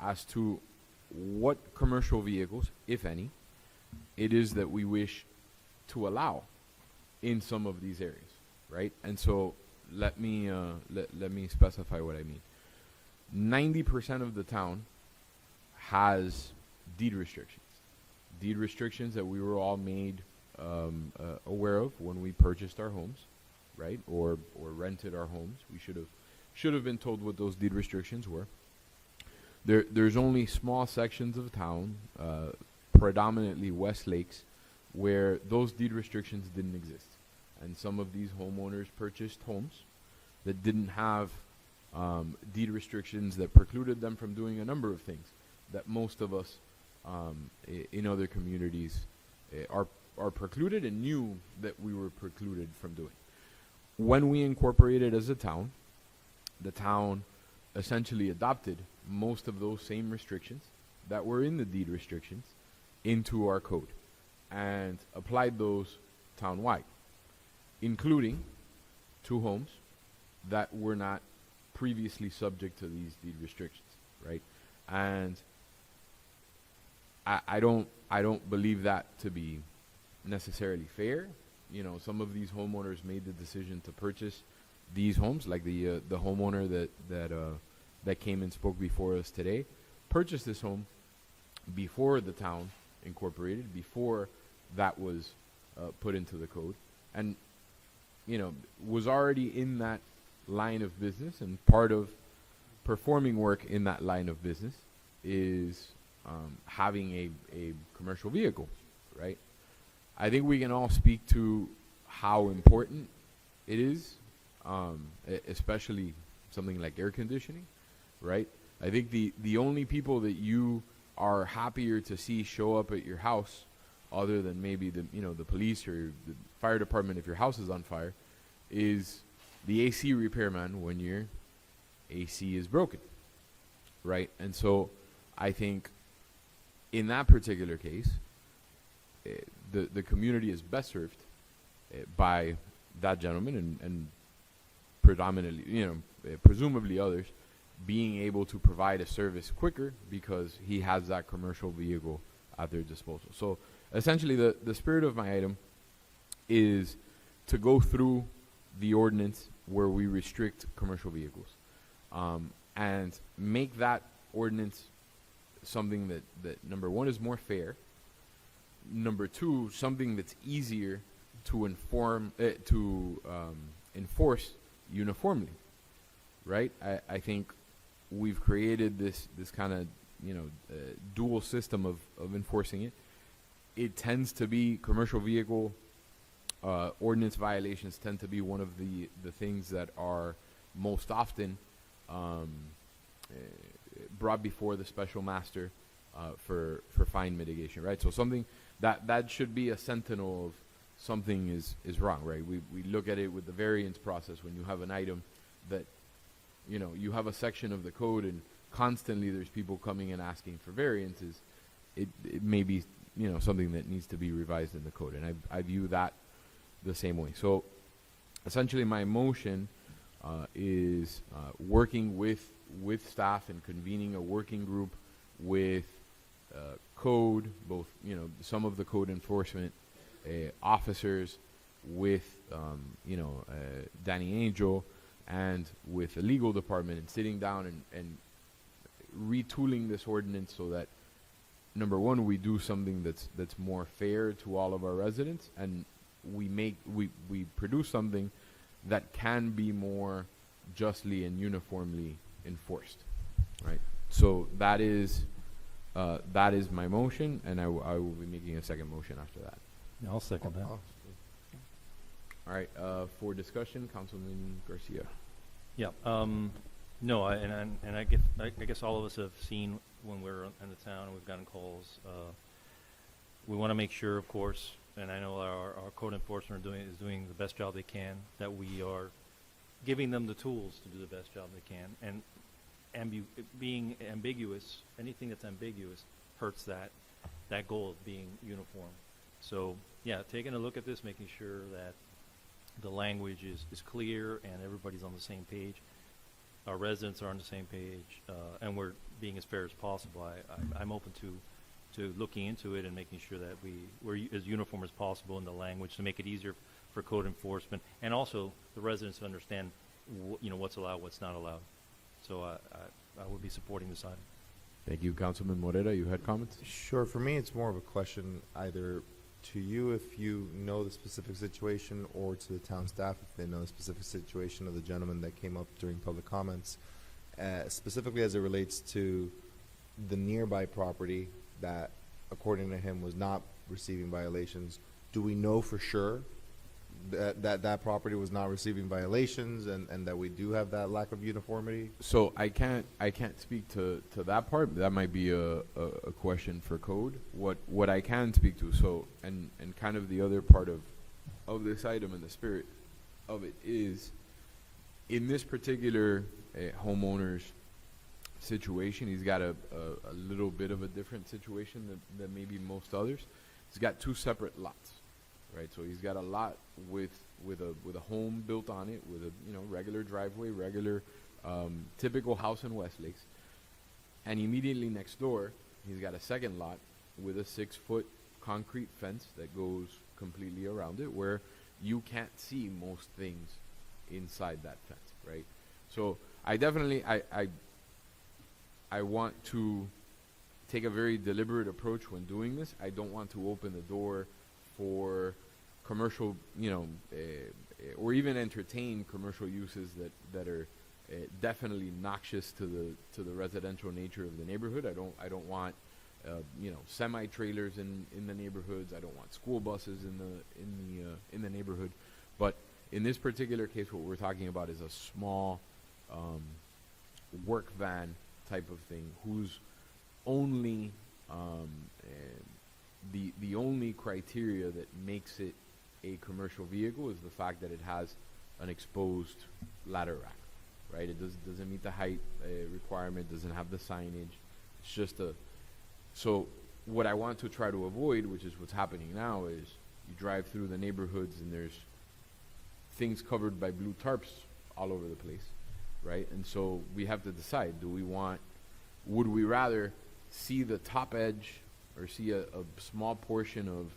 S9: as to what commercial vehicles, if any, it is that we wish to allow in some of these areas, right? And so let me specify what I mean. 90% of the town has deed restrictions. Deed restrictions that we were all made aware of when we purchased our homes, right? Or rented our homes. We should have been told what those deed restrictions were. There's only small sections of town, predominantly West Lakes, where those deed restrictions didn't exist. And some of these homeowners purchased homes that didn't have deed restrictions that precluded them from doing a number of things that most of us in other communities are precluded and knew that we were precluded from doing. When we incorporated as a town, the town essentially adopted most of those same restrictions that were in the deed restrictions into our code and applied those town-wide, including 2 homes that were not previously subject to these deed restrictions, right? And I don't believe that to be necessarily fair. You know, some of these homeowners made the decision to purchase these homes, like the homeowner that came and spoke before us today, purchased this home before the town incorporated, before that was put into the code, and was already in that line of business. And part of performing work in that line of business is having a commercial vehicle, right? I think we can all speak to how important it is, especially something like air conditioning, right? I think the only people that you are happier to see show up at your house, other than maybe the police or the fire department if your house is on fire, is the AC repairman when your AC is broken, right? And so I think in that particular case, the community is best served by that gentleman and predominantly, presumably others, being able to provide a service quicker because he has that commercial vehicle at their disposal. So essentially the spirit of my item is to go through the ordinance where we restrict commercial vehicles and make that ordinance something that number one is more fair, number two something that's easier to enforce uniformly, right? I think we've created this kind of dual system of enforcing it. It tends to be commercial vehicle ordinance violations tend to be one of the things that are most often brought before the special master for fine mitigation, right? So something that should be a sentinel of something is wrong, right? We look at it with the variance process when you have an item that you have a section of the code and constantly there's people coming and asking for variances. It may be something that needs to be revised in the code, and I view that the same way. So essentially my motion is working with staff and convening a working group with code, both, you know, some of the code enforcement officers, with Danny Angel, and with the legal department, and sitting down and retooling this ordinance so that, number one, we do something that's more fair to all of our residents, and we produce something that can be more justly and uniformly enforced, right? So that is my motion, and I will be making a second motion after that.
S10: Yeah, I'll second that.
S9: All right, for discussion, Councilman Garcia.
S10: Yeah. No, I guess all of us have seen when we're in the town and we've gotten calls. We want to make sure, of course, and I know our code enforcement is doing the best job they can, that we are giving them the tools to do the best job they can. And being ambiguous, anything that's ambiguous hurts that goal of being uniform. So, yeah, taking a look at this, making sure that the language is clear and everybody's on the same page. Our residents are on the same page, and we're being as fair as possible. I'm open to looking into it and making sure that we're as uniform as possible in the language to make it easier for code enforcement, and also the residents to understand what's allowed, what's not allowed. So I would be supporting this item.
S9: Thank you. Councilman Morera, you had comments?
S2: Sure. For me, it's more of a question either to you if you know the specific situation, or to the town staff if they know the specific situation of the gentleman that came up during public comments, specifically as it relates to the nearby property that, according to him, was not receiving violations. Do we know for sure that property was not receiving violations, and that we do have that lack of uniformity?
S9: So I can't speak to that part. That might be a question for code. What I can speak to, so and kind of the other part of this item and the spirit of it is, in this particular homeowner's situation, he's got a little bit of a different situation than maybe most others. He's got two separate lots, right? So he's got a lot with a home built on it, with a regular driveway, regular typical house in Westlakes, and immediately next door he's got a second lot with a 6-foot concrete fence that goes completely around it, where you can't see most things inside that fence, right? So I definitely I want to take a very deliberate approach when doing this. I don't want to open the door for commercial, or even entertain commercial uses that are definitely noxious to the residential nature of the neighborhood. I don't want semi trailers in the neighborhoods. I don't want school buses in the neighborhood. But in this particular case, what we're talking about is a small work van type of thing, whose only the only criteria that makes it a commercial vehicle is the fact that it has an exposed ladder rack, right? It doesn't meet the height requirement, doesn't have the signage. It's just so what I want to try to avoid, which is what's happening now, is you drive through the neighborhoods and there's things covered by blue tarps all over the place, right? And so we have to decide, would we rather see the top edge or see a small portion of,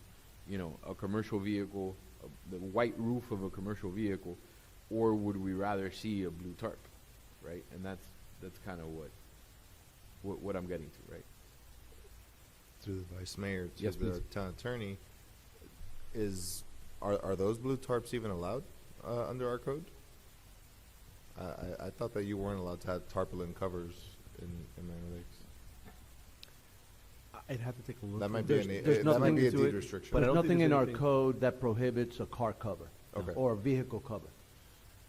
S9: a commercial vehicle, the white roof of a commercial vehicle, or would we rather see a blue tarp, right? And that's kind of what I'm getting to, right?
S2: Through the vice mayor to
S9: Yes,
S2: the
S9: please.
S2: town attorney, are those blue tarps even allowed under our code? I thought that you weren't allowed to have tarpaulin covers in Miami Lakes.
S15: I'd have to take a look.
S2: That might
S15: There's-
S2: be
S15: there's
S2: that might
S15: nothing
S2: be a
S15: to
S2: deed
S15: it,
S2: restriction.
S15: but I
S12: There's
S15: don't think
S12: nothing in
S15: there's
S12: our
S15: anything-
S12: code that prohibits a car cover
S2: Okay.
S12: or a vehicle cover.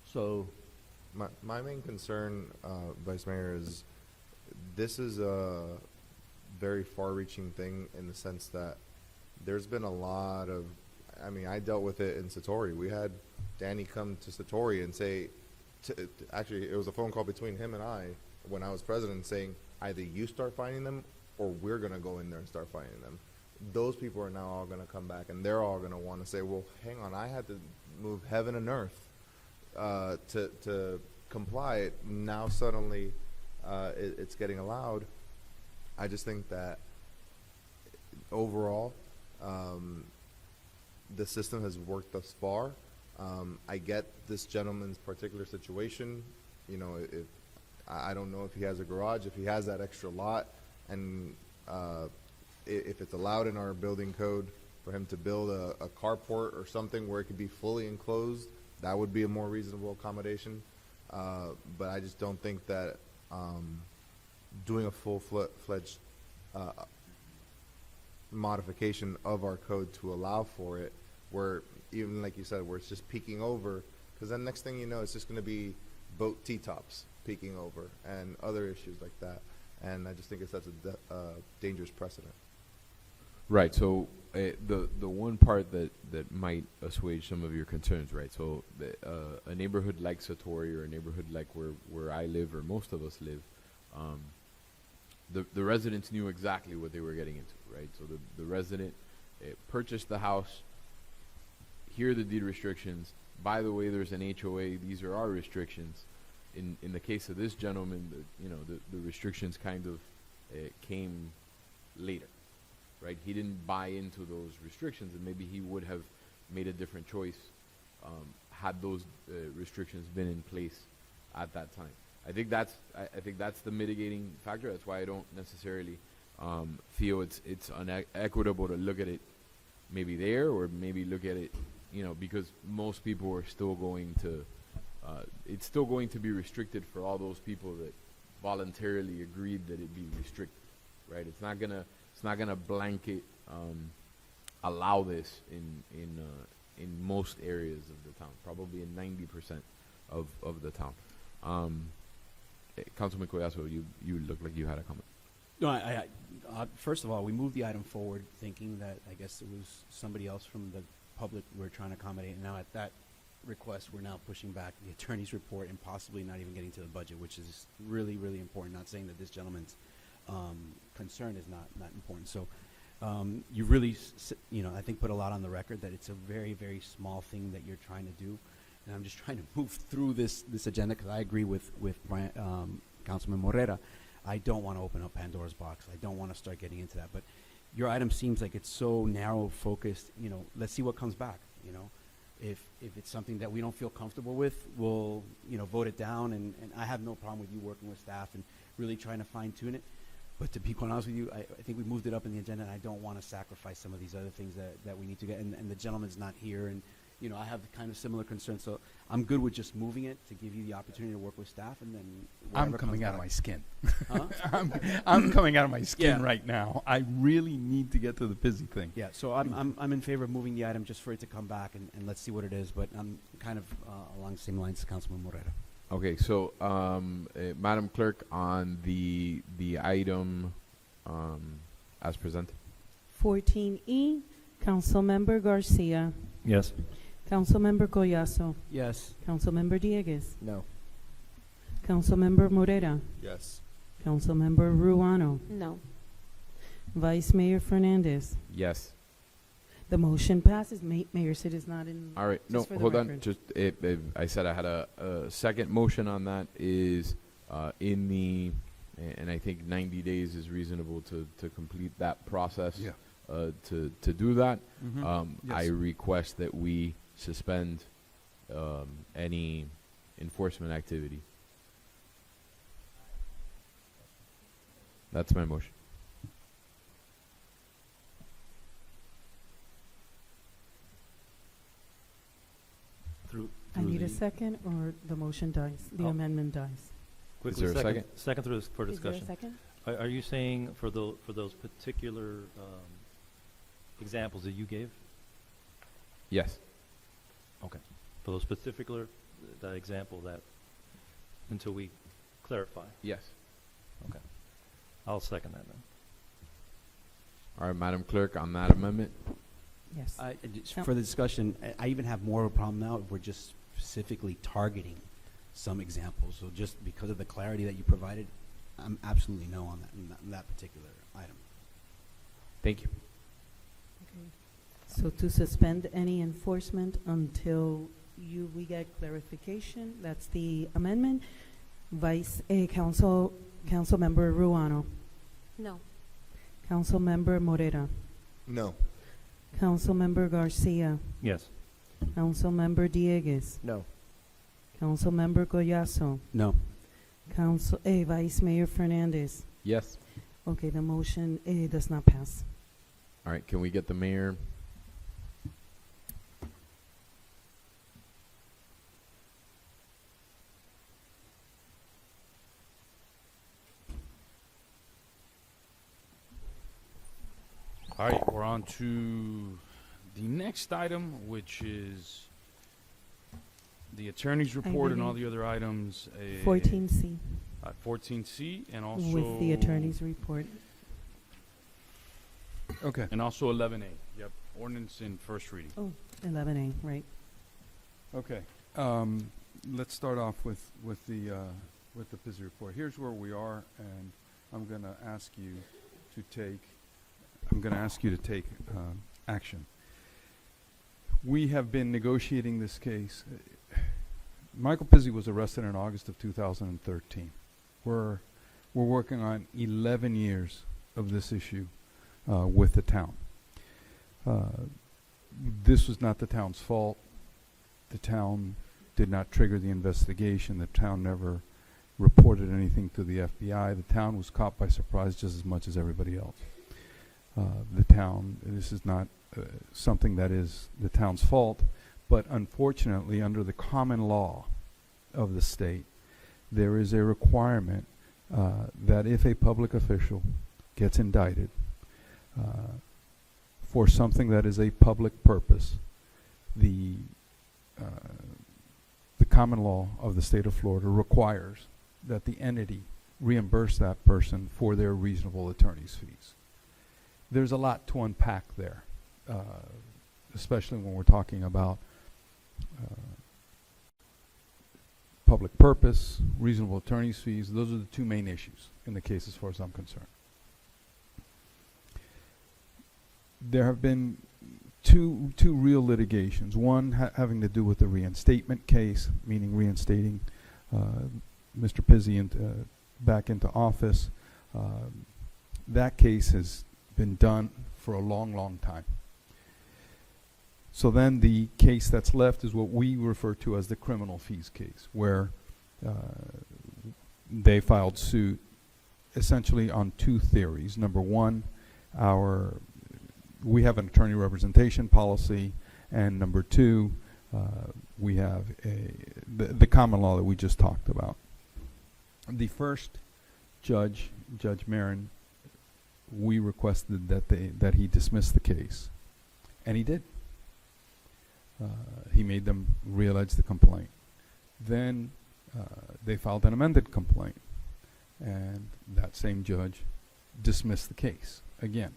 S12: So
S2: My main concern, Vice Mayor, is this is a very far-reaching thing in the sense that there's been a lot of, I dealt with it in Satori. We had Danny come to Satori and say, actually, it was a phone call between him and I when I was president, saying either you start finding them or we're going to go in there and start finding them. Those people are now all going to come back and they're all going to want to say, well, hang on, I had to move heaven and earth to comply, now suddenly it's getting allowed. I just think that overall, the system has worked thus far. I get this gentleman's particular situation. You know, if I don't know if he has a garage, if he has that extra lot, and if it's allowed in our building code for him to build a carport or something where it could be fully enclosed, that would be a more reasonable accommodation. But I just don't think that doing a full-fledged modification of our code to allow for it, where even like you said, where it's just peeking over, because then next thing you know, it's just going to be boat T-tops peeking over and other issues like that. And I just think it's such a dangerous precedent.
S9: Right. So the one part that might assuage some of your concerns, right? So a neighborhood like Satori, or a neighborhood like where I live, or most of us live, the residents knew exactly what they were getting into, right? So the resident purchased the house. Here are the deed restrictions. By the way, there's an HOA. These are our restrictions. In the case of this gentleman, the restrictions kind of came later, right? He didn't buy into those restrictions, and maybe he would have made a different choice had those restrictions been in place at that time. I think that's the mitigating factor. That's why I don't necessarily feel it's equitable to look at it maybe there, or maybe look at it, because most people are still going to. It's still going to be restricted for all those people that voluntarily agreed that it be restricted, right? It's not gonna blanket allow this in most areas of the town, probably in 90% of the town. Councilman Collazo, you look like you had a comment.
S6: No, I first of all, we moved the item forward thinking that I guess it was somebody else from the public we were trying to accommodate, and now at that request, we're now pushing back the attorney's report and possibly not even getting to the budget, which is really, really important. Not saying that this gentleman's concern is not important. So you really, I think put a lot on the record that it's a very, very small thing that you're trying to do. And I'm just trying to move through this agenda because I agree with Councilman Morera. I don't want to open up Pandora's box. I don't want to start getting into that. But your item seems like it's so narrow focused. Let's see what comes back. If it's something that we don't feel comfortable with, we'll vote it down. And I have no problem with you working with staff and really trying to fine tune it. But to be quite honest with you, I think we moved it up in the agenda, and I don't want to sacrifice some of these other things that we need to get. And the gentleman's not here, and I have kind of similar concerns. So I'm good with just moving it to give you the opportunity to work with staff, and then
S7: I'm coming out of my skin.
S6: Huh?
S7: I'm coming out of my skin
S6: Yeah.
S7: right now. I really need to get to the busy thing.
S6: Yeah, so I'm in favor of moving the item just for it to come back, and let's see what it is. But I'm kind of along the same lines as Councilman Morera.
S9: Okay, so Madam Clerk, on the item as presented.
S5: 14E, Councilmember Garcia.
S10: Yes.
S5: Councilmember Collazo.
S6: Yes.
S5: Councilmember Dieguez.
S1: No.
S5: Councilmember Morera.
S2: Yes.
S5: Councilmember Ruano.
S16: No.
S5: Vice Mayor Fernandez.
S9: Yes.
S5: The motion passes. Mayor Sid is not in.
S9: All right.
S5: just
S9: No,
S5: for the
S9: hold on.
S5: record.
S9: Just I said I had a second motion on that is in the, and I think 90 days is reasonable to complete that process.
S7: Yeah.
S9: To do that,
S7: Yes.
S9: I request that we suspend any enforcement activity. That's my motion.
S5: I need a second, or the motion dies. The amendment dies.
S10: Quickly,
S9: there a second?
S10: Second for
S5: Is there a
S10: discussion.
S5: second?
S10: Are you saying for those particular examples that you gave?
S9: Yes.
S10: Okay. For those particular that example that until we clarify.
S9: Yes.
S10: Okay. I'll second that then.
S9: All right, Madam Clerk, on that amendment.
S5: Yes.
S6: For the discussion, I even have more of a problem now if we're just specifically targeting some examples. So just because of the clarity that you provided, I'm absolutely no on that particular item.
S9: Thank you.
S5: Okay. So to suspend any enforcement until we get clarification. That's the amendment. Councilmember Ruano.
S16: No.
S5: Councilmember Morera.
S2: No.
S5: Councilmember Garcia.
S10: Yes.
S5: Councilmember Diegues.
S1: No.
S5: Councilmember Collazo.
S6: No.
S5: Vice Mayor Fernandez.
S9: Yes.
S5: Okay, the motion does not pass.
S9: All right, can we get the mayor?
S13: All right, we're on to the next item, which is the attorney's report and all the other items.
S5: 14C.
S13: 14C, and also
S5: With the attorney's report.
S7: Okay.
S13: And also 11A. Yep, ordinance in first reading.
S5: Oh, 11A, right.
S7: Okay. Let's start off with the Pizzi report. Here's where we are, and I'm going to ask you to take action. We have been negotiating this case. Michael Pizzi was arrested in August of 2013. We're working on 11 years of this issue with the town. This was not the town's fault. The town did not trigger the investigation. The town never reported anything to the FBI. The town was caught by surprise just as much as everybody else. This is not something that is the town's fault, but unfortunately, under the common law of the state, there is a requirement that if a public official gets indicted for something that is a public purpose, the common law of the state of Florida requires that the entity reimburse that person for their reasonable attorney's fees. There's a lot to unpack there, especially when we're talking about public purpose, reasonable attorney's fees. Those are the two main issues in the case as far as I'm concerned. There have been two real litigations. One having to do with the reinstatement case, meaning reinstating Mr. Pizzi back into office. That case has been done for a long, long time. So then the case that's left is what we refer to as the criminal fees case, where they filed suit essentially on two theories. Number one, we have an attorney representation policy, and number two, we have the common law that we just talked about. The first judge, Judge Marin, we requested that he dismiss the case, and he did. He made them reallege the complaint. Then they filed an amended complaint, and that same judge dismissed the case again.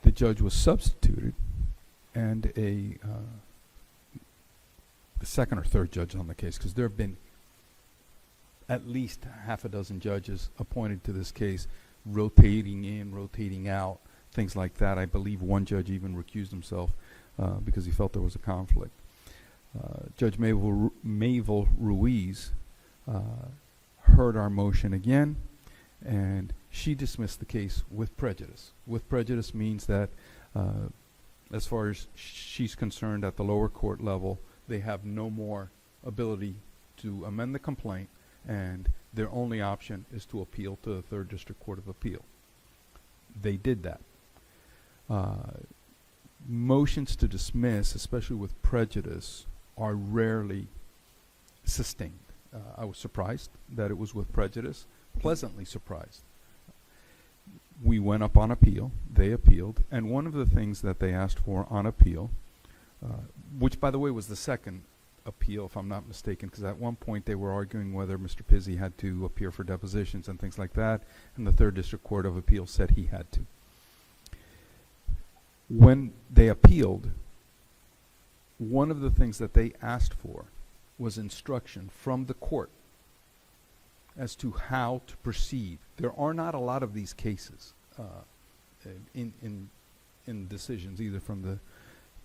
S7: The judge was substituted, and a second or third judge on the case, because there have been at least half a dozen judges appointed to this case, rotating in, rotating out, things like that. I believe one judge even recused himself because he felt there was a conflict. Judge Mayvel Ruiz heard our motion again, and she dismissed the case with prejudice. With prejudice means that as far as she's concerned at the lower court level, they have no more ability to amend the complaint, and their only option is to appeal to the Third District Court of Appeal. They did that. Motions to dismiss, especially with prejudice, are rarely sustained. I was surprised that it was with prejudice, pleasantly surprised. We went up on appeal, they appealed, and one of the things that they asked for on appeal, which by the way was the second appeal, if I'm not mistaken, because at one point they were arguing whether Mr. Pizzi had to appear for depositions and things like that, and the Third District Court of Appeal said he had to. When they appealed, one of the things that they asked for was instruction from the court as to how to proceed. There are not a lot of these cases in decisions, either from the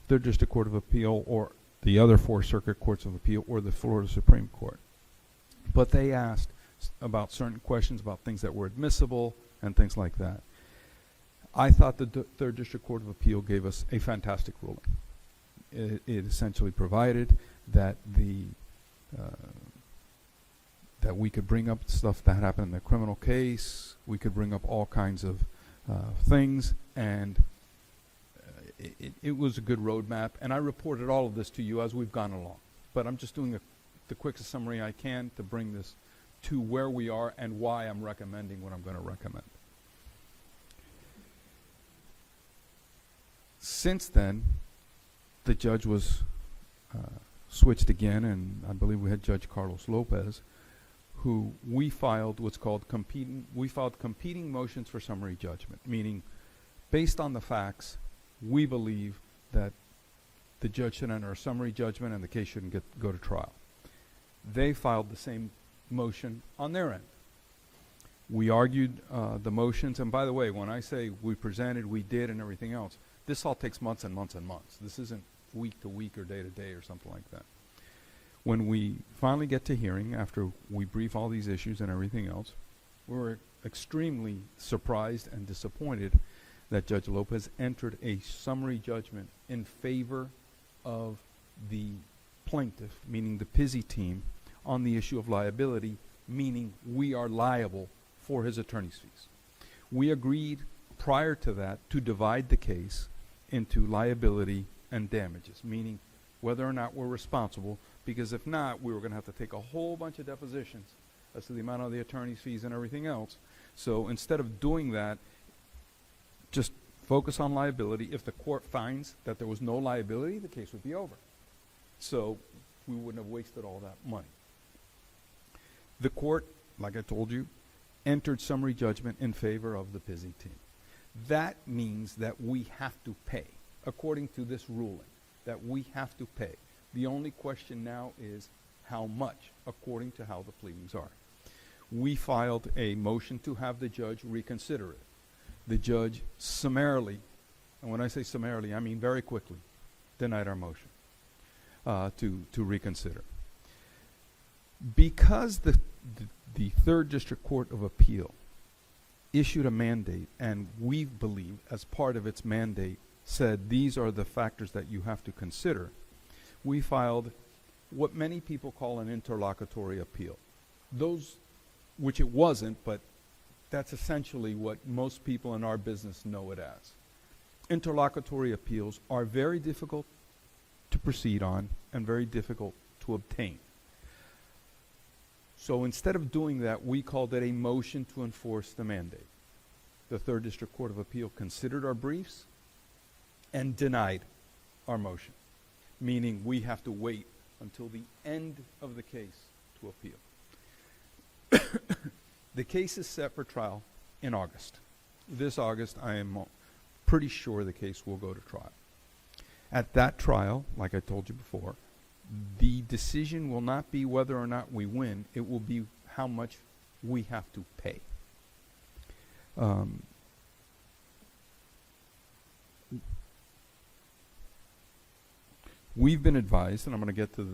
S7: Third District Court of Appeal or the other 4 circuit courts of appeal or the Florida Supreme Court. But they asked about certain questions about things that were admissible and things like that. I thought the Third District Court of Appeal gave us a fantastic ruling. It essentially provided that that we could bring up stuff that happened in the criminal case. We could bring up all kinds of things, and it was a good roadmap. And I reported all of this to you as we've gone along. But I'm just doing the quickest summary I can to bring this to where we are and why I'm recommending what I'm going to recommend. Since then, the judge was switched again, and I believe we had Judge Carlos Lopez, who we filed what's called competing motions for summary judgment, meaning based on the facts, we believe that the judge should enter a summary judgment and the case shouldn't go to trial. They filed the same motion on their end. We argued the motions, and by the way, when I say we presented, we did, and everything else, this all takes months and months and months. This isn't week to week or day to day or something like that. When we finally get to hearing, after we brief all these issues and everything else, we were extremely surprised and disappointed that Judge Lopez entered a summary judgment in favor of the plaintiff, meaning the Pizzi team, on the issue of liability, meaning we are liable for his attorney's fees. We agreed prior to that to divide the case into liability and damages, meaning whether or not we're responsible, because if not, we were going to have to take a whole bunch of depositions as to the amount of the attorney's fees and everything else. So instead of doing that, just focus on liability. If the court finds that there was no liability, the case would be over. So we wouldn't have wasted all that money. The court, like I told you, entered summary judgment in favor of the Pizzi team. That means that we have to pay, according to this ruling, that we have to pay. The only question now is how much, according to how the pleadings are. We filed a motion to have the judge reconsider it. The judge summarily, and when I say summarily, I mean very quickly, denied our motion to reconsider. Because the Third District Court of Appeal issued a mandate, and we believe, as part of its mandate, said these are the factors that you have to consider, we filed what many people call an interlocutory appeal. Those, which it wasn't, but that's essentially what most people in our business know it as. Interlocutory appeals are very difficult to proceed on and very difficult to obtain. So instead of doing that, we called it a motion to enforce the mandate. The Third District Court of Appeal considered our briefs and denied our motion, meaning we have to wait until the end of the case to appeal. The case is set for trial in August. This August, I am pretty sure the case will go to trial. At that trial, like I told you before, the decision will not be whether or not we win, it will be how much we have to pay. We've been advised, and I'm going to get to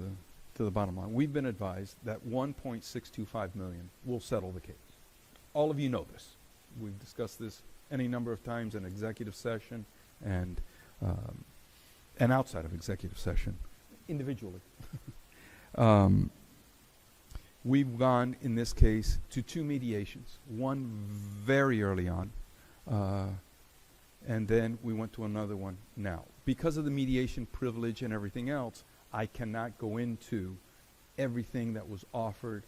S7: the bottom line, we've been advised that $1.625 million will settle the case. All of you know this. We've discussed this any number of times in executive session and outside of executive session, individually. We've gone, in this case, to 2 mediations, one very early on, and then we went to another one now. Because of the mediation privilege and everything else, I cannot go into everything that was offered,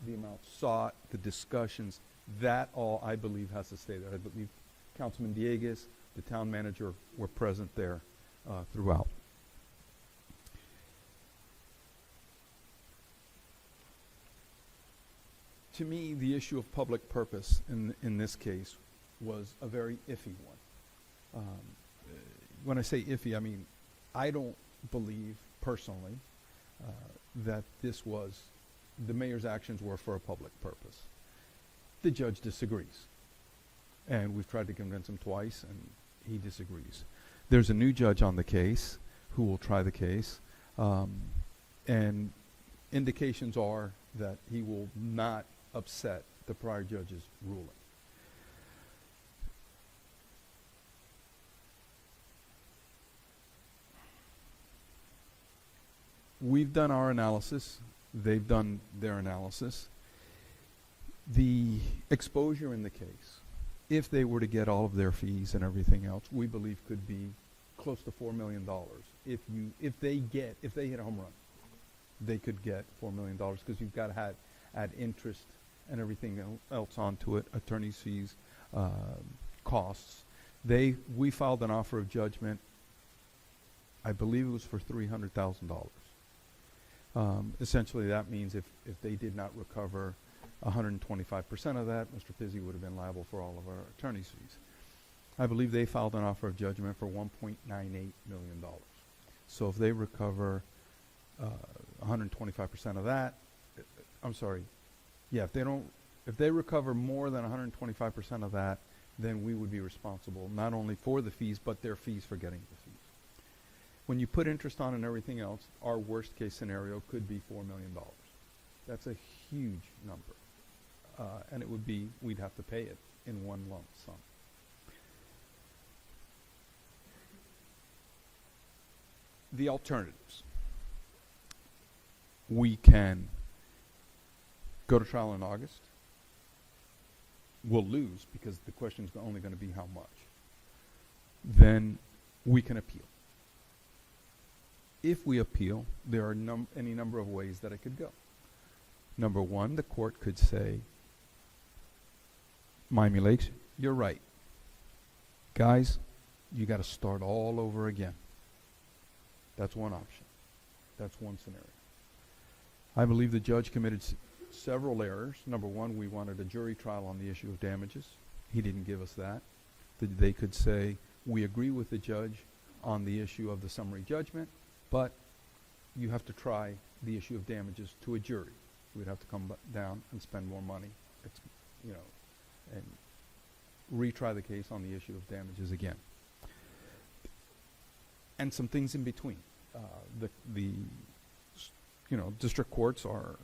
S7: the amount sought, the discussions. That all, I believe, has to stay there. I believe Councilman Dieguez, the town manager, were present there throughout. To me, the issue of public purpose in this case was a very iffy one. When I say iffy, I mean, I don't believe personally that the mayor's actions were for a public purpose. The judge disagrees. And we've tried to convince him twice, and he disagrees. There's a new judge on the case who will try the case. And indications are that he will not upset the prior judge's ruling. We've done our analysis. They've done their analysis. The exposure in the case, if they were to get all of their fees and everything else, we believe could be close to $4 million. If they hit a home run, they could get $4 million because you've got to add interest and everything else onto it, attorney's fees, costs. We filed an offer of judgment. I believe it was for $300,000. Essentially, that means if they did not recover 125% of that, Mr. Pizzi would have been liable for all of our attorney's fees. I believe they filed an offer of judgment for $1.98 million. So if they recover 125% of that, if they recover more than 125% of that, then we would be responsible not only for the fees, but their fees for getting the fees. When you put interest on and everything else, our worst case scenario could be $4 million. That's a huge number. And we'd have to pay it in one lump sum. The alternatives. We can go to trial in August. We'll lose because the question is only going to be how much. Then we can appeal. If we appeal, there are any number of ways that it could go. Number one, the court could say, Miami Lakes, you're right. Guys, you got to start all over again. That's one option. That's one scenario. I believe the judge committed several errors. Number one, we wanted a jury trial on the issue of damages. He didn't give us that. They could say, we agree with the judge on the issue of the summary judgment, but you have to try the issue of damages to a jury. We'd have to come down and spend more money, and retry the case on the issue of damages again. And some things in between. District courts are,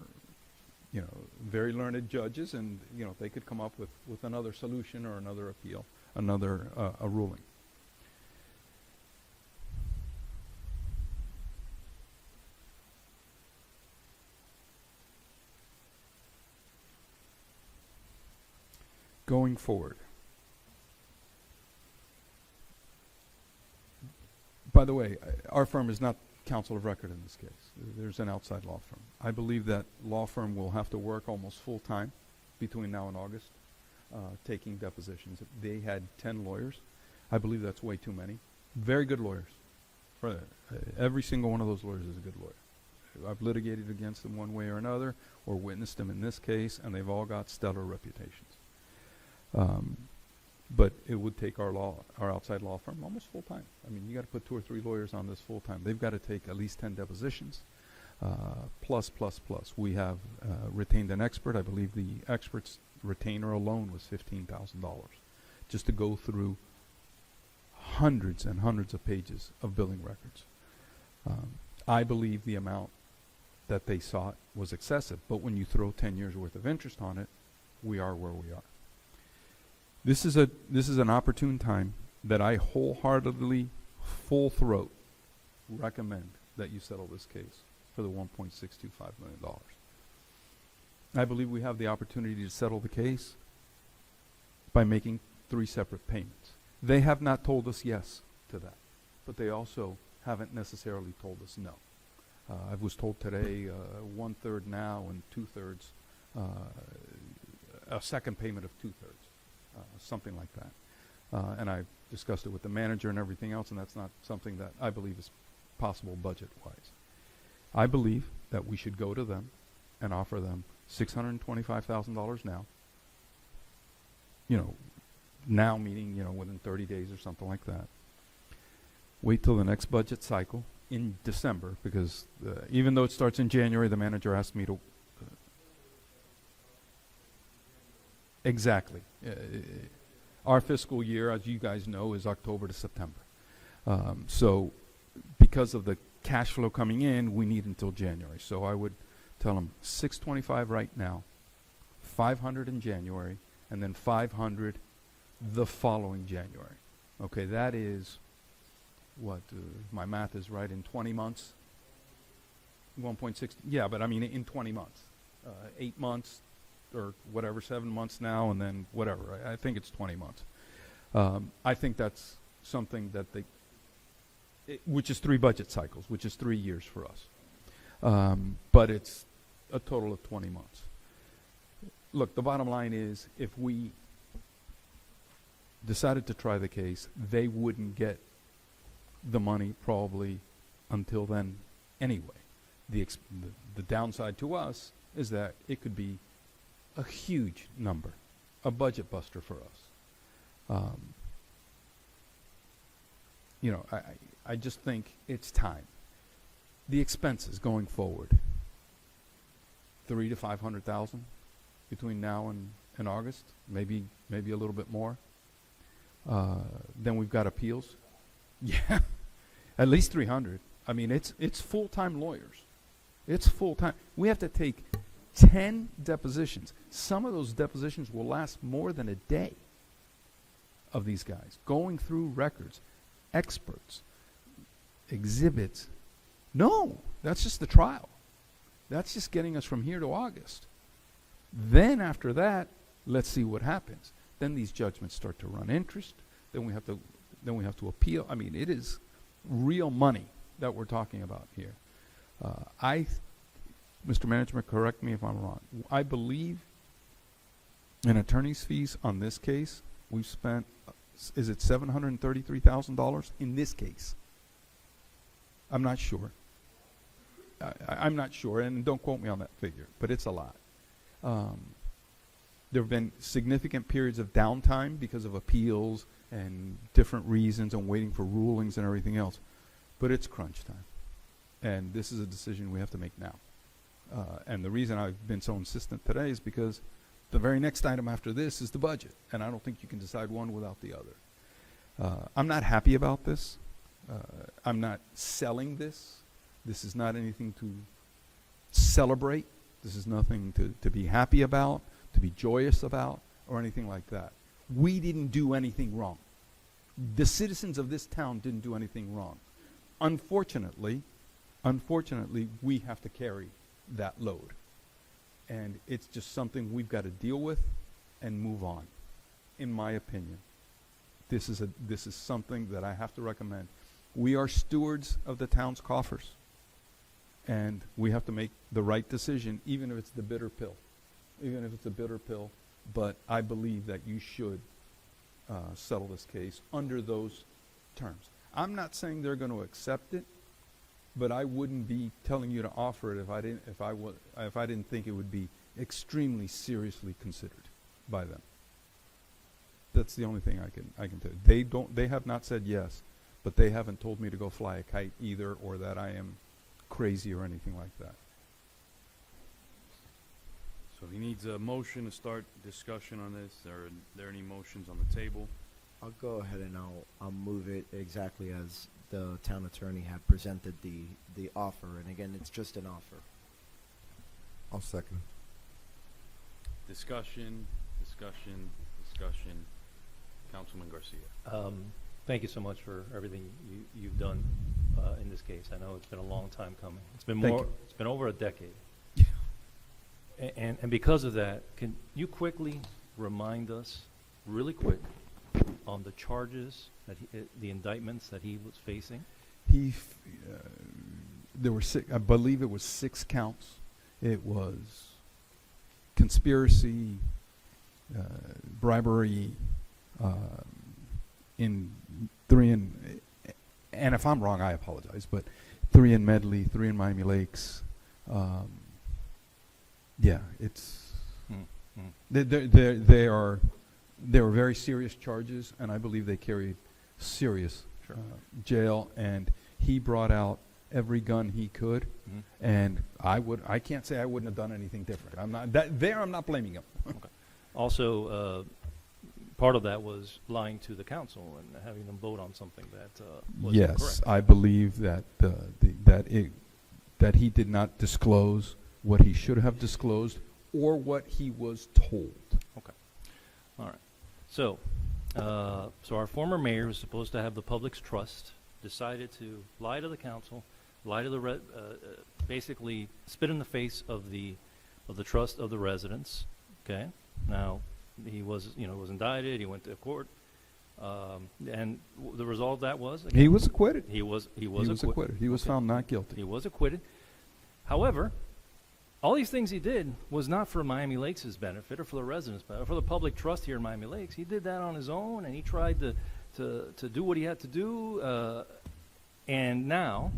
S7: very learned judges, and they could come up with another solution or another appeal, a ruling. Going forward. By the way, our firm is not counsel of record in this case. There's an outside law firm. I believe that law firm will have to work almost full time between now and August, taking depositions. They had 10 lawyers. I believe that's way too many. Very good lawyers. Every single one of those lawyers is a good lawyer. I've litigated against them one way or another, or witnessed them in this case, and they've all got stellar reputations. But it would take our outside law firm almost full time. I mean, you got to put 2 or 3 lawyers on this full time. They've got to take at least 10 depositions, plus. We have retained an expert. I believe the expert's retainer alone was $15,000, just to go through hundreds and hundreds of pages of billing records. I believe the amount that they sought was excessive, but when you throw 10 years worth of interest on it, we are where we are. This is an opportune time that I wholeheartedly, full throat, recommend that you settle this case for the $1.625 million. I believe we have the opportunity to settle the case by making 3 separate payments. They have not told us yes to that, but they also haven't necessarily told us no. I was told today 1/3 now and 2/3, a second payment of 2/3. Something like that. And I discussed it with the manager and everything else, and that's not something that I believe is possible budget-wise. I believe that we should go to them and offer them $625,000 now. Now meaning, within 30 days or something like that. Wait till the next budget cycle in December, because even though it starts in January, the manager asked me to... Exactly. Our fiscal year, as you guys know, is October to September. So because of the cash flow coming in, we need until January. So I would tell them 625 right now, 500 in January, and then 500 the following January. Okay, that is what, my math is right, in 20 months? 1.6, yeah, but I mean in 20 months. 8 months or whatever, 7 months now, and then whatever. I think it's 20 months. I think that's something that which is 3 budget cycles, which is 3 years for us. But it's a total of 20 months. Look, the bottom line is, if we decided to try the case, they wouldn't get the money probably until then anyway. The downside to us is that it could be a huge number, a budget buster for us. You know, I just think it's time. The expenses going forward, $300,000 to $500,000 between now and August, maybe a little bit more. Then we've got appeals. Yeah, at least 300. I mean, it's full-time lawyers. It's full-time. We have to take 10 depositions. Some of those depositions will last more than a day of these guys, going through records, experts, exhibits. No, that's just the trial. That's just getting us from here to August. Then after that, let's see what happens. Then these judgments start to run interest. Then we have to appeal. I mean, it is real money that we're talking about here. Mr. Manager, correct me if I'm wrong. I believe in attorney's fees on this case, we've spent, is it $733,000 in this case? I'm not sure. I'm not sure, and don't quote me on that figure, but it's a lot. There have been significant periods of downtime because of appeals and different reasons and waiting for rulings and everything else. But it's crunch time. And this is a decision we have to make now. And the reason I've been so insistent today is because the very next item after this is the budget. And I don't think you can decide one without the other. I'm not happy about this. I'm not selling this. This is not anything to celebrate. This is nothing to be happy about, to be joyous about, or anything like that. We didn't do anything wrong. The citizens of this town didn't do anything wrong. Unfortunately, we have to carry that load. And it's just something we've got to deal with and move on, in my opinion. This is something that I have to recommend. We are stewards of the town's coffers. And we have to make the right decision, even if it's the bitter pill. Even if it's a bitter pill. But I believe that you should settle this case under those terms. I'm not saying they're going to accept it, but I wouldn't be telling you to offer it if I didn't think it would be extremely seriously considered by them. That's the only thing I can tell you. They have not said yes, but they haven't told me to go fly a kite either, or that I am crazy or anything like that.
S13: So he needs a motion to start discussion on this. Are there any motions on the table?
S1: I'll go ahead and I'll move it exactly as the town attorney had presented the offer. And again, it's just an offer.
S2: I'll second.
S13: Discussion. Councilman Garcia.
S10: Thank you so much for everything you've done in this case. I know it's been a long time coming. It's been It's been over a decade. And because of that, can you quickly remind us, really quick, on the charges that the indictments that he was facing?
S7: There were I believe it was 6 counts. It was conspiracy, bribery, in 3 and if I'm wrong, I apologize, but 3 in Medley, 3 in Miami Lakes. Yeah, it's they are very serious charges, and I believe they carried serious jail. And he brought out every gun he could, and I can't say I wouldn't have done anything different. I'm not blaming him.
S10: Okay. Also, part of that was lying to the council and having them vote on something that was
S7: Yes,
S10: incorrect.
S7: I believe that that he did not disclose what he should have disclosed or what he was told.
S10: Okay. All right. So, so our former mayor, who's supposed to have the public's trust, decided to lie to the council, lie to the basically spit in the face of the trust of the residents. Okay. Now, he was was indicted. He went to court, and the result of that was
S7: He was acquitted.
S10: He was
S7: acquitted. He was found not guilty.
S10: He was acquitted. However, all these things he did was not for Miami Lakes' benefit or for the residents' benefit, or for the public trust here in Miami Lakes. He did that on his own, and he tried to do what he had to do, and now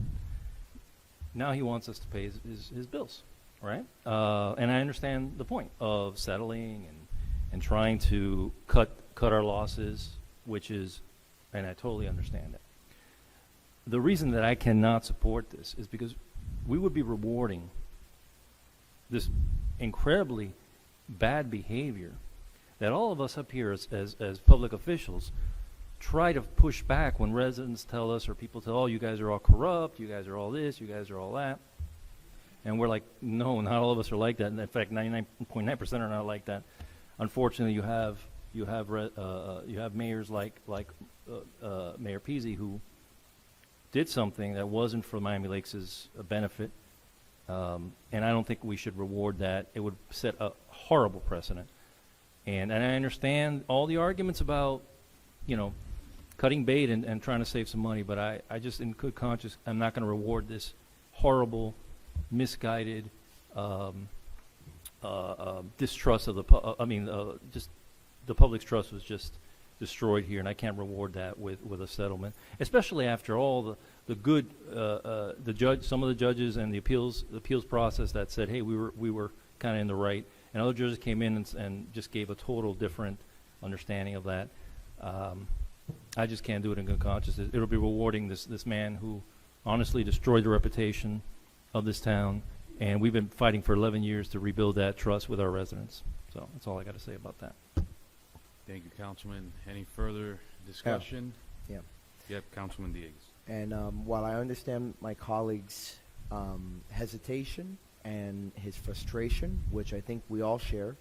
S10: he wants us to pay his bills, right? And I understand the point of settling and trying to cut our losses, which is, and I totally understand that. The reason that I cannot support this is because we would be rewarding this incredibly bad behavior that all of us up here as public officials try to push back when residents tell us or people tell, oh, you guys are all corrupt, you guys are all this, you guys are all that. And we're like, no, not all of us are like that. And in fact, 99.9% are not like that. Unfortunately, you have mayors like Mayor Peasy who did something that wasn't for Miami Lakes' benefit. And I don't think we should reward that. It would set a horrible precedent. And I understand all the arguments about, cutting bait and trying to save some money, but I just, in good conscience, I'm not going to reward this horrible, misguided distrust of just the public's trust was just destroyed here, and I can't reward that with a settlement, especially after all the good some of the judges and the appeals process that said, hey, we were kind of in the right, and other judges came in and just gave a total different understanding of that. I just can't do it in good conscience. It'll be rewarding this man who honestly destroyed the reputation of this town, and we've been fighting for 11 years to rebuild that trust with our residents. So that's all I got to say about that.
S13: Thank you, Councilman. Any further discussion?
S1: Yeah.
S13: Yep, Councilman Dieguez.
S1: And while I understand my colleague's hesitation and his frustration, which I think we all share,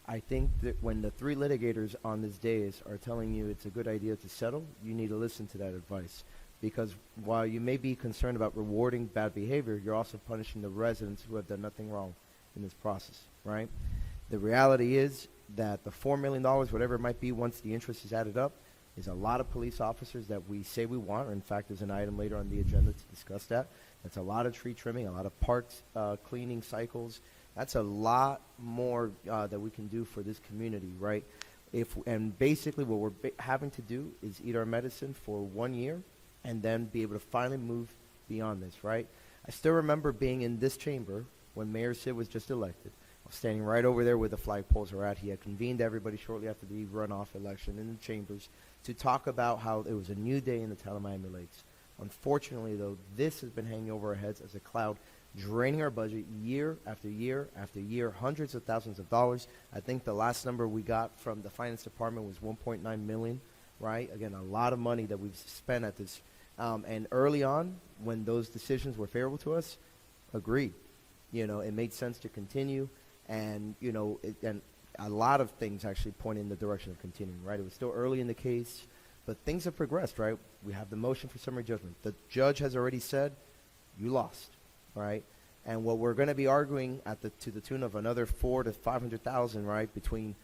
S1: I think that when the three litigators on this dais are telling you it's a good idea to settle, you need to listen to that advice. Because while you may be concerned about rewarding bad behavior, you're also punishing the residents who have done nothing wrong in this process, right? The reality is that the $4 million, whatever it might be, once the interest is added up, is a lot of police officers that we say we want. Or in fact, there's an item later on the agenda to discuss that. That's a lot of tree trimming, a lot of parks cleaning cycles. That's a lot more that we can do for this community, right? And basically what we're having to do is eat our medicine for 1 year and then be able to finally move beyond this, right? I still remember being in this chamber when Mayor Sid was just elected. I was standing right over there where the flagpoles are at. He had convened everybody shortly after the runoff election in the chambers to talk about how it was a new day in the town of Miami Lakes. Unfortunately, though, this has been hanging over our heads as a cloud, draining our budget year after year after year, hundreds of thousands of dollars. I think the last number we got from the finance department was $1.9 million, right? Again, a lot of money that we've spent at this. And early on, when those decisions were favorable to us, agreed. It made sense to continue. And, and a lot of things actually point in the direction of continuing, right? It was still early in the case, but things have progressed, right? We have the motion for summary judgment. The judge has already said, you lost, right? And what we're going to be arguing to the tune of another $400,000 to $500,000, right, between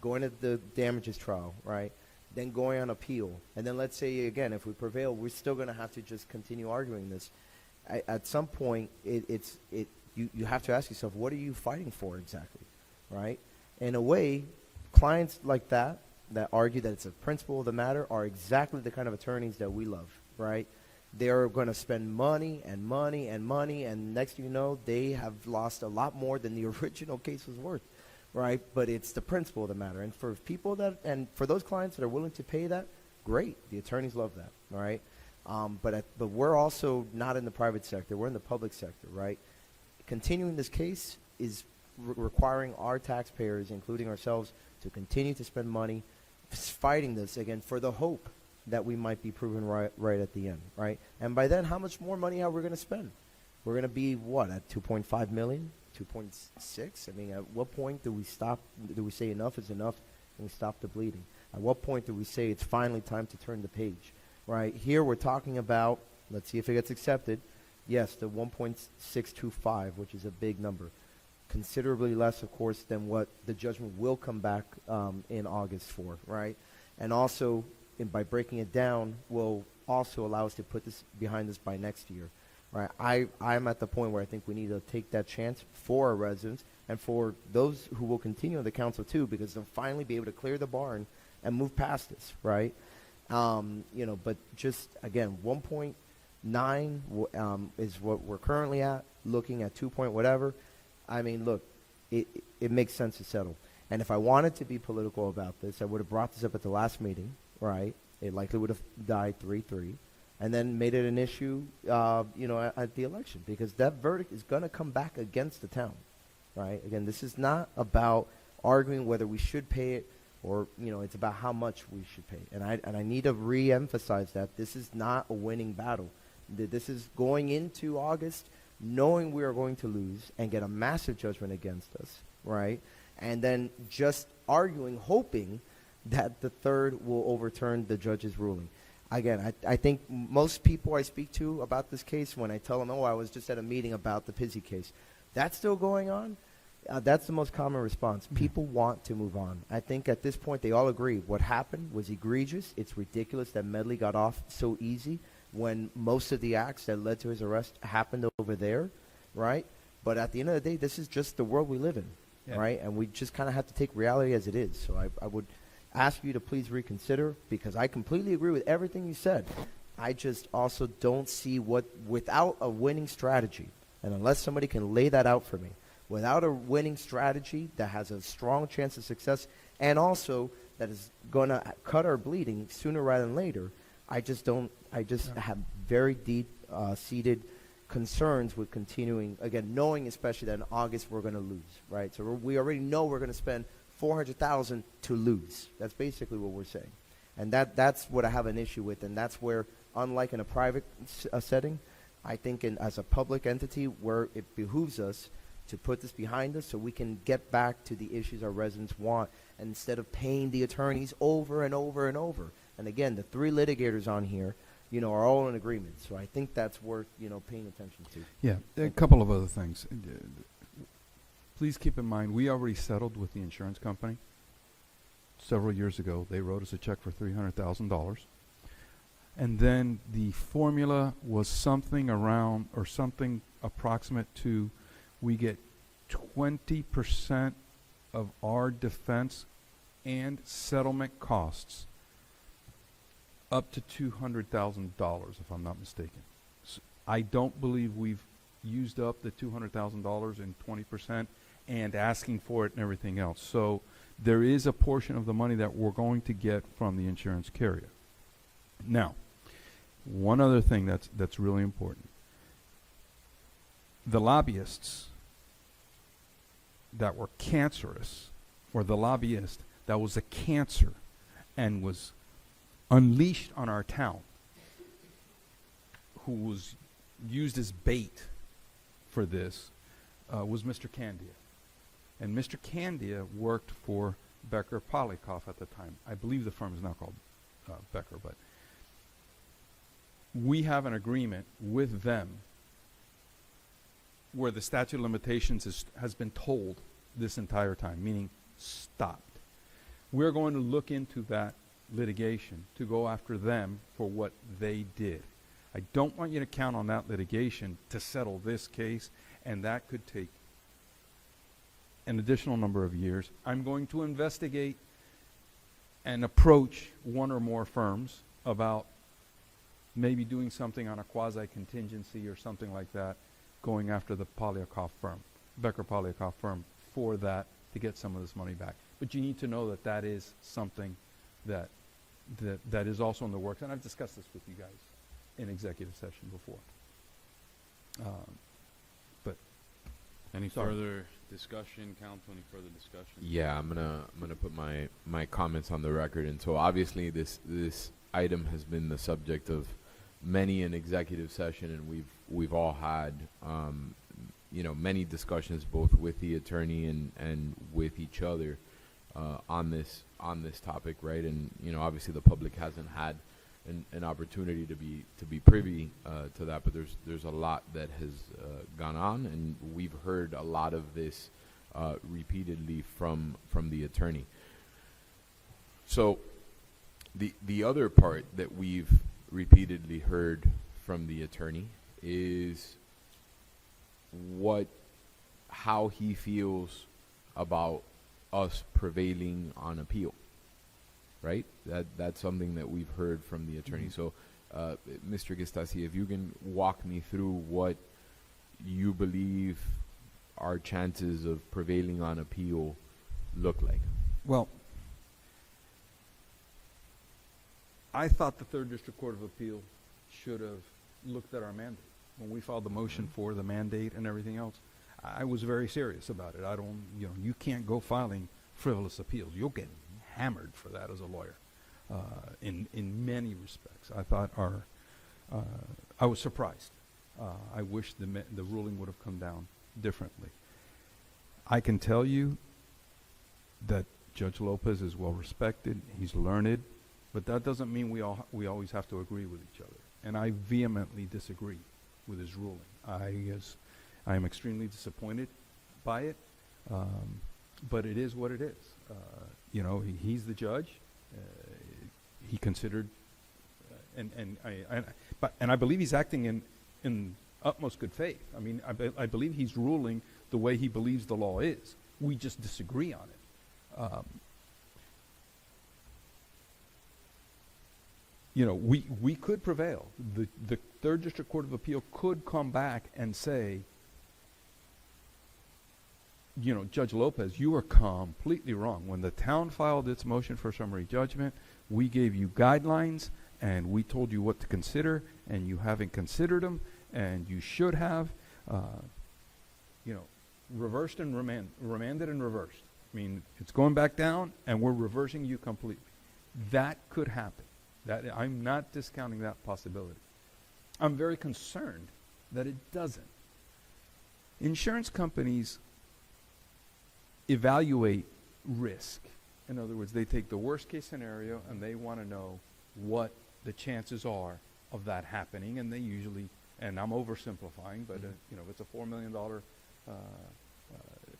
S1: going to the damages trial, right, then going on appeal, and then let's say again, if we prevail, we're still going to have to just continue arguing this. At some point, you have to ask yourself, what are you fighting for exactly, right? In a way, clients like that argue that it's a principle of the matter are exactly the kind of attorneys that we love, right? They're going to spend money and money and money, and next thing you know, they have lost a lot more than the original case was worth, right? But it's the principle of the matter. And for people and for those clients that are willing to pay that, great. The attorneys love that, all right? But we're also not in the private sector. We're in the public sector, right? Continuing this case is requiring our taxpayers, including ourselves, to continue to spend money fighting this again for the hope that we might be proven right at the end, right? And by then, how much more money are we going to spend? We're going to be, what, at 2.5 million, 2.6? I mean, at what point do we stop? Do we say enough is enough and we stop the bleeding? At what point do we say it's finally time to turn the page, right? Here we're talking about, let's see if it gets accepted, yes, the 1.625, which is a big number. Considerably less, of course, than what the judgment will come back in August for, right? And also, by breaking it down, will also allow us to put this behind us by next year, right? I'm at the point where I think we need to take that chance for our residents and for those who will continue on the council too, because they'll finally be able to clear the barn and move past this, right? But just again, 1.9 is what we're currently at. Looking at 2 point whatever. I mean, look, it makes sense to settle. And if I wanted to be political about this, I would have brought this up at the last meeting, right? It likely would have died 3-3, and then made it an issue, at the election, because that verdict is going to come back against the town, right? Again, this is not about arguing whether we should pay it or, it's about how much we should pay. And I need to re-emphasize that this is not a winning battle. This is going into August knowing we are going to lose and get a massive judgment against us, right? And then just arguing, hoping that the third will overturn the judge's ruling. Again, I think most people I speak to about this case, when I tell them, I was just at a meeting about the Pizzi case, that's still going on. That's the most common response.
S7: Mm-hmm.
S1: People want to move on. I think at this point they all agree what happened was egregious. It's ridiculous that Medley got off so easy when most of the acts that led to his arrest happened over there, right? But at the end of the day, this is just the world we live in, right? And we just kind of have to take reality as it is. So I would ask you to please reconsider, because I completely agree with everything you said. I just also don't see without a winning strategy, and unless somebody can lay that out for me, without a winning strategy that has a strong chance of success and also that is going to cut our bleeding sooner rather than later, I just have very deep seated concerns with continuing, again, knowing especially that in August we're going to lose, right? So we already know we're going to spend $400,000 to lose. That's basically what we're saying. And that's what I have an issue with, and that's where, unlike in a private setting, I think as a public entity where it behooves us to put this behind us so we can get back to the issues our residents want, and instead of paying the attorneys over and over and over. And again, the 3 litigators on here, are all in agreement. So I think that's worth, paying attention to.
S7: Yeah, a couple of other things. Please keep in mind, we already settled with the insurance company several years ago. They wrote us a check for $300,000. And then the formula was something around, or something approximate to, we get 20% of our defense and settlement costs up to $200,000, if I'm not mistaken. So I don't believe we've used up the $200,000 in 20% and asking for it and everything else. So there is a portion of the money that we're going to get from the insurance carrier. Now, one other thing that's really important. The lobbyists that were cancerous, or the lobbyist that was a cancer and was unleashed on our town, who was used as bait for this, was Mr. Candia. And Mr. Candia worked for Becker Polikoff at the time. I believe the firm is now called Becker, but we have an agreement with them where the statute of limitations has been told this entire time, meaning stopped. We're going to look into that litigation to go after them for what they did. I don't want you to count on that litigation to settle this case, and that could take an additional number of years. I'm going to investigate and approach one or more firms about maybe doing something on a quasi-contingency or something like that, going after the Polikoff firm, Becker Polikoff firm, for that, to get some of this money back. But you need to know that that is something that is also in the works, and I've discussed this with you guys in executive session before.
S13: Any
S7: Sorry.
S13: further discussion, council? Any further discussion?
S9: Yeah, I'm gonna put my comments on the record, and so obviously this item has been the subject of many an executive session, and we've all had many discussions both with the attorney and with each other on this topic, right? And obviously the public hasn't had an opportunity to be privy to that, but there's a lot that has gone on, and we've heard a lot of this repeatedly from the attorney. So the other part that we've repeatedly heard from the attorney is how he feels about us prevailing on appeal, right? That's something that we've heard from the attorney. So, Mr. Gistasi, if you can walk me through what you believe our chances of prevailing on appeal look like.
S7: Well, I thought the Third District Court of Appeal should have looked at our mandate. When we filed the motion for the mandate and everything else, I was very serious about it. You can't go filing frivolous appeals. You'll get hammered for that as a lawyer, in many respects. I thought I was surprised. I wish the ruling would have come down differently. I can tell you that Judge Lopez is well respected. He's learned, but that doesn't mean we always have to agree with each other. And I vehemently disagree with his ruling. I am extremely disappointed by it, but it is what it is. He's the judge. He considered, and I believe he's acting in utmost good faith. I mean, I believe he's ruling the way he believes the law is. We just disagree on it. We could prevail. The Third District Court of Appeal could come back and say, Judge Lopez, you were completely wrong. When the town filed its motion for summary judgment, we gave you guidelines and we told you what to consider, and you haven't considered them, and you should have, reversed and remanded and reversed. I mean, it's going back down, and we're reversing you completely. That could happen. I'm not discounting that possibility. I'm very concerned that it doesn't. Insurance companies evaluate risk. In other words, they take the worst case scenario and they want to know what the chances are of that happening, and they usually, and I'm oversimplifying, but if it's a $4 million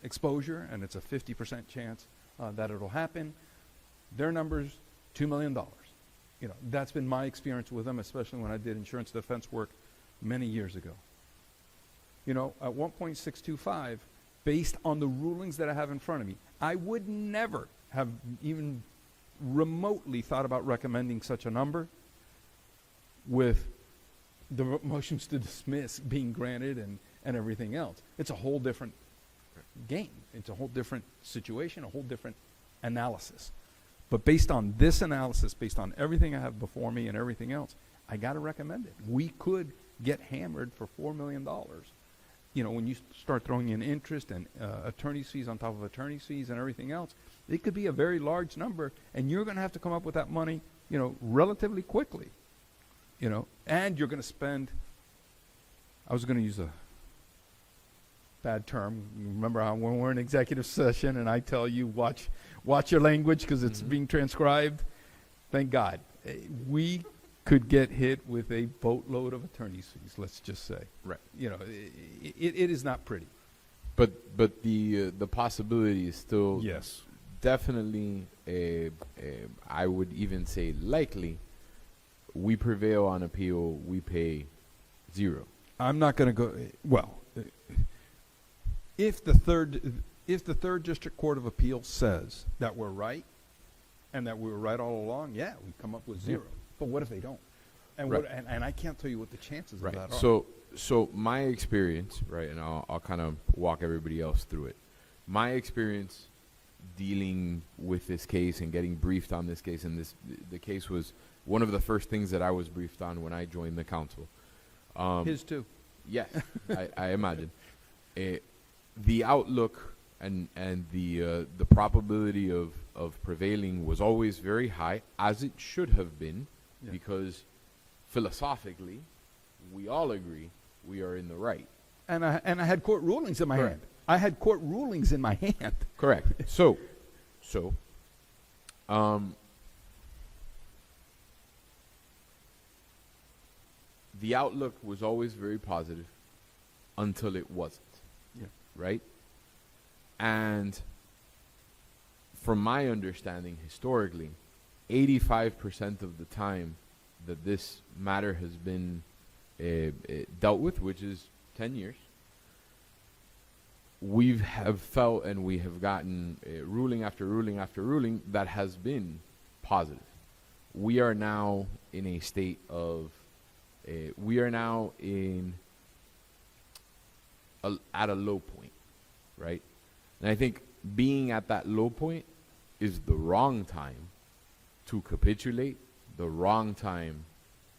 S7: exposure and it's a 50% chance that it'll happen, their number's $2 million. That's been my experience with them, especially when I did insurance defense work many years ago. At 1.625, based on the rulings that I have in front of me, I would never have even remotely thought about recommending such a number, with the motions to dismiss being granted and everything else. It's a whole different game. It's a whole different situation, a whole different analysis. But based on this analysis, based on everything I have before me and everything else, I got to recommend it. We could get hammered for $4 million. When you start throwing in interest and attorney's fees on top of attorney's fees and everything else, it could be a very large number, and you're going to have to come up with that money, relatively quickly. And you're going to spend, I was going to use a bad term. Remember how when we're in executive session and I tell you, watch your language because it's being transcribed? Thank God. We could get hit with a boatload of attorney's fees, let's just say.
S9: Right.
S7: It is not pretty.
S9: But the possibility is still
S7: yes,
S9: definitely I would even say likely. We prevail on appeal, we pay zero.
S7: I'm not going to go. Well, if the third district court of appeal says that we're right, and that we were right all along, yeah, we come up with zero. But what if they don't? And
S9: Right.
S7: and I can't tell you what the chances
S9: Right.
S7: of that are.
S9: So my experience, right, and I'll kind of walk everybody else through it. My experience dealing with this case and getting briefed on this case, and the case was one of the first things that I was briefed on when I joined the council.
S7: His too.
S9: Yes, I imagine. the outlook and the probability of prevailing was always very high, as it should have been,
S6: Yeah.
S9: because philosophically, we all agree we are in the right.
S17: And I had court rulings in my
S9: Correct.
S17: hand. I had court rulings in my hand.
S9: Correct. So, the outlook was always very positive until it wasn't.
S6: Yeah.
S9: Right? And from my understanding, historically, 85% of the time that this matter has been dealt with, which is 10 years, we have felt and we have gotten ruling after ruling after ruling that has been positive. We are now in a state of, we are now at a low point, right? And I think being at that low point is the wrong time to capitulate, the wrong time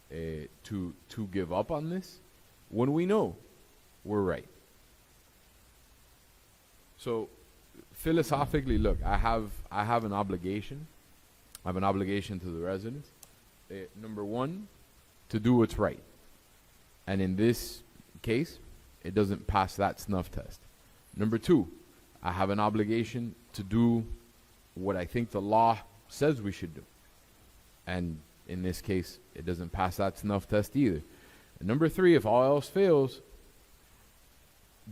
S9: to give up on this, when we know we're right. So philosophically, look, I have an obligation. I have an obligation to the residents. Number one, to do what's right. And in this case, it doesn't pass that snuff test. Number two, I have an obligation to do what I think the law says we should do. And in this case, it doesn't pass that snuff test either. And number three, if all else fails,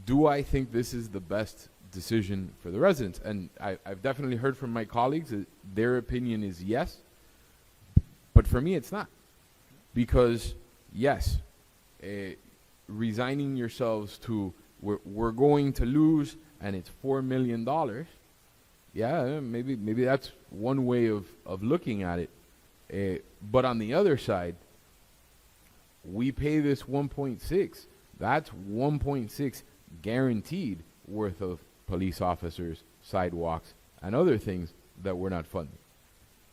S9: do I think this is the best decision for the residents? And I've definitely heard from my colleagues that their opinion is yes, but for me it's not. Because yes, resigning yourselves to we're going to lose and it's $4 million, yeah, maybe that's one way of looking at it. But on the other side, we pay this 1.6. That's 1.6 guaranteed worth of police officers, sidewalks, and other things that we're not funding,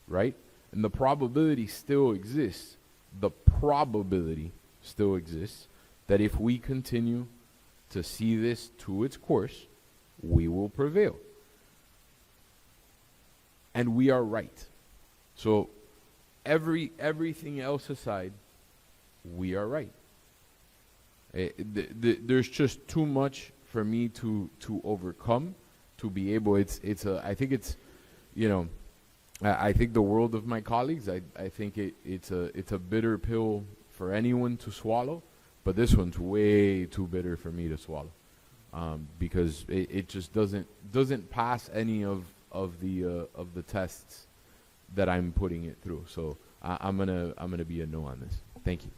S9: right? And the probability still exists. The probability still exists that if we continue to see this to its course, we will prevail. And we are right. So everything else aside, we are right. There's just too much for me to overcome, to be able. I think it's, you know, I think the world of my colleagues. I think it's a bitter pill for anyone to swallow, but this one's way too bitter for me to swallow, because it just doesn't pass any of the tests that I'm putting it through. So I'm gonna be a no on this. Thank you.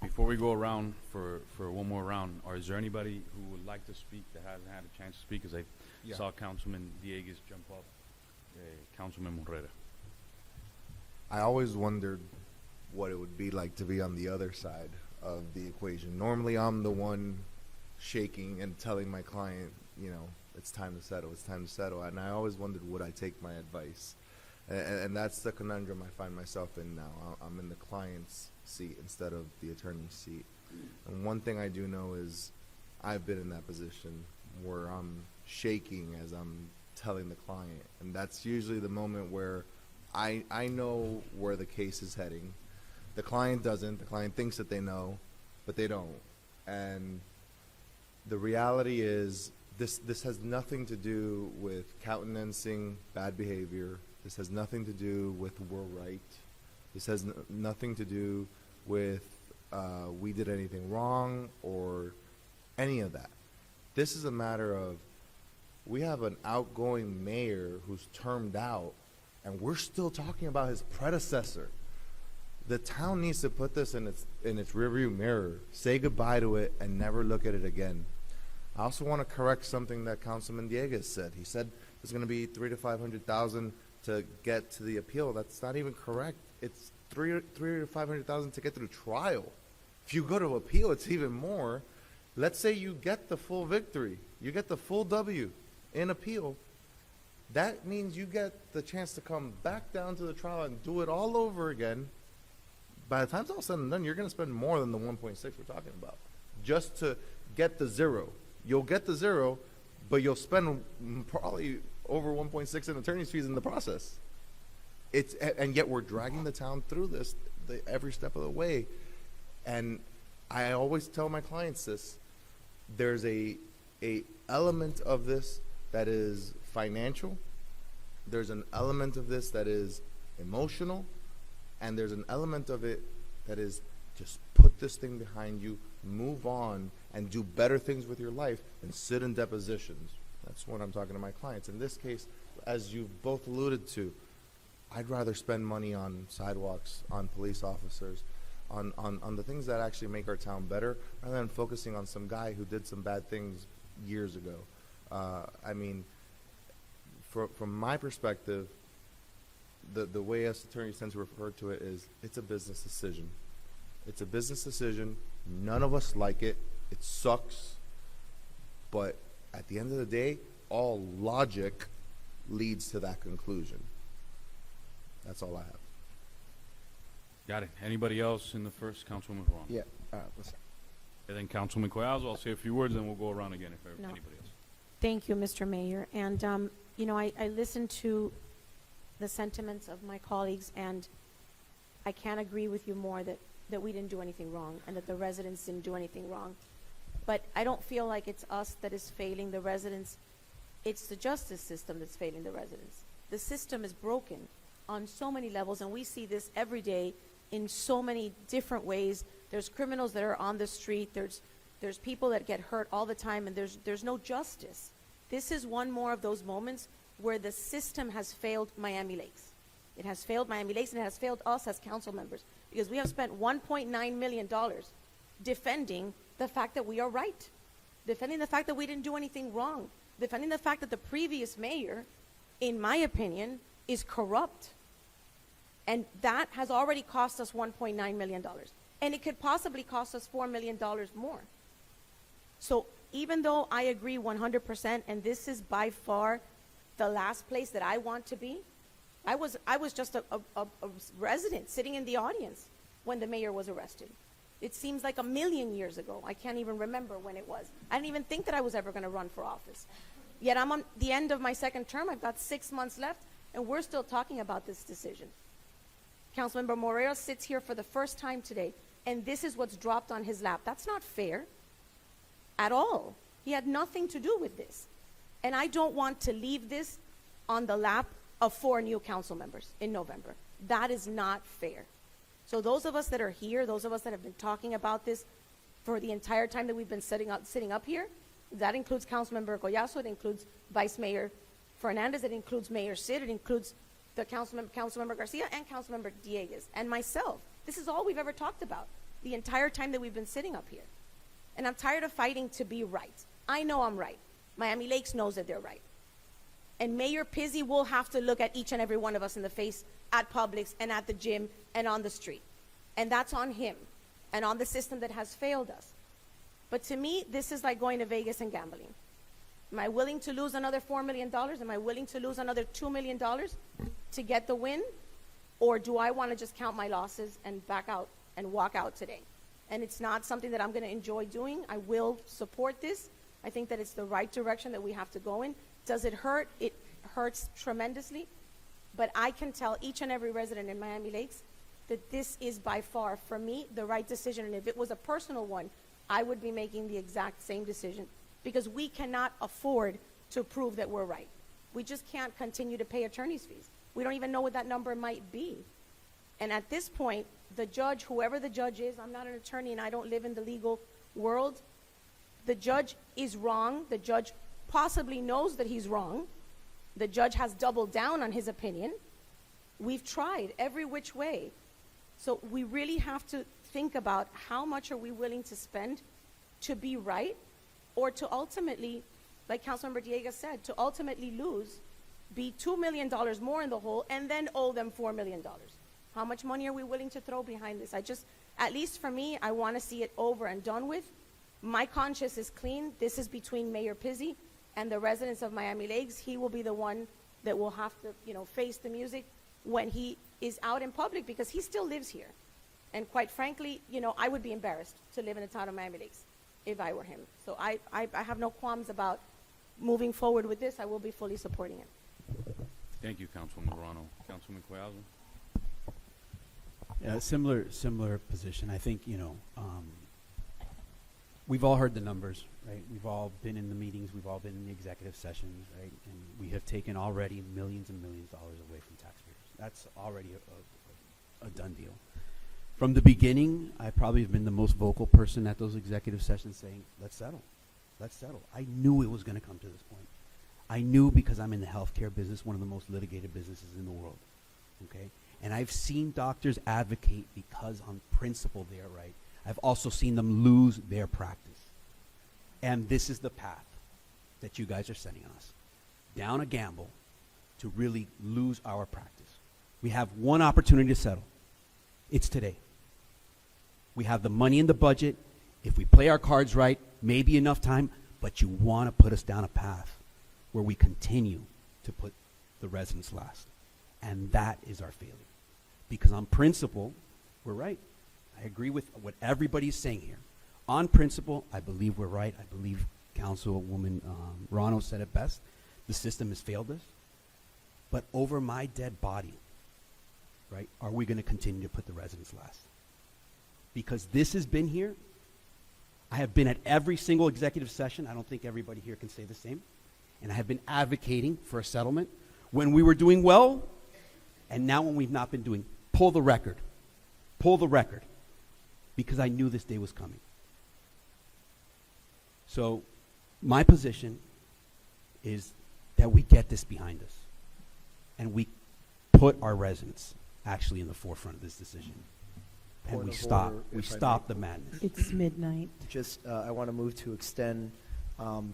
S13: Before we go around for one more round, is there anybody who would like to speak that hasn't had a chance to speak? Because I saw Councilman Dieguez jump up. Councilman Morera.
S2: I always wondered what it would be like to be on the other side of the equation. Normally, I'm the one shaking and telling my client, you know, it's time to settle, it's time to settle. And I always wondered, would I take my advice? And that's the conundrum I find myself in now. I'm in the client's seat instead of the attorney's seat. And one thing I do know is I've been in that position where I'm shaking as I'm telling the client. And that's usually the moment where I know where the case is heading. The client doesn't. The client thinks that they know, but they don't. And the reality is this has nothing to do with countenancing bad behavior. This has nothing to do with we're right. This has nothing to do with we did anything wrong or any of that. This is a matter of we have an outgoing mayor who's termed out, and we're still talking about his predecessor. The town needs to put this in its rearview mirror, say goodbye to it, and never look at it again. I also want to correct something that Councilman Dieguez said. He said there's going to be $300,000 to $500,000 to get to the appeal. That's not even correct. It's $300,000 to $500,000 to get to the trial. If you go to appeal, it's even more. Let's say you get the full victory, you get the full W in appeal. That means you get the chance to come back down to the trial and do it all over again. By the time it's all said and done, you're going to spend more than the 1.6 we're talking about just to get the zero. You'll get the zero, but you'll spend probably over 1.6 in attorney's fees in the process. And yet we're dragging the town through this every step of the way. And I always tell my clients this: there's a element of this that is financial, there's an element of this that is emotional, and there's an element of it that is just put this thing behind you, move on, and do better things with your life than sit in depositions. That's what I'm talking to my clients. In this case, as you've both alluded to, I'd rather spend money on sidewalks, on police officers, on the things that actually make our town better, rather than focusing on some guy who did some bad things years ago. I mean, from my perspective, the way us attorneys tend to refer to it is, it's a business decision. It's a business decision. None of us like it. It sucks. But at the end of the day, all logic leads to that conclusion. That's all I have.
S13: Got it. Anybody else in the first? Councilwoman Juan.
S1: Yeah. Listen.
S13: And then Councilman Collazo. I'll say a few words, then we'll go around again if
S16: No.
S13: anybody else.
S16: Thank you, Mr. Mayor. And, I listened to the sentiments of my colleagues, and I can't agree with you more that we didn't do anything wrong and that the residents didn't do anything wrong. But I don't feel like it's us that is failing the residents. It's the justice system that's failing the residents. The system is broken on so many levels, and we see this every day in so many different ways. There's criminals that are on the street. There's people that get hurt all the time, and there's no justice. This is one more of those moments where the system has failed Miami Lakes. It has failed Miami Lakes, and it has failed us as council members, because we have spent $1.9 million defending the fact that we are right, defending the fact that we didn't do anything wrong, defending the fact that the previous mayor, in my opinion, is corrupt. And that has already cost us $1.9 million. And it could possibly cost us $4 million more. So even though I agree 100%, and this is by far the last place that I want to be, I was just a resident sitting in the audience when the mayor was arrested. It seems like a million years ago. I can't even remember when it was. I didn't even think that I was ever going to run for office. Yet I'm on the end of my second term. I've got 6 months left, and we're still talking about this decision. Councilmember Moreira sits here for the first time today, and this is what's dropped on his lap. That's not fair at all. He had nothing to do with this. And I don't want to leave this on the lap of 4 new council members in November. That is not fair. So those of us that are here, those of us that have been talking about this for the entire time that we've been sitting up here, that includes Councilmember Collazo, it includes Vice Mayor Fernandez, it includes Mayor Sid, it includes the Councilmember Garcia and Councilmember Dieguez and myself. This is all we've ever talked about the entire time that we've been sitting up here. And I'm tired of fighting to be right. I know I'm right. Miami Lakes knows that they're right. And Mayor Pizzi will have to look at each and every one of us in the face at Publix and at the gym and on the street. And that's on him and on the system that has failed us. But to me, this is like going to Vegas and gambling. Am I willing to lose another $4 million? Am I willing to lose another $2 million to get the win? Or do I want to just count my losses and back out and walk out today? And it's not something that I'm going to enjoy doing. I will support this. I think that it's the right direction that we have to go in. Does it hurt? It hurts tremendously. But I can tell each and every resident in Miami Lakes that this is by far, for me, the right decision. And if it was a personal one, I would be making the exact same decision, because we cannot afford to prove that we're right. We just can't continue to pay attorney's fees. We don't even know what that number might be. And at this point, the judge, whoever the judge is, I'm not an attorney and I don't live in the legal world, the judge is wrong. The judge possibly knows that he's wrong. The judge has doubled down on his opinion. We've tried every which way. So we really have to think about how much are we willing to spend to be right, or to ultimately, like Councilmember Dieguez said, to ultimately lose, be $2 million more in the hole, and then owe them $4 million. How much money are we willing to throw behind this? At least for me, I want to see it over and done with. My conscience is clean. This is between Mayor Pizzi and the residents of Miami Lakes. He will be the one that will have to, face the music when he is out in public, because he still lives here. And quite frankly, I would be embarrassed to live in the town of Miami Lakes if I were him. So I have no qualms about moving forward with this, I will be fully supporting it.
S13: Thank you, Councilwoman Morano. Councilman Collazo?
S6: Yeah, similar position. I think, we've all heard the numbers, right? We've all been in the meetings, we've all been in the executive sessions, right? And we have taken already millions and millions of dollars away from taxpayers. That's already a done deal. From the beginning, I probably have been the most vocal person at those executive sessions saying, let's settle. Let's settle. I knew it was going to come to this point. I knew because I'm in the healthcare business, one of the most litigated businesses in the world, okay? And I've seen doctors advocate because on principle they are right. I've also seen them lose their practice. And this is the path that you guys are sending us. Down a gamble to really lose our practice. We have one opportunity to settle. It's today. We have the money in the budget. If we play our cards right, maybe enough time, but you want to put us down a path where we continue to put the residents last. And that is our failure. Because on principle, we're right. I agree with what everybody's saying here. On principle, I believe we're right. I believe Councilwoman Rano said it best. The system has failed us. But over my dead body, right, are we going to continue to put the residents last? Because this has been here. I have been at every single executive session. I don't think everybody here can say the same. And I have been advocating for a settlement when we were doing well, and now when we've not been doing. Pull the record. Pull the record. Because I knew this day was coming. So my position is that we get this behind us. And we put our residents actually in the forefront of this decision. And
S1: Point
S6: we
S1: of
S6: stop.
S1: order,
S6: We
S1: if I may.
S6: stop the madness.
S5: It's midnight.
S1: Just, I want to move to extend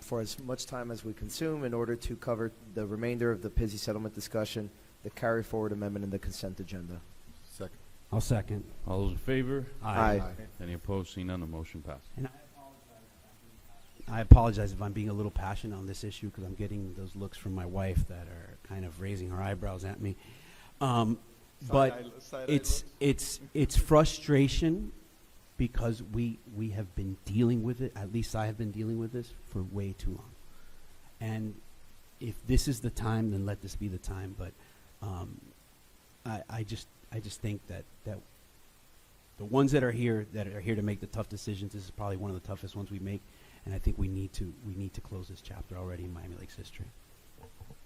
S1: for as much time as we consume in order to cover the remainder of the PISI settlement discussion, the carry forward amendment, and the consent agenda.
S2: Second.
S6: I'll second.
S13: All those in favor?
S1: Aye.
S13: Any opposed? Seeing none, the motion passes.
S6: And I apologize if I'm being a little passionate on this issue because I'm getting those looks from my wife that are kind of raising her eyebrows at me. But it's frustration because we have been dealing with it. At least I have been dealing with this for way too long. And if this is the time, then let this be the time. But I just think that the ones that are here to make the tough decisions, this is probably one of the toughest ones we make. And I think we need to close this chapter already in Miami Lakes history.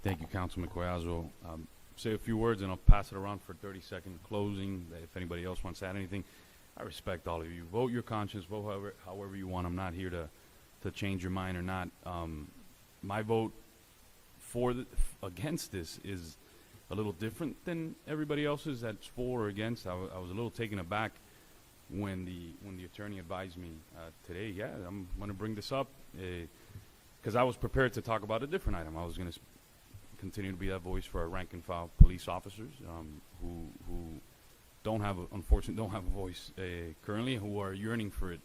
S13: Thank you, Councilman Collazo. Say a few words and I'll pass it around for 30-second closing. If anybody else wants to add anything, I respect all of you. Vote your conscience, vote however you want. I'm not here to change your mind or not. My vote against this is a little different than everybody else's that's for or against. I was a little taken aback when the attorney advised me today. Yeah, I'm going to bring this up because I was prepared to talk about a different item. I was going to continue to be that voice for our rank and file police officers who unfortunately don't have a voice currently, who are yearning for it,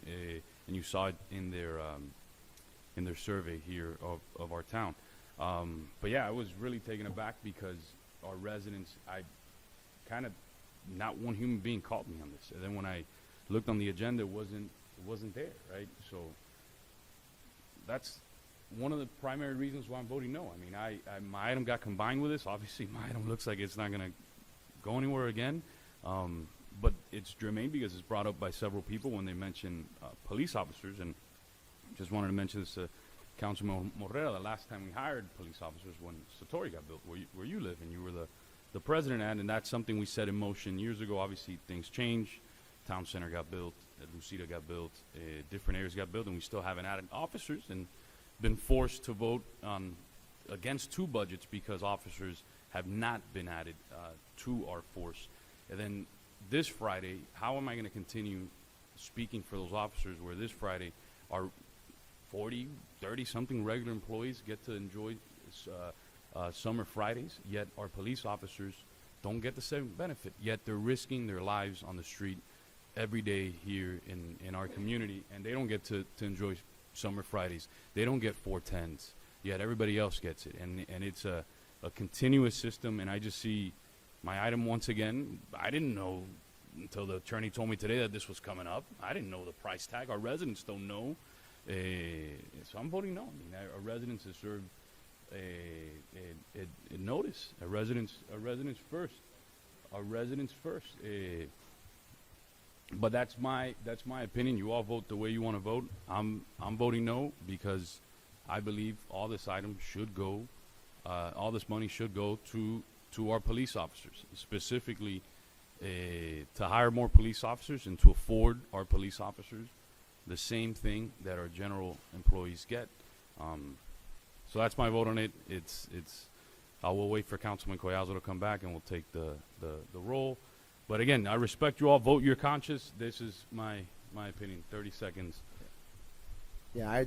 S13: and you saw it in their survey here of our town. But yeah, I was really taken aback because our residents, kind of not one human being called me on this, and then when I looked on the agenda, it wasn't there, right? So that's one of the primary reasons why I'm voting no. I mean, my item got combined with this. Obviously, my item looks like it's not going to go anywhere again. But it's germane because it's brought up by several people when they mention police officers. And just wanted to mention this to Councilman Morera. The last time we hired police officers when Satori got built, where you live, and you were the president at, and that's something we set in motion years ago. Obviously, things change. Town Center got built. Lucida got built. Different areas got built, and we still haven't added officers. And been forced to vote against two budgets because officers have not been added to our force. And then this Friday, how am I going to continue speaking for those officers where this Friday our 40, 30-something regular employees get to enjoy summer Fridays, yet our police officers don't get the same benefit, yet they're risking their lives on the street every day here in our community, and they don't get to enjoy summer Fridays. They don't get 410s, yet everybody else gets it. And it's a continuous system, and I just see my item once again. I didn't know until the attorney told me today that this was coming up. I didn't know the price tag. Our residents don't know. So I'm voting no. I mean, our residents deserve a notice, a residence first. But that's my opinion. You all vote the way you want to vote. I'm voting no because I believe all this item should go, all this money should go to our police officers, specifically to hire more police officers and to afford our police officers the same thing that our general employees get. So that's my vote on it. I will wait for Councilman Collazo to come back and we'll take the roll. But again, I respect you all. Vote your conscience. This is my opinion. 30 seconds.
S1: Yeah,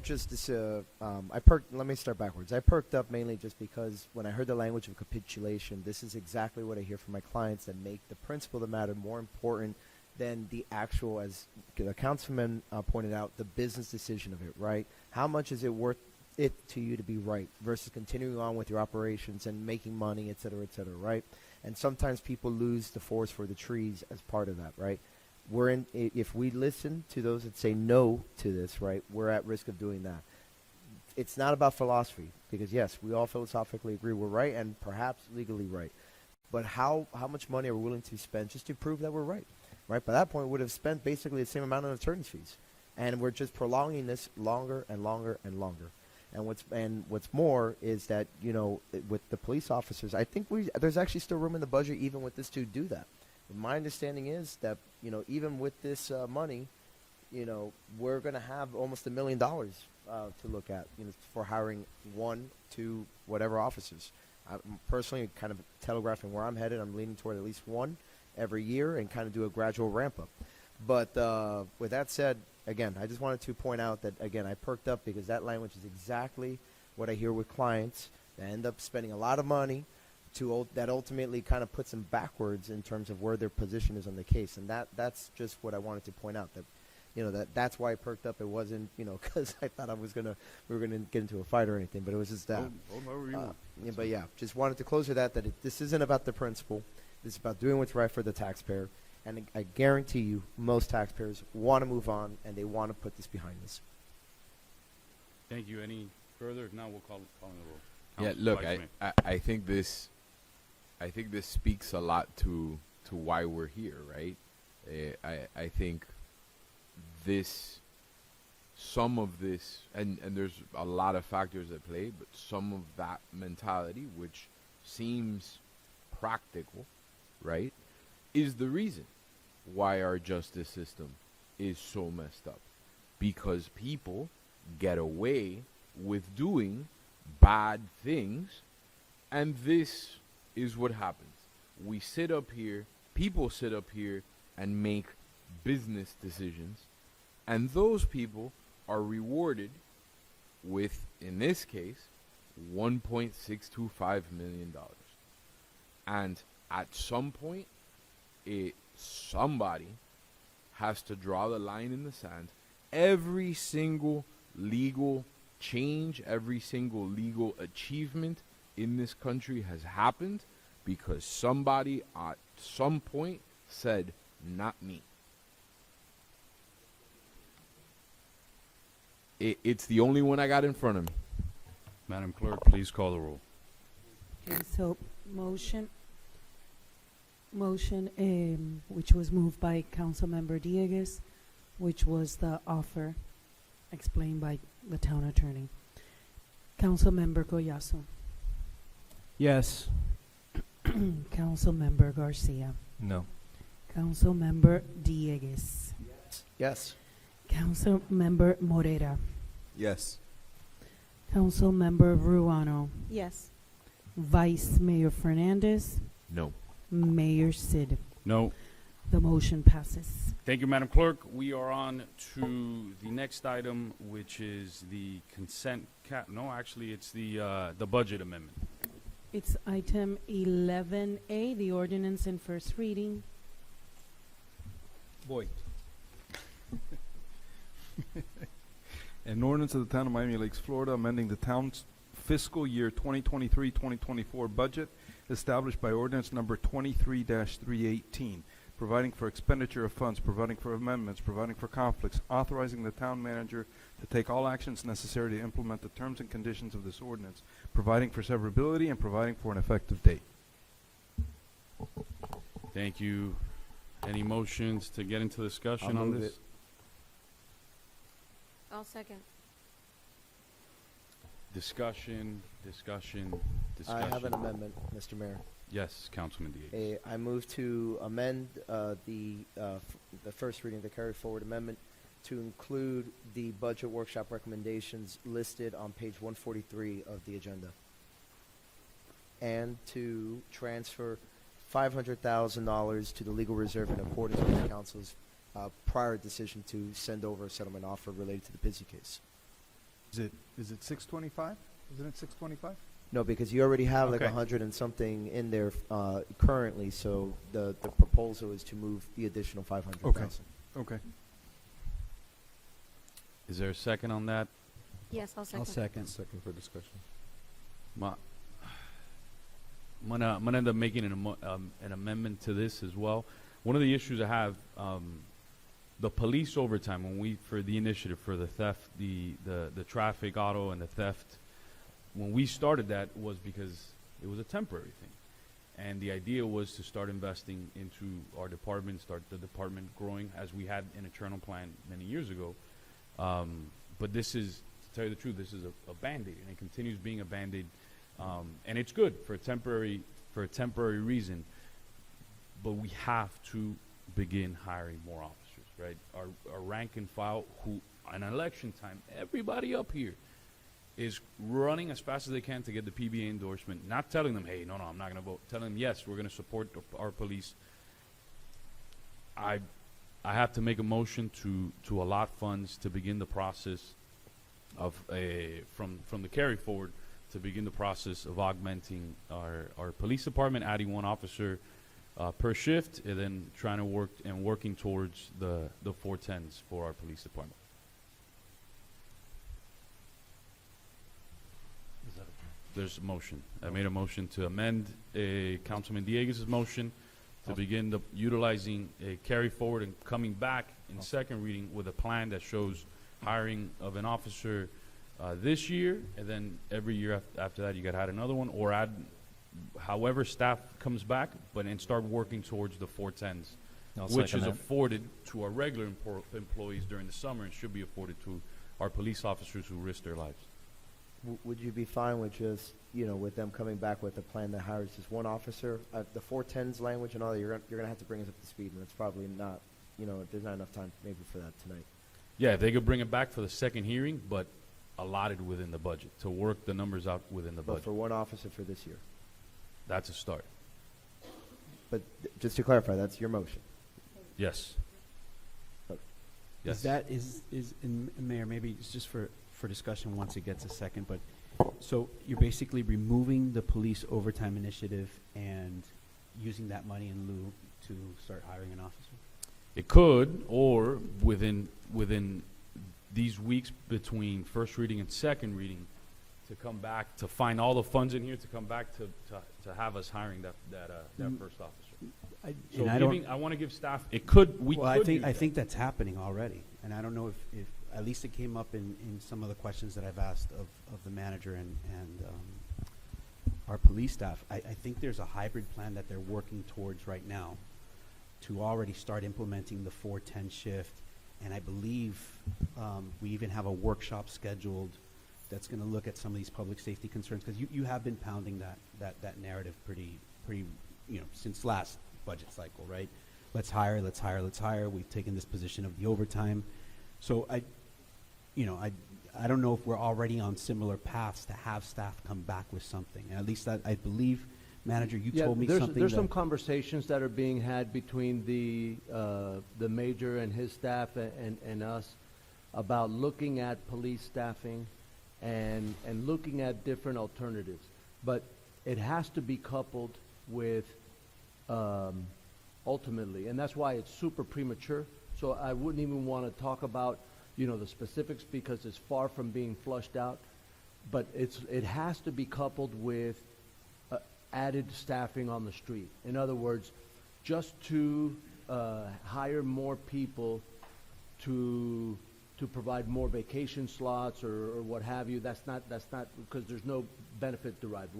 S1: let me start backwards. I perked up mainly just because when I heard the language of capitulation, this is exactly what I hear from my clients that make the principle of the matter more important than the actual, as the councilman pointed out, the business decision of it, right? How much is it worth it to you to be right versus continuing on with your operations and making money, et cetera, right? And sometimes people lose the forest for the trees as part of that, right? If we listen to those that say no to this, right, we're at risk of doing that. It's not about philosophy because, yes, we all philosophically agree we're right and perhaps legally right. But how much money are we willing to spend just to prove that we're right? Right? By that point, we would have spent basically the same amount on attorney's fees. And we're just prolonging this longer and longer and longer. And what's more is that, with the police officers, I think there's actually still room in the budget even with this to do that. My understanding is that, even with this money, we're going to have almost $1 million to look at, for hiring 1 to whatever officers. I'm personally kind of telegraphing where I'm headed. I'm leaning toward at least 1 every year and kind of do a gradual ramp up. But with that said, again, I just wanted to point out that, again, I perked up because that language is exactly what I hear with clients that end up spending a lot of money that ultimately kind of puts them backwards in terms of where their position is on the case. And that's just what I wanted to point out, that that's why I perked up. It wasn't, because I thought we were going to get into a fight or anything, but it was just that. But yeah, just wanted to close with that this isn't about the principle. This is about doing what's right for the taxpayer. And I guarantee you, most taxpayers want to move on and they want to put this behind us.
S13: Thank you. Any further? If not, we'll call on the roll.
S9: Yeah, look, I think this speaks a lot to why we're here, right? I think some of this, and there's a lot of factors at play, but some of that mentality, which seems practical, right, is the reason why our justice system is so messed up. Because people get away with doing bad things, and this is what happens. We sit up here, people sit up here and make business decisions, and those people are rewarded with, in this case, $1.625 million. And at some point, somebody has to draw the line in the sand. Every single legal change, every single legal achievement in this country has happened because somebody at some point said, not me. It's the only one I got in front of me.
S13: Madam Clerk, please call the roll.
S5: Okay, so motion, which was moved by Councilmember Diegues, which was the offer explained by the town attorney. Councilmember Collazo.
S6: Yes.
S5: Councilmember Garcia.
S10: No.
S5: Councilmember Diegues.
S1: Yes.
S5: Councilmember Morera.
S2: Yes.
S5: Councilmember Ruano.
S16: Yes.
S5: Vice Mayor Fernandez.
S9: No.
S5: Mayor Sid.
S13: No.
S5: The motion passes.
S13: Thank you, Madam Clerk. We are on to the next item, which is the consent no, actually, it's the budget amendment.
S5: It's item 11A, the ordinance in first reading.
S17: Boy.
S7: An ordinance of the Town of Miami Lakes, Florida, amending the town's fiscal year 2023-2024 budget established by ordinance number 23-318. providing for expenditure of funds, providing for amendments, providing for conflicts, authorizing the town manager to take all actions necessary to implement the terms and conditions of this ordinance, providing for severability, and providing for an effective date.
S13: Thank you. Any motions to get into discussion
S1: I'll
S13: on
S1: move
S13: this?
S1: it.
S16: I'll second.
S13: Discussion.
S1: I have an amendment, Mr. Mayor.
S13: Yes, Councilman Diaz.
S1: I move to amend the first reading, the carry forward amendment, to include the budget workshop recommendations listed on page 143 of the agenda, and to transfer $500,000 to the legal reserve in accordance with the council's prior decision to send over a settlement offer related to the Pizzi case.
S7: Is it 625? Isn't it 625?
S1: No, because you already have like
S7: Okay.
S1: 100 and something in there currently, so the proposal is to move the additional 500,000.
S7: Okay.
S13: Is there a second on that?
S16: Yes, I'll second.
S6: I'll second.
S2: Second for discussion.
S13: I'm gonna end up making an amendment to this as well. One of the issues I have, the police overtime for the initiative for the theft, the traffic, auto, and the theft. When we started that was because it was a temporary thing, and the idea was to start investing into our department, start the department growing as we had an internal plan many years ago. But this is, to tell you the truth, this is a Band-Aid, and it continues being a Band-Aid. And it's good for a temporary reason, but we have to begin hiring more officers, right? Our rank and file, who on election time, everybody up here is running as fast as they can to get the PBA endorsement, not telling them, hey, no, I'm not going to vote. Telling them, yes, we're going to support our police. I have to make a motion to allot funds to begin the process of from the carry forward to begin the process of augmenting our police department, adding one officer per shift, and then trying to working towards the 410s for our police department. There's a motion. I made a motion to amend Councilman Dieguez's motion to begin utilizing a carry forward and coming back in second reading with a plan that shows hiring of an officer this year, and then every year after that you got to add another one, or add however staff comes back, and start working towards the 410s, which is afforded to our regular employees during the summer and should be afforded to our police officers who risk their lives.
S1: Would you be fine with just, with them coming back with a plan that hires just one officer? The 410s language and all that, you're going to have to bring us up to speed, and it's probably not, there's not enough time maybe for that tonight.
S13: Yeah, if they could bring it back for the second hearing, but allotted within the budget, to work the numbers out within the
S1: But
S13: budget.
S1: for one officer for this year.
S13: That's a start.
S1: But just to clarify, that's your motion.
S13: Yes.
S1: Okay.
S13: Yes.
S6: Is that in Mayor, maybe it's just for discussion once it gets a second, but so you're basically removing the police overtime initiative and using that money in lieu to start hiring an officer?
S13: It could, or within these weeks between first reading and second reading, to come back, to find all the funds in here, to come back to have us hiring that first officer. I want to give staff. It could.
S6: I think that's happening already, and I don't know if at least it came up in some of the questions that I've asked of the manager and our police staff. I think there's a hybrid plan that they're working towards right now to already start implementing the 410 shift, and I believe we even have a workshop scheduled that's going to look at some of these public safety concerns, because you have been pounding that narrative pretty since last budget cycle, right? Let's hire. We've taken this position of the overtime. So I don't know if we're already on similar paths to have staff come back with something. And at least I believe, Manager, you told me something.
S18: There's some conversations that are being had between the major and his staff and us about looking at police staffing and looking at different alternatives. But it has to be coupled with ultimately, and that's why it's super premature. So I wouldn't even want to talk about the specifics, because it's far from being flushed out. But it has to be coupled with added staffing on the street. In other words, just to hire more people to provide more vacation slots or what have you. That's not because there's no benefit derived.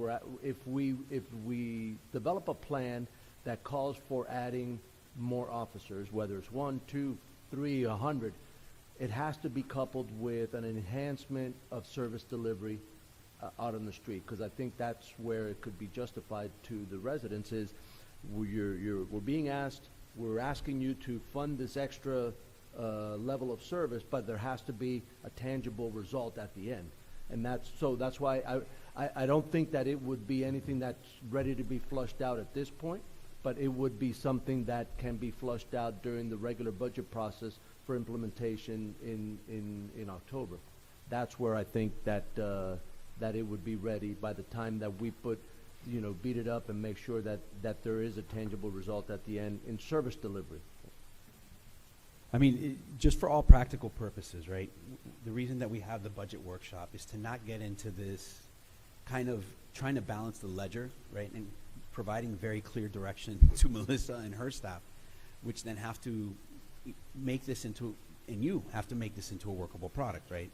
S18: If we develop a plan that calls for adding more officers, whether it's 1, 2, 3, 100, it has to be coupled with an enhancement of service delivery out on the street, because I think that's where it could be justified to the residents is we're being asked, we're asking you to fund this extra level of service, but there has to be a tangible result at the end. And that's why I don't think that it would be anything that's ready to be flushed out at this point, but it would be something that can be flushed out during the regular budget process for implementation in October. That's where I think that it would be ready by the time that we beat it up and make sure that there is a tangible result at the end in service delivery.
S6: I mean, just for all practical purposes, right? The reason that we have the budget workshop is to not get into this kind of trying to balance the ledger, right? And providing very clear direction to Melissa and her staff, which then have to make this into, and you have to make this into a workable product, right?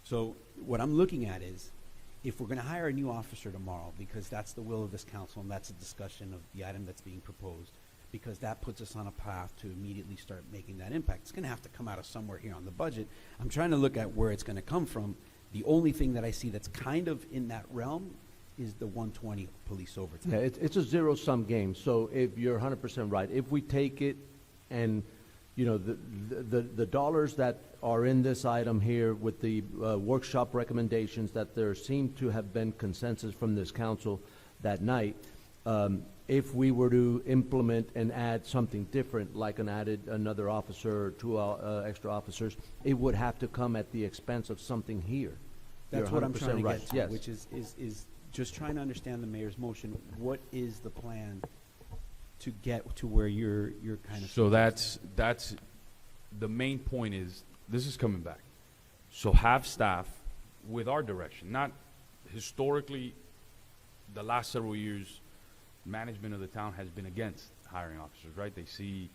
S6: So what I'm looking at is, if we're going to hire a new officer tomorrow, because that's the will of this council and that's a discussion of the item that's being proposed, because that puts us on a path to immediately start making that impact. It's going to have to come out of somewhere here on the budget. I'm trying to look at where it's going to come from. The only thing that I see that's kind of in that realm is the 120 police overtime.
S18: Yeah, it's a zero-sum game. So if you're 100% right, if we take it and the dollars that are in this item here with the workshop recommendations that there seem to have been consensus from this council that night, if we were to implement and add something different, like another officer or 2 extra officers, it would have to come at the expense of something here.
S6: That's
S18: You're
S6: what I'm trying to
S18: right.
S6: get to,
S18: Yes.
S6: which is just trying to understand the mayor's motion. What is the plan to get to where you're kind of...
S13: So that's the main point is, this is coming back. So have staff with our direction, not historically, the last several years, management of the town has been against hiring officers, right? They see,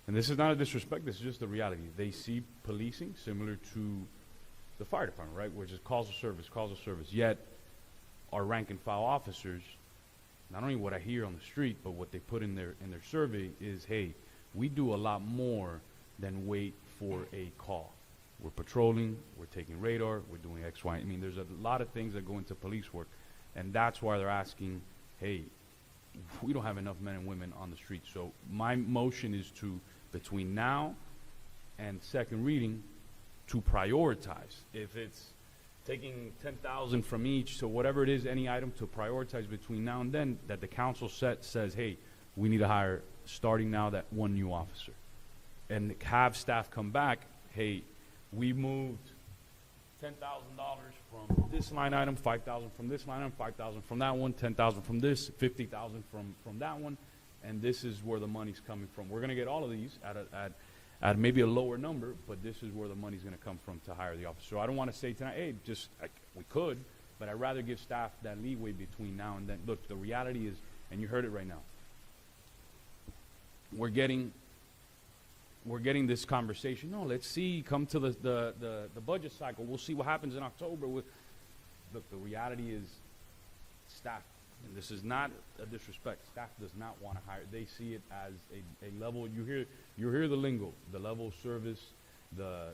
S13: and this is not a disrespect, this is just the reality. They see policing similar to the fire department, right? Which is calls of service. Yet, our rank and file officers, not only what I hear on the street, but what they put in their survey is, hey, we do a lot more than wait for a call. We're patrolling, we're taking radar, we're doing X, Y. I mean, there's a lot of things that go into police work, and that's why they're asking, hey, we don't have enough men and women on the street. So my motion is to, between now and second reading, to prioritize. If it's taking 10,000 from each, so whatever it is, any item to prioritize between now and then, that the council says, hey, we need to hire, starting now, that 1 new officer. And have staff come back, hey, we moved $10,000 from this line item, 5,000 from this line item, 5,000 from that one, 10,000 from this, 50,000 from that one, and this is where the money's coming from. We're going to get all of these at maybe a lower number, but this is where the money's going to come from to hire the officer. So I don't want to say tonight, hey, we could, but I'd rather give staff that leeway between now and then. Look, the reality is, and you heard it right now, we're getting this conversation. No, let's see, come to the budget cycle. We'll see what happens in October. Look, the reality is staff, and this is not a disrespect, staff does not want to hire. They see it as a level, you hear the lingo, the level of service, the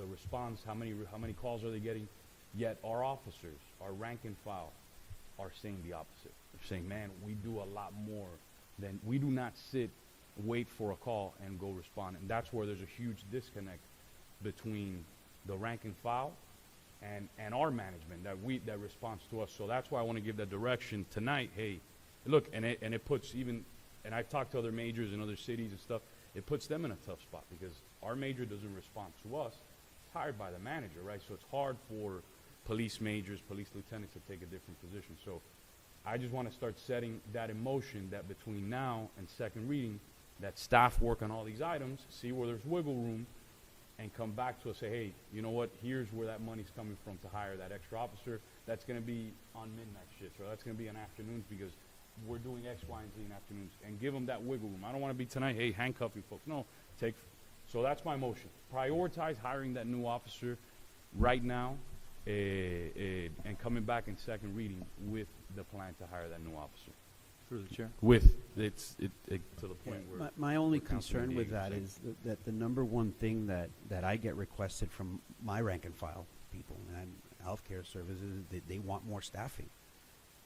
S13: response, how many calls are they getting? Yet our officers, our rank and file, are saying the opposite. They're saying, man, we do a lot more than, we do not wait for a call and go respond. And that's where there's a huge disconnect between the rank and file and our management that responds to us. So that's why I want to give that direction tonight. Hey, look, and it puts even, and I've talked to other majors in other cities and stuff, it puts them in a tough spot because our major doesn't respond to us. It's hired by the manager, right? So it's hard for police majors, police lieutenants to take a different position. So I just want to start setting that in motion, that between now and second reading, that staff work on all these items, see where there's wiggle room, and come back to us, say, hey, you know what, here's where that money's coming from to hire that extra officer. That's going to be on midnight shifts, or that's going to be on afternoons, because we're doing X, Y, and Z in afternoons, and give them that wiggle room. I don't want to be tonight, hey, handcuffing folks. No, so that's my motion. Prioritize hiring that new officer right now, and coming back in second reading with the plan to hire that new officer.
S10: Through the chair.
S13: With, to the point where.
S6: My only
S13: where Councilman
S6: concern with
S13: Diego
S6: that
S13: said.
S6: is that the number one thing that I get requested from my rank and file people and healthcare services, they want more staffing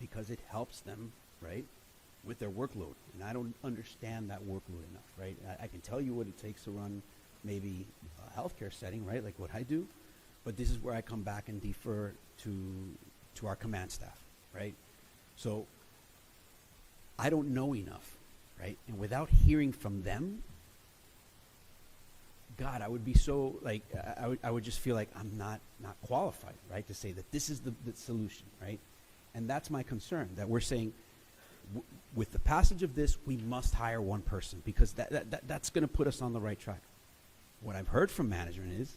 S6: because it helps them, right, with their workload. And I don't understand that workload enough, right? I can tell you what it takes to run maybe a healthcare setting, right, like what I do, but this is where I come back and defer to our command staff, right? So I don't know enough, right? And without hearing from them, God, I would be so, like, I would just feel like I'm not qualified, right, to say that this is the solution, right? And that's my concern, that we're saying, with the passage of this, we must hire one person, because that's going to put us on the right track. What I've heard from management is,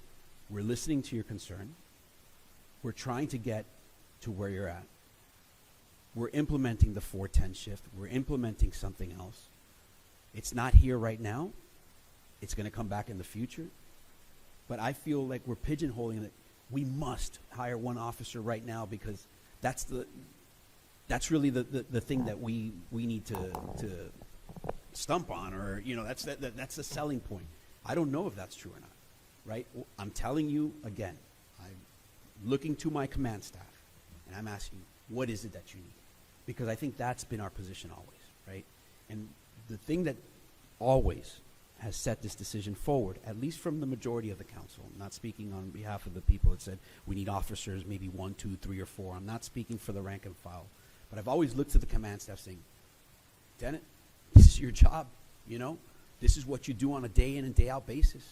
S6: we're listening to your concern. We're trying to get to where you're at. We're implementing the 410 shift. We're implementing something else. It's not here right now. It's going to come back in the future. But I feel like we're pigeonholing it. We must hire one officer right now because that's really the thing that we need to stump on, or that's the selling point. I don't know if that's true or not, right? I'm telling you again. I'm looking to my command staff, and I'm asking, what is it that you need? Because I think that's been our position always, right? And the thing that always has set this decision forward, at least from the majority of the council, I'm not speaking on behalf of the people that said we need officers, maybe 1, 2, 3, or 4. I'm not speaking for the rank and file. But I've always looked to the command staff saying, Lieutenant, this is your job, This is what you do on a day in and day out basis.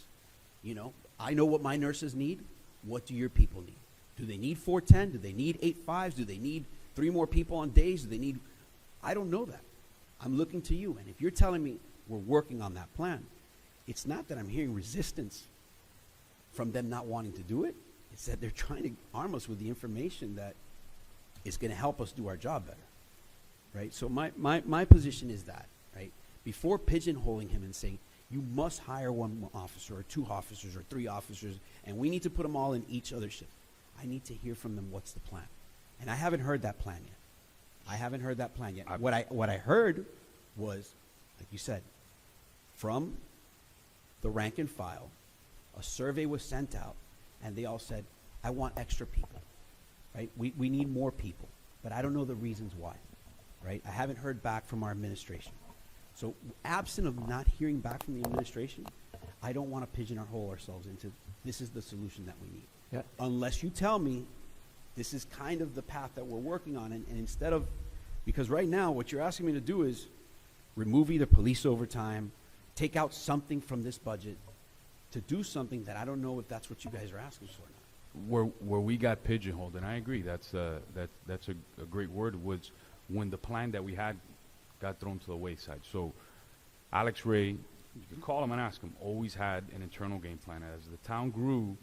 S6: I know what my nurses need. What do your people need? Do they need 410? Do they need 8-5s? Do they need 3 more people on days? Do they need... I don't know that. I'm looking to you. And if you're telling me we're working on that plan, it's not that I'm hearing resistance from them not wanting to do it. It's that they're trying to arm us with the information that is going to help us do our job better, right? So my position is that, right? Before pigeonholing him and saying, you must hire one officer or 2 officers or 3 officers, and we need to put them all in each other's shift. I need to hear from them what's the plan. And I haven't heard that plan yet. What I heard was, like you said, from the rank and file, a survey was sent out, and they all said, I want extra people, right? We need more people, but I don't know the reasons why, right? I haven't heard back from our administration. So absent of not hearing back from the administration, I don't want to pigeonhole ourselves into this is the solution that we need.
S18: Yeah.
S6: Unless you tell me this is kind of the path that we're working on, and instead of, because right now what you're asking me to do is remove either police overtime, take out something from this budget to do something that I don't know if that's what you guys are asking for now.
S13: Where we got pigeonholed, and I agree, that's a great word, was when the plan that we had got thrown to the wayside. So Alex Ray, you can call him and ask him, always had an internal game plan. As the town grew,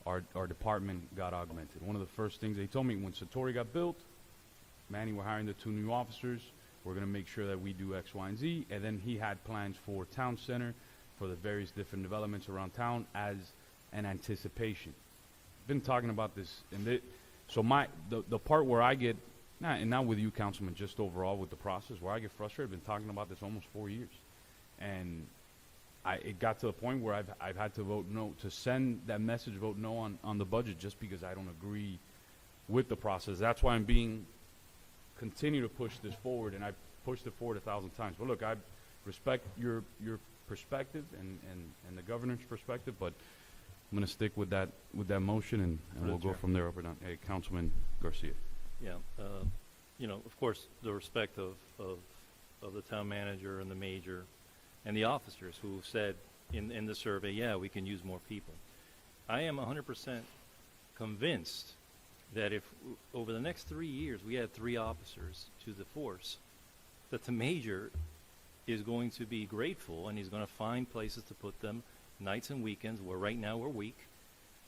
S13: our department got augmented. One of the first things they told me when Satori got built, Manny, we're hiring the 2 new officers. We're going to make sure that we do X, Y, and Z. And then he had plans for town center, for the various different developments around town as an anticipation. Been talking about this, and so the part where I get, and not with you, Councilman, just overall with the process, where I get frustrated. I've been talking about this almost 4 years, and it got to the point where I've had to vote no, to send that message, vote no on the budget, just because I don't agree with the process. That's why I'm continue to push this forward, and I've pushed it forward 1,000 times. But look, I respect your perspective and the governor's perspective, but I'm going to stick with that motion, and we'll go from there up or down. Hey, Councilman Garcia.
S10: Yeah, of course, the respect of the town manager and the major and the officers who said in the survey, yeah, we can use more people. I am 100% convinced that if over the next 3 years we add 3 officers to the force, that the major is going to be grateful, and he's going to find places to put them nights and weekends, where right now we're weak.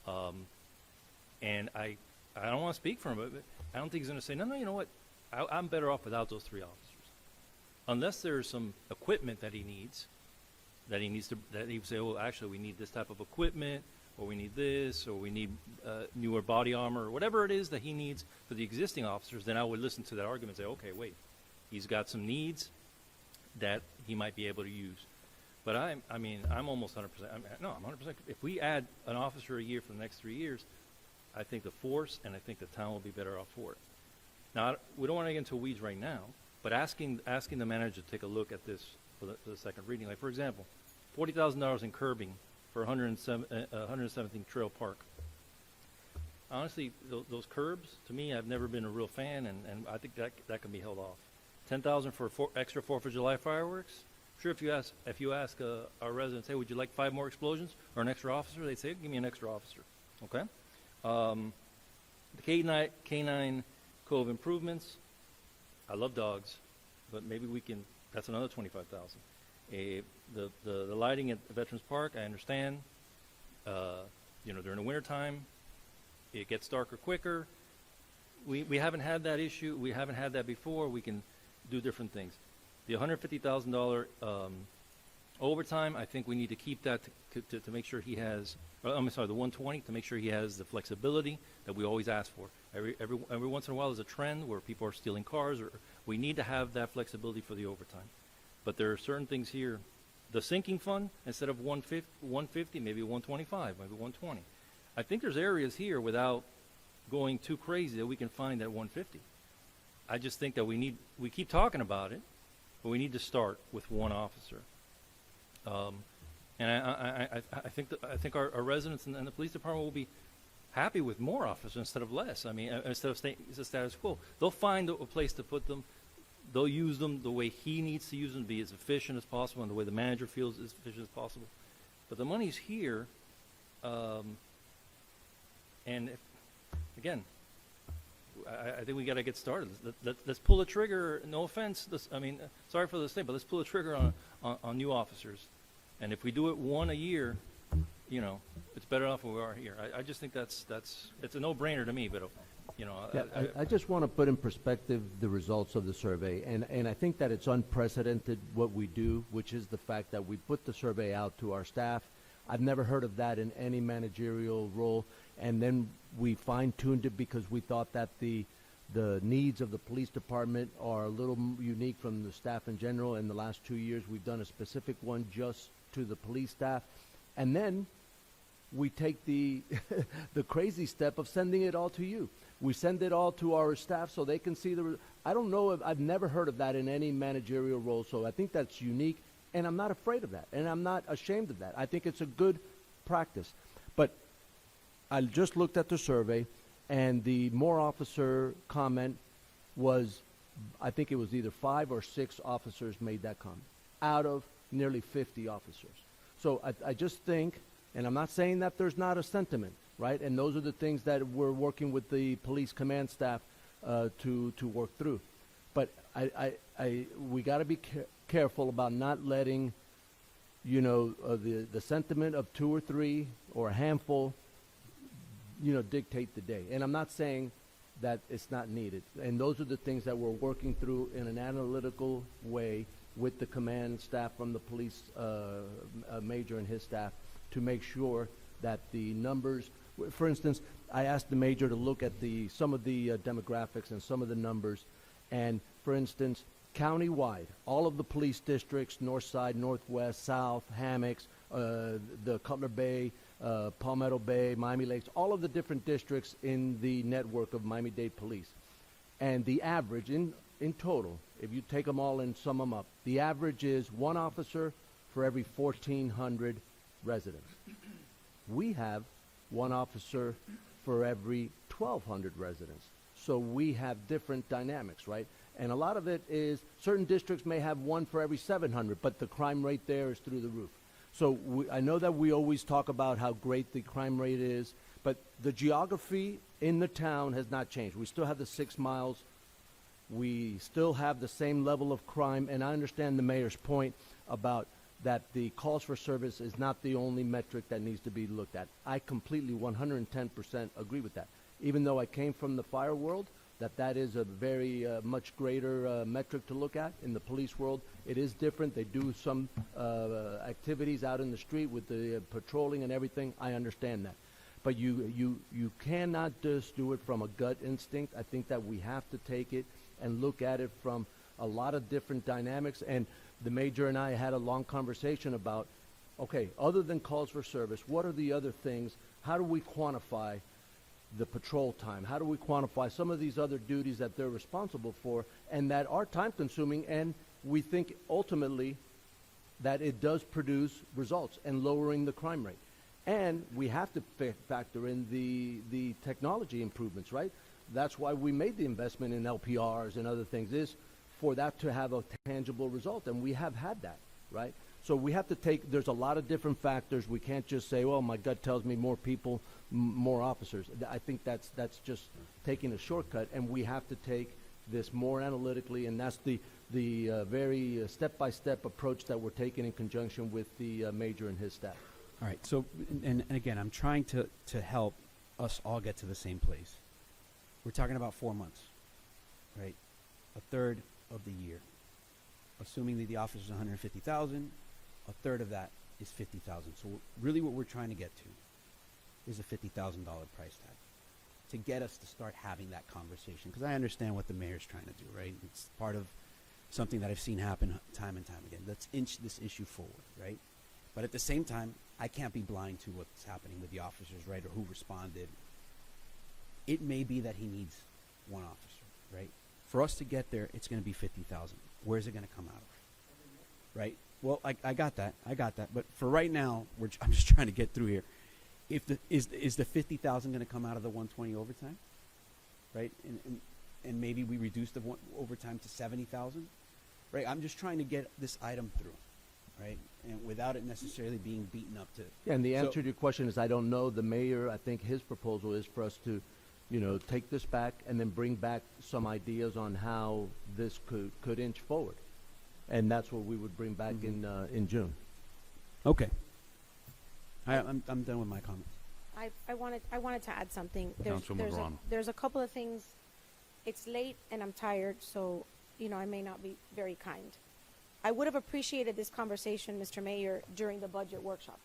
S10: And I don't want to speak for him, but I don't think he's going to say, no, you know what, I'm better off without those 3 officers. unless there's some equipment that he needs that he would say, oh, actually, we need this type of equipment, or we need this, or we need newer body armor, or whatever it is that he needs for the existing officers, then I would listen to that argument and say, okay, wait, he's got some needs that he might be able to use. But I'm almost 100%. I'm 100%. If we add an officer a year for the next 3 years, I think the force and I think the town will be better off for it. Now, we don't want to get into weeds right now, but asking the manager to take a look at this for the second reading, like for example, $40,000 in curbing for 117th Trail Park. Honestly, those curbs, to me, I've never been a real fan, and I think that can be held off. $10,000 for extra 4th of July fireworks. Sure, if you ask our residents, hey, would you like 5 more explosions or an extra officer? They'd say, give me an extra officer. Okay. The K9 Cove improvements. I love dogs, but maybe we can. That's another $25,000. The lighting at Veterans Park, I understand. During the wintertime, it gets darker quicker. We haven't had that issue. We haven't had that before. We can do different things. The $150,000 overtime, I think we need to keep that to make sure he has. I'm sorry, the 120 to make sure he has the flexibility that we always ask for. Every once in a while, there's a trend where people are stealing cars, or we need to have that flexibility for the overtime. But there are certain things here. The sinking fund, instead of 150, maybe 125, maybe 120. I think there's areas here without going too crazy that we can find at 150. I just think that we keep talking about it, but we need to start with one officer. And I think our residents and the police department will be happy with more officers instead of less. I mean, instead of staying the status quo, they'll find a place to put them. They'll use them the way he needs to use them to be as efficient as possible, and the way the manager feels as efficient as possible. But the money's here, and again, I think we got to get started. Let's pull the trigger. No offense, sorry for the statement, but let's pull the trigger on new officers. And if we do it one a year, it's better off than we are here. I just think it's a no-brainer to me. But
S18: I just want to put in perspective the results of the survey, and I think that it's unprecedented what we do, which is the fact that we put the survey out to our staff. I've never heard of that in any managerial role, and then we fine-tuned it because we thought that the needs of the police department are a little unique from the staff in general. In the last 2 years, we've done a specific one just to the police staff, and then we take the the crazy step of sending it all to you. We send it all to our staff so they can see I don't know if I've never heard of that in any managerial role, so I think that's unique, and I'm not afraid of that, and I'm not ashamed of that. I think it's a good practice. But I just looked at the survey, and the more officer comment was, I think it was either 5 or 6 officers made that comment out of nearly 50 officers. So I just think, and I'm not saying that there's not a sentiment, right? And those are the things that we're working with the police command staff to work through. But we got to be careful about not letting, the sentiment of 2 or 3 or a handful, dictate the day. And I'm not saying that it's not needed. And those are the things that we're working through in an analytical way with the command staff from the police major and his staff to make sure that the numbers, for instance, I asked the major to look at some of the demographics and some of the numbers. And for instance, countywide, all of the police districts, North Side, Northwest, South, Hammocks, the Cutler Bay, Palmetto Bay, Miami Lakes, all of the different districts in the network of Miami-Dade Police. And the average in total, if you take them all and sum them up, the average is 1 officer for every 1,400 residents. We have 1 officer for every 1,200 residents. So we have different dynamics, right? And a lot of it is certain districts may have 1 for every 700, but the crime rate there is through the roof. So I know that we always talk about how great the crime rate is, but the geography in the town has not changed. We still have the 6 miles. We still have the same level of crime, and I understand the mayor's point about that the calls for service is not the only metric that needs to be looked at. I completely 110% agree with that. Even though I came from the fire world, that is a very much greater metric to look at in the police world. It is different. They do some activities out in the street with the patrolling and everything. I understand that. But you cannot just do it from a gut instinct. I think that we have to take it and look at it from a lot of different dynamics. And the Major and I had a long conversation about, okay, other than calls for service, what are the other things? How do we quantify the patrol time? How do we quantify some of these other duties that they're responsible for and that are time consuming, and we think ultimately that it does produce results and lowering the crime rate. And we have to factor in the technology improvements, right? That's why we made the investment in LPRs and other things, is for that to have a tangible result, and we have had that, right? So we have to take, there's a lot of different factors. We can't just say, well, my gut tells me more people, more officers. I think that's just taking a shortcut, and we have to take this more analytically, and that's the very step-by-step approach that we're taking in conjunction with the Major and his staff.
S6: All right, so, and again, I'm trying to help us all get to the same place. We're talking about 4 months, right? A third of the year. Assuming that the office is 150,000, a third of that is 50,000. So really what we're trying to get to is a $50,000 price tag to get us to start having that conversation. Because I understand what the mayor's trying to do, right? It's part of something that I've seen happen time and time again. Let's inch this issue forward, right? But at the same time, I can't be blind to what's happening with the officers, right, or who responded. It may be that he needs one officer, right? For us to get there, it's going to be 50,000. Where's it going to come out of, right? Well, I got that. But for right now, I'm just trying to get through here. Is the 50,000 going to come out of the 120 overtime, right? And maybe we reduce the overtime to 70,000, right? I'm just trying to get this item through, right? And without it necessarily being beaten up to.
S18: Yeah, and the answer to your question is I don't know. The mayor, I think his proposal is for us to, take this back and then bring back some ideas on how this could inch forward. And that's what we would bring back in June.
S6: Okay. I'm done with my comments.
S16: I wanted to add something.
S13: Councilman Marrano.
S16: There's a couple of things. It's late and I'm tired, so I may not be very kind. I would have appreciated this conversation, Mr. Mayor, during the budget workshop.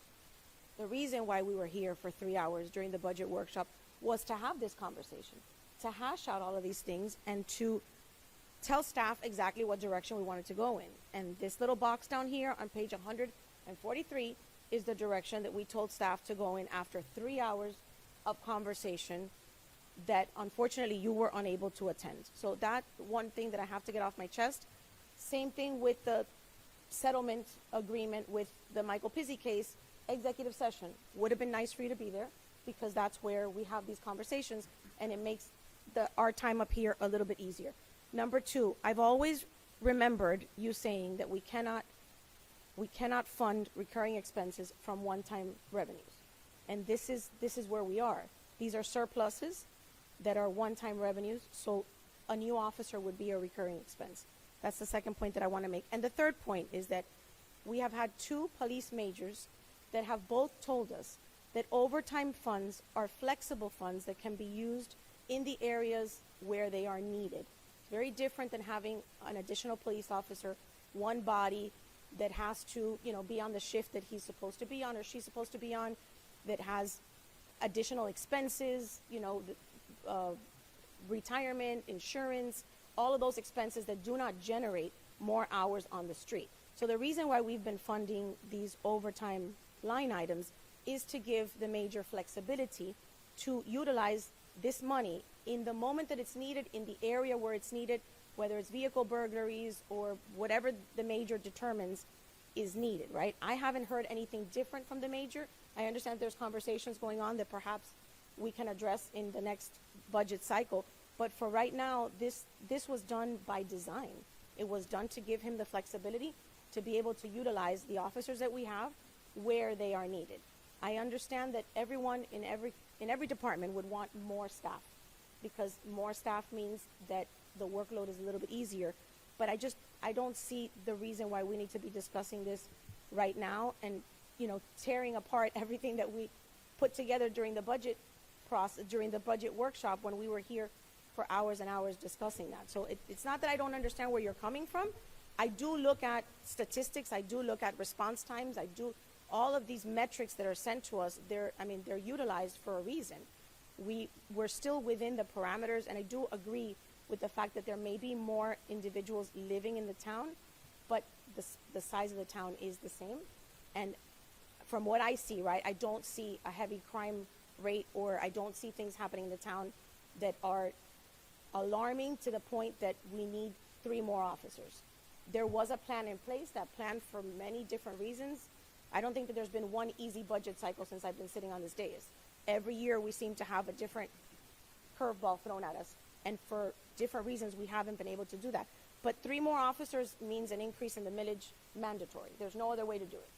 S16: The reason why we were here for 3 hours during the budget workshop was to have this conversation, to hash out all of these things and to tell staff exactly what direction we wanted to go in. And this little box down here on page 143 is the direction that we told staff to go in after 3 hours of conversation that unfortunately you were unable to attend. So that one thing that I have to get off my chest. Same thing with the settlement agreement with the Michael Pizzi case, executive session. Would have been nice for you to be there because that's where we have these conversations and it makes our time up here a little bit easier. Number two, I've always remembered you saying that we cannot fund recurring expenses from one-time revenues. And this is where we are. These are surpluses that are one-time revenues, so a new officer would be a recurring expense. That's the second point that I want to make. And the third point is that we have had 2 police majors that have both told us that overtime funds are flexible funds that can be used in the areas where they are needed. Very different than having an additional police officer, one body that has to, be on the shift that he's supposed to be on or she's supposed to be on, that has additional expenses, retirement, insurance, all of those expenses that do not generate more hours on the street. So the reason why we've been funding these overtime line items is to give the major flexibility to utilize this money in the moment that it's needed, in the area where it's needed, whether it's vehicle burglaries or whatever the major determines is needed, right? I haven't heard anything different from the major. I understand there's conversations going on that perhaps we can address in the next budget cycle. But for right now, this was done by design. It was done to give him the flexibility to be able to utilize the officers that we have where they are needed. I understand that everyone in every department would want more staff because more staff means that the workload is a little bit easier. But I don't see the reason why we need to be discussing this right now and, tearing apart everything that we put together during the budget process, during the budget workshop when we were here for hours and hours discussing that. So it's not that I don't understand where you're coming from. I do look at statistics. I do look at response times. I do all of these metrics that are sent to us. They're utilized for a reason. We're still within the parameters, and I do agree with the fact that there may be more individuals living in the town, but the size of the town is the same. And from what I see, right, I don't see a heavy crime rate, or I don't see things happening in the town that are alarming to the point that we need 3 more officers. There was a plan in place, that plan for many different reasons. I don't think that there's been one easy budget cycle since I've been sitting on this dais. Every year we seem to have a different curveball thrown at us, and for different reasons we haven't been able to do that. But 3 more officers means an increase in the millage mandatory. There's no other way to do it.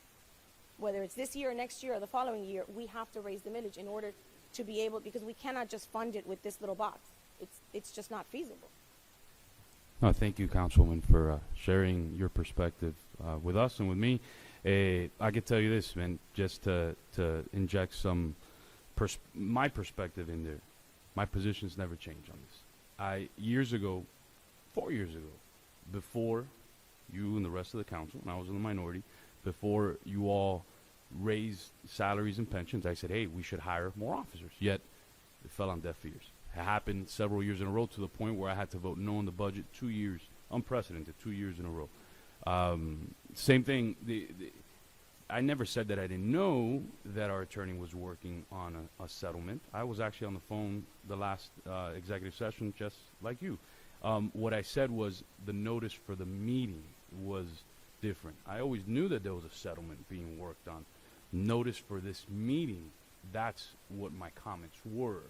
S16: Whether it's this year or next year or the following year, we have to raise the millage in order to be able, because we cannot just fund it with this little box. It's just not feasible.
S13: No, thank you, Councilwoman, for sharing your perspective with us and with me. I can tell you this, man, just to inject some my perspective in there. My position's never changed on this. Years ago, 4 years ago, before you and the rest of the council, and I was in the minority, before you all raised salaries and pensions, I said, hey, we should hire more officers. Yet, it fell on deaf ears. It happened several years in a row, to the point where I had to vote no on the budget 2 years, unprecedented, 2 years in a row. Same thing, I never said that I didn't know that our attorney was working on a settlement. I was actually on the phone the last executive session, just like you. What I said was the notice for the meeting was different. I always knew that there was a settlement being worked on. Notice for this meeting, that's what my comments were.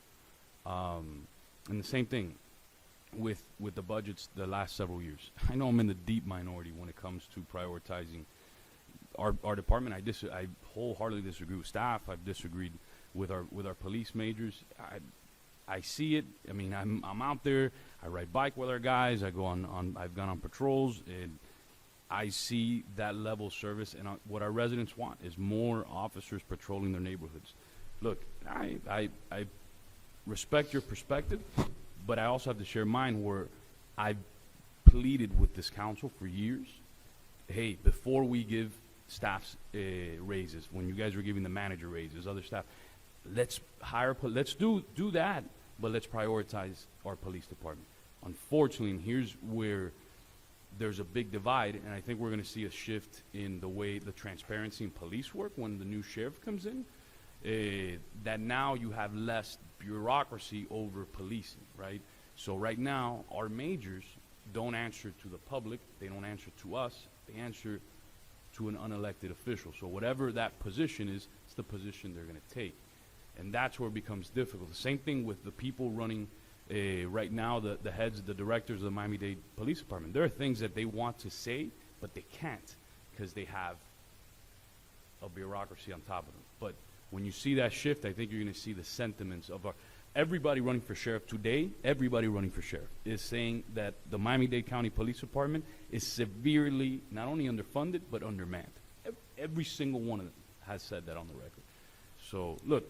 S13: And the same thing with the budgets the last several years. I know I'm in the deep minority when it comes to prioritizing our department. I wholeheartedly disagree with staff. I've disagreed with our police majors. I see it. I mean, I'm out there. I ride bike with our guys. I've gone on patrols, and I see that level of service. And what our residents want is more officers patrolling their neighborhoods. Look, I respect your perspective, but I also have to share mine, where I've pleaded with this council for years. Hey, before we give staffs raises, when you guys were giving the manager raises, other staff, let's do that, but let's prioritize our police department. Unfortunately, and here's where there's a big divide, and I think we're going to see a shift in the way the transparency in police work when the new sheriff comes in, that now you have less bureaucracy over policing, right? So right now, our majors don't answer to the public, they don't answer to us, they answer to an unelected official. So whatever that position is, it's the position they're going to take. And that's where it becomes difficult. The same thing with the people running right now, the heads, the directors of the Miami-Dade Police Department. There are things that they want to say, but they can't because they have a bureaucracy on top of them. But when you see that shift, I think you're going to see the sentiments of everybody running for sheriff today. Everybody running for sheriff is saying that the Miami-Dade County Police Department is severely not only underfunded but undermanned. Every single one of them has said that on the record. So look,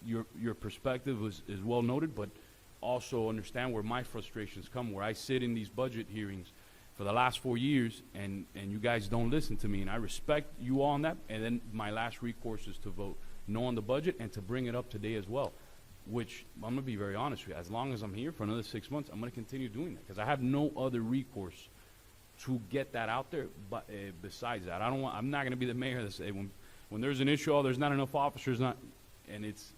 S13: your perspective is well noted, but also understand where my frustrations come, where I sit in these budget hearings for the last 4 years, and you guys don't listen to me, and I respect you all on that, and then my last recourse is to vote no on the budget and to bring it up today as well, which I'm going to be very honest with you. As long as I'm here for another 6 months, I'm going to continue doing that because I have no other recourse to get that out there. But besides that, I'm not going to be the mayor that say when there's an issue, there's not enough officers, and it's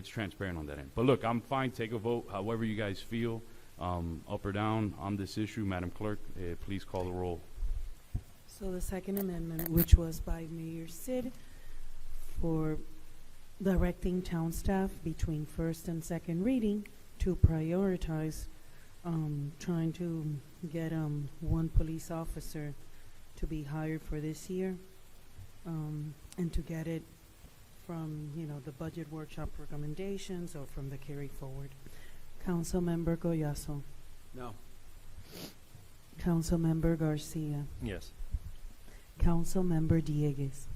S13: transparent on that end. But look, I'm fine. Take a vote, however you guys feel, up or down on this issue. Madam Clerk, please call the roll.
S5: So the second amendment, which was by Mayor Sid, for directing town staff between first and second reading to prioritize trying to get one police officer to be hired for this year, and to get it from the budget workshop recommendations or from the carry forward. Councilmember Goyaso.
S12: No.
S5: Councilmember Garcia.
S10: Yes.
S5: Councilmember Dieguez.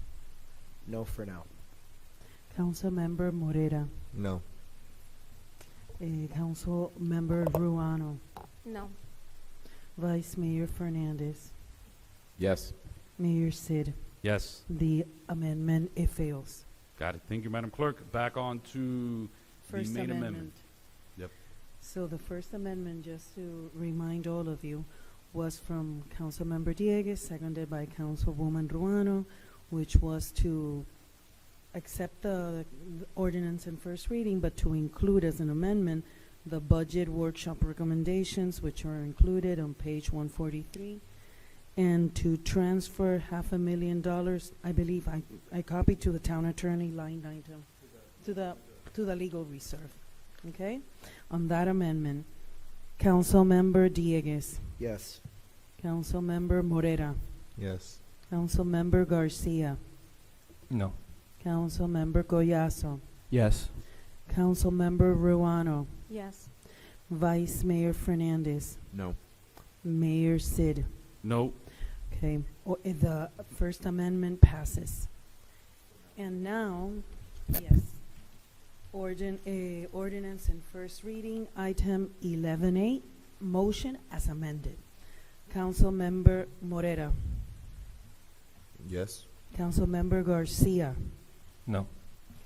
S1: No for now.
S5: Councilmember Morera.
S2: No.
S5: Council Member Ruano,
S16: No.
S5: Vice Mayor Fernandez,
S9: Yes.
S5: Mayor Sid.
S13: Yes.
S5: The amendment, it fails.
S13: Got it. Thank you, Madam Clerk. Back on to
S5: First
S13: the main
S5: amendment.
S13: amendment. Yep.
S5: So the first amendment, just to remind all of you, was from Councilmember Dieguez, seconded by Councilwoman Ruano, which was to accept the ordinance in first reading, but to include as an amendment the budget workshop recommendations, which are included on page 143, and to transfer $500,000, I believe I copied to the town attorney line item, to the legal reserve. Okay? On that amendment, Councilmember Dieguez,
S1: Yes.
S5: Councilmember Morera,
S2: Yes.
S5: Councilmember Garcia,
S10: No.
S5: Councilmember Collazo,
S6: Yes.
S5: Councilmember Ruano,
S16: Yes.
S5: Vice Mayor Fernandez,
S9: No.
S5: Mayor Sid.
S13: No.
S5: Okay, the First Amendment passes. And now, yes, ordinance in first reading, item 11A, motion as amended. Councilmember Morera,
S2: Yes.
S5: Councilmember Garcia,
S10: No.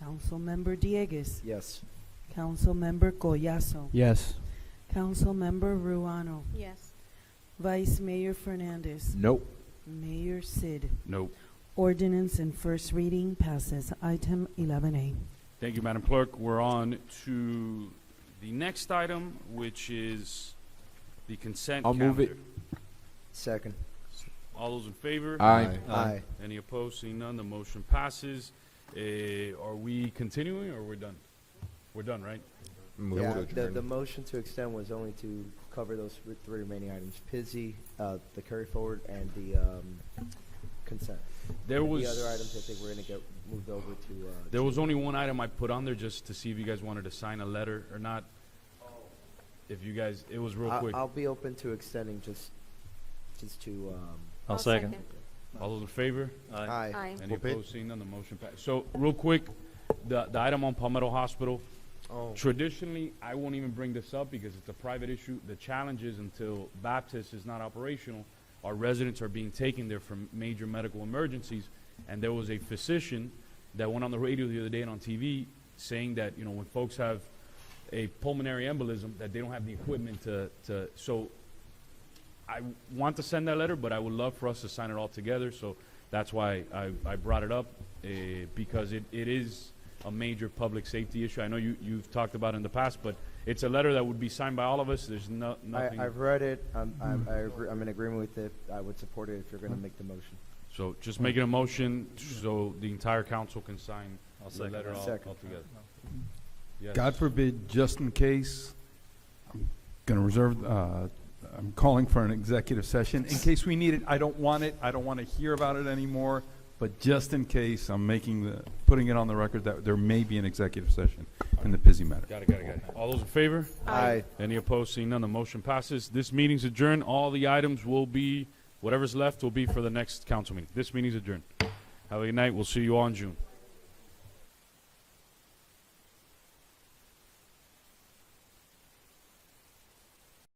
S5: Councilmember Dieguez,
S1: Yes.
S5: Councilmember Collazo,
S6: Yes.
S5: Councilmember Ruano,
S16: Yes.
S5: Vice Mayor Fernandez,
S9: Nope.
S5: Mayor Sid.
S13: No.
S5: Ordinance in first reading passes. Item 11A.
S13: Thank you, Madam Clerk. We're on to the next item, which is the consent
S9: I'll move it.
S13: calendar.
S1: Second.
S13: All those in favor?
S9: Aye.
S1: Aye.
S13: Any opposed? Seeing none, the motion passes. Are we continuing or we're done? We're done, right?
S2: Move
S1: Yeah,
S2: to
S1: the
S2: adjourn.
S1: motion to extend was only to cover those three remaining items: Pizzi, the carry forward, and the consent.
S13: There was
S1: The other items I think we're gonna get moved over to.
S13: There was only one item I put on there just to see if you guys wanted to sign a letter or not. If you guys, it was real quick.
S1: I'll be open to extending just to.
S10: I'll second.
S13: All those in favor?
S1: Aye.
S16: Aye.
S13: Any opposed? Seeing none, the motion passes. So, real quick, the item on Palmetto Hospital.
S2: Oh.
S13: Traditionally, I won't even bring this up because it's a private issue. The challenge is until Baptist is not operational, our residents are being taken there for major medical emergencies. And there was a physician that went on the radio the other day and on TV saying that, when folks have a pulmonary embolism, that they don't have the equipment to so I want to send that letter, but I would love for us to sign it all together. So that's why I brought it up, because it is a major public safety issue. I know you've talked about it in the past, but it's a letter that would be signed by all of us. There's nothing.
S1: I've read it. I agree. I'm in agreement with it. I would support it if you're going to make the motion.
S13: So just making a motion so the entire council can sign
S10: I'll
S13: the
S10: second
S13: letter
S10: that.
S13: all
S1: Second.
S13: together. Yes.
S7: God forbid, just in case, I'm going to reserve, I'm calling for an executive session. In case we need it, I don't want it. I don't want to hear about it anymore. But just in case, I'm putting it on the record that there may be an executive session in the Pizzi matter.
S13: Got it. All those in favor?
S1: Aye.
S13: Any opposed? Seeing none, the motion passes. This meeting's adjourned. All the items will be, whatever's left will be for the next council meeting. This meeting's adjourned. Have a good night. We'll see you all in June.